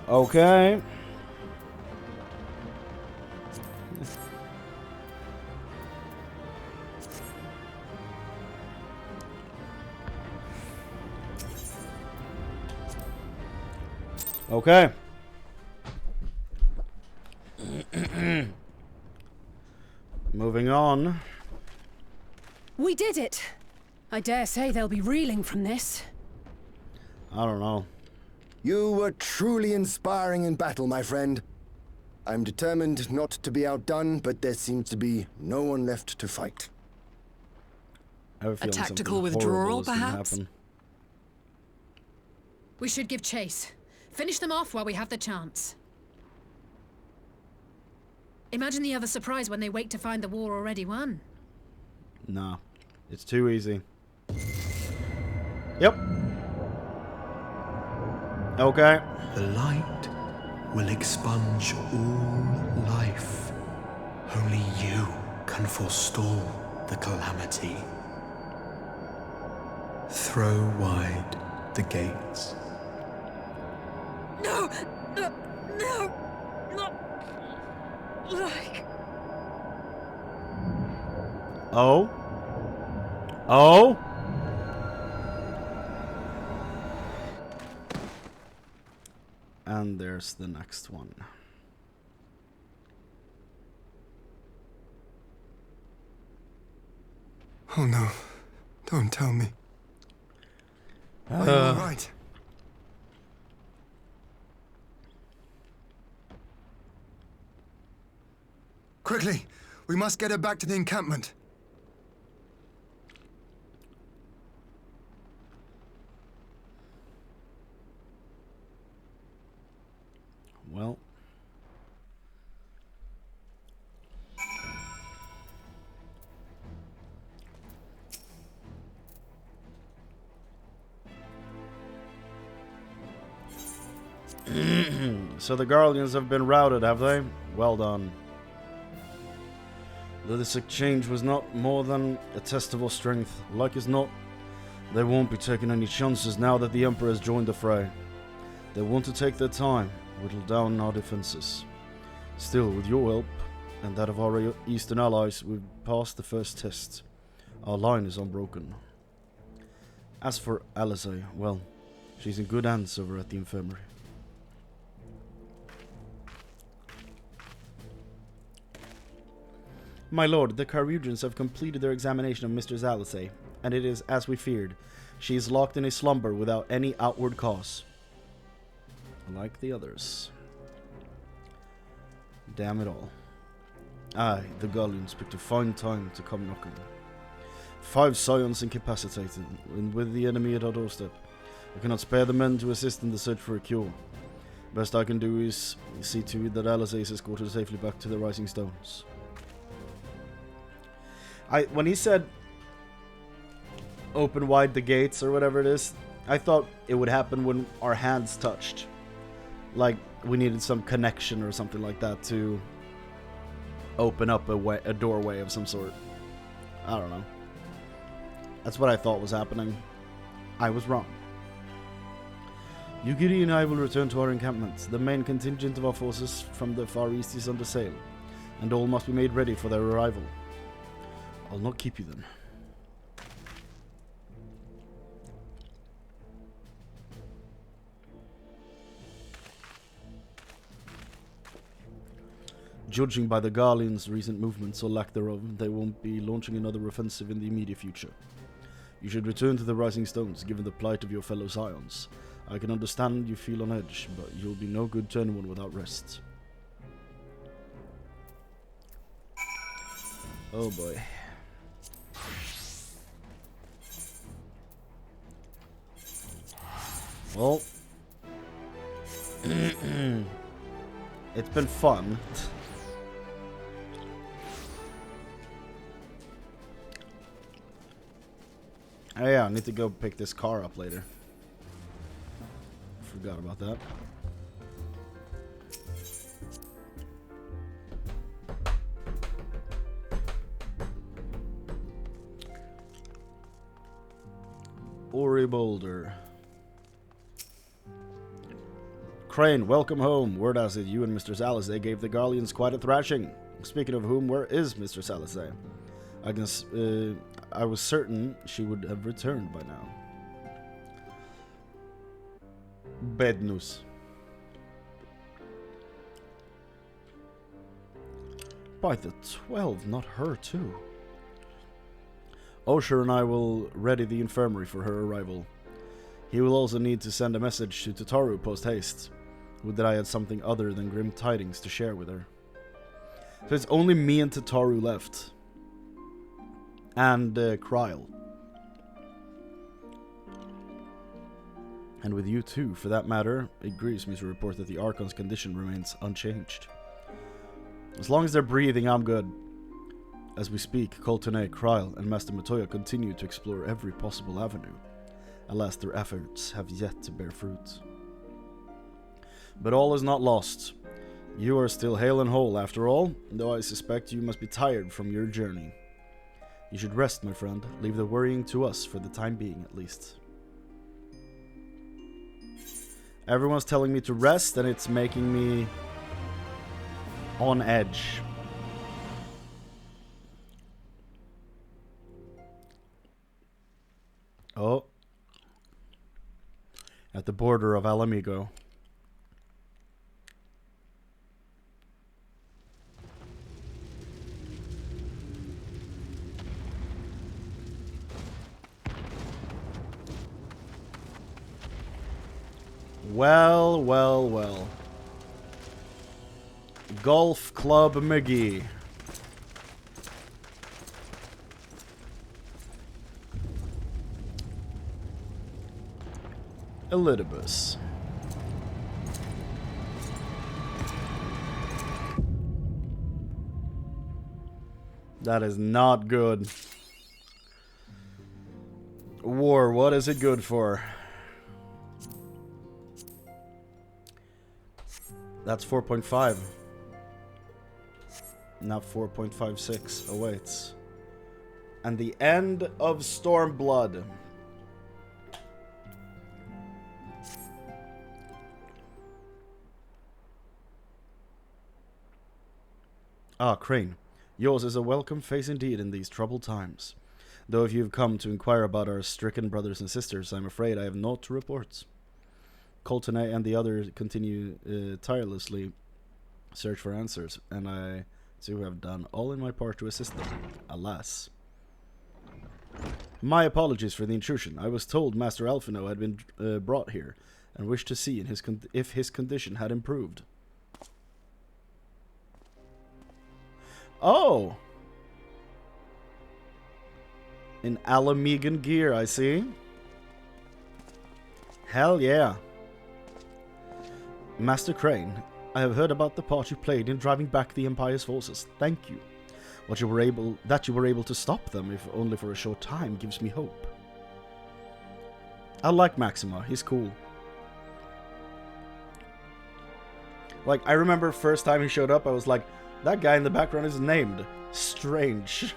Okay. Okay. Moving on. We did it! I dare say they'll be reeling from this. I don't know. You were truly inspiring in battle, my friend. I'm determined not to be outdone, but there seems to be no one left to fight. A tactical withdrawal, perhaps? We should give chase. Finish them off while we have the chance. Imagine the other surprise when they wake to find the war already won. Nah, it's too easy. Yep. Okay. The light will expunge all life. Only you can forestall the calamity. Throw wide the gates. No! No! No! Not like... Oh? Oh? And there's the next one. Oh no. Don't tell me. Are you all right? Quickly! We must get her back to the encampment. Well. So the Guardians have been routed, have they? Well done. Though this exchange was not more than a test of our strength, like as not, they won't be taking any chances now that the Emperor has joined the fray. They want to take their time, whittle down our defenses. Still, with your help, and that of our Eastern allies, we've passed the first test. Our line is unbroken. As for Alizé, well, she's in good hands over at the infirmary. My lord, the Carugians have completed their examination of Mistress Alizé, and it is as we feared. She is locked in a slumber without any outward cause. Like the others. Damn it all. Aye, the Guardians picked a fine time to come knocking. 5 scions incapacitated, and with the enemy at our doorstep. I cannot spare the men to assist in the search for a cure. Best I can do is see to it that Alizé is escorted safely back to the Rising Stones. When he said open wide the gates or whatever it is, I thought it would happen when our hands touched. Like we needed some connection or something like that to open up a doorway of some sort. I don't know. That's what I thought was happening. I was wrong. Yugiri and I will return to our encampment. The main contingent of our forces from the Far East is under sail, and all must be made ready for their arrival. I'll not keep you then. Judging by the Guardians' recent movements or lack thereof, they won't be launching another offensive in the immediate future. You should return to the Rising Stones, given the plight of your fellow scions. I can understand you feel on edge, but you'll be no good to anyone without rest. Oh boy. Well, It's been fun. Oh yeah, I need to go pick this car up later. Forgot about that. Ori Boulder. Chrane, welcome home. Word has it you and Mr. Salazar gave the Garleans quite a thrashing. Speaking of whom, where is Mr. Salazar? I was certain she would have returned by now. Bad news. By the 12, not her too. Osher and I will ready the infirmary for her arrival. He will also need to send a message to Tataru post-haste. Would that I had something other than grim tidings to share with her. So it's only me and Tataru left. And Kryl. And with you too, for that matter, it grieves me to report that the Archon's condition remains unchanged. As long as they're breathing, I'm good. As we speak, Coltonay, Kryl, and Master Matoya continue to explore every possible avenue. Alas, their efforts have yet to bear fruit. But all is not lost. You are still hale and whole after all, though I suspect you must be tired from your journey. You should rest, my friend. Leave the worrying to us for the time being, at least. Everyone's telling me to rest, and it's making me on edge. Oh. At the border of Alamigo. Well, well, well. Golf Club McGee. Elidibus. That is not good. War, what is it good for? That's 4.5. Not 4.56 awaits. And the end of Stormblood. Ah, Chrane. Yours is a welcome face indeed in these troubled times. Though if you've come to inquire about our stricken brothers and sisters, I'm afraid I have naught to report. Coltonay and the others continue tirelessly search for answers, and I too have done all in my part to assist them. Alas. My apologies for the intrusion. I was told Master Alphino had been brought here, and wished to see if his condition had improved. Oh! In Alamigan gear, I see. Hell yeah. Master Chrane, I have heard about the part you played in driving back the Empire's forces. Thank you. That you were able to stop them, if only for a short time, gives me hope. I like Maxima. He's cool. Like, I remember first time he showed up, I was like, that guy in the background is named Strange.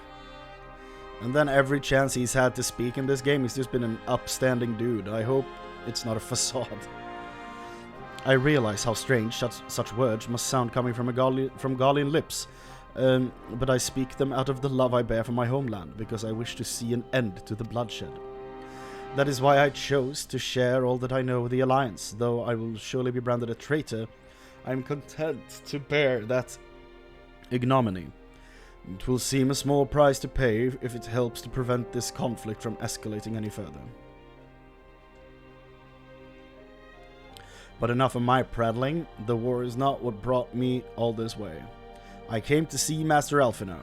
And then every chance he's had to speak in this game, he's just been an upstanding dude. I hope it's not a facade. I realize how strange such words must sound coming from Garlean lips, but I speak them out of the love I bear for my homeland, because I wish to see an end to the bloodshed. That is why I chose to share all that I know with the Alliance. Though I will surely be branded a traitor, I am content to bear that ignominy. It will seem a small price to pay if it helps to prevent this conflict from escalating any further. But enough of my prattling. The war is not what brought me all this way. I came to see Master Alphino.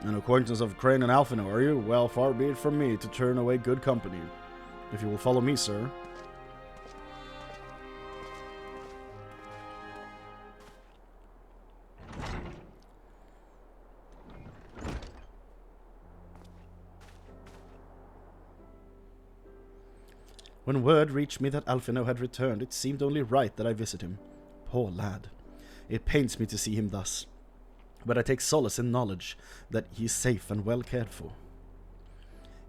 An acquaintance of Chrane and Alphino, are you? Well, far be it from me to turn away good company. If you will follow me, sir. When word reached me that Alphino had returned, it seemed only right that I visit him. Poor lad. It pains me to see him thus, but I take solace in knowledge that he is safe and well cared for.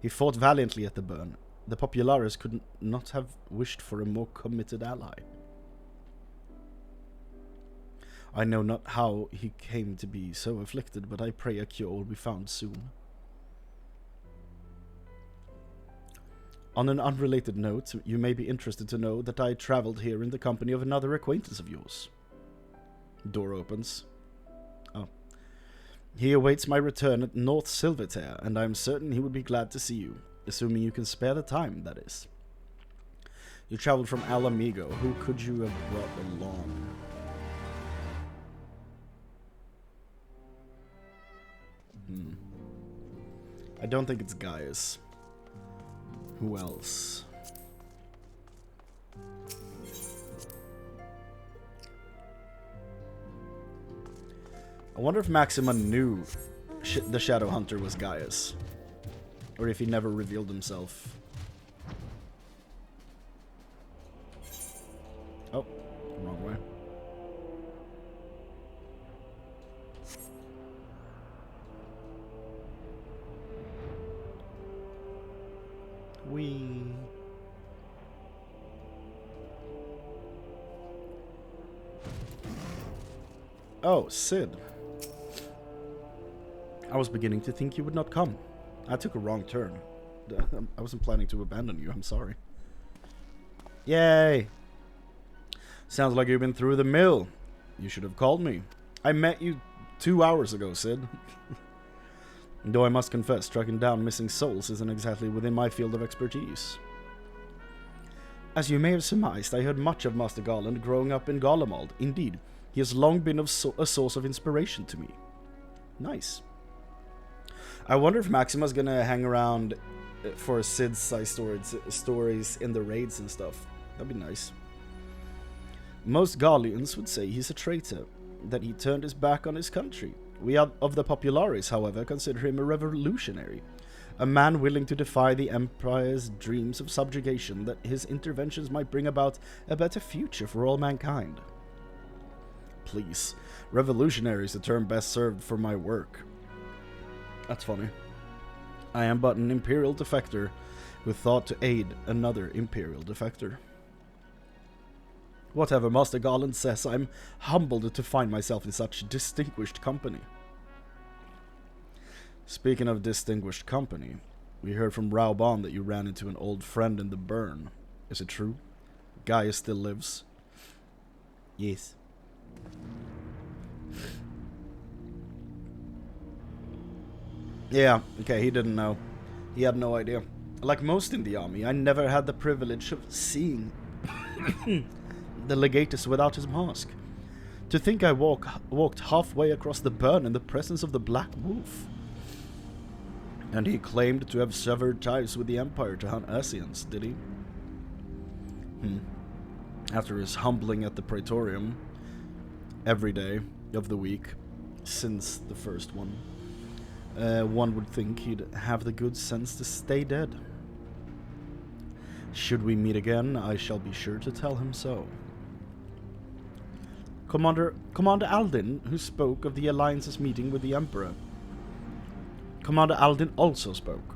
He fought valiantly at the burn. The Populares could not have wished for a more committed ally. I know not how he came to be so afflicted, but I pray a cure will be found soon. On an unrelated note, you may be interested to know that I traveled here in the company of another acquaintance of yours. Door opens. Oh. He awaits my return at North Silvertear, and I am certain he would be glad to see you, assuming you can spare the time, that is. You traveled from Alamigo. Who could you have brought along? I don't think it's Gaius. Who else? I wonder if Maxima knew the Shadow Hunter was Gaius. Or if he never revealed himself. Oh, wrong way. Wee. Oh, Sid. I was beginning to think you would not come. I took a wrong turn. I wasn't planning to abandon you, I'm sorry. Yay! Sounds like you've been through the mill. You should have called me. I met you 2 hours ago, Sid. Though I must confess, tracking down missing souls isn't exactly within my field of expertise. As you may have surmised, I heard much of Master Garland growing up in Garlemald. Indeed, he has long been a source of inspiration to me. Nice. I wonder if Maxima's gonna hang around for Sid's side stories in the raids and stuff. That'd be nice. Most Garleans would say he's a traitor, that he turned his back on his country. We of the Populares, however, consider him a revolutionary, a man willing to defy the Empire's dreams of subjugation, that his interventions might bring about a better future for all mankind. Please, revolutionary is the term best served for my work. That's funny. I am but an Imperial defector who thought to aid another Imperial defector. Whatever Master Garland says, I'm humbled to find myself in such distinguished company. Speaking of distinguished company, we heard from Rauban that you ran into an old friend in the burn. Is it true? Gaius still lives? Yes. Yeah, okay, he didn't know. He had no idea. Like most in the army, I never had the privilege of seeing the legatus without his mask. To think I walked halfway across the burn in the presence of the Black Wolf. And he claimed to have severed ties with the Empire to hunt Asians, did he? After his humbling at the Praetorium every day of the week since the first one, one would think he'd have the good sense to stay dead. Should we meet again, I shall be sure to tell him so. Commander Aldin, who spoke of the Alliance's meeting with the Emperor. Commander Aldin also spoke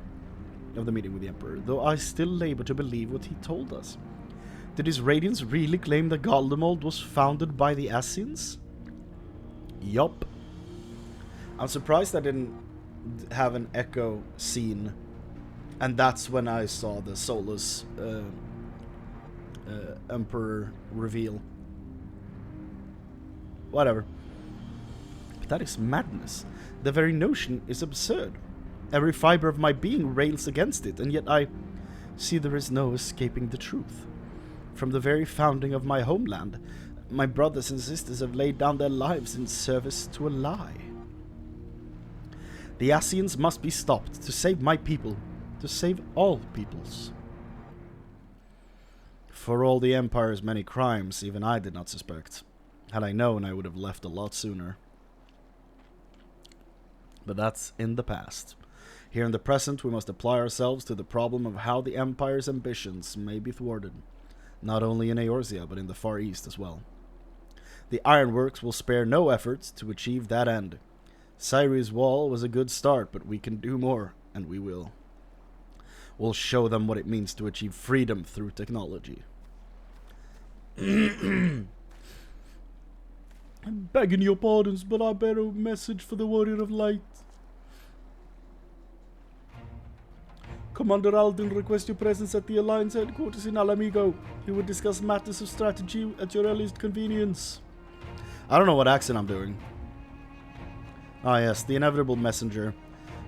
of the meeting with the Emperor, though I still labor to believe what he told us. Did his Radiance really claim that Garlemald was founded by the Asians? Yup. I'm surprised I didn't have an echo scene, and that's when I saw the Soulless Emperor reveal. Whatever. But that is madness. The very notion is absurd. Every fiber of my being rails against it, and yet I see there is no escaping the truth. From the very founding of my homeland, my brothers and sisters have laid down their lives in service to a lie. The Asians must be stopped to save my people, to save all peoples. For all the Empire's many crimes, even I did not suspect. Had I known, I would have left a lot sooner. But that's in the past. Here in the present, we must apply ourselves to the problem of how the Empire's ambitions may be thwarted, not only in Eorzea, but in the Far East as well. The Ironworks will spare no efforts to achieve that end. Cyrie's wall was a good start, but we can do more, and we will. We'll show them what it means to achieve freedom through technology. I'm begging your pardons, but I bear a message for the Warrior of Light. Commander Alden requests your presence at the Alliance headquarters in Alamigo. He will discuss matters of strategy at your earliest convenience. I don't know what accent I'm doing. Ah yes, the inevitable messenger.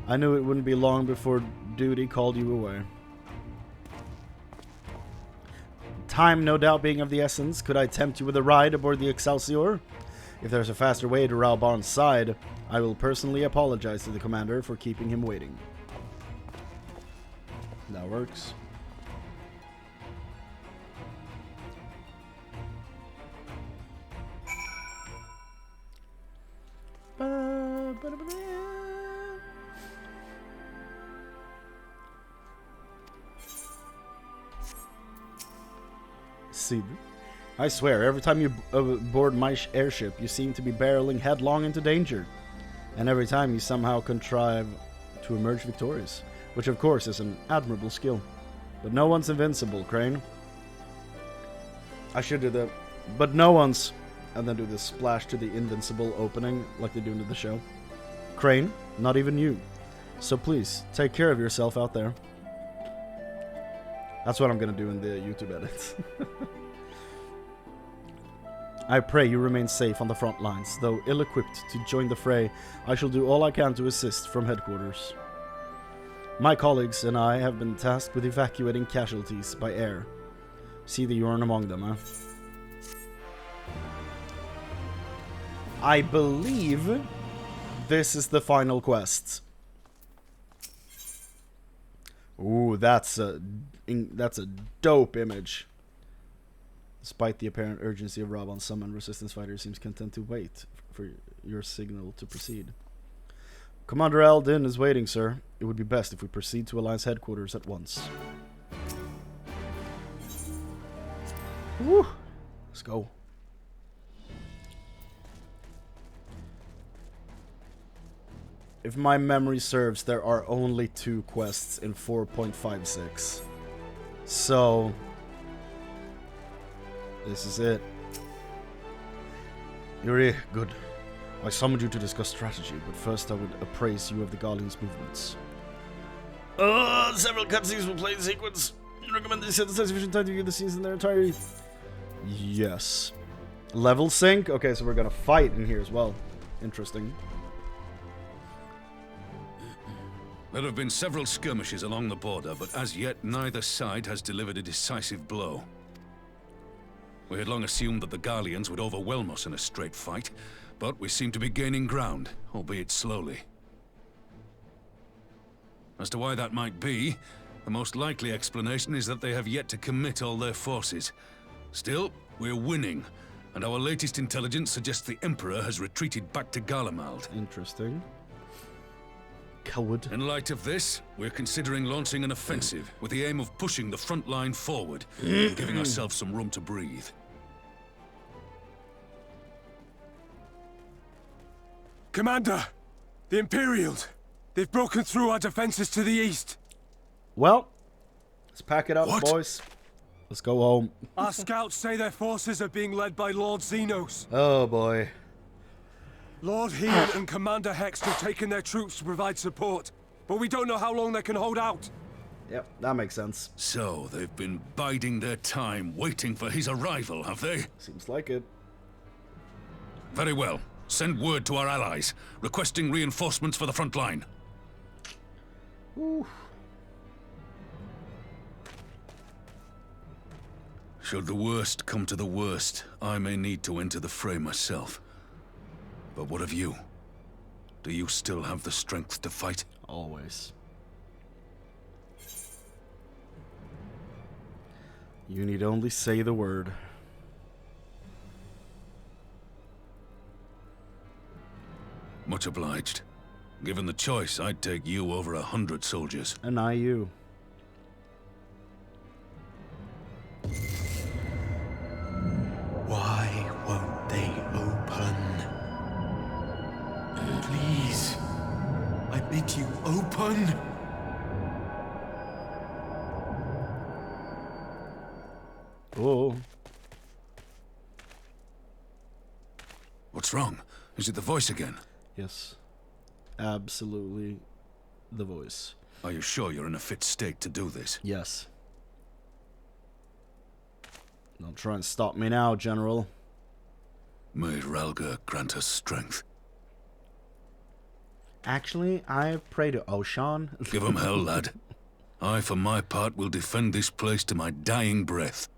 I knew it wouldn't be long before duty called you away. Time no doubt being of the essence, could I tempt you with a ride aboard the Excelsior? If there's a faster way to Ralbarn's side, I will personally apologize to the commander for keeping him waiting. That works. See, I swear, every time you board my airship, you seem to be barreling headlong into danger. And every time you somehow contrive to emerge victorious. Which of course is an admirable skill. But no one's invincible, Chrane. I should do the but no one's, and then do the splash to the invincible opening like they do into the show. Chrane, not even you. So please, take care of yourself out there. That's what I'm gonna do in the YouTube edits. I pray you remain safe on the front lines. Though ill-equipped to join the fray, I shall do all I can to assist from headquarters. My colleagues and I have been tasked with evacuating casualties by air. See that you aren't among them, huh? I believe this is the final quest. Ooh, that's a dope image. Despite the apparent urgency of Ralbarn's summon, Resistance Fighter seems content to wait for your signal to proceed. Commander Alden is waiting, sir. It would be best if we proceed to Alliance headquarters at once. Woo! Let's go. If my memory serves, there are only 2 quests in 4.56. So this is it. Yuri, good. I summoned you to discuss strategy, but first I would appraise you of the Guardian's movements. Several cutscenes will play in sequence. You recommend this set aside sufficient time to view the scenes in their entirety? Yes. Level sync? Okay, so we're gonna fight in here as well. Interesting. There have been several skirmishes along the border, but as yet neither side has delivered a decisive blow. We had long assumed that the Garleans would overwhelm us in a straight fight, but we seem to be gaining ground, albeit slowly. As to why that might be, the most likely explanation is that they have yet to commit all their forces. Still, we're winning, and our latest intelligence suggests the Emperor has retreated back to Garlemald. Interesting. Coward. In light of this, we're considering launching an offensive with the aim of pushing the front line forward and giving ourselves some room to breathe. Commander! The Imperials! They've broken through our defenses to the east! Well, let's pack it up, boys. Let's go home. Our scouts say their forces are being led by Lord Xenos. Oh boy. Lord Heon and Commander Hext have taken their troops to provide support, but we don't know how long they can hold out. Yep, that makes sense. So, they've been biding their time, waiting for his arrival, have they? Seems like it. Very well. Send word to our allies, requesting reinforcements for the front line. Ooh. Should the worst come to the worst, I may need to enter the fray myself. But what of you? Do you still have the strength to fight? Always. You need only say the word. Much obliged. Given the choice, I'd take you over 100 soldiers. And I you. Why won't they open? Please, I bid you open. Oh. What's wrong? Is it the voice again? Yes. Absolutely the voice. Are you sure you're in a fit state to do this? Yes. Don't try and stop me now, General. May Ralga grant us strength. Actually, I pray to Oshan. Give him hell, lad. I, for my part, will defend this place to my dying breath.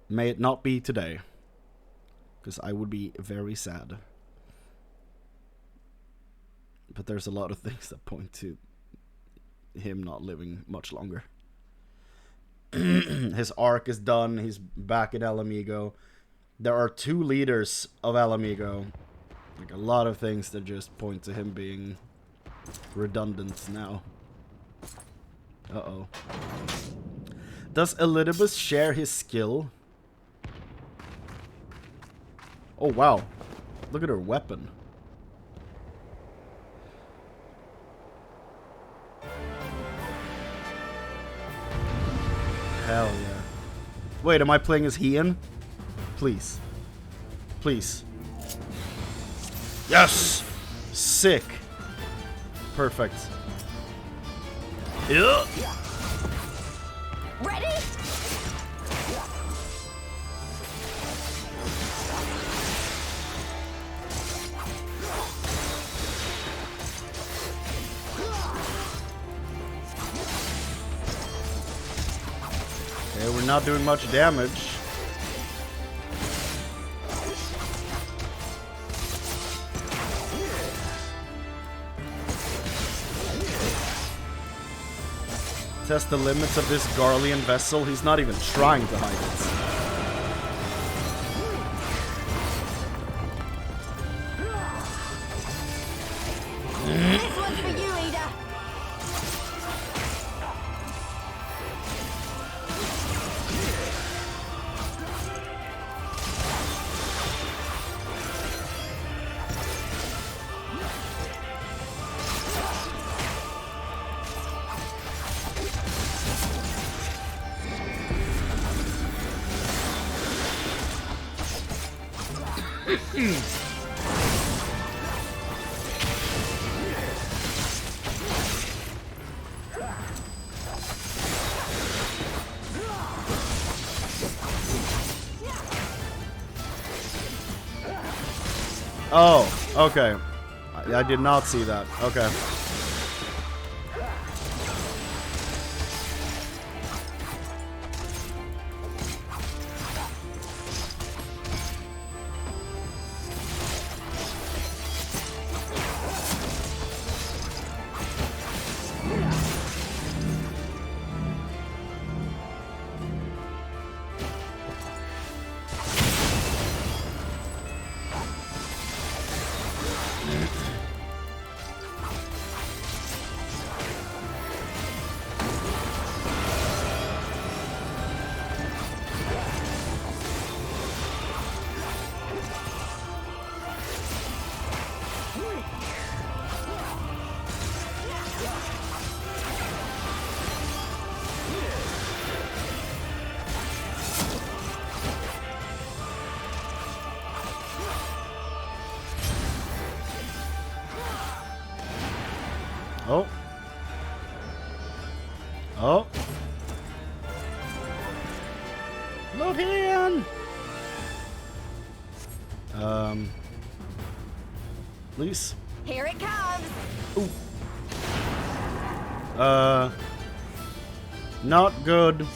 May it not be today. Because I would be very sad. But there's a lot of things that point to him not living much longer. His arc is done. He's back at Alamigo. There are 2 leaders of Alamigo. Like a lot of things that just point to him being redundant now. Uh-oh. Does Elidibus share his skill? Oh, wow. Look at her weapon. Hell yeah. Wait, am I playing as Heian? Please. Please. Yes! Sick. Perfect. Yeah. Ready? Okay, we're not doing much damage. Test the limits of this Garlean vessel. He's not even trying to hide it. This one's for you, Ada. Oh, okay. I did not see that. Okay. Oh. Oh. Lothian! Please. Here it comes. Not good.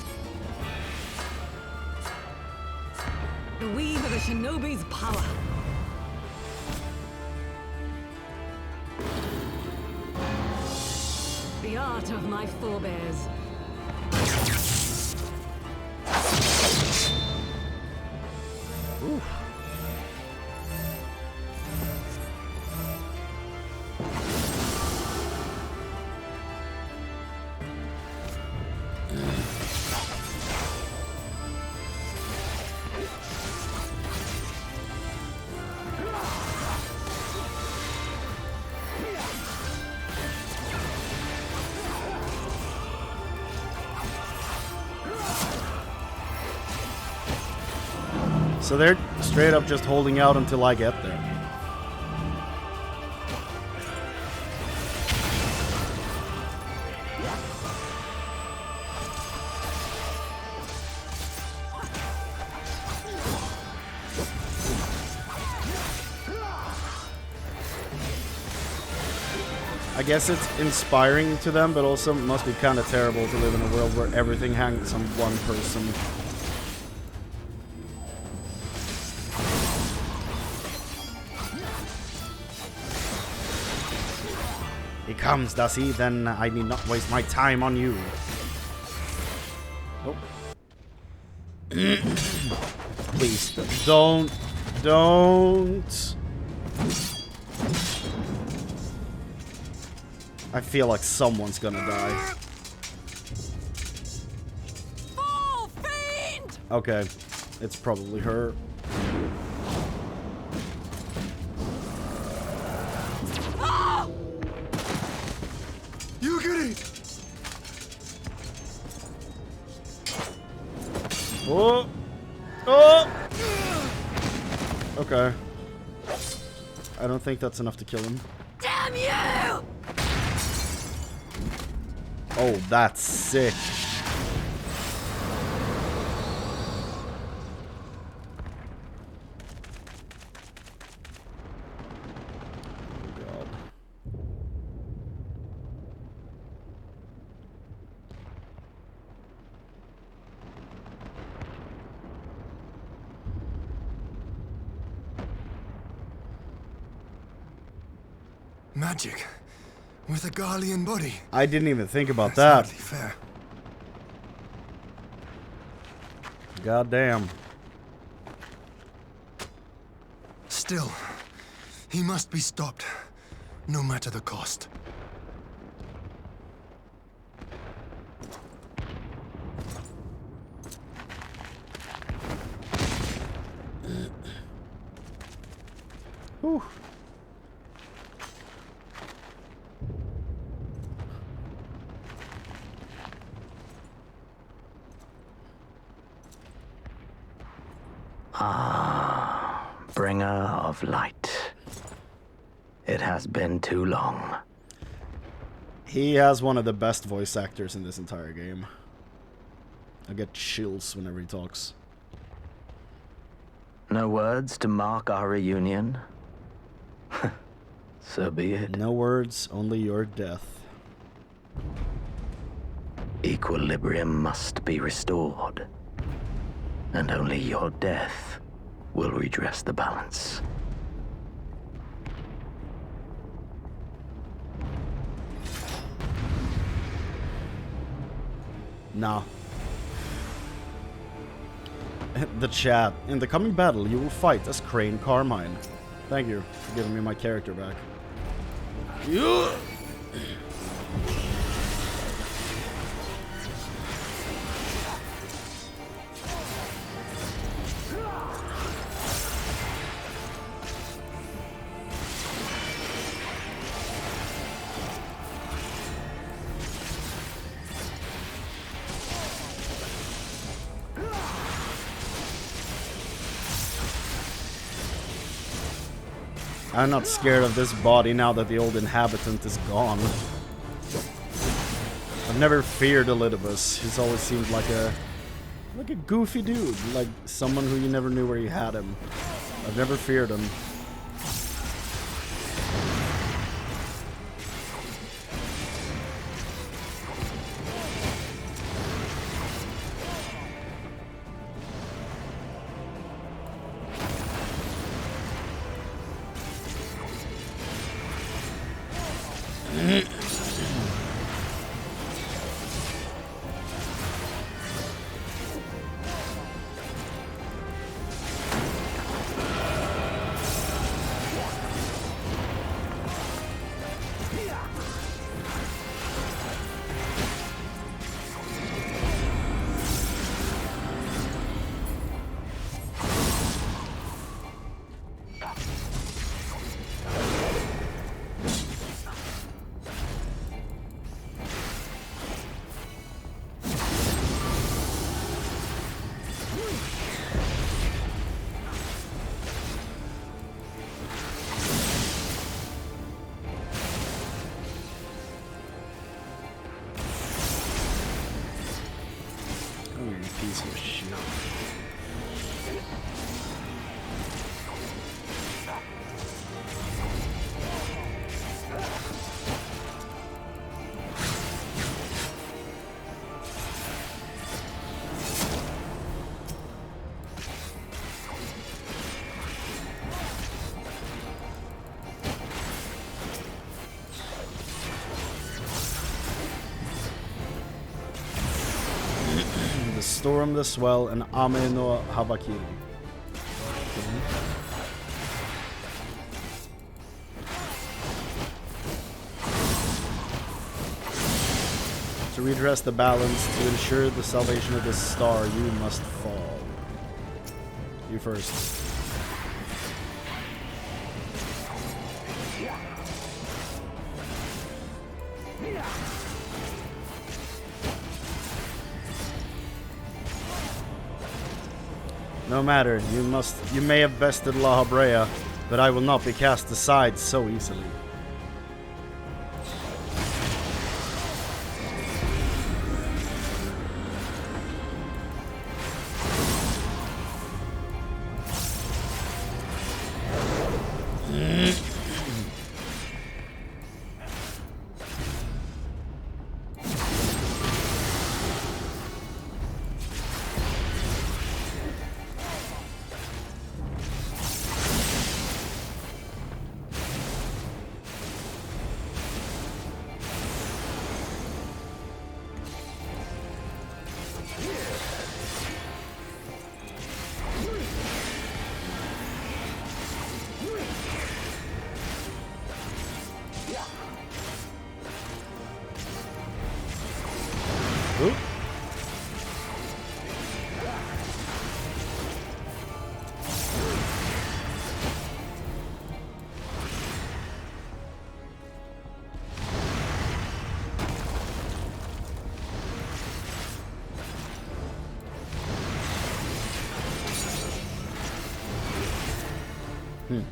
The weave of a shinobi's power. The art of my forebears. Oof. So they're straight up just holding out until I get there. I guess it's inspiring to them, but also must be kind of terrible to live in a world where everything hangs on one person. He comes, does he? Then I need not waste my time on you. Oh. Please, don't. I feel like someone's gonna die. Fall, fiend! Okay, it's probably her. Ah! You get it! Oh! Oh! Okay. I don't think that's enough to kill him. Damn you! Oh, that's sick. Oh, God. Magic. With a Garlean body. I didn't even think about That's that. hardly fair. God damn. Still, he must be stopped, no matter the cost. Whew. Ah, bringer of light. It has been too long. He has one of the best voice actors in this entire game. I get chills whenever he talks. No words to mark our reunion? So be it. No words, only your death. Equilibrium must be restored. And only your death will redress the balance. Nah. The chat. In the coming battle, you will fight as Chrane Carmine. Thank you for giving me my character back. Yeah. I'm not scared of this body now that the old inhabitant is gone. I've never feared Elidibus. He's always seemed like a goofy dude, like someone who you never knew where you had him. I've never feared him. Oh, you piece of shit. Storm the Swell and Ame no Habakiri. To redress the balance, to ensure the salvation of this star, you must fall. You first. No matter, you may have bested La Habrea, but I will not be cast aside so easily.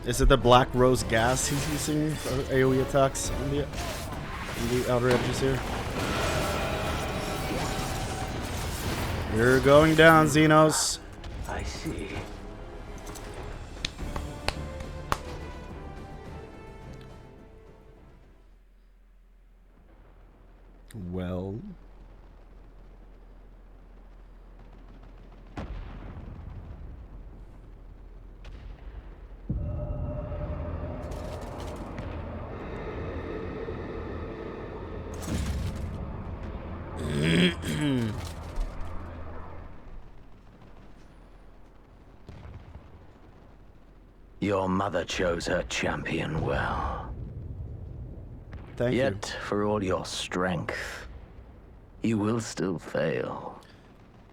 Is it the black rose gas he's using for AoE attacks on the outer edges here? You're going down, Xenos. I see. Well. Your mother chose her champion well. Thank you. Yet, for all your strength, you will still fail.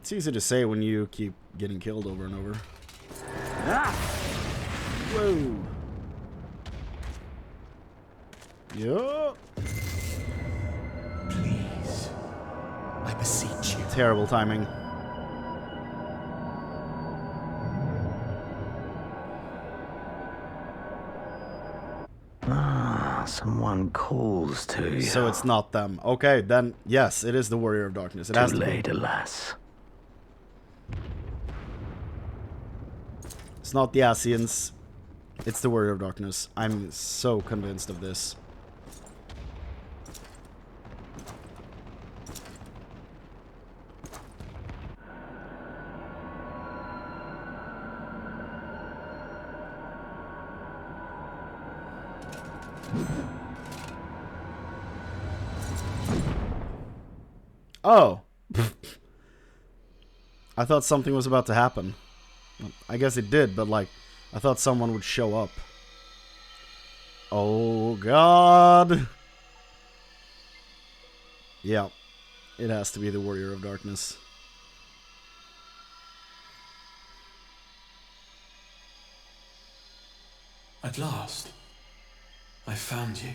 It's easy to say when you keep getting killed over and over. Ah! Whoa. Yup. Please, I beseech you. Terrible timing. Someone calls to you. So it's not them. Okay, then yes, it is the Warrior of Darkness. It has to be. Too late, alas. It's not the Asians. It's the Warrior of Darkness. I'm so convinced of this. Oh. I thought something was about to happen. I guess it did, but like, I thought someone would show up. Oh God. Yeah. It has to be the Warrior of Darkness. At last, I found you.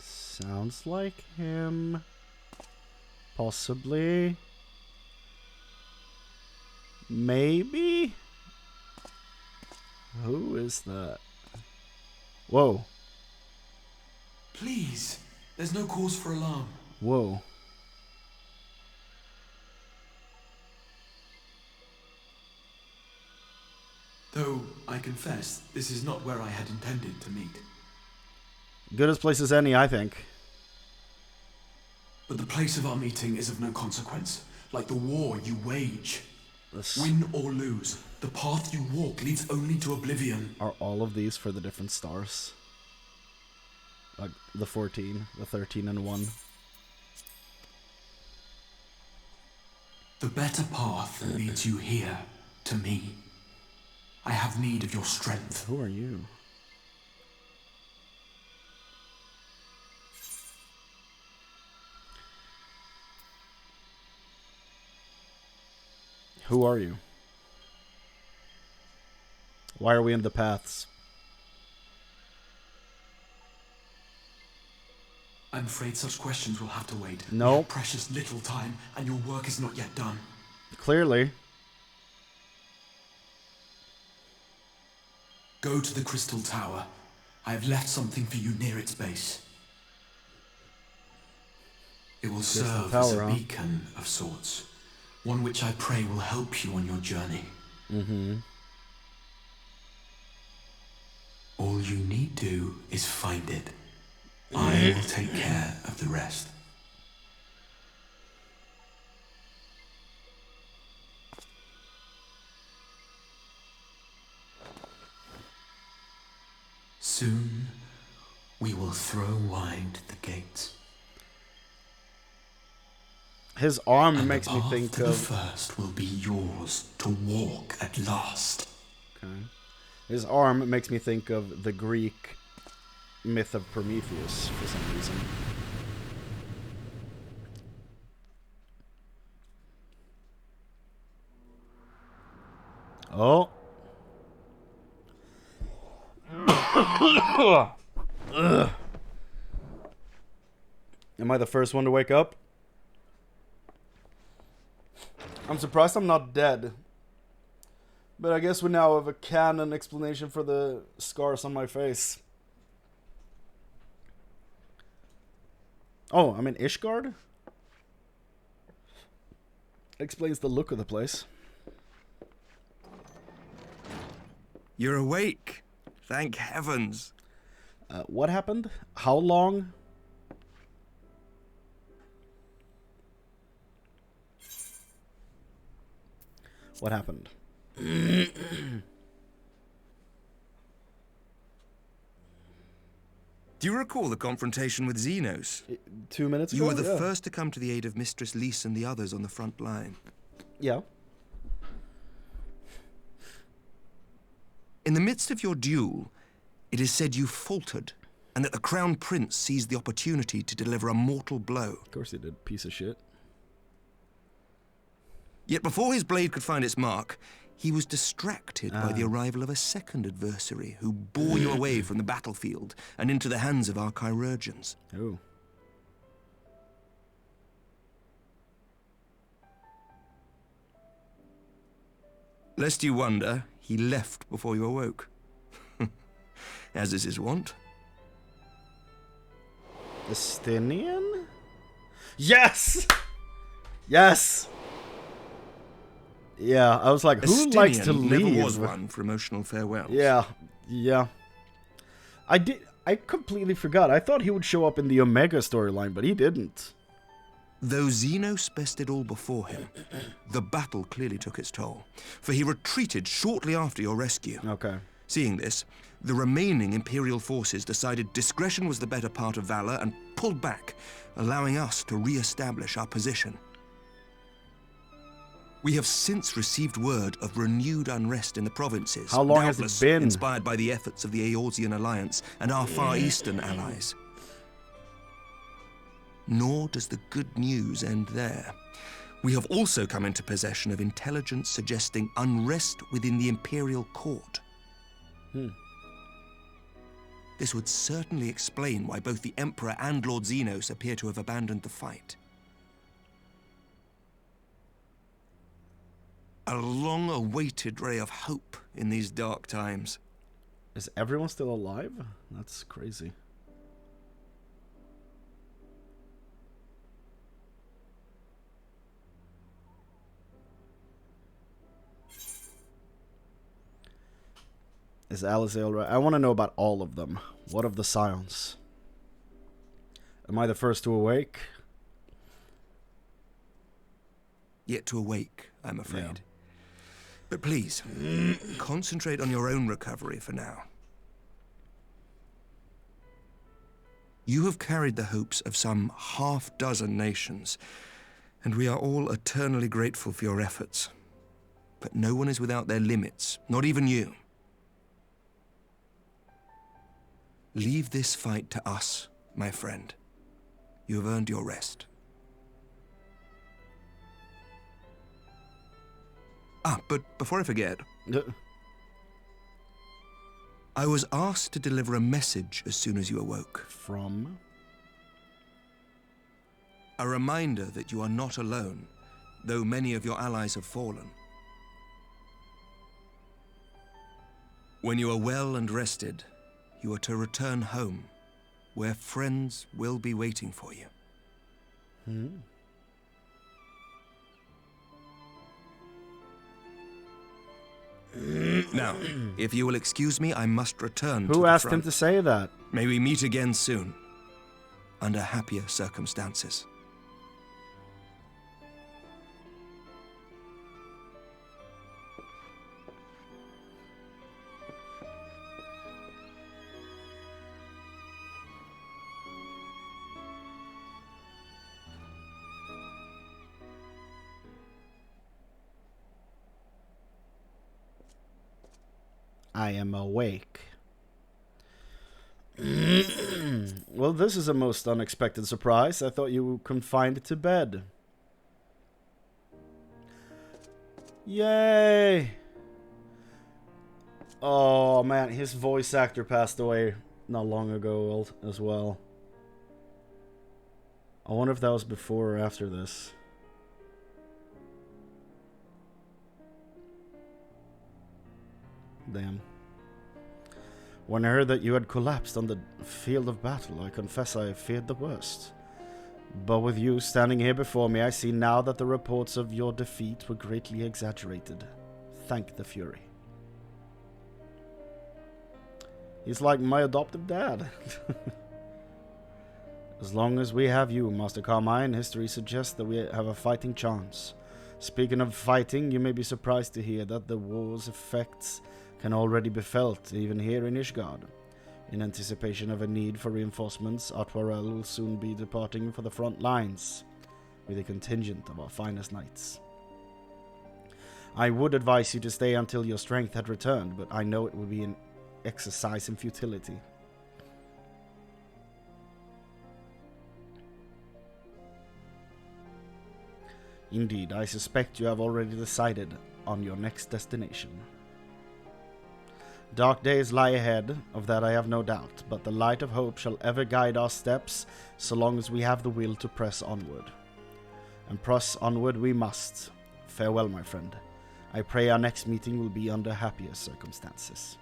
Sounds like him. Possibly. Maybe? Who is that? Whoa. Please, there's no cause for alarm. Whoa. Though, I confess, this is not where I had intended to meet. Good as place as any, I think. But the place of our meeting is of no consequence, like the war you wage. Win or lose, the path you walk leads only to oblivion. Are all of these for the different stars? Like the 14, the 13, and 1. The better path leads you here, to me. I have need of your strength. Who are you? Who are you? Why are we in the paths? I'm afraid such questions will have to wait. No. We have precious little time, and your work is not yet done. Clearly. Go to the Crystal Tower. I have left something for you near its base. It will serve as a beacon of sorts. One which I pray will help you on your journey. Mm-hmm. All you need do is find it. I will take care of the rest. Soon, we will throw wide the gates. His arm and makes me think the of... first will be yours to walk at last. Okay. His arm makes me think of the Greek myth of Prometheus for some reason. Oh. Ugh. Am I the first one to wake up? I'm surprised I'm not dead. But I guess we now have a canon explanation for the scars on my face. Oh, I'm in Ishgard? Explains the look of the place. You're awake. Thank heavens. What happened? How long? What happened? Do you recall the confrontation with Xenos? 2 minutes ago? You were the first to come to the aid of Mistress Lys and the others on the front line. Yeah. In the midst of your duel, it is said you faltered, and that the Crown Prince seized the opportunity to deliver a mortal blow. Of course he did, piece of shit. Yet before his blade could find its mark, he was distracted by the arrival of a second adversary who bore you away from the battlefield and into the hands of our chirurgeons. Oh. Lest you wonder, he left before you awoke. As is his wont. Estinian? Yes! Yes! Yeah, I was like, who likes to leave? Never was one for emotional farewells. Yeah, yeah. I completely forgot. I thought he would show up in the Omega storyline, but he didn't. Though Xenos bested all before him, the battle clearly took its toll, for he retreated shortly after your rescue. Okay. Seeing this, the remaining Imperial forces decided discretion was the better part of valor and pulled back, allowing us to re-establish our position. We have since received word of renewed unrest in the provinces. How long has it been? Inspired by the efforts of the Eorzean Alliance and our Far Eastern allies. Nor does the good news end there. We have also come into possession of intelligence suggesting unrest within the Imperial Court. This would certainly explain why both the Emperor and Lord Xenos appear to have abandoned the fight. A long-awaited ray of hope in these dark times. Is everyone still alive? That's crazy. Is Alisael right? I want to know about all of them. What of the Scions? Am I the first to awake? Yet to awake, I'm afraid. Yeah. But please, concentrate on your own recovery for now. You have carried the hopes of some half-dozen nations, and we are all eternally grateful for your efforts. But no one is without their limits, not even you. Leave this fight to us, my friend. You have earned your rest. But before I forget, I was asked to deliver a message as soon as you awoke. From? A reminder that you are not alone, though many of your allies have fallen. When you are well and rested, you are to return home, where friends will be waiting for you. Now, if you will excuse me, I must return to the Who asked front. him to say that? May we meet again soon, under happier circumstances. I am awake. Well, this is a most unexpected surprise. I thought you were confined to bed. Yay! Oh man, his voice actor passed away not long ago as well. I wonder if that was before or after this. Damn. When I heard that you had collapsed on the field of battle, I confess I feared the worst. But with you standing here before me, I see now that the reports of your defeat were greatly exaggerated. Thank the Fury. He's like my adoptive dad. As long as we have you, Master Carmine, history suggests that we have a fighting chance. Speaking of fighting, you may be surprised to hear that the war's effects can already be felt, even here in Ishgard. In anticipation of a need for reinforcements, Atwarel will soon be departing for the front lines, with a contingent of our finest knights. I would advise you to stay until your strength had returned, but I know it would be an exercise in futility. Indeed, I suspect you have already decided on your next destination. Dark days lie ahead, of that I have no doubt, but the light of hope shall ever guide our steps, so long as we have the will to press onward. And press onward we must. Farewell, my friend. I pray our next meeting will be under happier circumstances.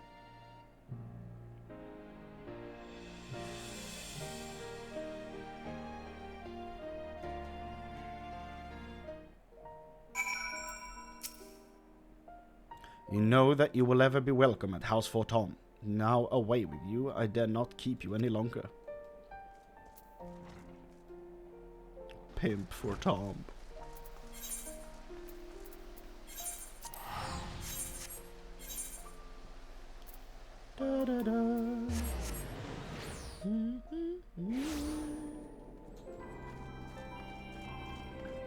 You know that you will ever be welcome at House Forton. Now away with you, I dare not keep you any longer. Pimp Forton. Da, da, da.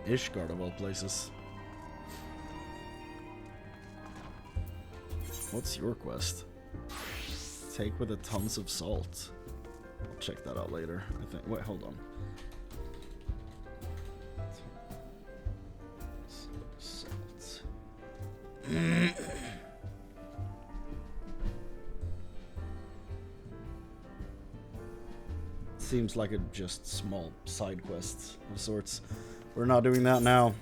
Ishgard of all places. What's your quest? Take with a tons of salt. I'll check that out later, I think. Wait, hold on. Salt. Seems like a just small side quest of sorts. We're not doing that now.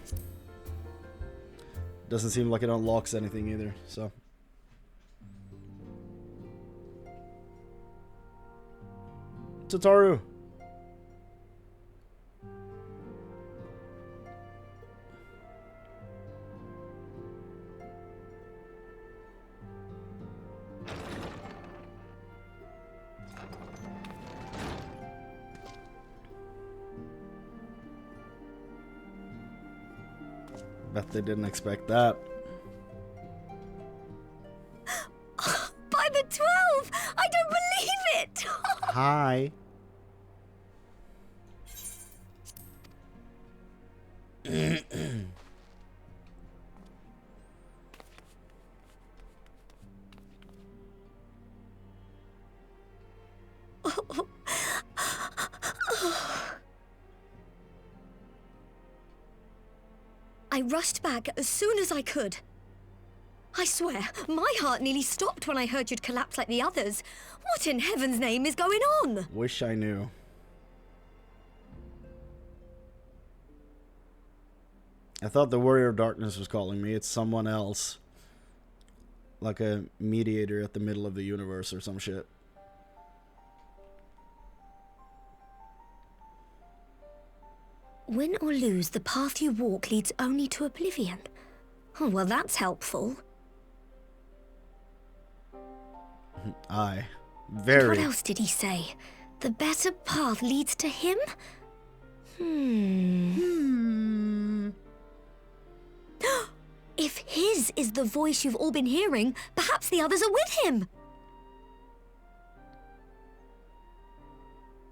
Doesn't seem like it unlocks anything either, so. Tataru. Bet they didn't expect that. By the 12! I don't believe it! Hi. I rushed back as soon as I could. I swear, my heart nearly stopped when I heard you'd collapse like the others. What in heaven's name is going on? Wish I knew. I thought the Warrior of Darkness was calling me. It's someone else. Like a mediator at the middle of the universe or some shit. Win or lose, the path you walk leads only to oblivion. Oh, well, that's helpful. Aye. Very. What else did he say? The better path leads to him? If his is the voice you've all been hearing, perhaps the others are with him.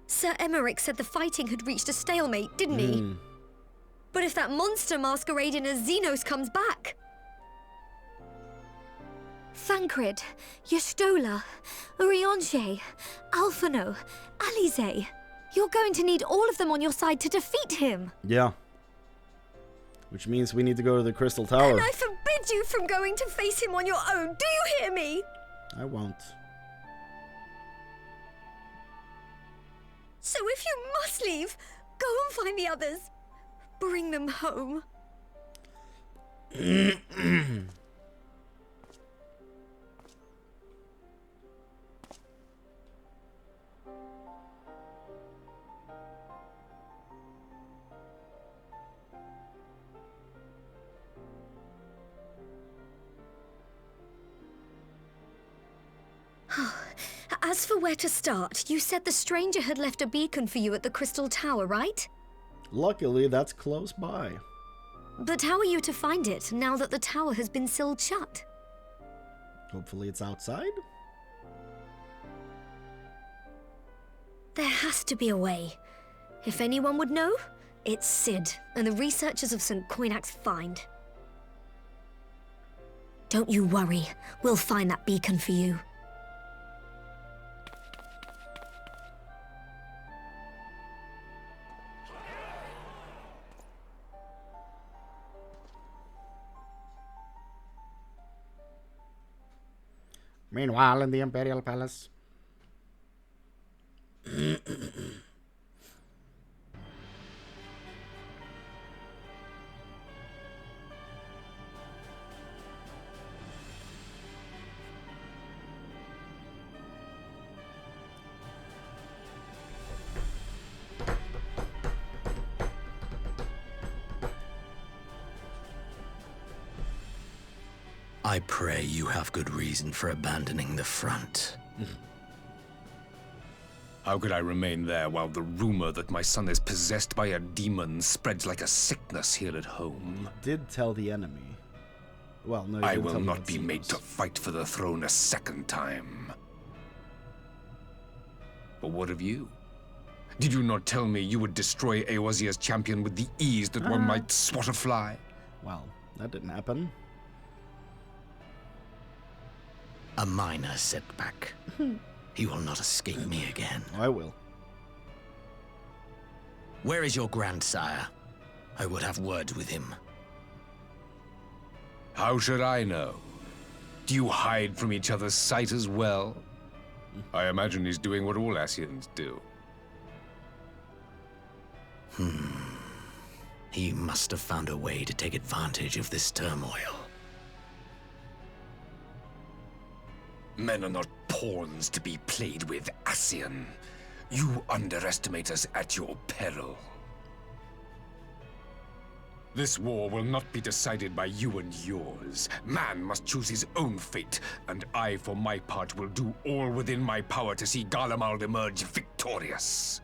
Sir Emmerich said the fighting had reached a stalemate, didn't he? But if that monster masquerading as Xenos comes back... Thancred, Yestola, Urianger, Alphano, Alize. You're going to need all of them on your side to defeat him. Yeah. Which means we need to go to the Crystal Tower. And I forbid you from going to face him on your own. Do you hear me? I won't. So if you must leave, go and find the others. Bring them home. As for where to start, you said the stranger had left a beacon for you at the Crystal Tower, right? Luckily, that's close by. But how are you to find it, now that the tower has been sealed shut? Hopefully it's outside? There has to be a way. If anyone would know, it's Sid and the researchers of St. Coinac's find. Don't you worry, we'll find that beacon for you. Meanwhile, in the Imperial Palace. I pray you have good reason for abandoning the front. How could I remain there while the rumor that my son is possessed by a demon spreads like a sickness here at home? Did tell the enemy. Well, no, I will not be made to fight for the throne a second time. But what of you? Did you not tell me you would destroy Eorzea's champion with the ease that one might swat a fly? Well, that didn't happen. A minor setback. He will not escape me again. I will. Where is your grandsire? I would have words with him. How should I know? Do you hide from each other's sight as well? I imagine he's doing what all Ascians do. He must have found a way to take advantage of this turmoil. Men are not pawns to be played with, Ascian. You underestimate us at your peril. This war will not be decided by you and yours. Man must choose his own fate, and I, for my part, will do all within my power to see Garlemald emerge victorious.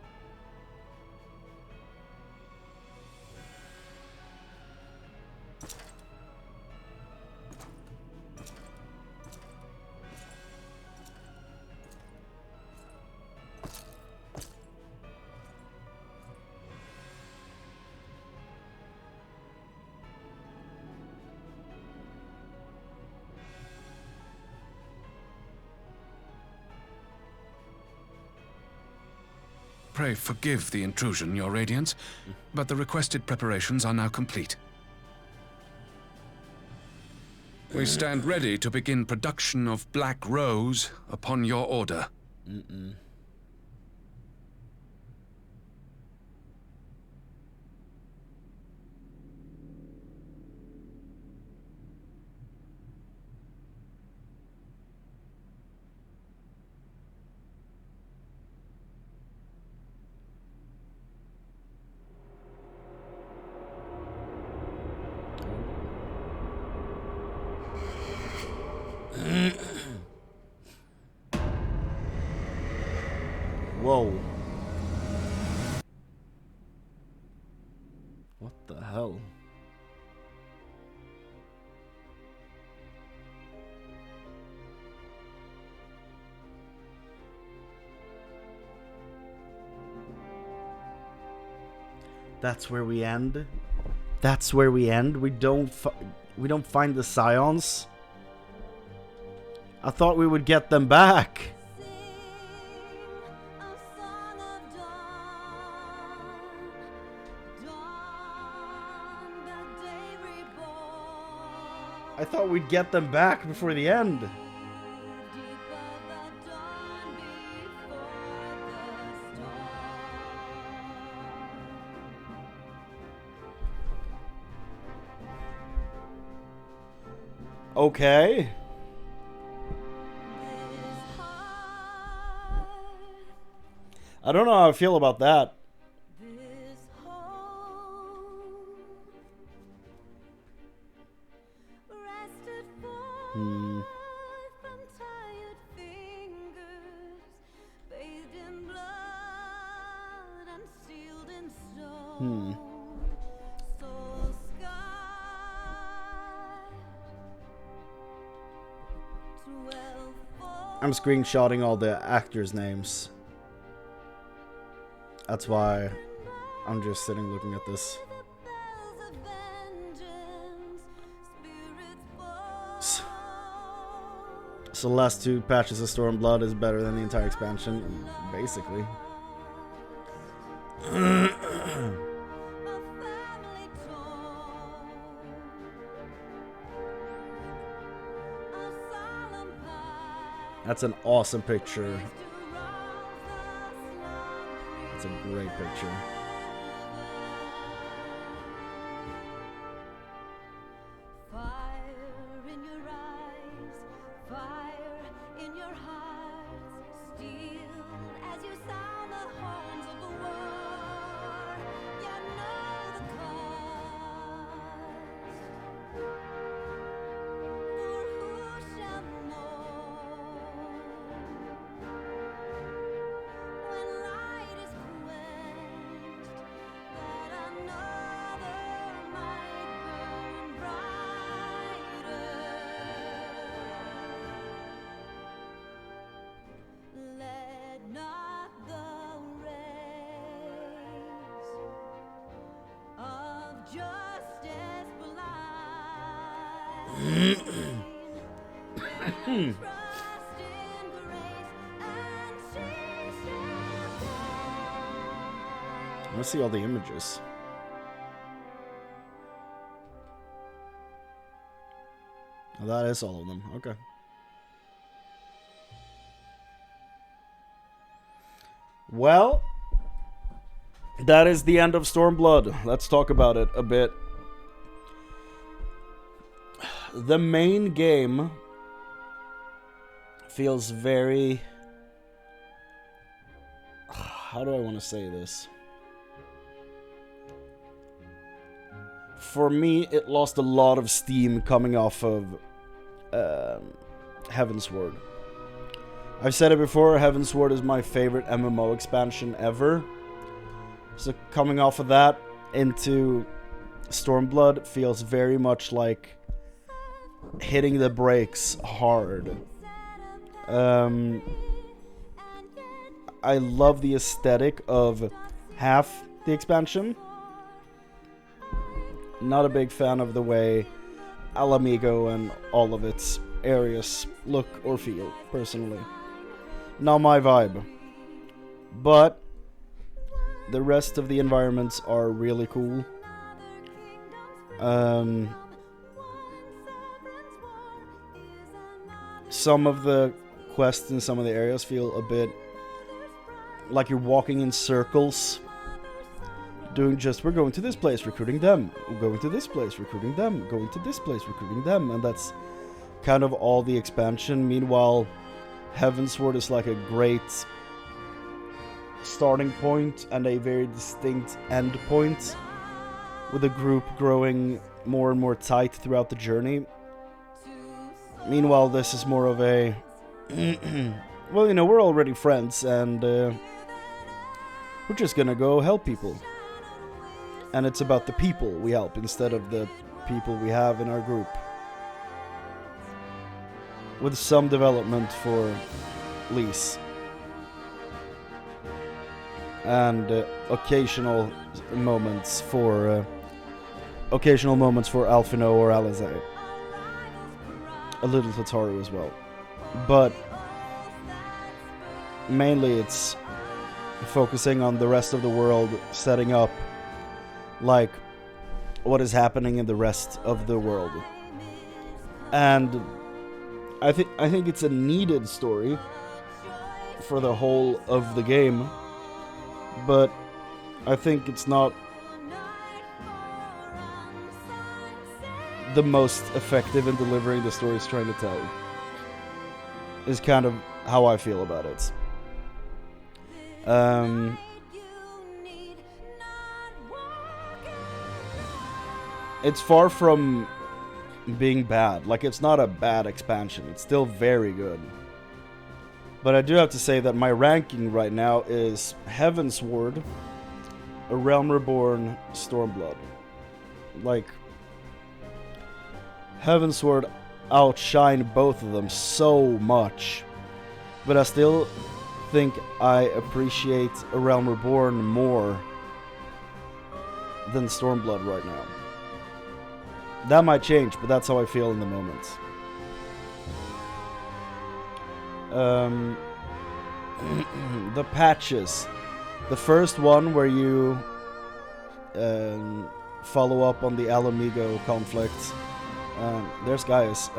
Pray forgive the intrusion, Your Radiance, but the requested preparations are now complete. We stand ready to begin production of Black Rose upon your order. Whoa. What the hell? That's where we end. That's where we end. We don't find the Scions. I thought we would get them back. I thought we'd get them back before the end. Okay. I don't know how I feel about that. I'm screenshotting all the actors' names. That's why I'm just sitting looking at this. So the last 2 patches of Stormblood is better than the entire expansion, basically. That's an awesome picture. That's a great picture. Let's see all the images. Oh, that is all of them. Okay. Well, that is the end of Stormblood. Let's talk about it a bit. The main game feels very... How do I want to say this? For me, it lost a lot of steam coming off of Heavensward. I've said it before, Heavensward is my favorite MMO expansion ever. So coming off of that into Stormblood feels very much like hitting the brakes hard. I love the aesthetic of half the expansion. Not a big fan of the way Alamigo and all of its areas look or feel, personally. Not my vibe. But the rest of the environments are really cool. Some of the quests in some of the areas feel a bit like you're walking in circles, doing just, we're going to this place, recruiting them, we're going to this place, recruiting them, going to this place, recruiting them, and that's kind of all the expansion. Meanwhile, Heavensward is like a great starting point and a very distinct end point, with the group growing more and more tight throughout the journey. Meanwhile, this is more of a well, you know, we're already friends, and we're just gonna go help people. And it's about the people we help instead of the people we have in our group. With some development for Lise. And occasional moments for Alphino or Alizé. A little Tataru as well. But mainly it's focusing on the rest of the world, setting up like what is happening in the rest of the world. And I think it's a needed story for the whole of the game, but I think it's not the most effective in delivering the story it's trying to tell, is kind of how I feel about it. It's far from being bad. Like, it's not a bad expansion. It's still very good. But I do have to say that my ranking right now is Heavensward, A Realm Reborn, Stormblood. Like, Heavensward outshine both of them so much. But I still think I appreciate A Realm Reborn more than Stormblood right now. That might change, but that's how I feel in the moment. The patches. The first one where you follow up on the Alamigo conflict. There's Gaius.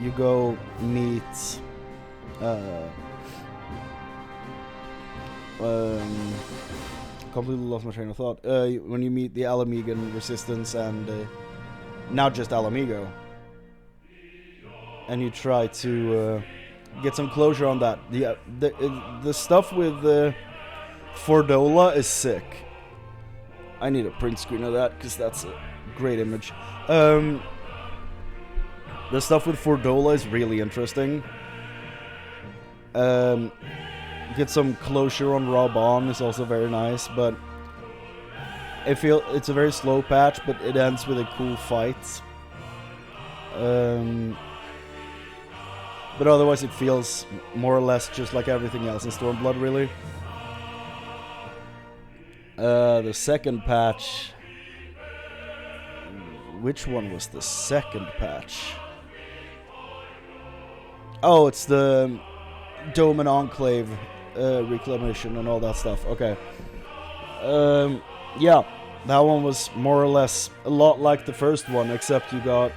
You go meet completely lost my train of thought. When you meet the Alamigan resistance and now just Alamigo, and you try to get some closure on that. The stuff with Fordola is sick. I need a print screen of that because that's a great image. The stuff with Fordola is really interesting. Get some closure on Raban is also very nice, but it's a very slow patch, but it ends with a cool fight. But otherwise it feels more or less just like everything else in Stormblood, really. The second patch... Which one was the second patch? Oh, it's the Dome and Enclave reclamation and all that stuff. Okay. Yeah, that one was more or less a lot like the first one, except you got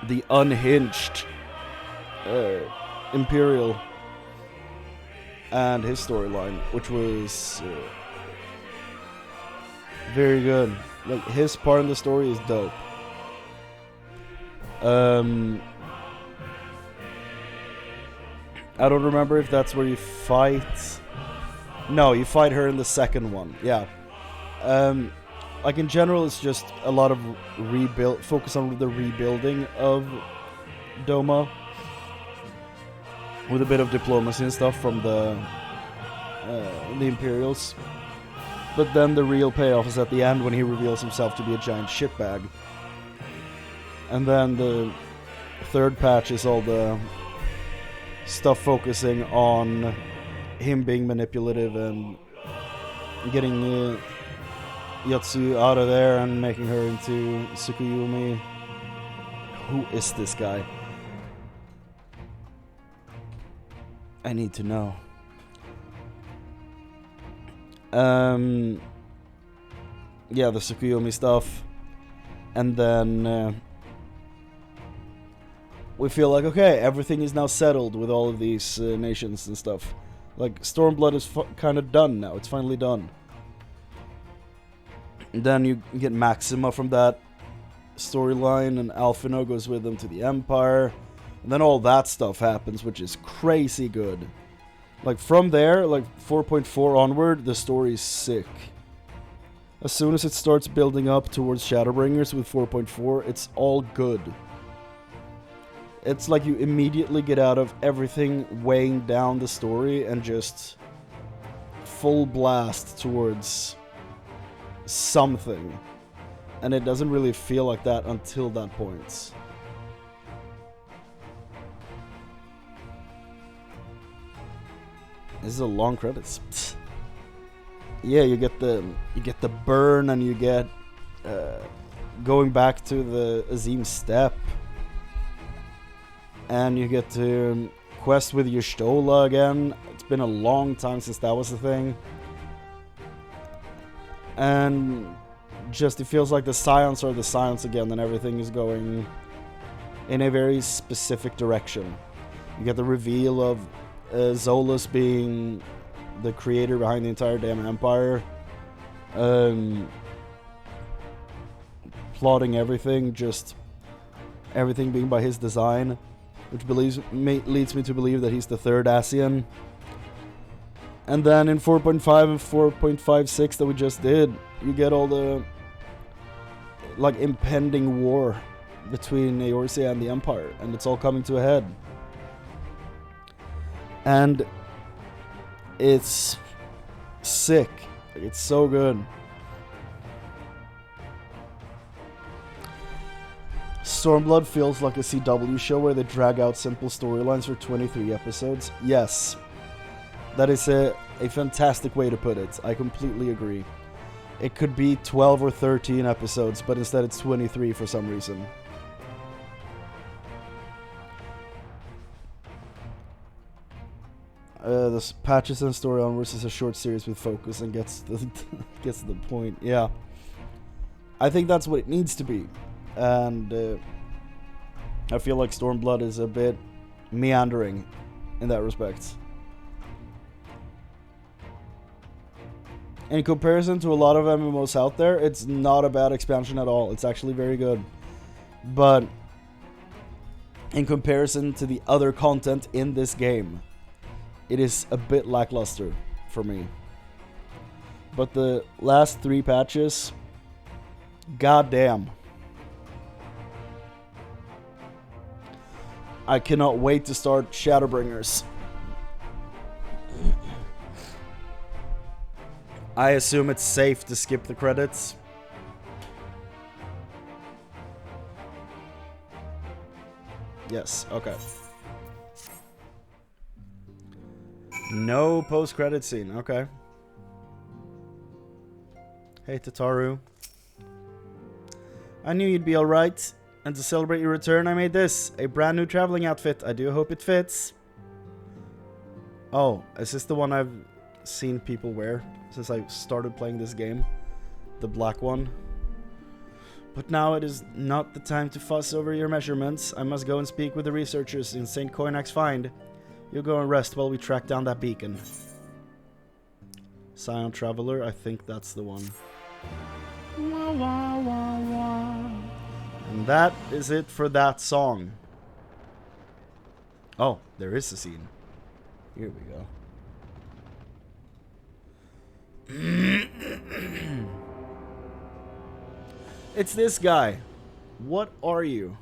the unhinged Imperial and his storyline, which was very good. Like, his part in the story is dope. I don't remember if that's where you fight. No, you fight her in the second one. Yeah. Like, in general, it's just a lot of focus on the rebuilding of Doma, with a bit of diplomacy and stuff from the Imperials. But then the real payoff is at the end when he reveals himself to be a giant shitbag. And then the third patch is all the stuff focusing on him being manipulative and getting Yatsu out of there and making her into Tsukuyomi. Who is this guy? I need to know. Yeah, the Tsukuyomi stuff. And then we feel like, okay, everything is now settled with all of these nations and stuff. Like, Stormblood is kind of done now. It's finally done. And then you get Maxima from that storyline, and Alphino goes with them to the Empire. And then all that stuff happens, which is crazy good. Like, from there, like 4.4 onward, the story's sick. As soon as it starts building up towards Shadowbringers with 4.4, it's all good. It's like you immediately get out of everything weighing down the story and just full blast towards something. And it doesn't really feel like that until that point. This is a long credits. Yeah, you get the burn, and you get going back to the Azim Steppe, and you get to quest with Y'shtola again. It's been a long time since that was a thing, and just it feels like the Scions are the Scions again, and everything is going in a very specific direction. You get the reveal of Zolas being the creator behind the entire damn empire, plotting everything, just everything being by his design, which leads me to believe that he's the third Asian. And then in 4.5 and 4.56 that we just did, you get all the like impending war between Eorzea and the Empire, and it's all coming to a head. And it's sick. It's so good. Stormblood feels like a CW show where they drag out simple storylines for 23 episodes. Yes. That is a fantastic way to put it. I completely agree. It could be 12 or 13 episodes, but instead it's 23 for some reason. The patches and story onwards is a short series with focus and gets to the point. Yeah, I think that's what it needs to be, and I feel like Stormblood is a bit meandering in that respect. In comparison to a lot of MMOs out there, it's not a bad expansion at all. It's actually very good, but in comparison to the other content in this game, it is a bit lackluster for me. But the last 3 patches, goddamn. I cannot wait to start Shadowbringers. I assume it's safe to skip the credits. Yes, okay. No post-credit scene, okay. Hey, Tataru. I knew you'd be alright. And to celebrate your return, I made this. A brand new traveling outfit. I do hope it fits. Oh, is this the one I've seen people wear since I started playing this game? The black one. But now it is not the time to fuss over your measurements. I must go and speak with the researchers in St. Koinak's find. You'll go and rest while we track down that beacon. Scion Traveler, I think that's the one. Wah, wah, wah, wah. And that is it for that song. Oh, there is a scene. Here we go. It's this guy. What are you?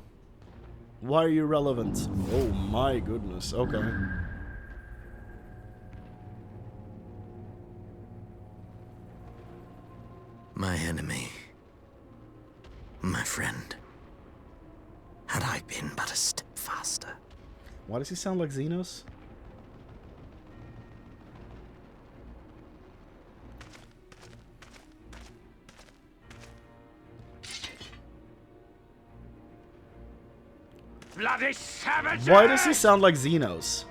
Why are you relevant? Oh my goodness, okay. My enemy. My friend. Had I been but a step faster. Why does he sound like Xenos? Bloody savage! Why does he sound like Xenos?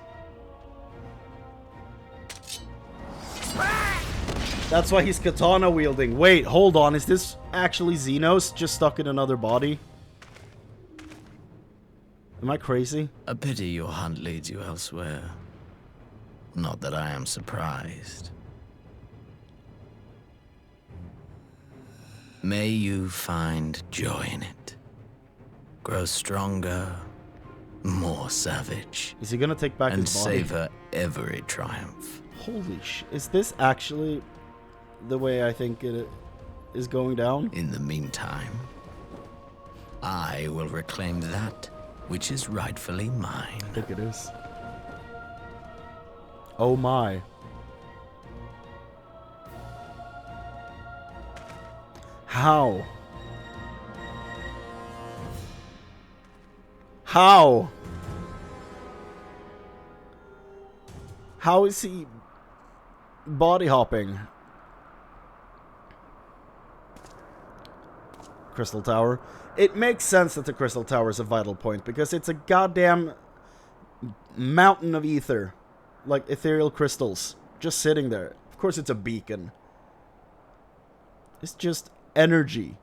That's why he's katana wielding. Wait, hold on. Is this actually Xenos just stuck in another body? Am I crazy? A pity your hunt leads you elsewhere. Not that I am surprised. May you find joy in it. Grow stronger, more savage. Is he gonna take back his body? And savor every triumph. Holy sh! Is this actually the way I think it is going down? In the meantime, I will reclaim that which is rightfully mine. I think it is. Oh my. How? How? How is he body hopping? Crystal Tower. It makes sense that the Crystal Tower is a vital point because it's a goddamn mountain of ether. Like ethereal crystals. Just sitting there. Of course it's a beacon. It's just energy.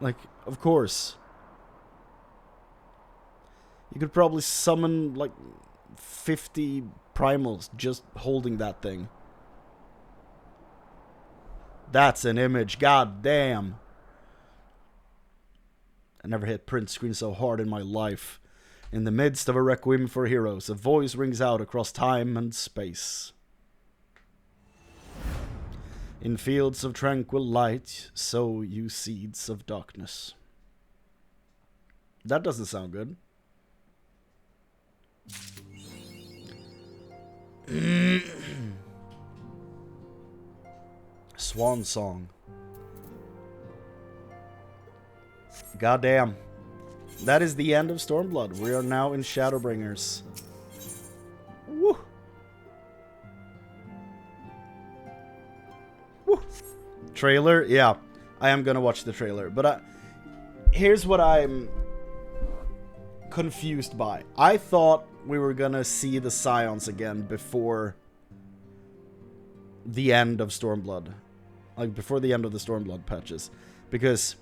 Like, of course. You could probably summon like 50 primals just holding that thing. That's an image. God damn. I never hit print screen so hard in my life. In the midst of a requiem for heroes, a voice rings out across time and space. In fields of tranquil light, sow you seeds of darkness. That doesn't sound good. Swan song. Goddamn. That is the end of Stormblood. We are now in Shadowbringers. Woo! Woo! Trailer? Yeah. I am gonna watch the trailer. But here's what I'm confused by. I thought we were gonna see the Scions again before the end of Stormblood. Like, before the end of the Stormblood patches. Because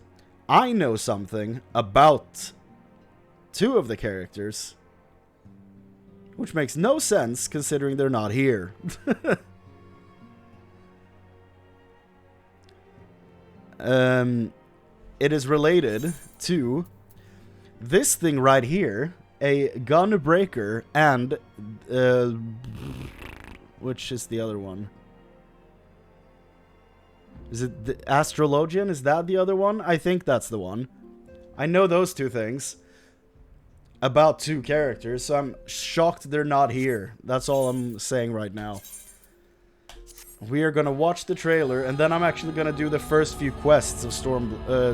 I know something about two of the characters, which makes no sense considering they're not here. It is related to this thing right here, a Gunbreaker, and which is the other one? Is it the Astrologian? Is that the other one? I think that's the one. I know those two things about two characters, so I'm shocked they're not here. That's all I'm saying right now. We are gonna watch the trailer, and then I'm actually gonna do the first few quests of I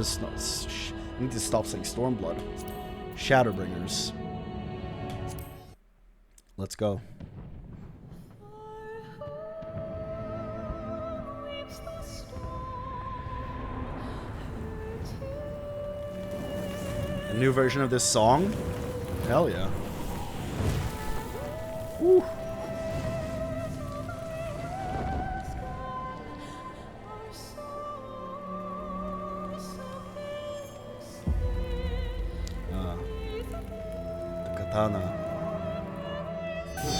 need to stop saying Stormblood. Shadowbringers. Let's go. A new version of this song? Hell yeah. Woo. The katana.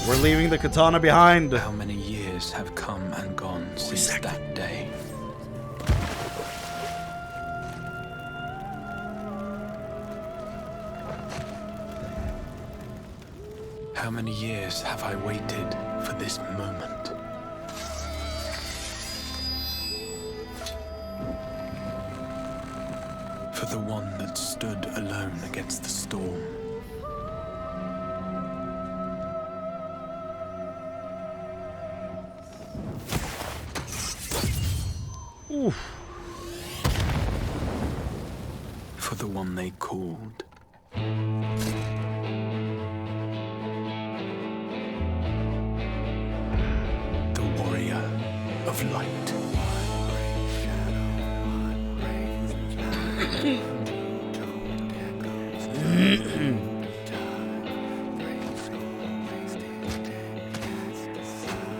We're leaving the katana behind. How many years have come and gone since that day? How many years have I waited for this moment? For the one that stood alone against the storm. Oof. For the one they called. Of light.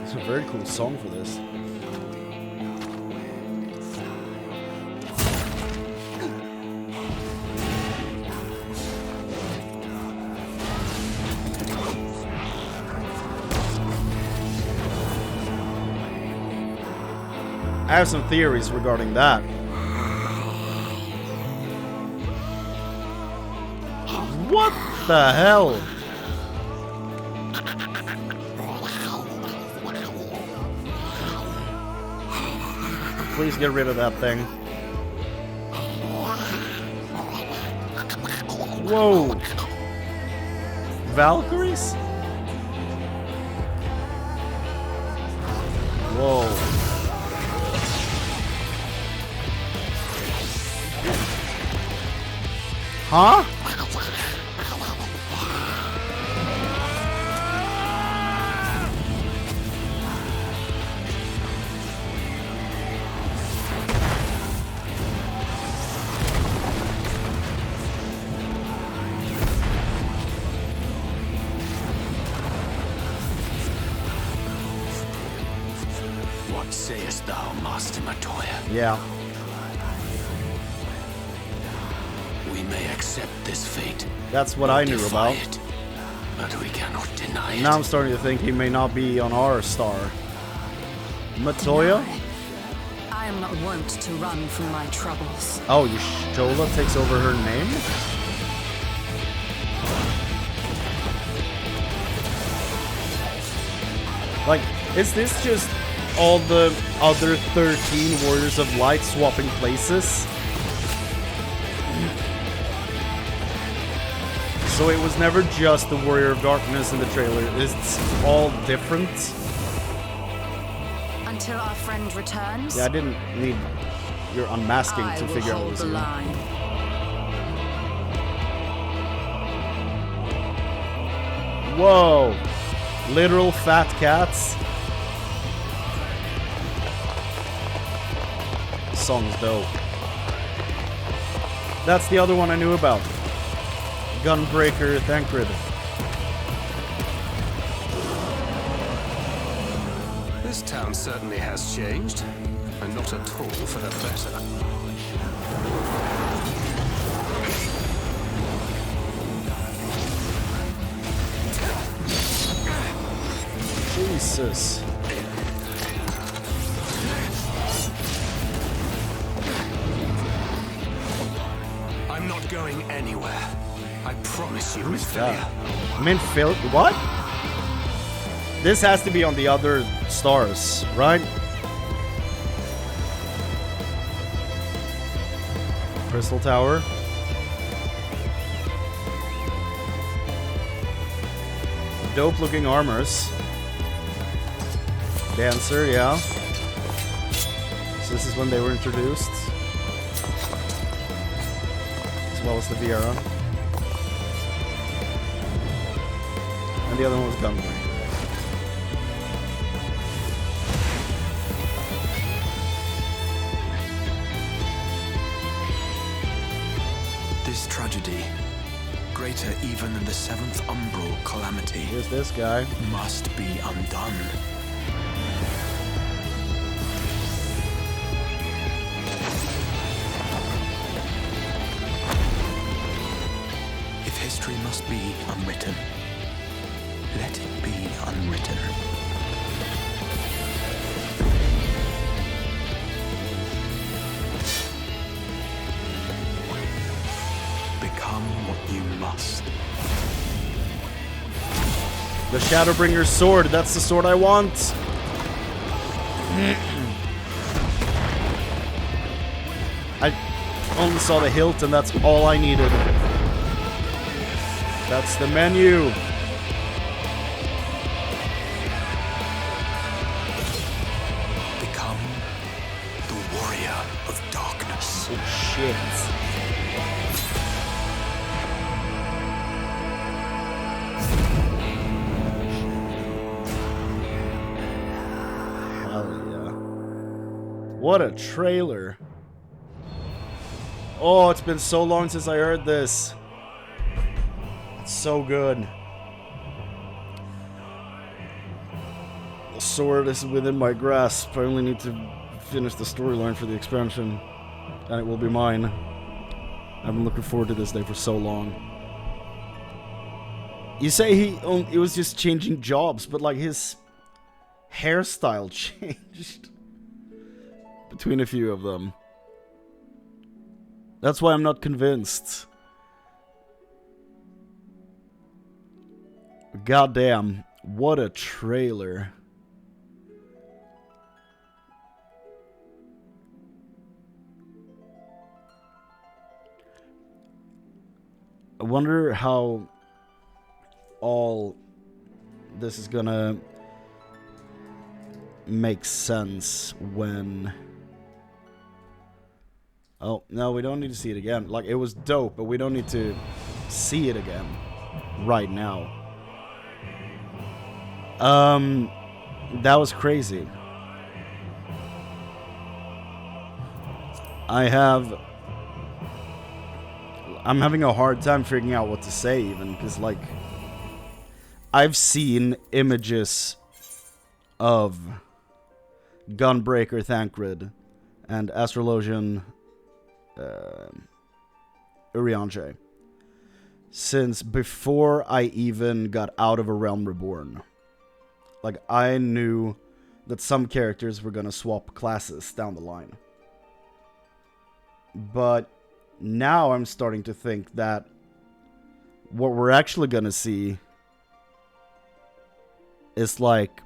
It's a very cool song for this. I have some theories regarding that. What the hell? Please get rid of that thing. Whoa. Valkyries? Whoa. Huh? What sayest thou, Master Matoya? Yeah. We may accept this fate. That's what I knew about. It, but we cannot deny it. Now I'm starting to think he may not be on our star. Matoya? I am not wont to run from my troubles. Oh, Y'shtola takes over her name? Like, is this just all the other 13 Warriors of Light swapping places? So it was never just the Warrior of Darkness in the trailer, it's all different? Until our friend returns? Yeah, I didn't need your unmasking to figure out what was the here. line. Whoa! Literal fat cats? This song's dope. That's the other one I knew about. Gunbreaker Thancred. This town certainly has changed, and not at all for the better. Jesus. I'm not going anywhere. I promise you, Miss Philia. Minfield? What? This has to be on the other stars, right? Crystal Tower. Dope looking armors. Dancer, yeah. So this is when they were introduced. As well as the Viera. And the other one was Gunbreaker. This tragedy, greater even than the seventh umbral calamity, here's this guy, must be undone. If history must be unwritten, let it be unwritten. Become what you must. The Shadowbringers sword, that's the sword I want. I only saw the hilt and that's all I needed. That's the menu. Become the warrior of darkness. Oh shit. What a trailer. Oh, it's been so long since I heard this. It's so good. The sword is within my grasp. I only need to finish the storyline for the expansion, and it will be mine. I've been looking forward to this day for so long. You say he was just changing jobs, but like his hairstyle changed. between a few of them. That's why I'm not convinced. Goddamn, what a trailer. I wonder how all this is gonna make sense when... Oh, no, we don't need to see it again. Like, it was dope, but we don't need to see it again right now. That was crazy. I'm having a hard time figuring out what to say even, because, like, I've seen images of Gunbreaker Thancred and Astrologian Urianger since before I even got out of A Realm Reborn. Like, I knew that some characters were gonna swap classes down the line. But now I'm starting to think that what we're actually gonna see is like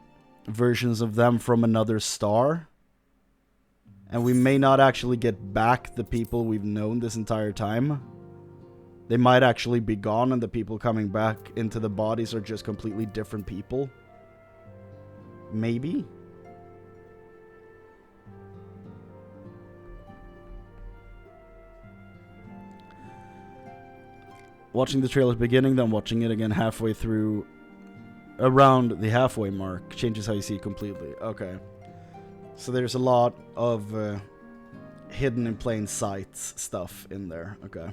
versions of them from another star. And we may not actually get back the people we've known this entire time. They might actually be gone, and the people coming back into the bodies are just completely different people. Maybe? Watching the trailer at the beginning, then watching it again halfway through, around the halfway mark, changes how you see it completely. Okay. So there's a lot of hidden in plain sight stuff in there. Okay.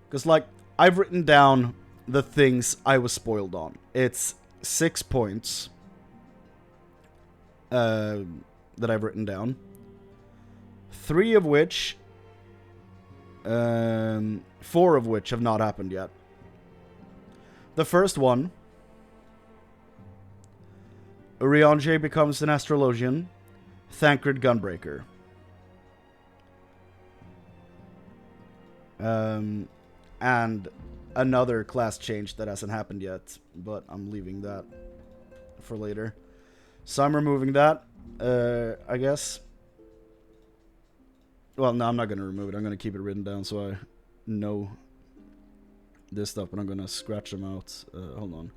Because, like, I've written down the things I was spoiled on. It's 6 points that I've written down. 3 of which... 4 of which have not happened yet. The first one... Urianger becomes an Astrologian. Thancred Gunbreaker. And another class change that hasn't happened yet, but I'm leaving that for later. So I'm removing that, I guess. Well, no, I'm not going to remove it. I'm going to keep it written down so I know this stuff, but I'm going to scratch them out. Hold on.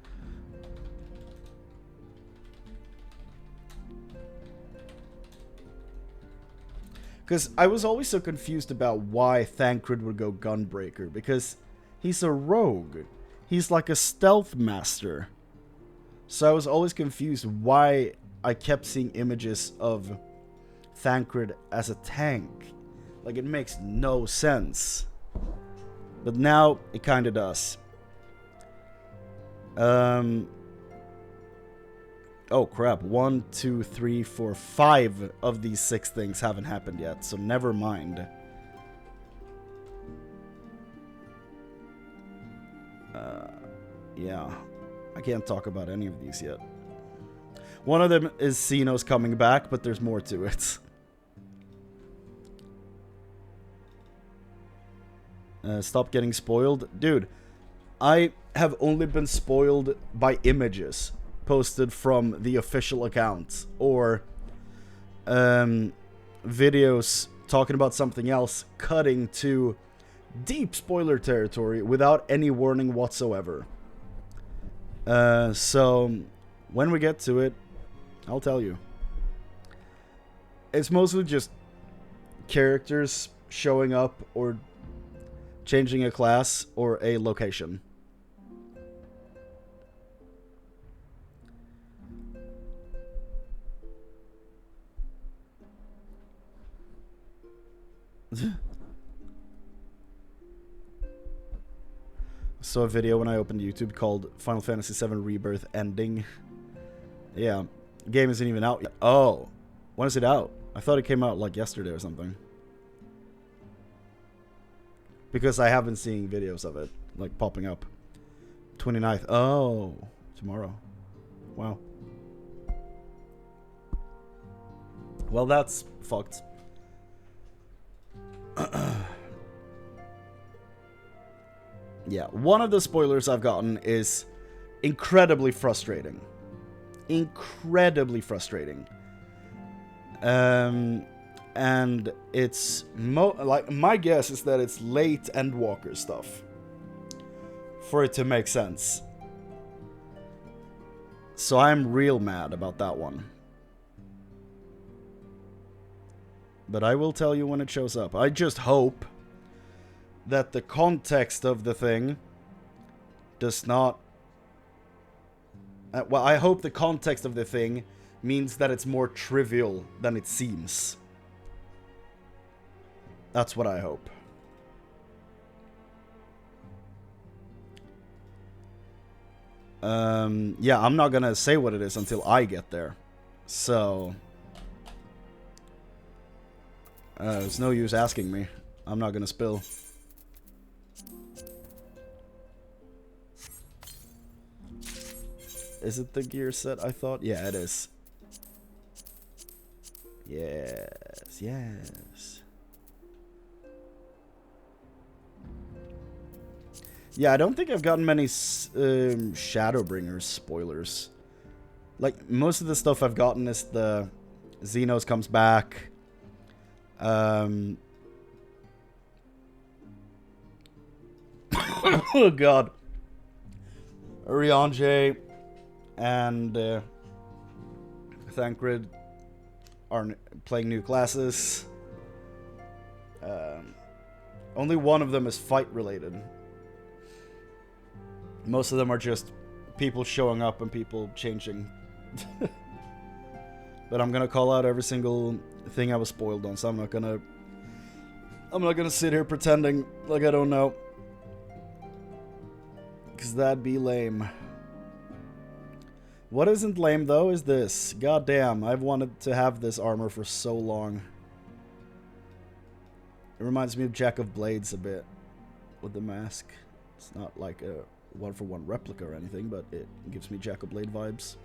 Because I was always so confused about why Thancred would go Gunbreaker, because he's a rogue. He's like a stealth master. So I was always confused why I kept seeing images of Thancred as a tank. Like, it makes no sense. But now, it kinda does. Oh crap, 1, 2, 3, 4, 5 of these 6 things haven't happened yet, so never mind. Yeah, I can't talk about any of these yet. One of them is Xenos coming back, but there's more to it. Stop getting spoiled. Dude, I have only been spoiled by images posted from the official accounts, or videos talking about something else, cutting to deep spoiler territory without any warning whatsoever. So when we get to it, I'll tell you. It's mostly just characters showing up or changing a class or a location. Saw a video when I opened YouTube called Final Fantasy VII Rebirth Ending. Yeah, game isn't even out yet. Oh, when is it out? I thought it came out like yesterday or something. Because I have been seeing videos of it, like, popping up. 29th. Oh, tomorrow. Wow. Well, that's fucked. Yeah, one of the spoilers I've gotten is incredibly frustrating. Incredibly frustrating. And it's like, my guess is that it's late Endwalker stuff for it to make sense. So I'm real mad about that one. But I will tell you when it shows up. I just hope that the context of the thing does not... well, I hope the context of the thing means that it's more trivial than it seems. That's what I hope. Yeah, I'm not gonna say what it is until I get there. So... it's no use asking me. I'm not gonna spill. Is it the gear set I thought? Yeah, it is. Yes, yes. Yeah, I don't think I've gotten many Shadowbringers spoilers. Like, most of the stuff I've gotten is the Xenos comes back. Oh god. Urianger and Thancred are playing new classes. Only one of them is fight related. Most of them are just people showing up and people changing. But I'm gonna call out every single thing I was spoiled on, so I'm not gonna sit here pretending like I don't know. 'Cause that'd be lame. What isn't lame though is this. God damn, I've wanted to have this armor for so long. It reminds me of Jack of Blades a bit with the mask. It's not like a one-for-one replica or anything, but it gives me Jack of Blade vibes.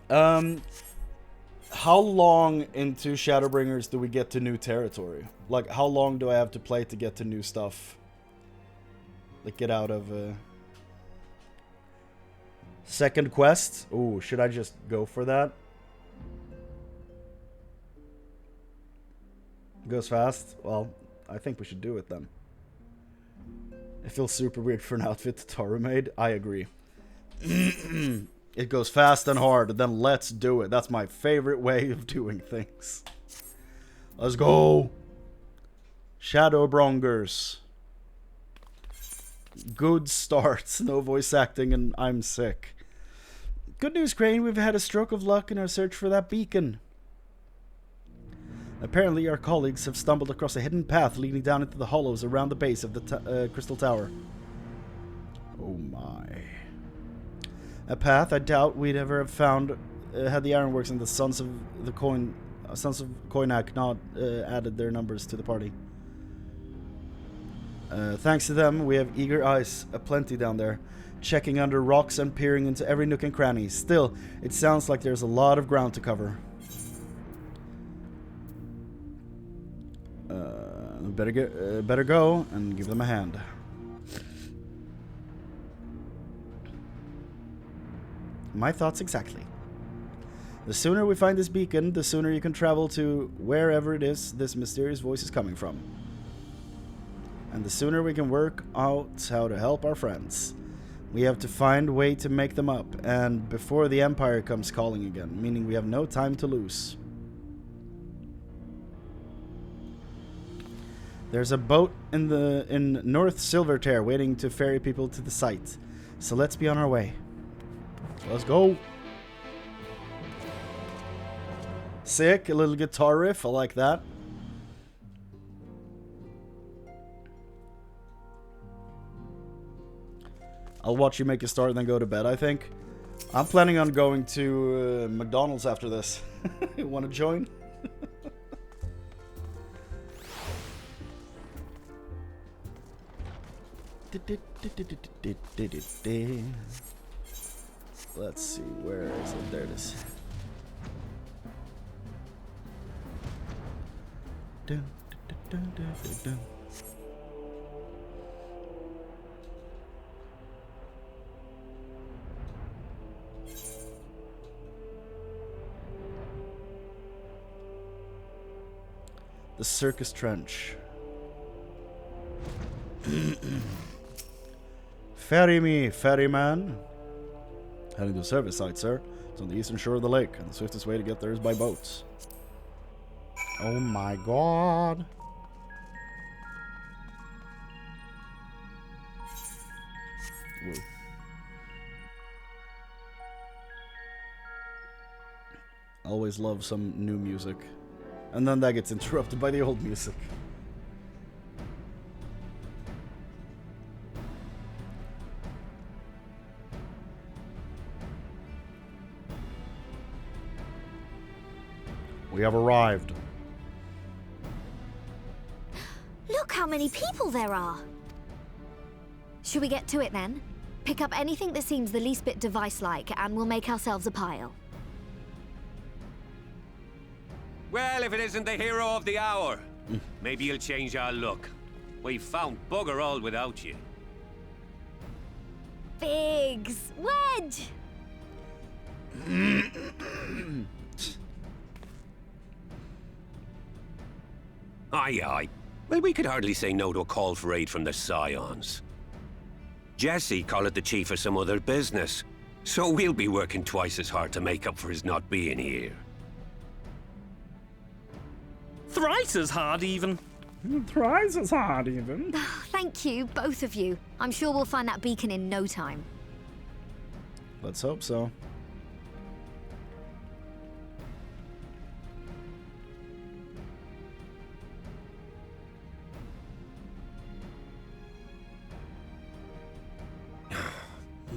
How long into Shadowbringers do we get to new territory? Like, how long do I have to play to get to new stuff? Like, get out of second quest? Ooh, should I just go for that? Goes fast? Well, I think we should do it then. It feels super weird for an outfit Tataru made. I agree. It goes fast and hard, then let's do it. That's my favorite way of doing things. Let's go! Shadowbringers. Good starts, no voice acting, and I'm sick. Good news, Chrane. We've had a stroke of luck in our search for that beacon. Apparently, our colleagues have stumbled across a hidden path leading down into the hollows around the base of the Crystal Tower. Oh my. A path I doubt we'd ever have found had the Ironworks and the Sons of Koinak not added their numbers to the party. Thanks to them, we have eager eyes aplenty down there, checking under rocks and peering into every nook and cranny. Still, it sounds like there's a lot of ground to cover. Better go and give them a hand. My thoughts exactly. The sooner we find this beacon, the sooner you can travel to wherever it is this mysterious voice is coming from. And the sooner we can work out how to help our friends. We have to find a way to make them up, and before the Empire comes calling again, meaning we have no time to lose. There's a boat in North Silvertear waiting to ferry people to the site. So let's be on our way. Let's go. Sick, a little guitar riff, I like that. I'll watch you make a start and then go to bed, I think. I'm planning on going to McDonald's after this. You want to join? Let's see, where is it? There it is. The Circus Trench. Ferry me, ferryman. Heading to the service site, sir. It's on the eastern shore of the lake, and the swiftest way to get there is by boats. Oh my god. Whoa. Always love some new music. And then that gets interrupted by the old music. We have arrived. Look how many people there are. Should we get to it then? Pick up anything that seems the least bit device-like, and we'll make ourselves a pile. Well, if it isn't the hero of the hour, maybe you'll change our look. We've found bugger all without you. Biggs! Wedge! Aye, aye. Well, we could hardly say no to a call for aid from the Scions. Jesse called it the chief of some other business, so we'll be working twice as hard to make up for his not being here. Thrice as hard, even. Thrice as hard, even. Thank you, both of you. I'm sure we'll find that beacon in no time. Let's hope so.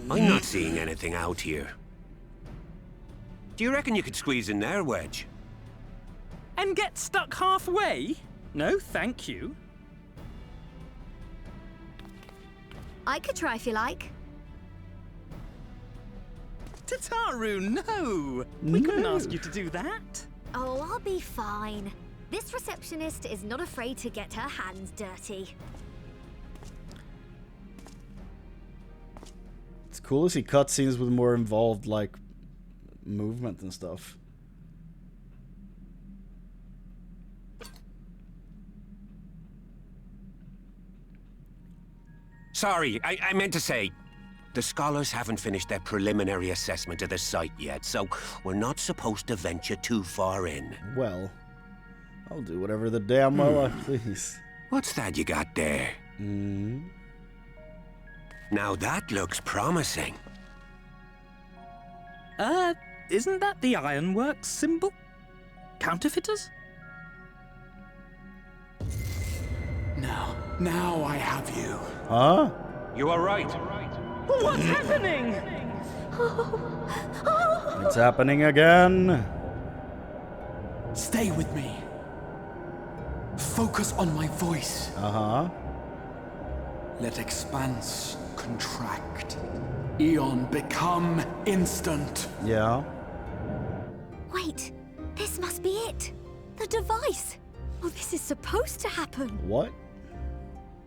I'm not seeing anything out here. Do you reckon you could squeeze in there, Wedge? And get stuck halfway? No, thank you. I could try if you like. Tataru, no! We couldn't ask you to do that. Oh, I'll be fine. This receptionist is not afraid to get her hands dirty. It's cool to see cutscenes with more involved, like, movement and stuff. Sorry, I meant to say, the scholars haven't finished their preliminary assessment of the site yet, so we're not supposed to venture too far in. Well, I'll do whatever the damn well I please. What's that you got there? Now that looks promising. Isn't that the Ironworks symbol? Counterfeiters? Now I have you. Huh? You are right. What's happening? It's happening again. Stay with me. Focus on my voice. Uh-huh. Let expanse contract. Eon become instant. Yeah. Wait, this must be it. The device. Oh, this is supposed to happen. What?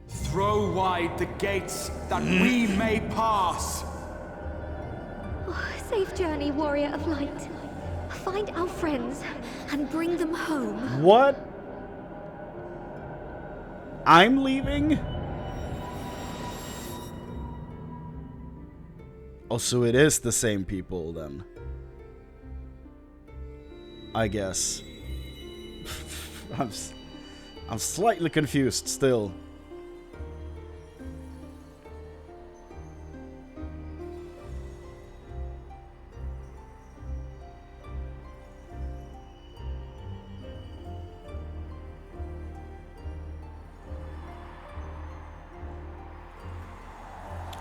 Throw wide the gates that we may pass. Oh, safe journey, warrior of light. Find our friends and bring them home. What? I'm leaving? Oh, so it is the same people then. I guess. I'm slightly confused still.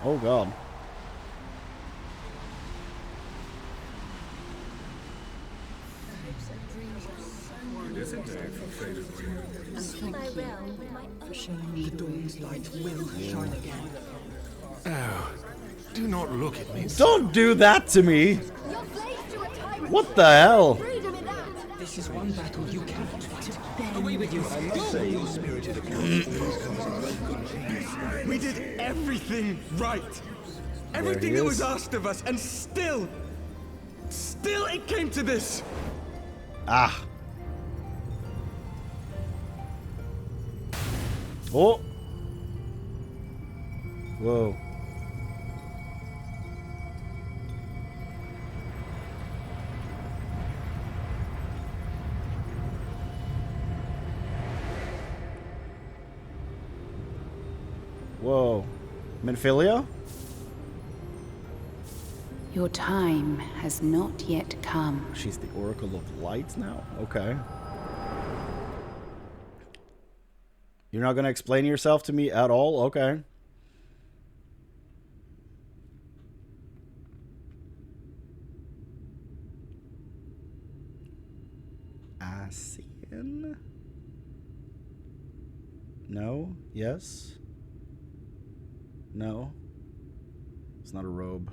Oh god. The dawn's light will shine again. Oh, do not look at me. Don't do that to me! What the hell? This is one battle you cannot fight. agree with you. I must say, your spirited account always comes in well context. We did everything right. Everything that was asked of us, and still it came to this. Ah. Oh. Whoa. Whoa. Minfilia? Your time has not yet come. She's the Oracle of Light now? Okay. You're not gonna explain yourself to me at all? Okay. Asian? No? Yes? No? It's not a robe.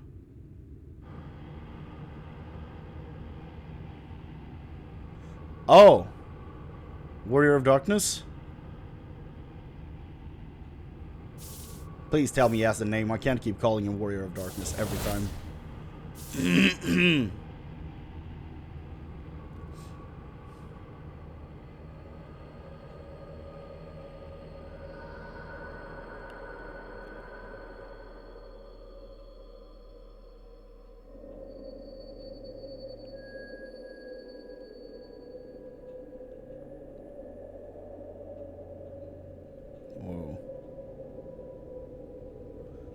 Oh! Warrior of Darkness? Please tell me he has a name. I can't keep calling him Warrior of Darkness every time.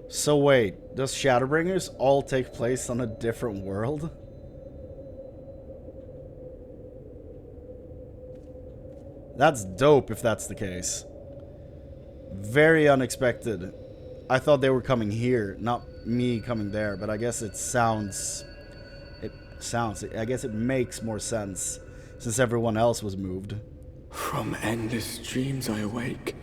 So wait, does Shadowbringers all take place on a different world? That's dope if that's the case. Very unexpected. I thought they were coming here, not me coming there, but I guess I guess it makes more sense since everyone else was moved. From endless dreams I awake.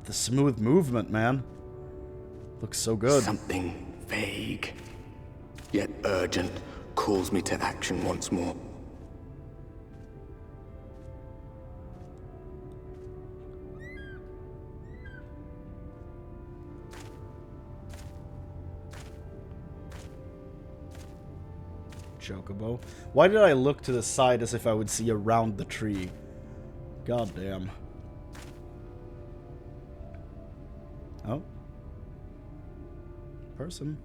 The smooth movement, man. Looks so good. Something vague, yet urgent, calls me to action once more. Chocobo. Why did I look to the side as if I would see around the tree? God damn. Oh. Person.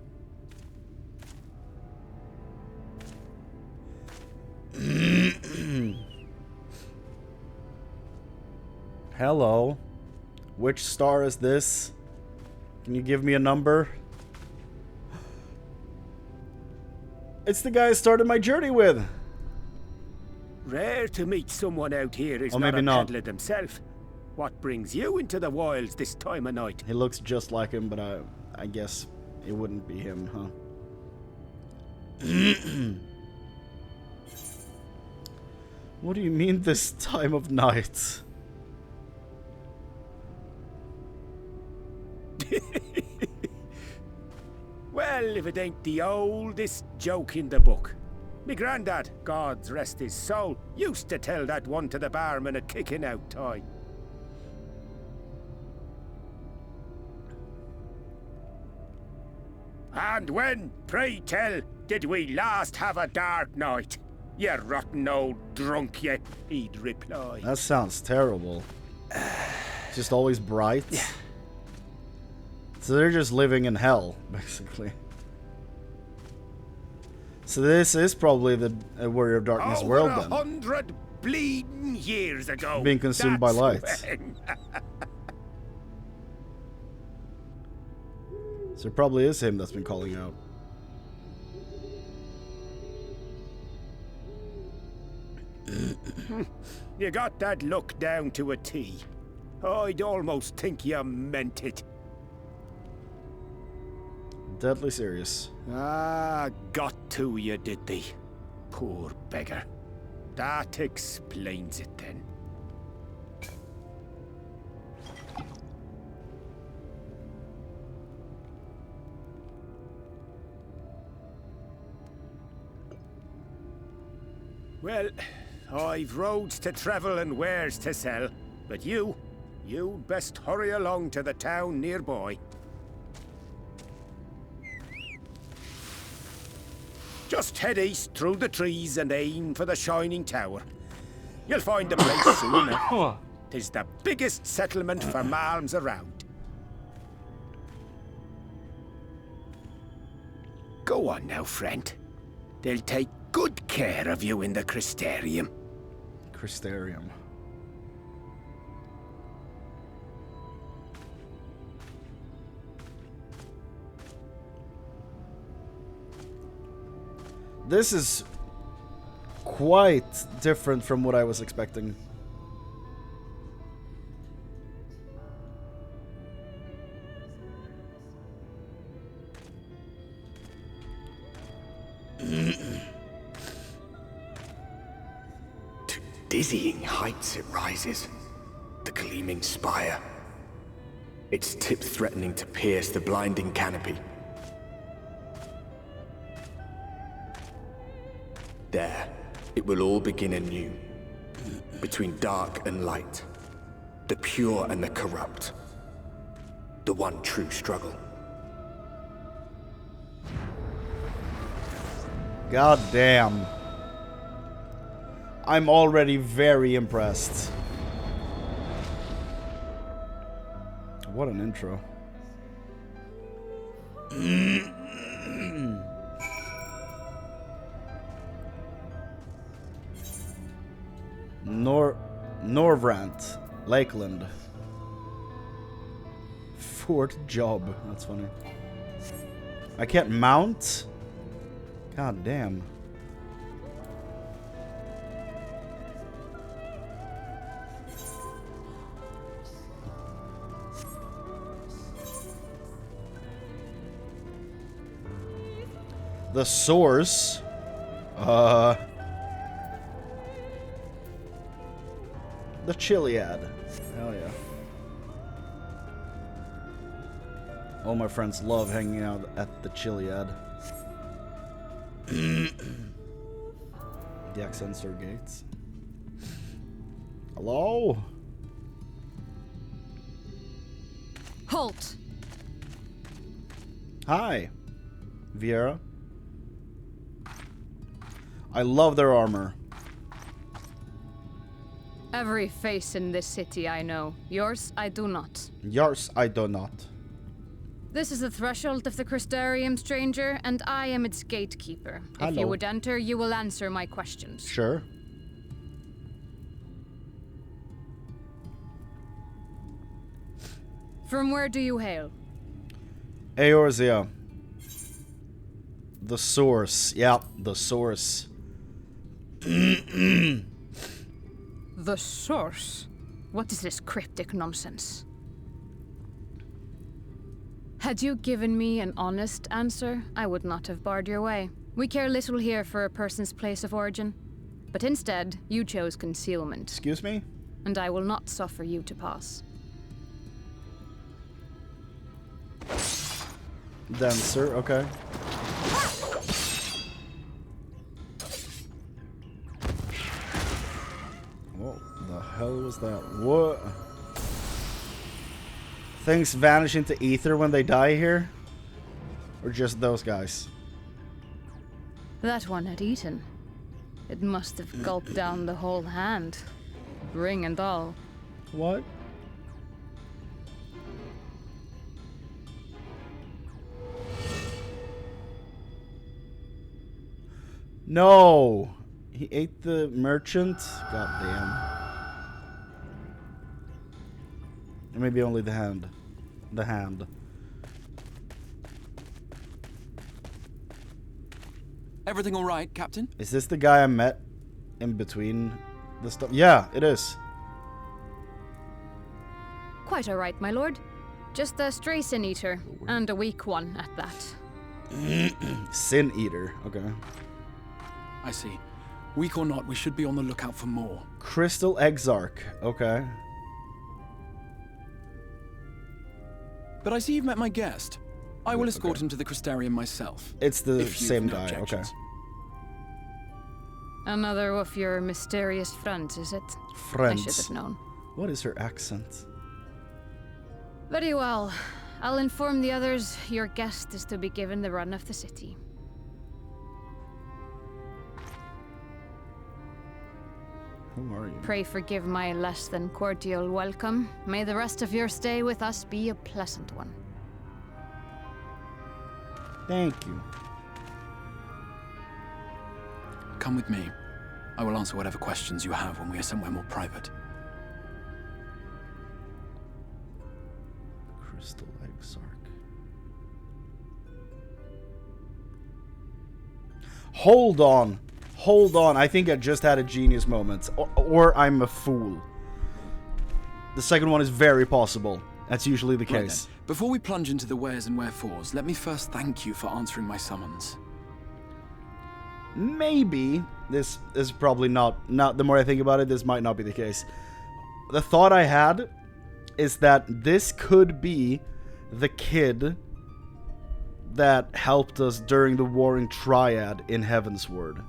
Hello. Which star is this? Can you give me a number? It's the guy I started my journey with. Rare to meet someone out here is not a peddler himself. What brings you into the wilds this time of night? He looks just like him, but I guess it wouldn't be him, huh? What do you mean this time of night? Well, if it ain't the oldest joke in the book. Me granddad, God's rest his soul, used to tell that one to the barman at kicking out time. And when, pray tell, did we last have a dark night? You rotten old drunk, you, he'd reply. That sounds terrible. Just always bright. Yeah. So they're just living in hell, basically. So this is probably the Warrior of Darkness world then. 100 bleeding years ago. Being consumed by light. So it probably is him that's been calling out. You got that look down to a T. I'd almost think you meant it. Deadly serious. Ah, got to you, did they? Poor beggar. That explains it then. Well, I've roads to travel and wares to sell, but you'd best hurry along to the town nearby. Just head east through the trees and aim for the Shining Tower. You'll find the place soon enough. 'Tis the biggest settlement for malms around. Go on now, friend. They'll take good care of you in the Crystarium. Crystarium. This is quite different from what I was expecting. To dizzying heights it rises, the gleaming spire. Its tip threatening to pierce the blinding canopy. There, it will all begin anew. Between dark and light. The pure and the corrupt. The one true struggle. God damn. I'm already very impressed. What an intro. Norvrant, Lakeland. Fort Job. That's funny. I can't mount? God damn. The source. The Chiliad. Hell yeah. All my friends love hanging out at the Chiliad. The Accensor Gates. Hello? Halt! Hi, Viera. I love their armor. Every face in this city I know. Yours, I do not. Yours, I do not. This is the threshold of the Crystarium, stranger, and I am its gatekeeper. Hello. If you would enter, you will answer my questions. Sure. From where do you hail? Eorzea. The source. Yeah, the source. The source? What is this cryptic nonsense? Had you given me an honest answer, I would not have barred your way. We care little here for a person's place of origin. But instead, you chose concealment. Excuse me? And I will not suffer you to pass. Then, sir, okay. What the hell was that? What? Things vanish into ether when they die here? Or just those guys? That one had eaten. It must have gulped down the whole hand. Ring and all. What? No! He ate the merchant? God damn. Or maybe only the hand. The hand. Everything all right, Captain? Is this the guy I met in between the stuff? Yeah, it is. Quite all right, my lord. Just a stray sin eater, and a weak one at that. Sin eater, okay. I see. Weak or not, we should be on the lookout for more. Crystal Exarch, okay. But I see you've met my guest. I will escort him to the Crystarium myself. It's the if you've same no guy, objections. okay. Another of your mysterious friends, is it? Friends. I should have known. What is her accent? Very well. I'll inform the others your guest is to be given the run of the city. Who are you? Pray forgive my less than cordial welcome. May the rest of your stay with us be a pleasant one. Thank you. Come with me. I will answer whatever questions you have when we are somewhere more private. Crystal Exarch. Hold on. Hold on. I think I just had a genius moment. Or I'm a fool. The second one is very possible. That's usually the Right case. then. Before we plunge into the wheres and wherefores, let me first thank you for answering my summons. Maybe this is probably not the more I think about it, this might not be the case. The thought I had is that this could be the kid that helped us during the Warring Triad in Heavensward.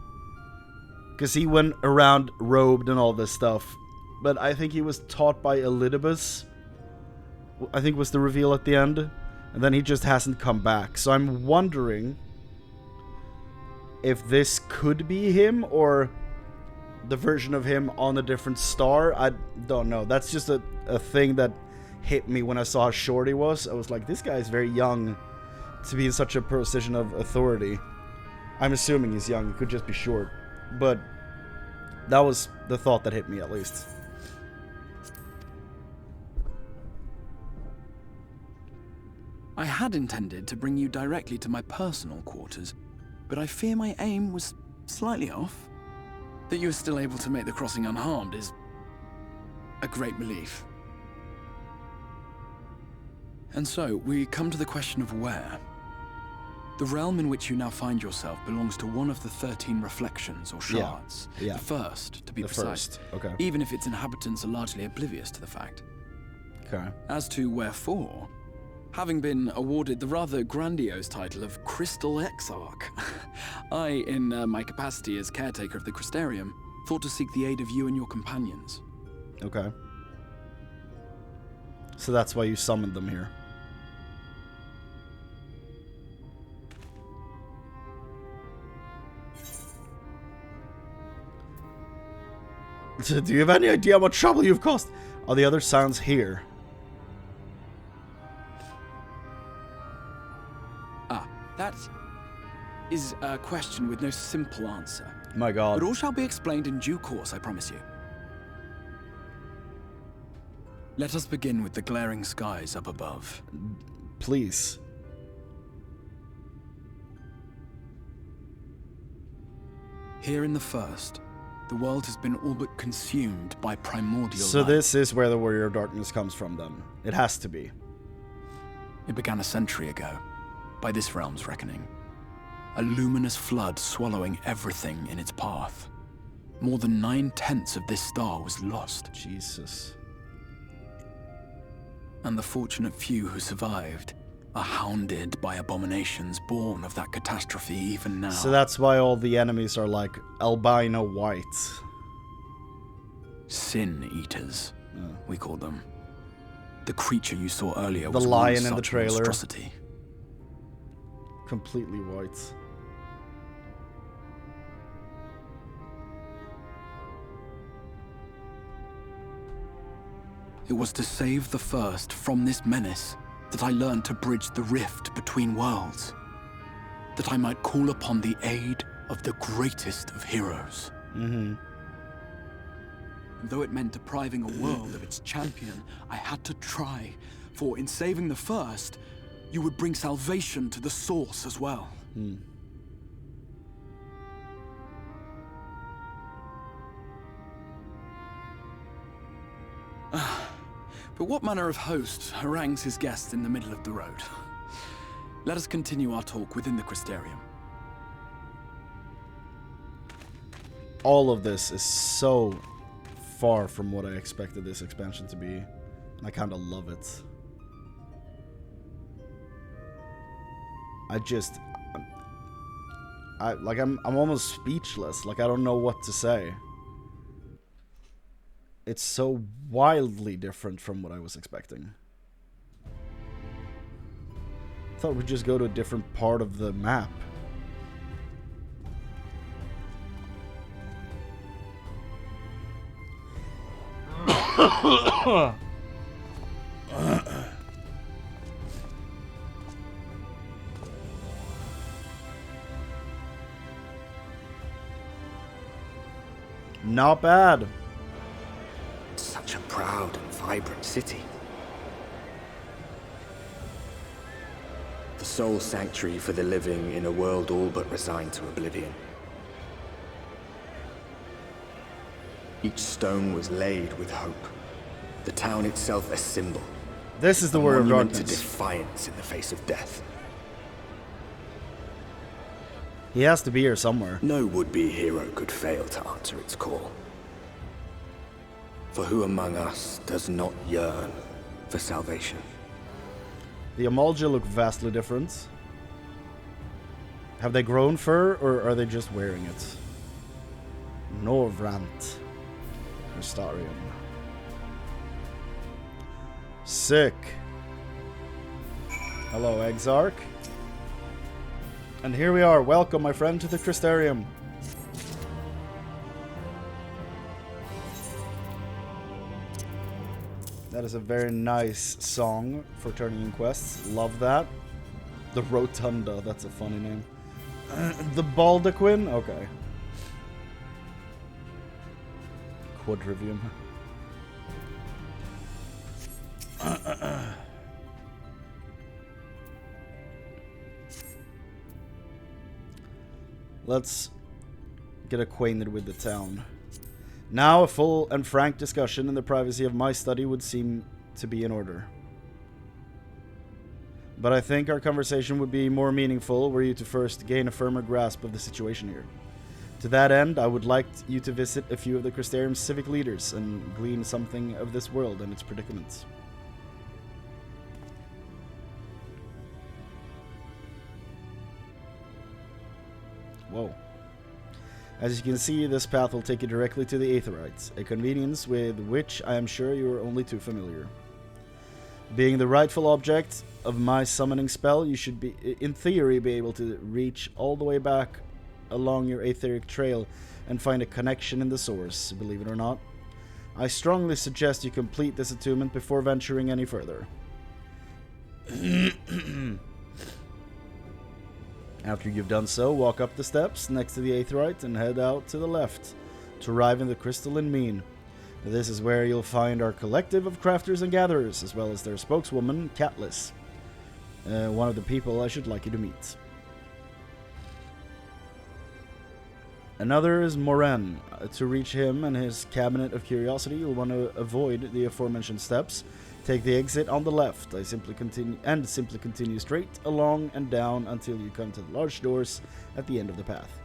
Because he went around robed and all this stuff. But I think he was taught by Elidibus, I think was the reveal at the end. And then he just hasn't come back. So I'm wondering if this could be him or the version of him on a different star. I don't know. That's just a thing that hit me when I saw how short he was. I was like, this guy is very young to be in such a position of authority. I'm assuming he's young. He could just be short. But that was the thought that hit me, at least. I had intended to bring you directly to my personal quarters, but I fear my aim was slightly off. That you are still able to make the crossing unharmed is a great relief. And so, we come to the question of where. The realm in which you now find yourself belongs to one of the 13 reflections, or shards. Yeah. The first, to be The precise. first, okay. Even if its inhabitants are largely oblivious to the fact. Okay. As to wherefore, having been awarded the rather grandiose title of Crystal Exarch, I, in my capacity as caretaker of the Crystarium, thought to seek the aid of you and your companions. Okay. So that's why you summoned them here. Do you have any idea how much trouble you've caused? Are the other sounds here? That is a question with no simple answer. My God. But all shall be explained in due course, I promise you. Let us begin with the glaring skies up above. Please. Here in the first, the world has been all but consumed by primordial So light. this is where the Warrior of Darkness comes from, then. It has to be. It began a century ago, by this realm's reckoning. A luminous flood swallowing everything in its path. More than 9/10 of this star was lost. Jesus. And the fortunate few who survived are hounded by abominations born of that catastrophe even now. So that's why all the enemies are like albino white. Sin eaters, we call them. The creature you saw earlier The was lion one in the such trailer. monstrosity. Completely white. It was to save the first from this menace that I learned to bridge the rift between worlds. That I might call upon the aid of the greatest of heroes. Mm-hmm. And though it meant depriving a world of its champion, I had to try. For in saving the first, you would bring salvation to the source as well. Hmm. But what manner of host harangues his guests in the middle of the road? Let us continue our talk within the Crystarium. All of this is so far from what I expected this expansion to be. And I kind of love it. I'm almost speechless. Like, I don't know what to say. It's so wildly different from what I was expecting. I thought we'd just go to a different part of the map. Not bad. Such a proud and vibrant city. The sole sanctuary for the living in a world all but resigned to oblivion. Each stone was laid with hope. The town itself a symbol. This is the word of darkness. To defiance in the face of death. He has to be here somewhere. No would-be hero could fail to answer its call. For who among us does not yearn for salvation? The Amalja look vastly different. Have they grown fur, or are they just wearing it? Norvrant. Crystarium. Sick. Hello, Exarch. And here we are. Welcome, my friend, to the Crystarium. That is a very nice song for turning in quests. Love that. The Rotunda, that's a funny name. The Baldaquin? Okay. Quadrivium. Let's get acquainted with the town. Now, a full and frank discussion in the privacy of my study would seem to be in order. But I think our conversation would be more meaningful were you to first gain a firmer grasp of the situation here. To that end, I would like you to visit a few of the Crystarium's civic leaders and glean something of this world and its predicaments. Whoa. As you can see, this path will take you directly to the Aetherites, a convenience with which I am sure you are only too familiar. Being the rightful object of my summoning spell, you should be, in theory, be able to reach all the way back along your Aetheric trail and find a connection in the source, believe it or not. I strongly suggest you complete this attunement before venturing any further. After you've done so, walk up the steps next to the Aetherite and head out to the left to arrive in the Crystalline Mean. This is where you'll find our collective of crafters and gatherers, as well as their spokeswoman, Catlis. One of the people I should like you to meet. Another is Moren. To reach him and his cabinet of curiosity, you'll want to avoid the aforementioned steps. Take the exit on the left. Simply continue straight along and down until you come to the large doors at the end of the path.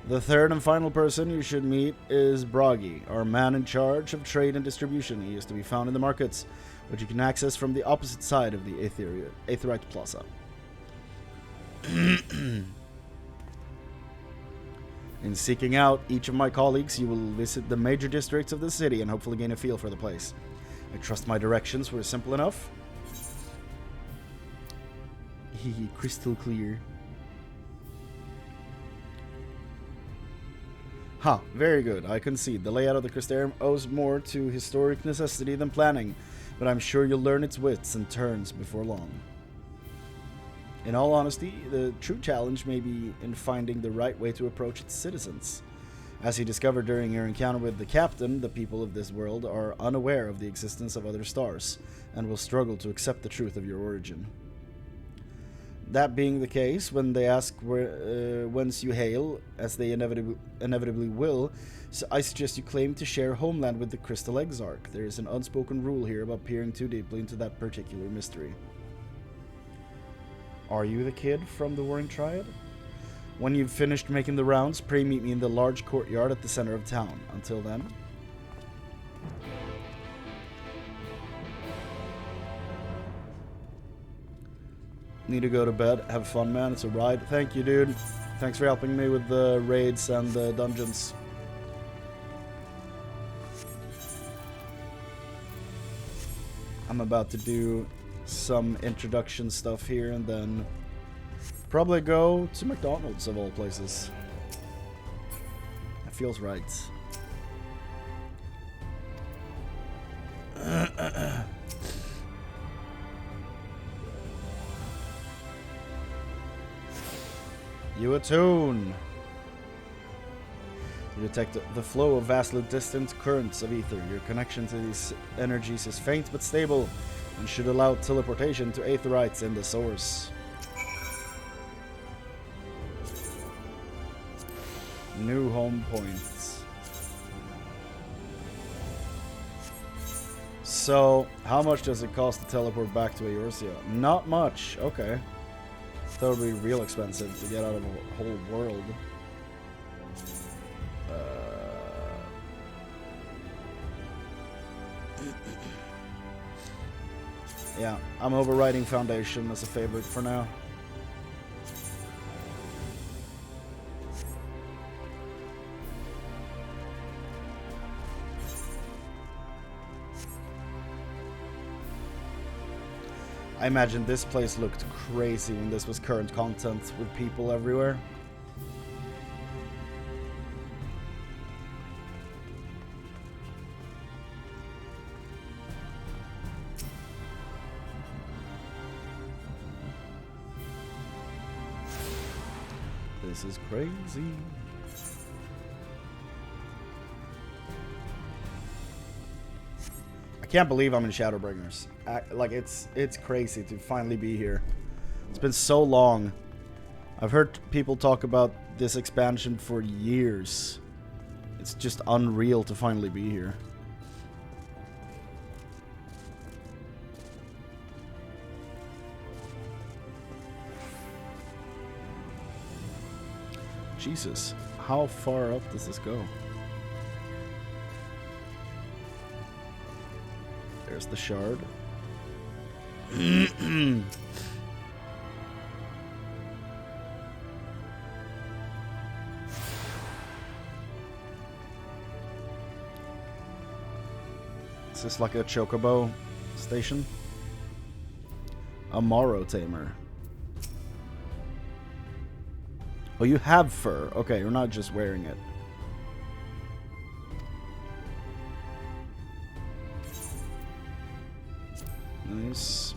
The third and final person you should meet is Bragi, our man in charge of trade and distribution. He is to be found in the markets, which you can access from the opposite side of the Aetherite Plaza. In seeking out each of my colleagues, you will visit the major districts of the city and hopefully gain a feel for the place. I trust my directions were simple enough. Hehe, crystal clear. Ha, very good. I concede. The layout of the Crystarium owes more to historic necessity than planning, but I'm sure you'll learn its wits and turns before long. In all honesty, the true challenge may be in finding the right way to approach its citizens. As you discovered during your encounter with the captain, the people of this world are unaware of the existence of other stars, and will struggle to accept the truth of your origin. That being the case, when they ask whence you hail, as they inevitably will, so I suggest you claim to share homeland with the Crystal Exarch. There is an unspoken rule here about peering too deeply into that particular mystery. Are you the kid from the Warring Triad? When you've finished making the rounds, pray meet me in the large courtyard at the center of town. Until then... Need to go to bed. Have fun, man. It's a ride. Thank you, dude. Thanks for helping me with the raids and the dungeons. I'm about to do some introduction stuff here and then probably go to McDonald's of all places. That feels right. You attune. You detect the flow of vastly distant currents of ether. Your connection to these energies is faint but stable and should allow teleportation to aetherites in the source. New home points. So, how much does it cost to teleport back to Eorzea? Not much. Okay. That would be real expensive to get out of a whole world. Yeah, I'm overriding Foundation as a favorite for now. I imagine this place looked crazy when this was current content with people everywhere. This is crazy. I can't believe I'm in Shadowbringers. Like, it's crazy to finally be here. It's been so long. I've heard people talk about this expansion for years. It's just unreal to finally be here. Jesus, how far up does this go? There's the shard. Is this like a chocobo station? A Morrow Tamer. Oh, you have fur. Okay, you're not just wearing it. Nice.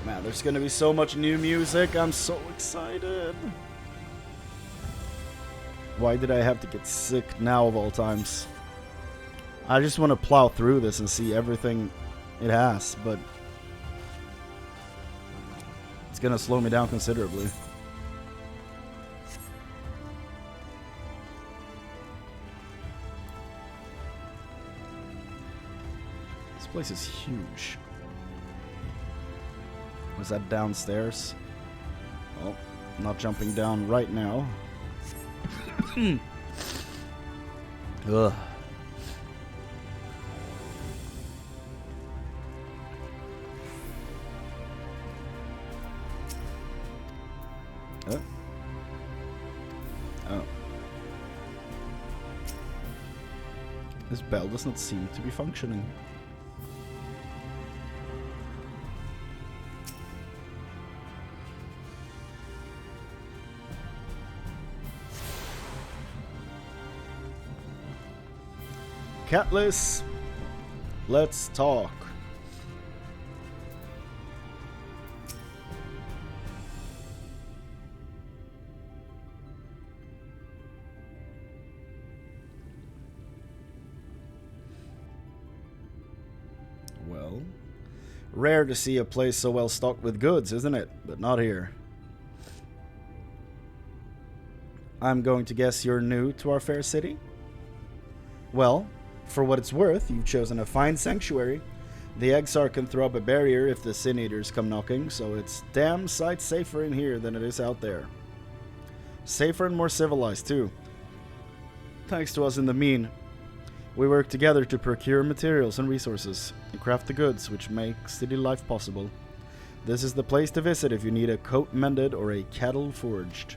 Man, there's gonna be so much new music. I'm so excited. Why did I have to get sick now of all times? I just want to plow through this and see everything it has, but it's gonna slow me down considerably. This place is huge. Was that downstairs? Oh, not jumping down right now. Ugh. Oh. This bell does not seem to be functioning. Catless, let's talk. Well, rare to see a place so well stocked with goods, isn't it? But not here. I'm going to guess you're new to our fair city? Well, for what it's worth, you've chosen a fine sanctuary. The Exar can throw up a barrier if the Sin Eaters come knocking, so it's damn sight safer in here than it is out there. Safer and more civilized, too. Thanks to us in the mean, we work together to procure materials and resources, and craft the goods which make city life possible. This is the place to visit if you need a coat mended or a kettle forged.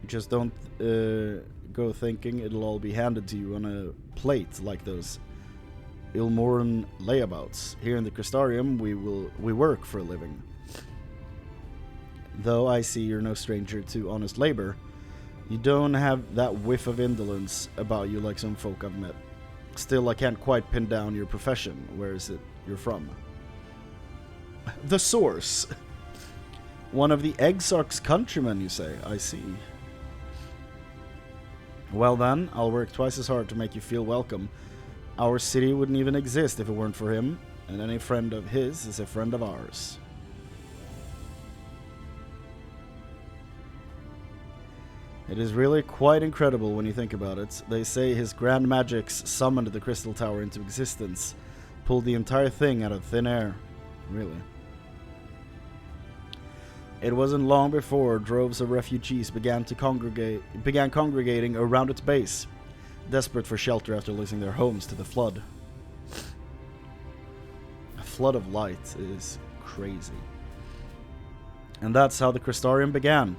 Just don't go thinking it'll all be handed to you on a plate like those Ilmoran layabouts. Here in the Crystarium, we work for a living. Though I see you're no stranger to honest labor, you don't have that whiff of indolence about you like some folk I've met. Still, I can't quite pin down your profession. Where is it you're from? The source. One of the Exarch's countrymen, you say? I see. Well then, I'll work twice as hard to make you feel welcome. Our city wouldn't even exist if it weren't for him, and any friend of his is a friend of ours. It is really quite incredible when you think about it. They say his grand magics summoned the Crystal Tower into existence, pulled the entire thing out of thin air. Really? It wasn't long before droves of refugees began congregating around its base, desperate for shelter after losing their homes to the flood. A flood of light is crazy. And that's how the Crystarium began.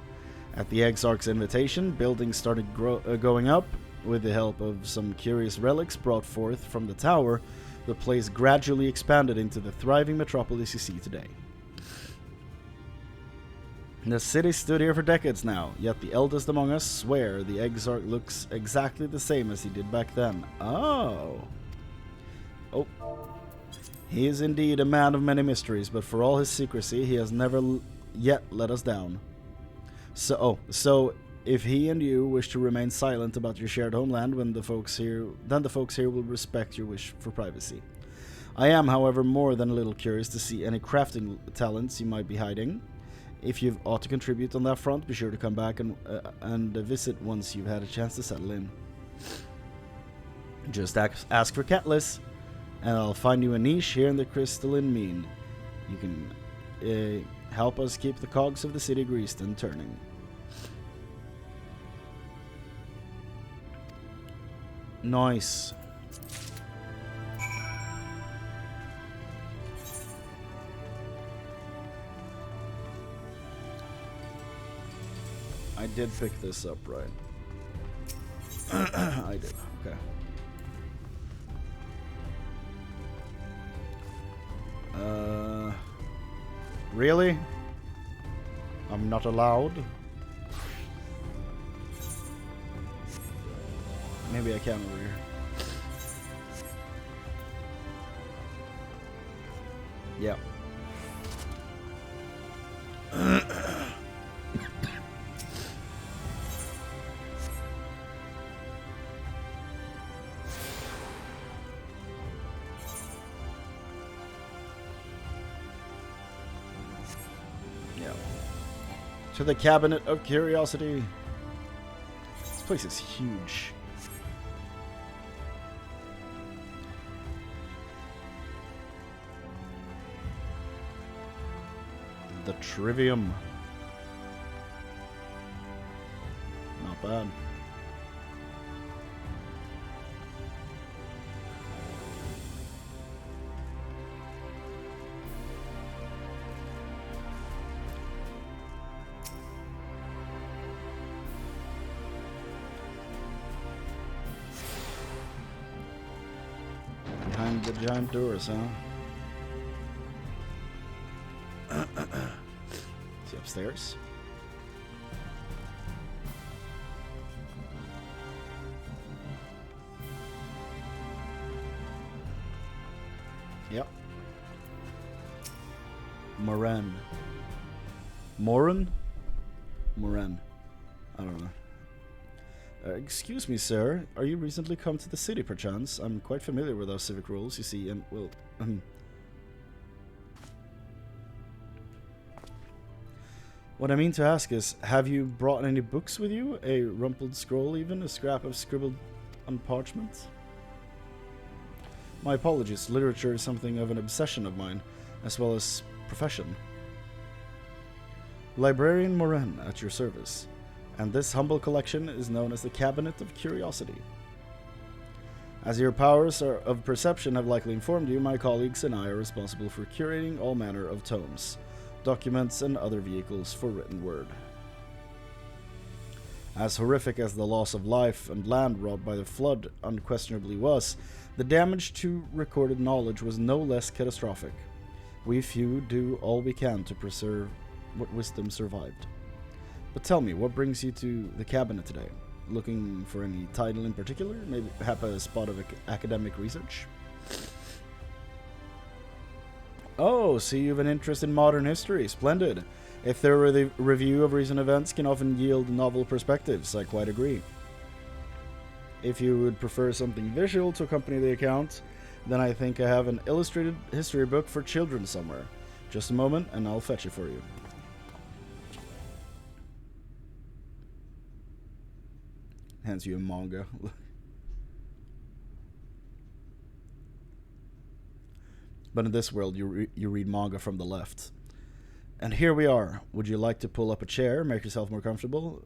At the Exarch's invitation, buildings started going up. With the help of some curious relics brought forth from the tower, the place gradually expanded into the thriving metropolis you see today. The city stood here for decades now, yet the eldest among us swear the Exarch looks exactly the same as he did back then. Oh. He is indeed a man of many mysteries, but for all his secrecy, he has never yet let us down. So if he and you wish to remain silent about your shared homeland, then the folks here will respect your wish for privacy. I am, however, more than a little curious to see any crafting talents you might be hiding. If you've ought to contribute on that front, be sure to come back and visit once you've had a chance to settle in. Just ask for Catelys, and I'll find you a niche here in the Crystalline Mean. You can help us keep the cogs of the city greased and turning. Nice. I did pick this up, right? I did, okay. Really? I'm not allowed? Maybe I can over here. Yeah. To the Cabinet of Curiosity. This place is huge. The Trivium. Not bad. Behind the giant doors, huh? Is he upstairs? Yep. Moran. Moran? Moran. I don't know. Excuse me, sir. Are you recently come to the city, perchance? I'm quite familiar with our civic rules, you see, and, well, What I mean to ask is, have you brought any books with you? A rumpled scroll even? A scrap of scribbled on parchment? My apologies. Literature is something of an obsession of mine, as well as profession. Librarian Moran, at your service. and this humble collection is known as the Cabinet of Curiosity. As your powers of perception have likely informed you, my colleagues and I are responsible for curating all manner of tomes, documents, and other vehicles for written word. As horrific as the loss of life and land wrought by the flood unquestionably was, the damage to recorded knowledge was no less catastrophic. We few do all we can to preserve what wisdom survived. But tell me, what brings you to the cabinet today? Looking for any title in particular? Maybe a spot of academic research? Oh, so you have an interest in modern history. Splendid. A thorough review of recent events can often yield novel perspectives. I quite agree. If you would prefer something visual to accompany the account, then I think I have an illustrated history book for children somewhere. Just a moment, and I'll fetch it for you. Hands you a manga. But in this world, you read manga from the left. And here we are. Would you like to pull up a chair, make yourself more comfortable?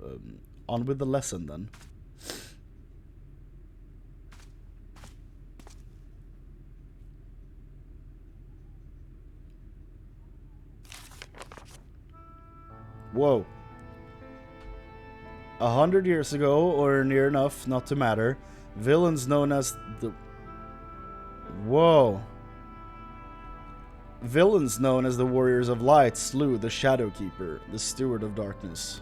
On with the lesson, then. Whoa. 100 years ago, or near enough, not to matter, villains known as the... Whoa. Villains known as the Warriors of Light slew the Shadowkeeper, the Steward of Darkness.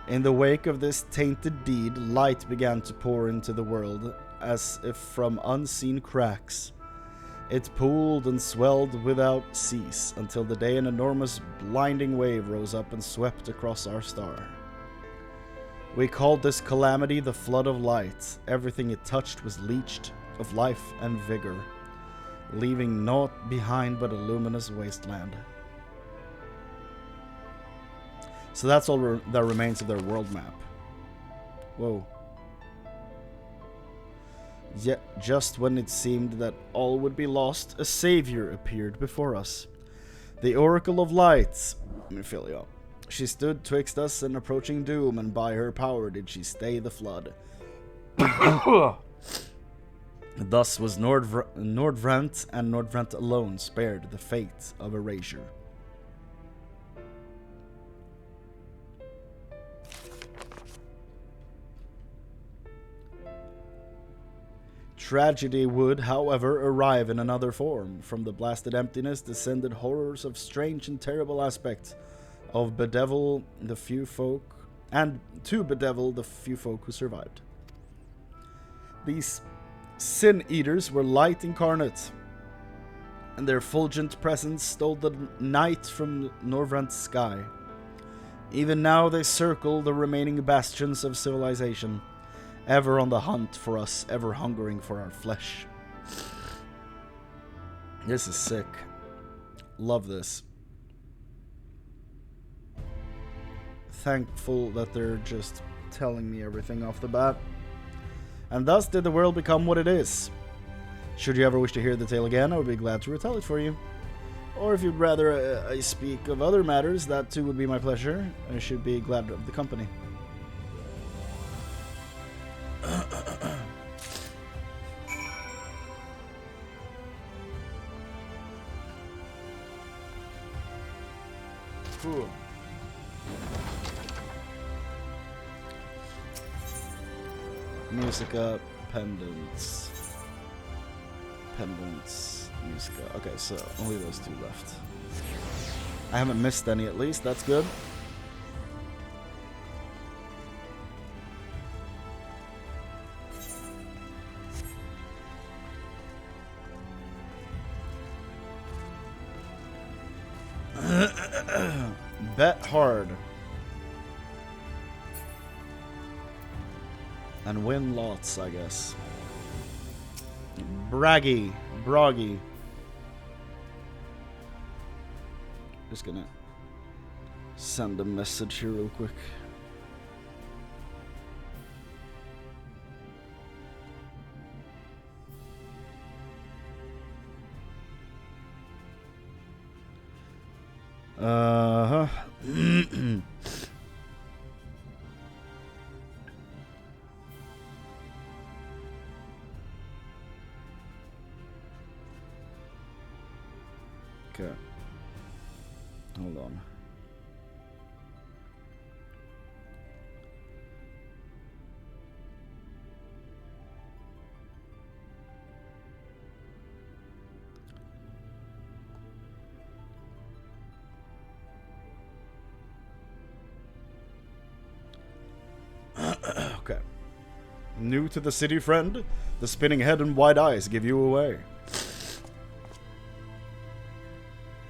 In the wake of this tainted deed, light began to pour into the world, as if from unseen cracks. It pooled and swelled without cease, until the day an enormous blinding wave rose up and swept across our star. We called this calamity the Flood of Light. Everything it touched was leached of life and vigor, leaving naught behind but a luminous wasteland. So that's all that remains of their world map. Whoa. Yet, just when it seemed that all would be lost, a savior appeared before us. The Oracle of Light, Ophelia. She stood twixt us and approaching doom, and by her power did she stay the flood. Thus was Nordvrant and Nordvrant alone spared the fate of erasure. Tragedy would, however, arrive in another form. From the blasted emptiness descended horrors of strange and terrible aspect, of bedevil the few folk, and to bedevil the few folk who survived. These sin eaters were light incarnate, and their fulgent presence stole the night from Norvrant's sky. Even now they circle the remaining bastions of civilization, ever on the hunt for us, ever hungering for our flesh. This is sick. Love this. Thankful that they're just telling me everything off the bat. And thus did the world become what it is. Should you ever wish to hear the tale again, I would be glad to retell it for you. Or if you'd rather I speak of other matters, that too would be my pleasure. I should be glad of the company. Cool. Musica, pendants, musica. Okay, so only those two left. I haven't missed any at least, that's good. Bet hard. And win lots, I guess. Broggy. Just gonna send a message here real quick. Okay. Hold on. Okay. New to the city, friend? The spinning head and wide eyes give you away.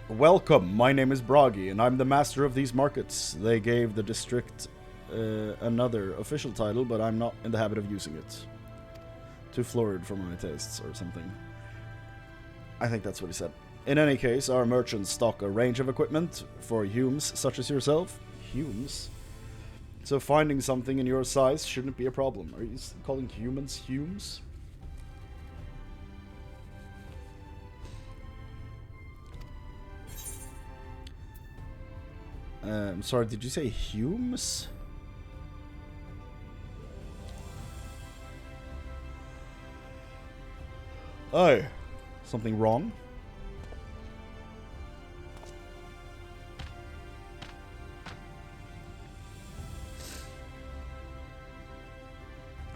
Welcome, my name is Bragi, and I'm the master of these markets. They gave the district another official title, but I'm not in the habit of using it. Too florid for my tastes, or something. I think that's what he said. In any case, our merchants stock a range of equipment for humans such as yourself. Humans? So finding something in your size shouldn't be a problem. Are you calling humans humes? Sorry, did you say humes? Oh, something wrong?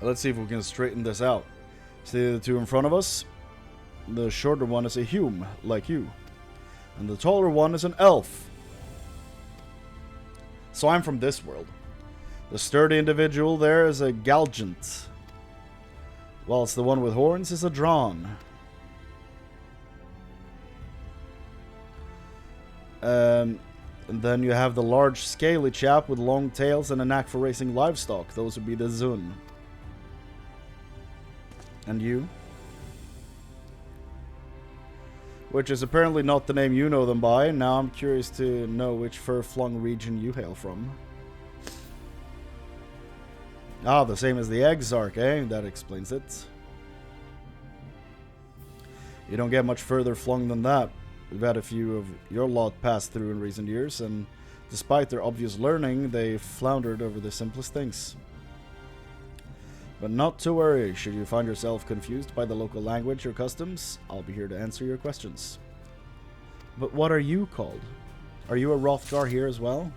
Let's see if we can straighten this out. See the two in front of us? The shorter one is a hume, like you. And the taller one is an elf. So I'm from this world. The sturdy individual there is a galgant, whilst the one with horns is a drawn. And then you have the large scaly chap with long tails and a knack for racing livestock. Those would be the Zun. And you? Which is apparently not the name you know them by. Now I'm curious to know which fur-flung region you hail from. Ah, the same as the Exarch, eh? That explains it. You don't get much further flung than that. We've had a few of your lot pass through in recent years, and despite their obvious learning, they floundered over the simplest things. But not to worry, should you find yourself confused by the local language or customs, I'll be here to answer your questions. But what are you called? Are you a Rothgar here as well?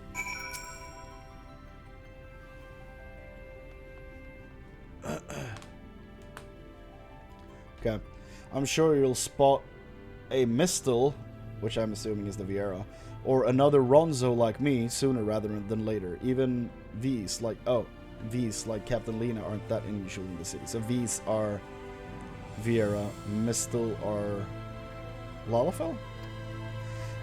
Okay. I'm sure you'll spot a Mistel, which I'm assuming is the Viera, or another Ronzo like me sooner rather than later. Even V's like... Oh. V's like Captain Lena aren't that unusual in the city. So V's are Viera, Mistel are Lalafell?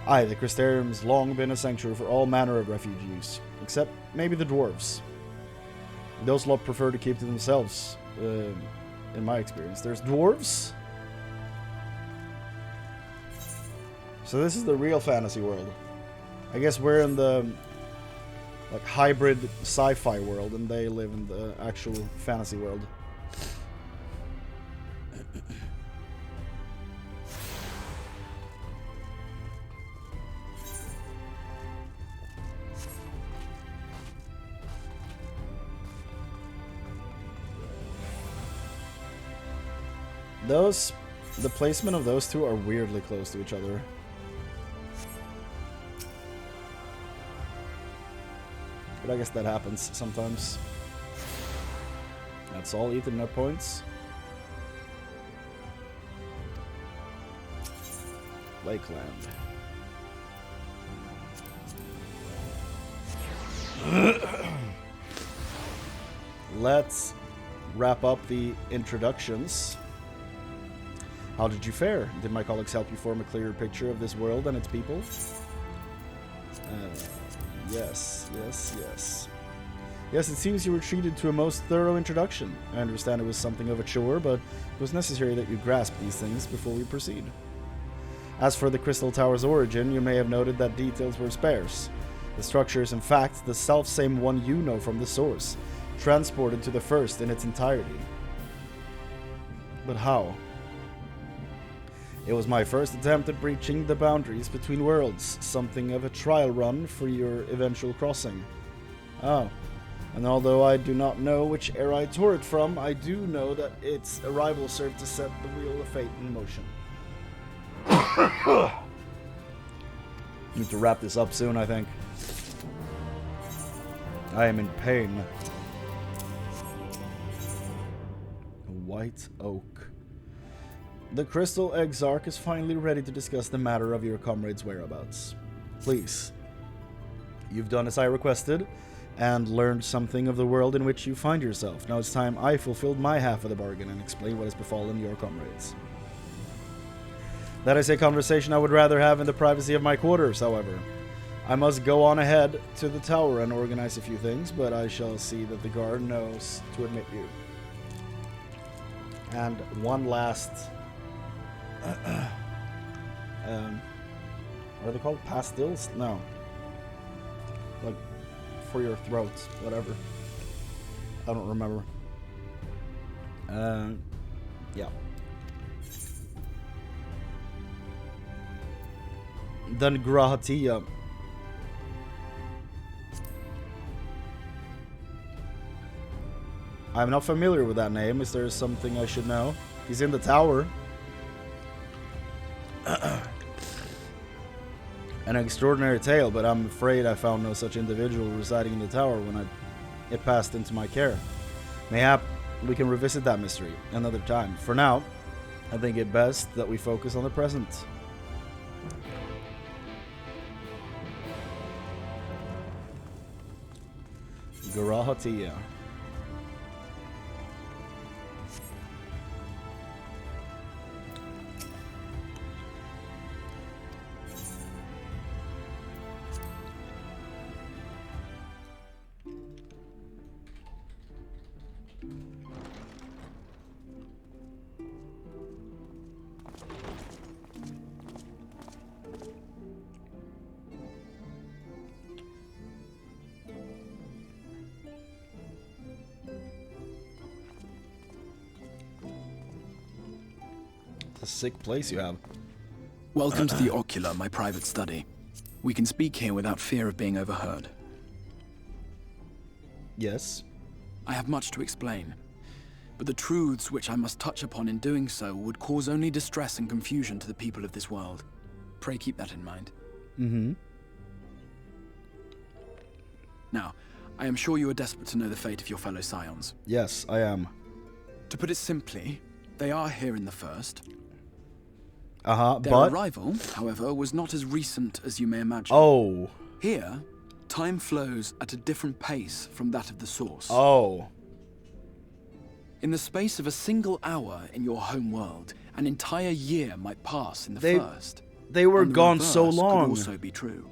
Aye, the Crystarium's long been a sanctuary for all manner of refugees, except maybe the dwarves. Those lot prefer to keep to themselves, in my experience. There's dwarves? So this is the real fantasy world. I guess we're in the like hybrid sci-fi world, and they live in the actual fantasy world. The placement of those two are weirdly close to each other. But I guess that happens sometimes. That's all Ethernet points. Lakeland. Let's wrap up the introductions. How did you fare? Did my colleagues help you form a clearer picture of this world and its people? Yes. Yes, it seems you were treated to a most thorough introduction. I understand it was something of a chore, but it was necessary that you grasp these things before we proceed. As for the Crystal Tower's origin, you may have noted that details were sparse. The structure is in fact the self-same one you know from the source, transported to the first in its entirety. But how? It was my first attempt at breaching the boundaries between worlds, something of a trial run for your eventual crossing. Oh, and although I do not know which era I tore it from, I do know that its arrival served to set the wheel of fate in motion. Need to wrap this up soon, I think. I am in pain. White oak. The Crystal Exarch is finally ready to discuss the matter of your comrade's whereabouts. Please. You've done as I requested, and learned something of the world in which you find yourself. Now it's time I fulfilled my half of the bargain and explain what has befallen your comrades. That is a conversation I would rather have in the privacy of my quarters, however. I must go on ahead to the tower and organize a few things, but I shall see that the guard knows to admit you. And one last... what are they called? Pastilles? No. Like, for your throat. Whatever. I don't remember. Yeah. Then Grahatia. I'm not familiar with that name. Is there something I should know? He's in the tower. An extraordinary tale, but I'm afraid I found no such individual residing in the tower when it passed into my care. Mayhap we can revisit that mystery another time. For now, I think it best that we focus on the present. Garahatia. A sick place you have. Welcome to the Ocular, my private study. We can speak here without fear of being overheard. Yes. I have much to explain, but the truths which I must touch upon in doing so would cause only distress and confusion to the people of this world. Pray keep that in mind. Mm-hmm. Now, I am sure you are desperate to know the fate of your fellow scions. Yes, I am. To put it simply, they are here in the First. Their Their arrival, however, was not as recent as you may imagine. Oh. Here, time flows at a different pace from that of the Source. Oh. In the space of a single hour in your home world, an entire year might pass in the First. They were And the gone so reverse long. Could also be true.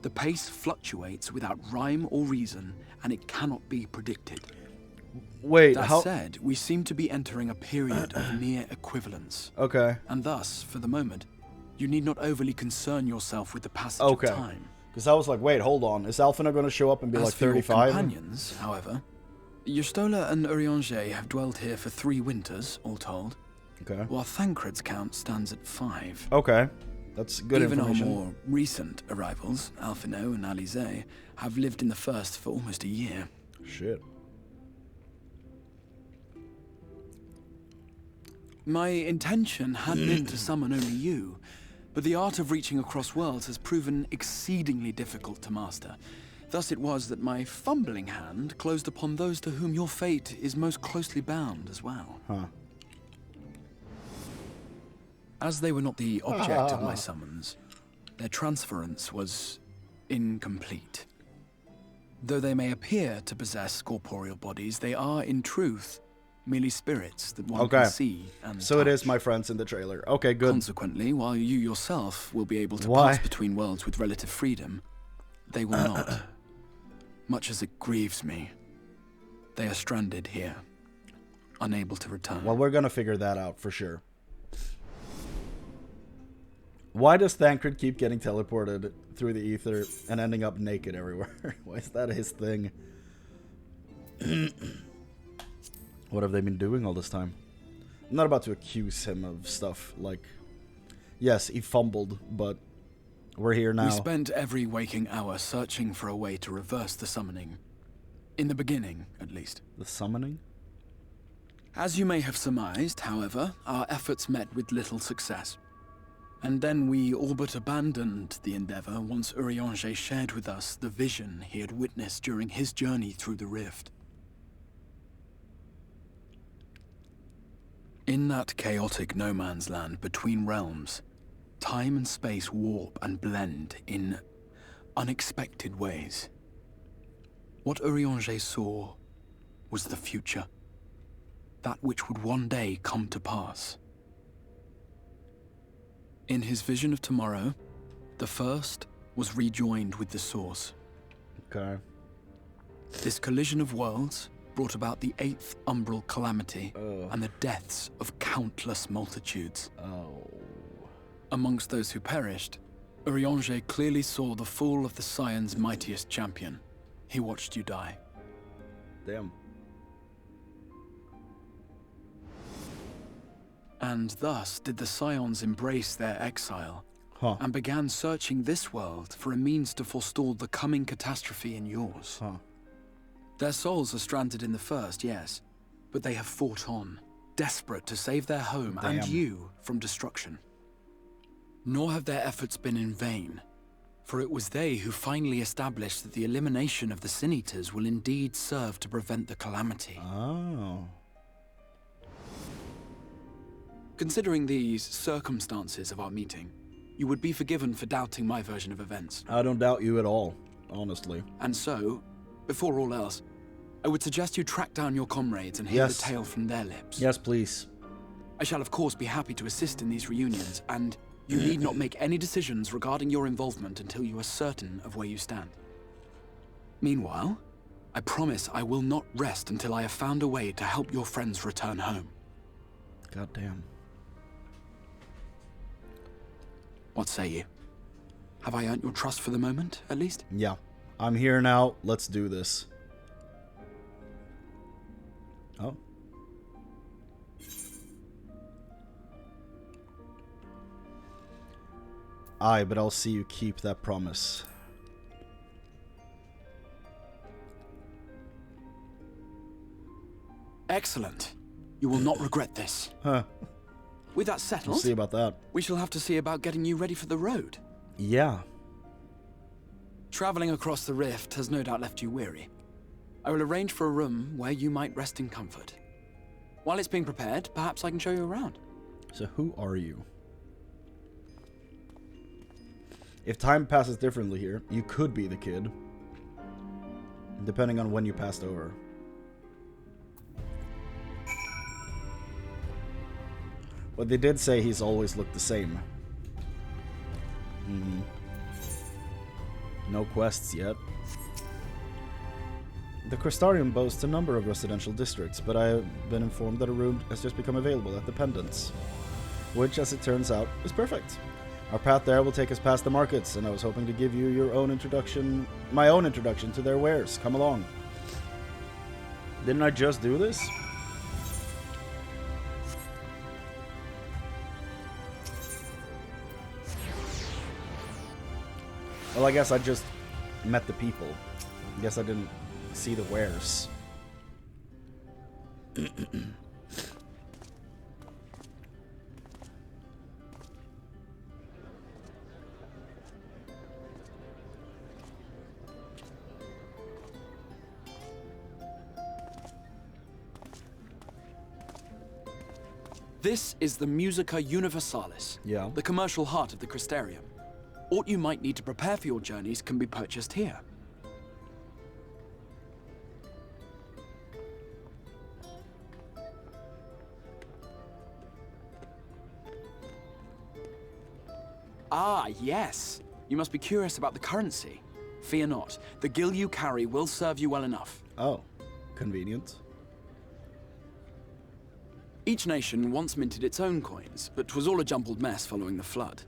The pace fluctuates without rhyme or reason, and it cannot be predicted. Wait, that how... said, we seem to be entering a period of near equivalence. Okay. And thus, for the moment, you need not overly concern yourself with the passage of time. Because I was like, wait, hold on. Is Alphina going to show up and be As like for your 35? companions, however, Yustola and Urianger have dwelled here for 3 winters, all told. Okay. While Thancred's count stands at 5. Okay. That's good information. Even our more recent arrivals, Alphino and Alize, have lived in the First for almost a year. Shit. My intention had been to summon only you, but the art of reaching across worlds has proven exceedingly difficult to master. Thus it was that my fumbling hand closed upon those to whom your fate is most closely bound as well. Huh. As they were not the object of my summons, their transference was incomplete. Though they may appear to possess corporeal bodies, they are, in truth, merely spirits that one can see and so touch. it is my friends in the trailer. Okay, good. Consequently, while you yourself will be able to Why? pass between worlds with relative freedom, they will not. Much as it grieves me, they are stranded here, unable to return. Well, we're gonna figure that out for sure. Why does Thancred keep getting teleported through the ether and ending up naked everywhere? Why is that his thing? What have they been doing all this time? I'm not about to accuse him of stuff like... Yes, he fumbled, but we're here now. We spent every waking hour searching for a way to reverse the summoning. In the beginning, at least. The summoning? As you may have surmised, however, our efforts met with little success. And then we all but abandoned the endeavor once Urianger shared with us the vision he had witnessed during his journey through the rift. In that chaotic no man's land between realms, time and space warp and blend in unexpected ways. What Urianger saw was the future, that which would one day come to pass. In his vision of tomorrow, the first was rejoined with the source. Okay. This collision of worlds brought about the 8th umbral calamity and the deaths of countless multitudes. Amongst those who perished, Urianger clearly saw the fall of the Scion's mightiest champion. He watched you die. Damn. And thus did the Scions embrace their exile, and began searching this world for a means to forestall the coming catastrophe in yours. Their souls are stranded in the first, yes, but they have fought on, desperate to save their home and you from destruction. Nor have their efforts been in vain, for it was they who finally established that the elimination of the Sin-Eaters will indeed serve to prevent the calamity. Considering these circumstances of our meeting, you would be forgiven for doubting my version of events. I don't doubt you at all, honestly. And so, before all else, I would suggest you track down your comrades and hear the tale from their lips. Yes, please. I shall of course be happy to assist in these reunions, and you need not make any decisions regarding your involvement until you are certain of where you stand. Meanwhile, I promise I will not rest until I have found a way to help your friends return home. Goddamn. What say you? Have I earned your trust for the moment, at least? Yeah. I'm here now. Let's do this. Oh. Aye, but I'll see you keep that promise. Excellent. You will not regret this. Huh. With that settled, We'll see about that. we shall have to see about getting you ready for the road. Yeah. Traveling across the rift has no doubt left you weary. I will arrange for a room where you might rest in comfort. While it's being prepared, perhaps I can show you around. So who are you? If time passes differently here, you could be the kid. Depending on when you passed over. But they did say he's always looked the same. No quests yet. The Crystarium boasts a number of residential districts, but I have been informed that a room has just become available at the Pendants, which, as it turns out, is perfect. Our path there will take us past the markets, and I was hoping to give you your own introduction, my own introduction to their wares. Come along. Didn't I just do this? Well, I guess I just met the people. I guess I didn't see the wares. This is the Musica Universalis, the commercial heart of the Crystarium. What you might need to prepare for your journeys can be purchased here. Ah, yes. You must be curious about the currency. Fear not. The gil you carry will serve you well enough. Oh, convenient. Each nation once minted its own coins, but 'twas all a jumbled mess following the flood.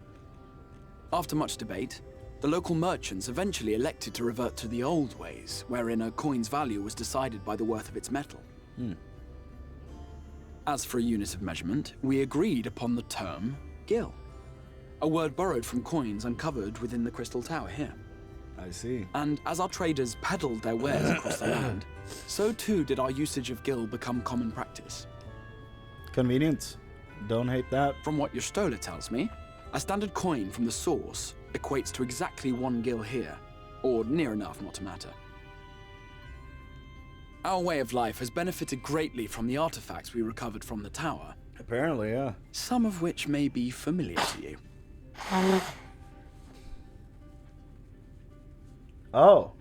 After much debate, the local merchants eventually elected to revert to the old ways, wherein a coin's value was decided by the worth of its metal. As for a unit of measurement, we agreed upon the term gil, a word borrowed from coins uncovered within the Crystal Tower here. I see. And as our traders peddled their wares across the land, so too did our usage of gil become common practice. Convenient. Don't hate that. From what your stola tells me, A standard coin from the source equates to exactly 1 gil here, or near enough not to matter. Our way of life has benefited greatly from the artifacts we recovered from the tower. Apparently, yeah. Some of which may be familiar to you. Oh.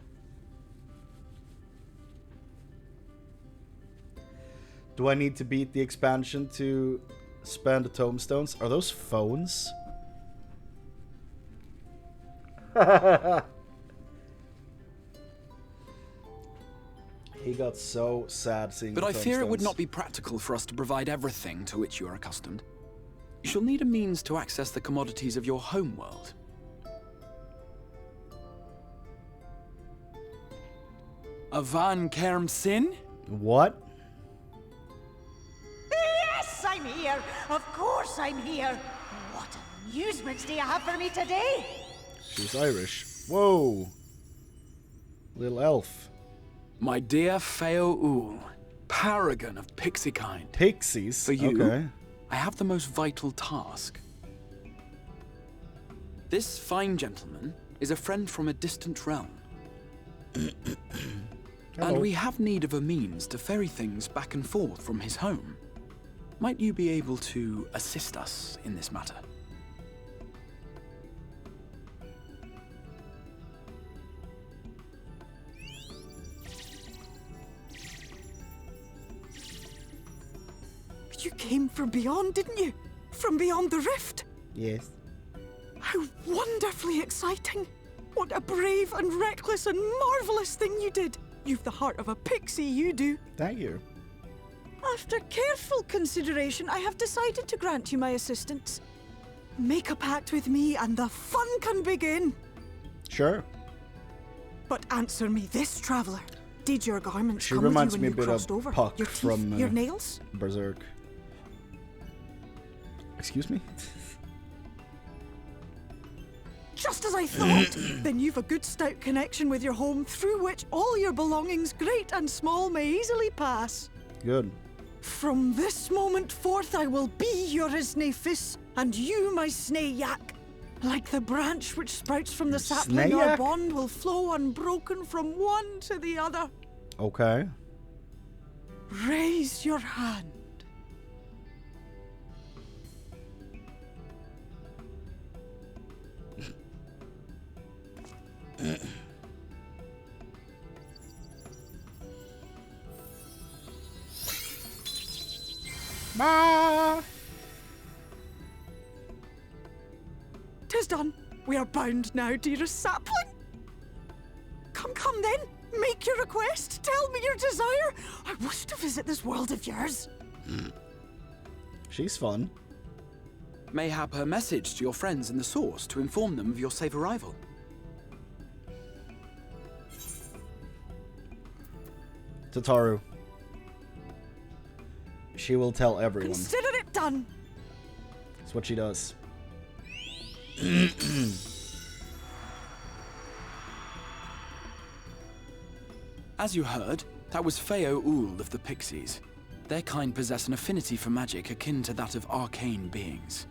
Do I need to beat the expansion to spend the tomestones? Are those phones? He got so sad seeing But the I fear it would tombstones. not be practical for us to provide everything to which you are accustomed. You shall need a means to access the commodities of your home world. Avan Kerm Sin? What? Yes, I'm here. Of course I'm here. What amusements do you have for me today? She's Irish. Whoa. Little elf. My dear Feo Ul, paragon of pixie kind. Pixies? For you, okay. I have the most vital task. This fine gentleman is a friend from a distant realm. And we have need of a means to ferry things back and forth from his home. Might you be able to assist us in this matter? You came from beyond, didn't you? From beyond the rift? Yes. How wonderfully exciting! What a brave and reckless and marvelous thing you did! You've the heart of a pixie, you do. Thank you. After careful consideration, I have decided to grant you my assistance. Make a pact with me and the fun can begin. Sure. But answer me this, traveler. Did your garments She come with you reminds when me a you bit crossed of over? Puck Your teeth, from your nails? Berserk. Excuse me? Just as I thought! Then you've a good stout connection with your home through which all your belongings, great and small, may easily pass. Good. From this moment forth I will be your Isnefis, and you my Snayak. Like the branch which sprouts from the sapling, our Snayak? bond will flow unbroken from one to the other. Okay. Raise your hand. Ma! 'Tis done. We are bound now, dearest sapling. Come then. Make your request. Tell me your desire. I wish to visit this world of yours. She's fun. Mayhap her message to your friends in the source to inform them of your safe arrival. Tataru. She will tell everyone. Consider it done. That's what she does. As you heard, that was Feo Ul of the Pixies. Their kind possess an affinity for magic akin to that of arcane beings.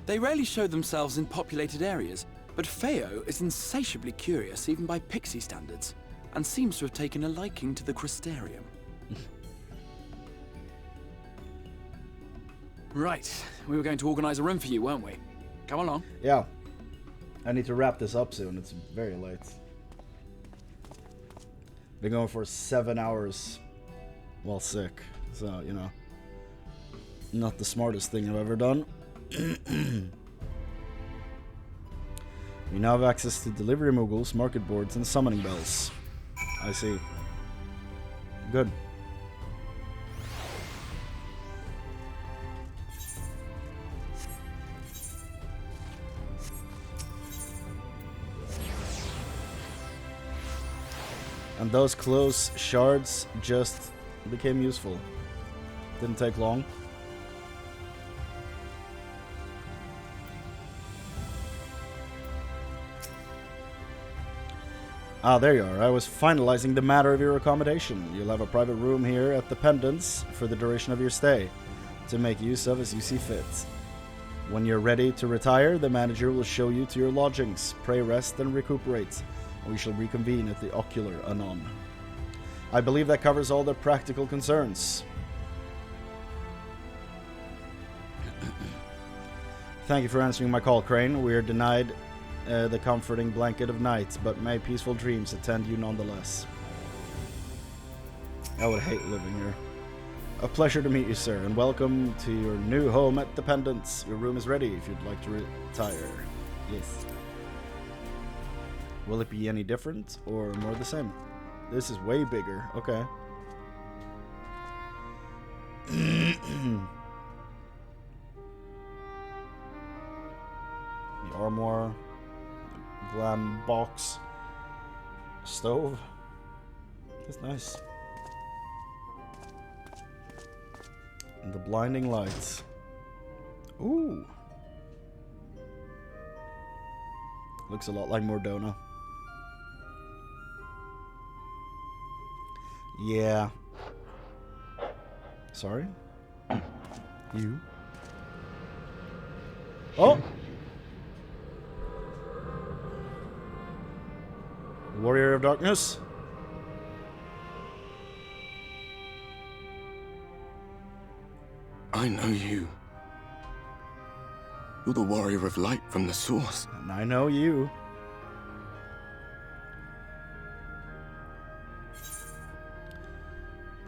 They rarely show themselves in populated areas, but Feo is insatiably curious even by Pixie standards, and seems to have taken a liking to the Crystarium. Right, we were going to organize a room for you, weren't we? Come along. Yeah. I need to wrap this up soon. It's very late. Been going for 7 hours while sick. So, you know. Not the smartest thing I've ever done. We now have access to delivery moogles, market boards, and summoning bells. I see. Good. And those close shards just became useful. Didn't take long. Ah, there you are. I was finalizing the matter of your accommodation. You'll have a private room here at the Pendants for the duration of your stay, to make use of as you see fit. When you're ready to retire, the manager will show you to your lodgings. Pray, rest, and recuperate. We shall reconvene at the Ocular anon. I believe that covers all the practical concerns. Thank you for answering my call, Chrane. We are denied the comforting blanket of night, but may peaceful dreams attend you nonetheless. I would hate living here. A pleasure to meet you, sir, and welcome to your new home at Dependence. Your room is ready if you'd like to retire. Yes. Will it be any different or more the same? This is way bigger. Okay. The armoire, the glam box, stove. That's nice. And the blinding lights. Ooh. Looks a lot like Mordona. Yeah. Sorry? You? Oh! Warrior of Darkness? I know you. You're the Warrior of Light from the Source. And I know you.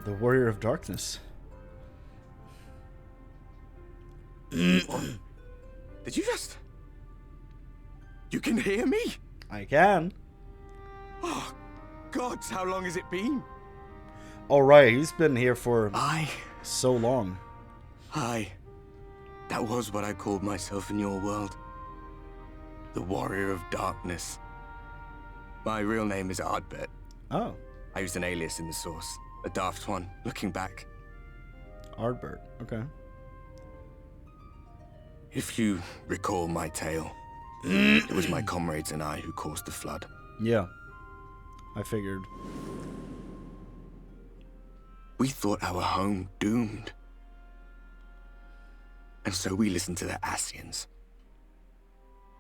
The Warrior of Darkness. Did you just... You can hear me? I can. Oh, gods, how long has it been? Alright, he's been here for so long. That was what I called myself in your world. The Warrior of Darkness. My real name is Ardbert. Oh. I used an alias in the Source. A daft one, looking back. Ardbert, okay. If you recall my tale, it was my comrades and I who caused the flood. Yeah. I figured. We thought our home doomed. And so we listened to the Ascians.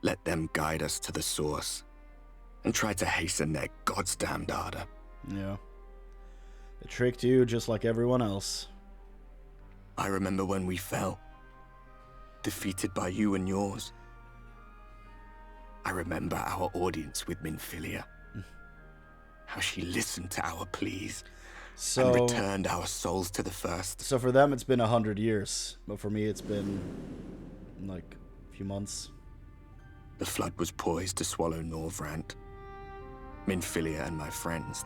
Let them guide us to the Source. And tried to hasten their god's damned ardor. Yeah. They tricked you just like everyone else. I remember when we fell. Defeated by you and yours. I remember our audience with Minfilia. How she listened to our pleas. And returned our souls to the First. So for them it's been 100 years. But for me it's been like a few months. The flood was poised to swallow Norvrant. Minfilia and my friends,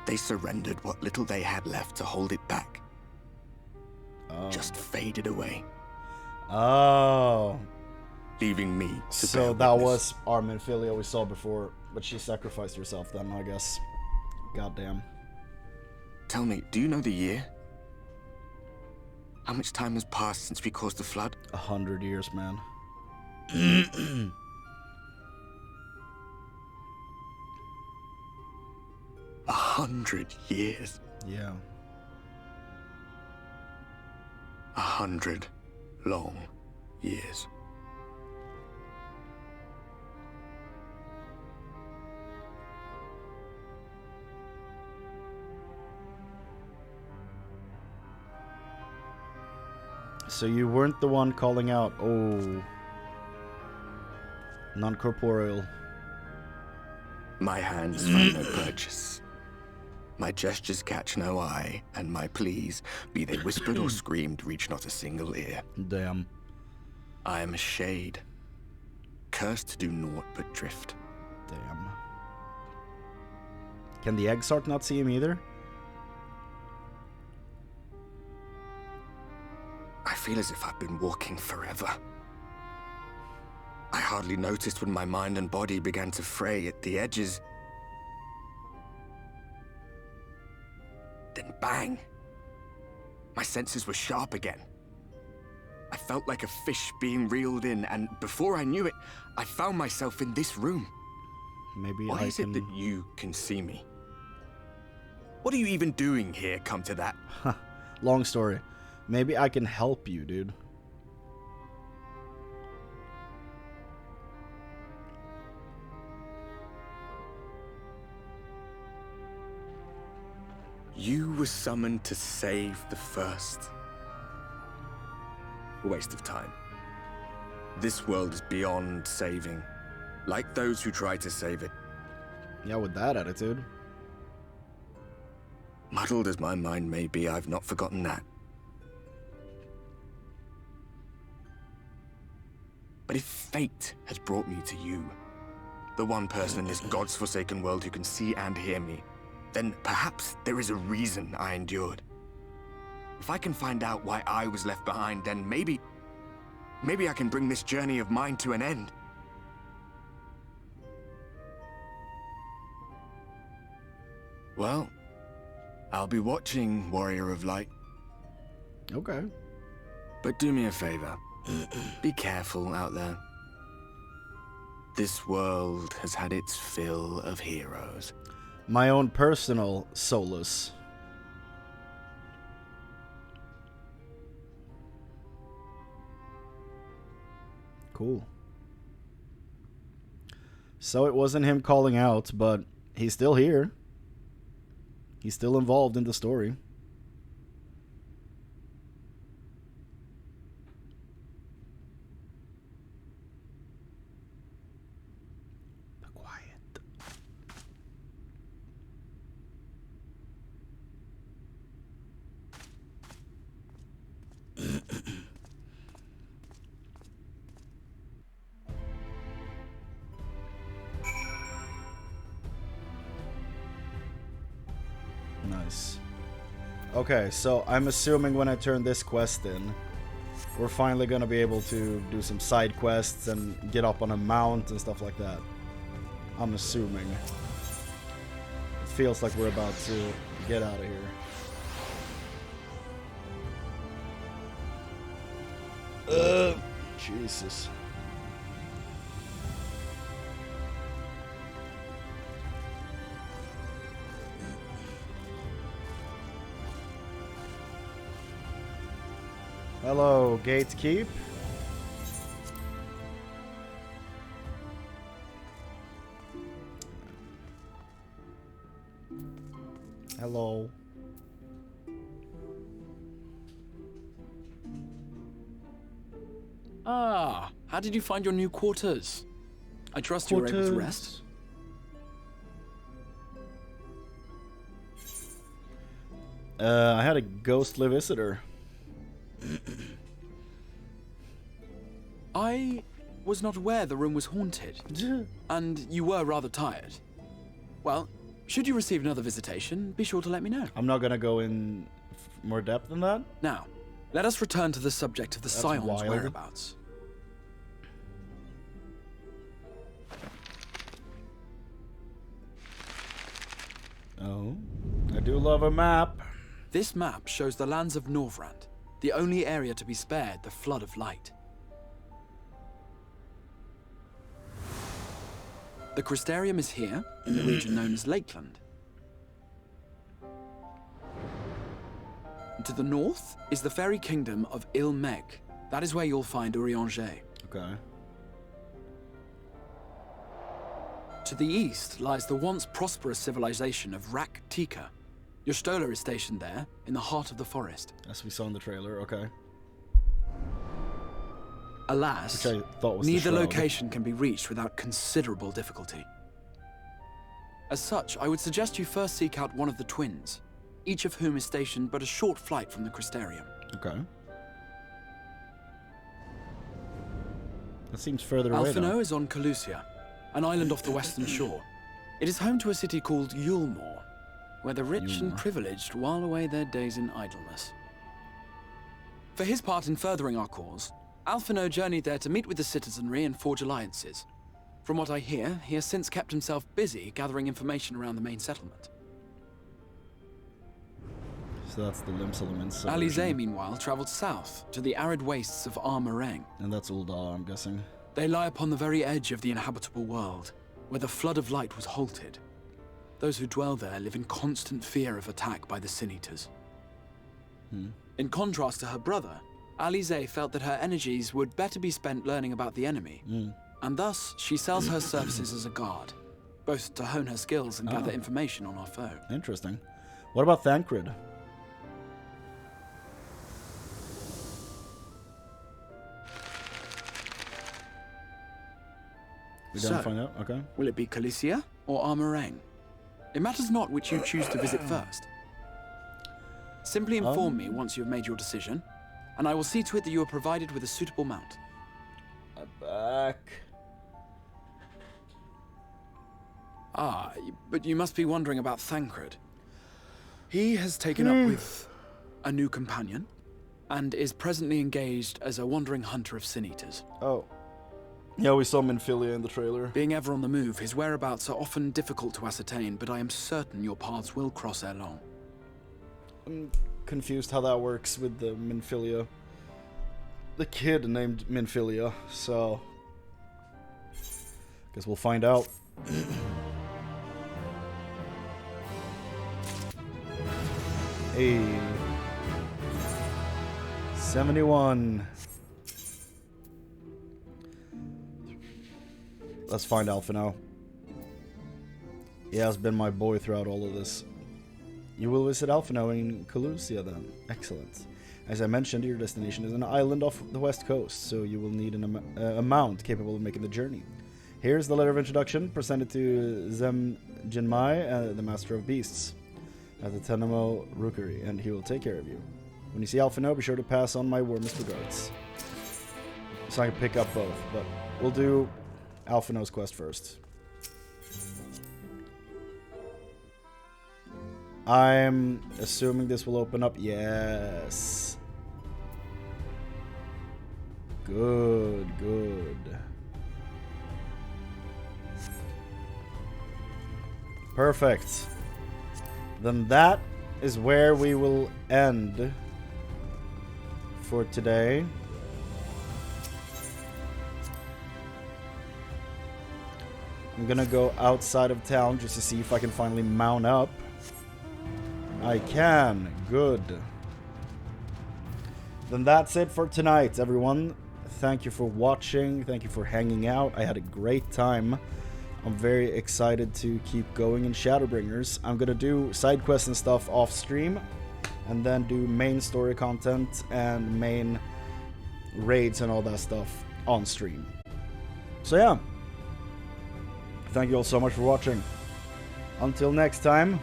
they surrendered what little they had left to hold it back. Oh. Just faded away. Oh. Leaving me to So bear that witness. was our Minfilia we saw before, but she sacrificed herself then, I guess. Goddamn. Tell me, do you know the year? How much time has passed since we caused the flood? 100 years, man. 100 years. Yeah. 100 long years. So you weren't the one calling out, oh, non-corporeal. My hands find no purchase. My gestures catch no eye, and my pleas, be they whispered or screamed, reach not a single ear. Damn. I am a shade, cursed to do naught but drift. Damn. Can the Exarch not see him either? I feel as if I've been walking forever. I hardly noticed when my mind and body began to fray at the edges. Then bang! My senses were sharp again. I felt like a fish being reeled in, and before I knew it, I found myself in this room. Maybe Why is it that you can see me? What are you even doing here, come to that? Long story. Maybe I can help you, dude. You were summoned to save the first. A waste of time. This world is beyond saving, like those who try to save it. Yeah, with that attitude. Muddled as my mind may be, I've not forgotten that. But if fate has brought me to you, the one person in this God's forsaken world who can see and hear me, then perhaps there is a reason I endured. If I can find out why I was left behind, then maybe I can bring this journey of mine to an end. Well, I'll be watching, Warrior of Light. Okay. But do me a favor. Be careful out there. This world has had its fill of heroes. My own personal solace. Cool. So it wasn't him calling out, but he's still here. He's still involved in the story. Nice. Okay, so I'm assuming when I turn this quest in, we're finally gonna be able to do some side quests and get up on a mount and stuff like that. I'm assuming. It feels like we're about to get out of here. Jesus. Hello, Gatekeep. Hello. Ah, how did you find your new quarters? I trust you were able to rest. I had a ghostly visitor. I was not aware the room was haunted, and you were rather tired. Well, should you receive another visitation, be sure to let me know. I'm not gonna go in more depth than that. Now, let us return to the subject of the Scion's whereabouts. Oh, I do love a map. This map shows the lands of Norvrand, the only area to be spared the flood of light. The Crystarium is here, in the region known as Lakeland. And to the north is the fairy kingdom of Il-Meg. That is where you'll find Urianger. Okay. To the east lies the once prosperous civilization of Rak-Tika. Your Stola is stationed there, in the heart of the forest. As we saw in the trailer, okay. Alas, which I thought was neither location can be reached without considerable difficulty. As such, I would suggest you first seek out one of the twins, each of whom is stationed but a short flight from the Crystarium. Okay. That seems further away, though. Alphino is on Calusia, an island off the western shore. It is home to a city called Yulmore, where the rich and privileged while away their days in idleness. For his part in furthering our cause, Alphino journeyed there to meet with the citizenry and forge alliances. From what I hear, he has since kept himself busy gathering information around the main settlement. So that's the Limsalamins. Alize, meanwhile, traveled south to the arid wastes of Armorang. And that's Ul'dah, I'm guessing. They lie upon the very edge of the inhabitable world, where the flood of light was halted. Those who dwell there live in constant fear of attack by the Sin Eaters. In contrast to her brother, Alize felt that her energies would better be spent learning about the enemy, and thus she sells her services as a guard, both to hone her skills and gather information on our foe. Interesting. What about Thancred? We didn't find out? Okay. Will it be Calicia or Armorang? It matters not which you choose to visit first. Simply inform me once you have made your decision, and I will see to it that you are provided with a suitable mount. Back. Ah, but you must be wondering about Thancred. He has taken up with a new companion, and is presently engaged as a wandering hunter of sin eaters. Oh. Yeah, we saw Minfilia in the trailer. Being ever on the move, his whereabouts are often difficult to ascertain, but I am certain your paths will cross ere long. I'm confused how that works with the Minfilia. The kid named Minfilia, so... guess we'll find out. Hey. 71. Let's find Alphino. He has been my boy throughout all of this. You will visit Alphino in Colusia then. Excellent. As I mentioned, your destination is an island off the west coast, so you will need a mount capable of making the journey. Here's the letter of introduction, presented to Zem Jinmai, the Master of Beasts, at the Tenemo Rookery, and he will take care of you. When you see Alphino, be sure to pass on my warmest regards. So I can pick up both, but we'll do Alphino's quest first. I'm assuming this will open up. Yes. Good, good. Perfect. Then that is where we will end for today. I'm gonna go outside of town just to see if I can finally mount up. I can. Good. Then that's it for tonight, everyone. Thank you for watching. Thank you for hanging out. I had a great time. I'm very excited to keep going in Shadowbringers. I'm gonna do side quests and stuff off stream, and then do main story content and main raids and all that stuff on stream. So yeah. Thank you all so much for watching. Until next time,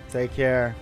take care.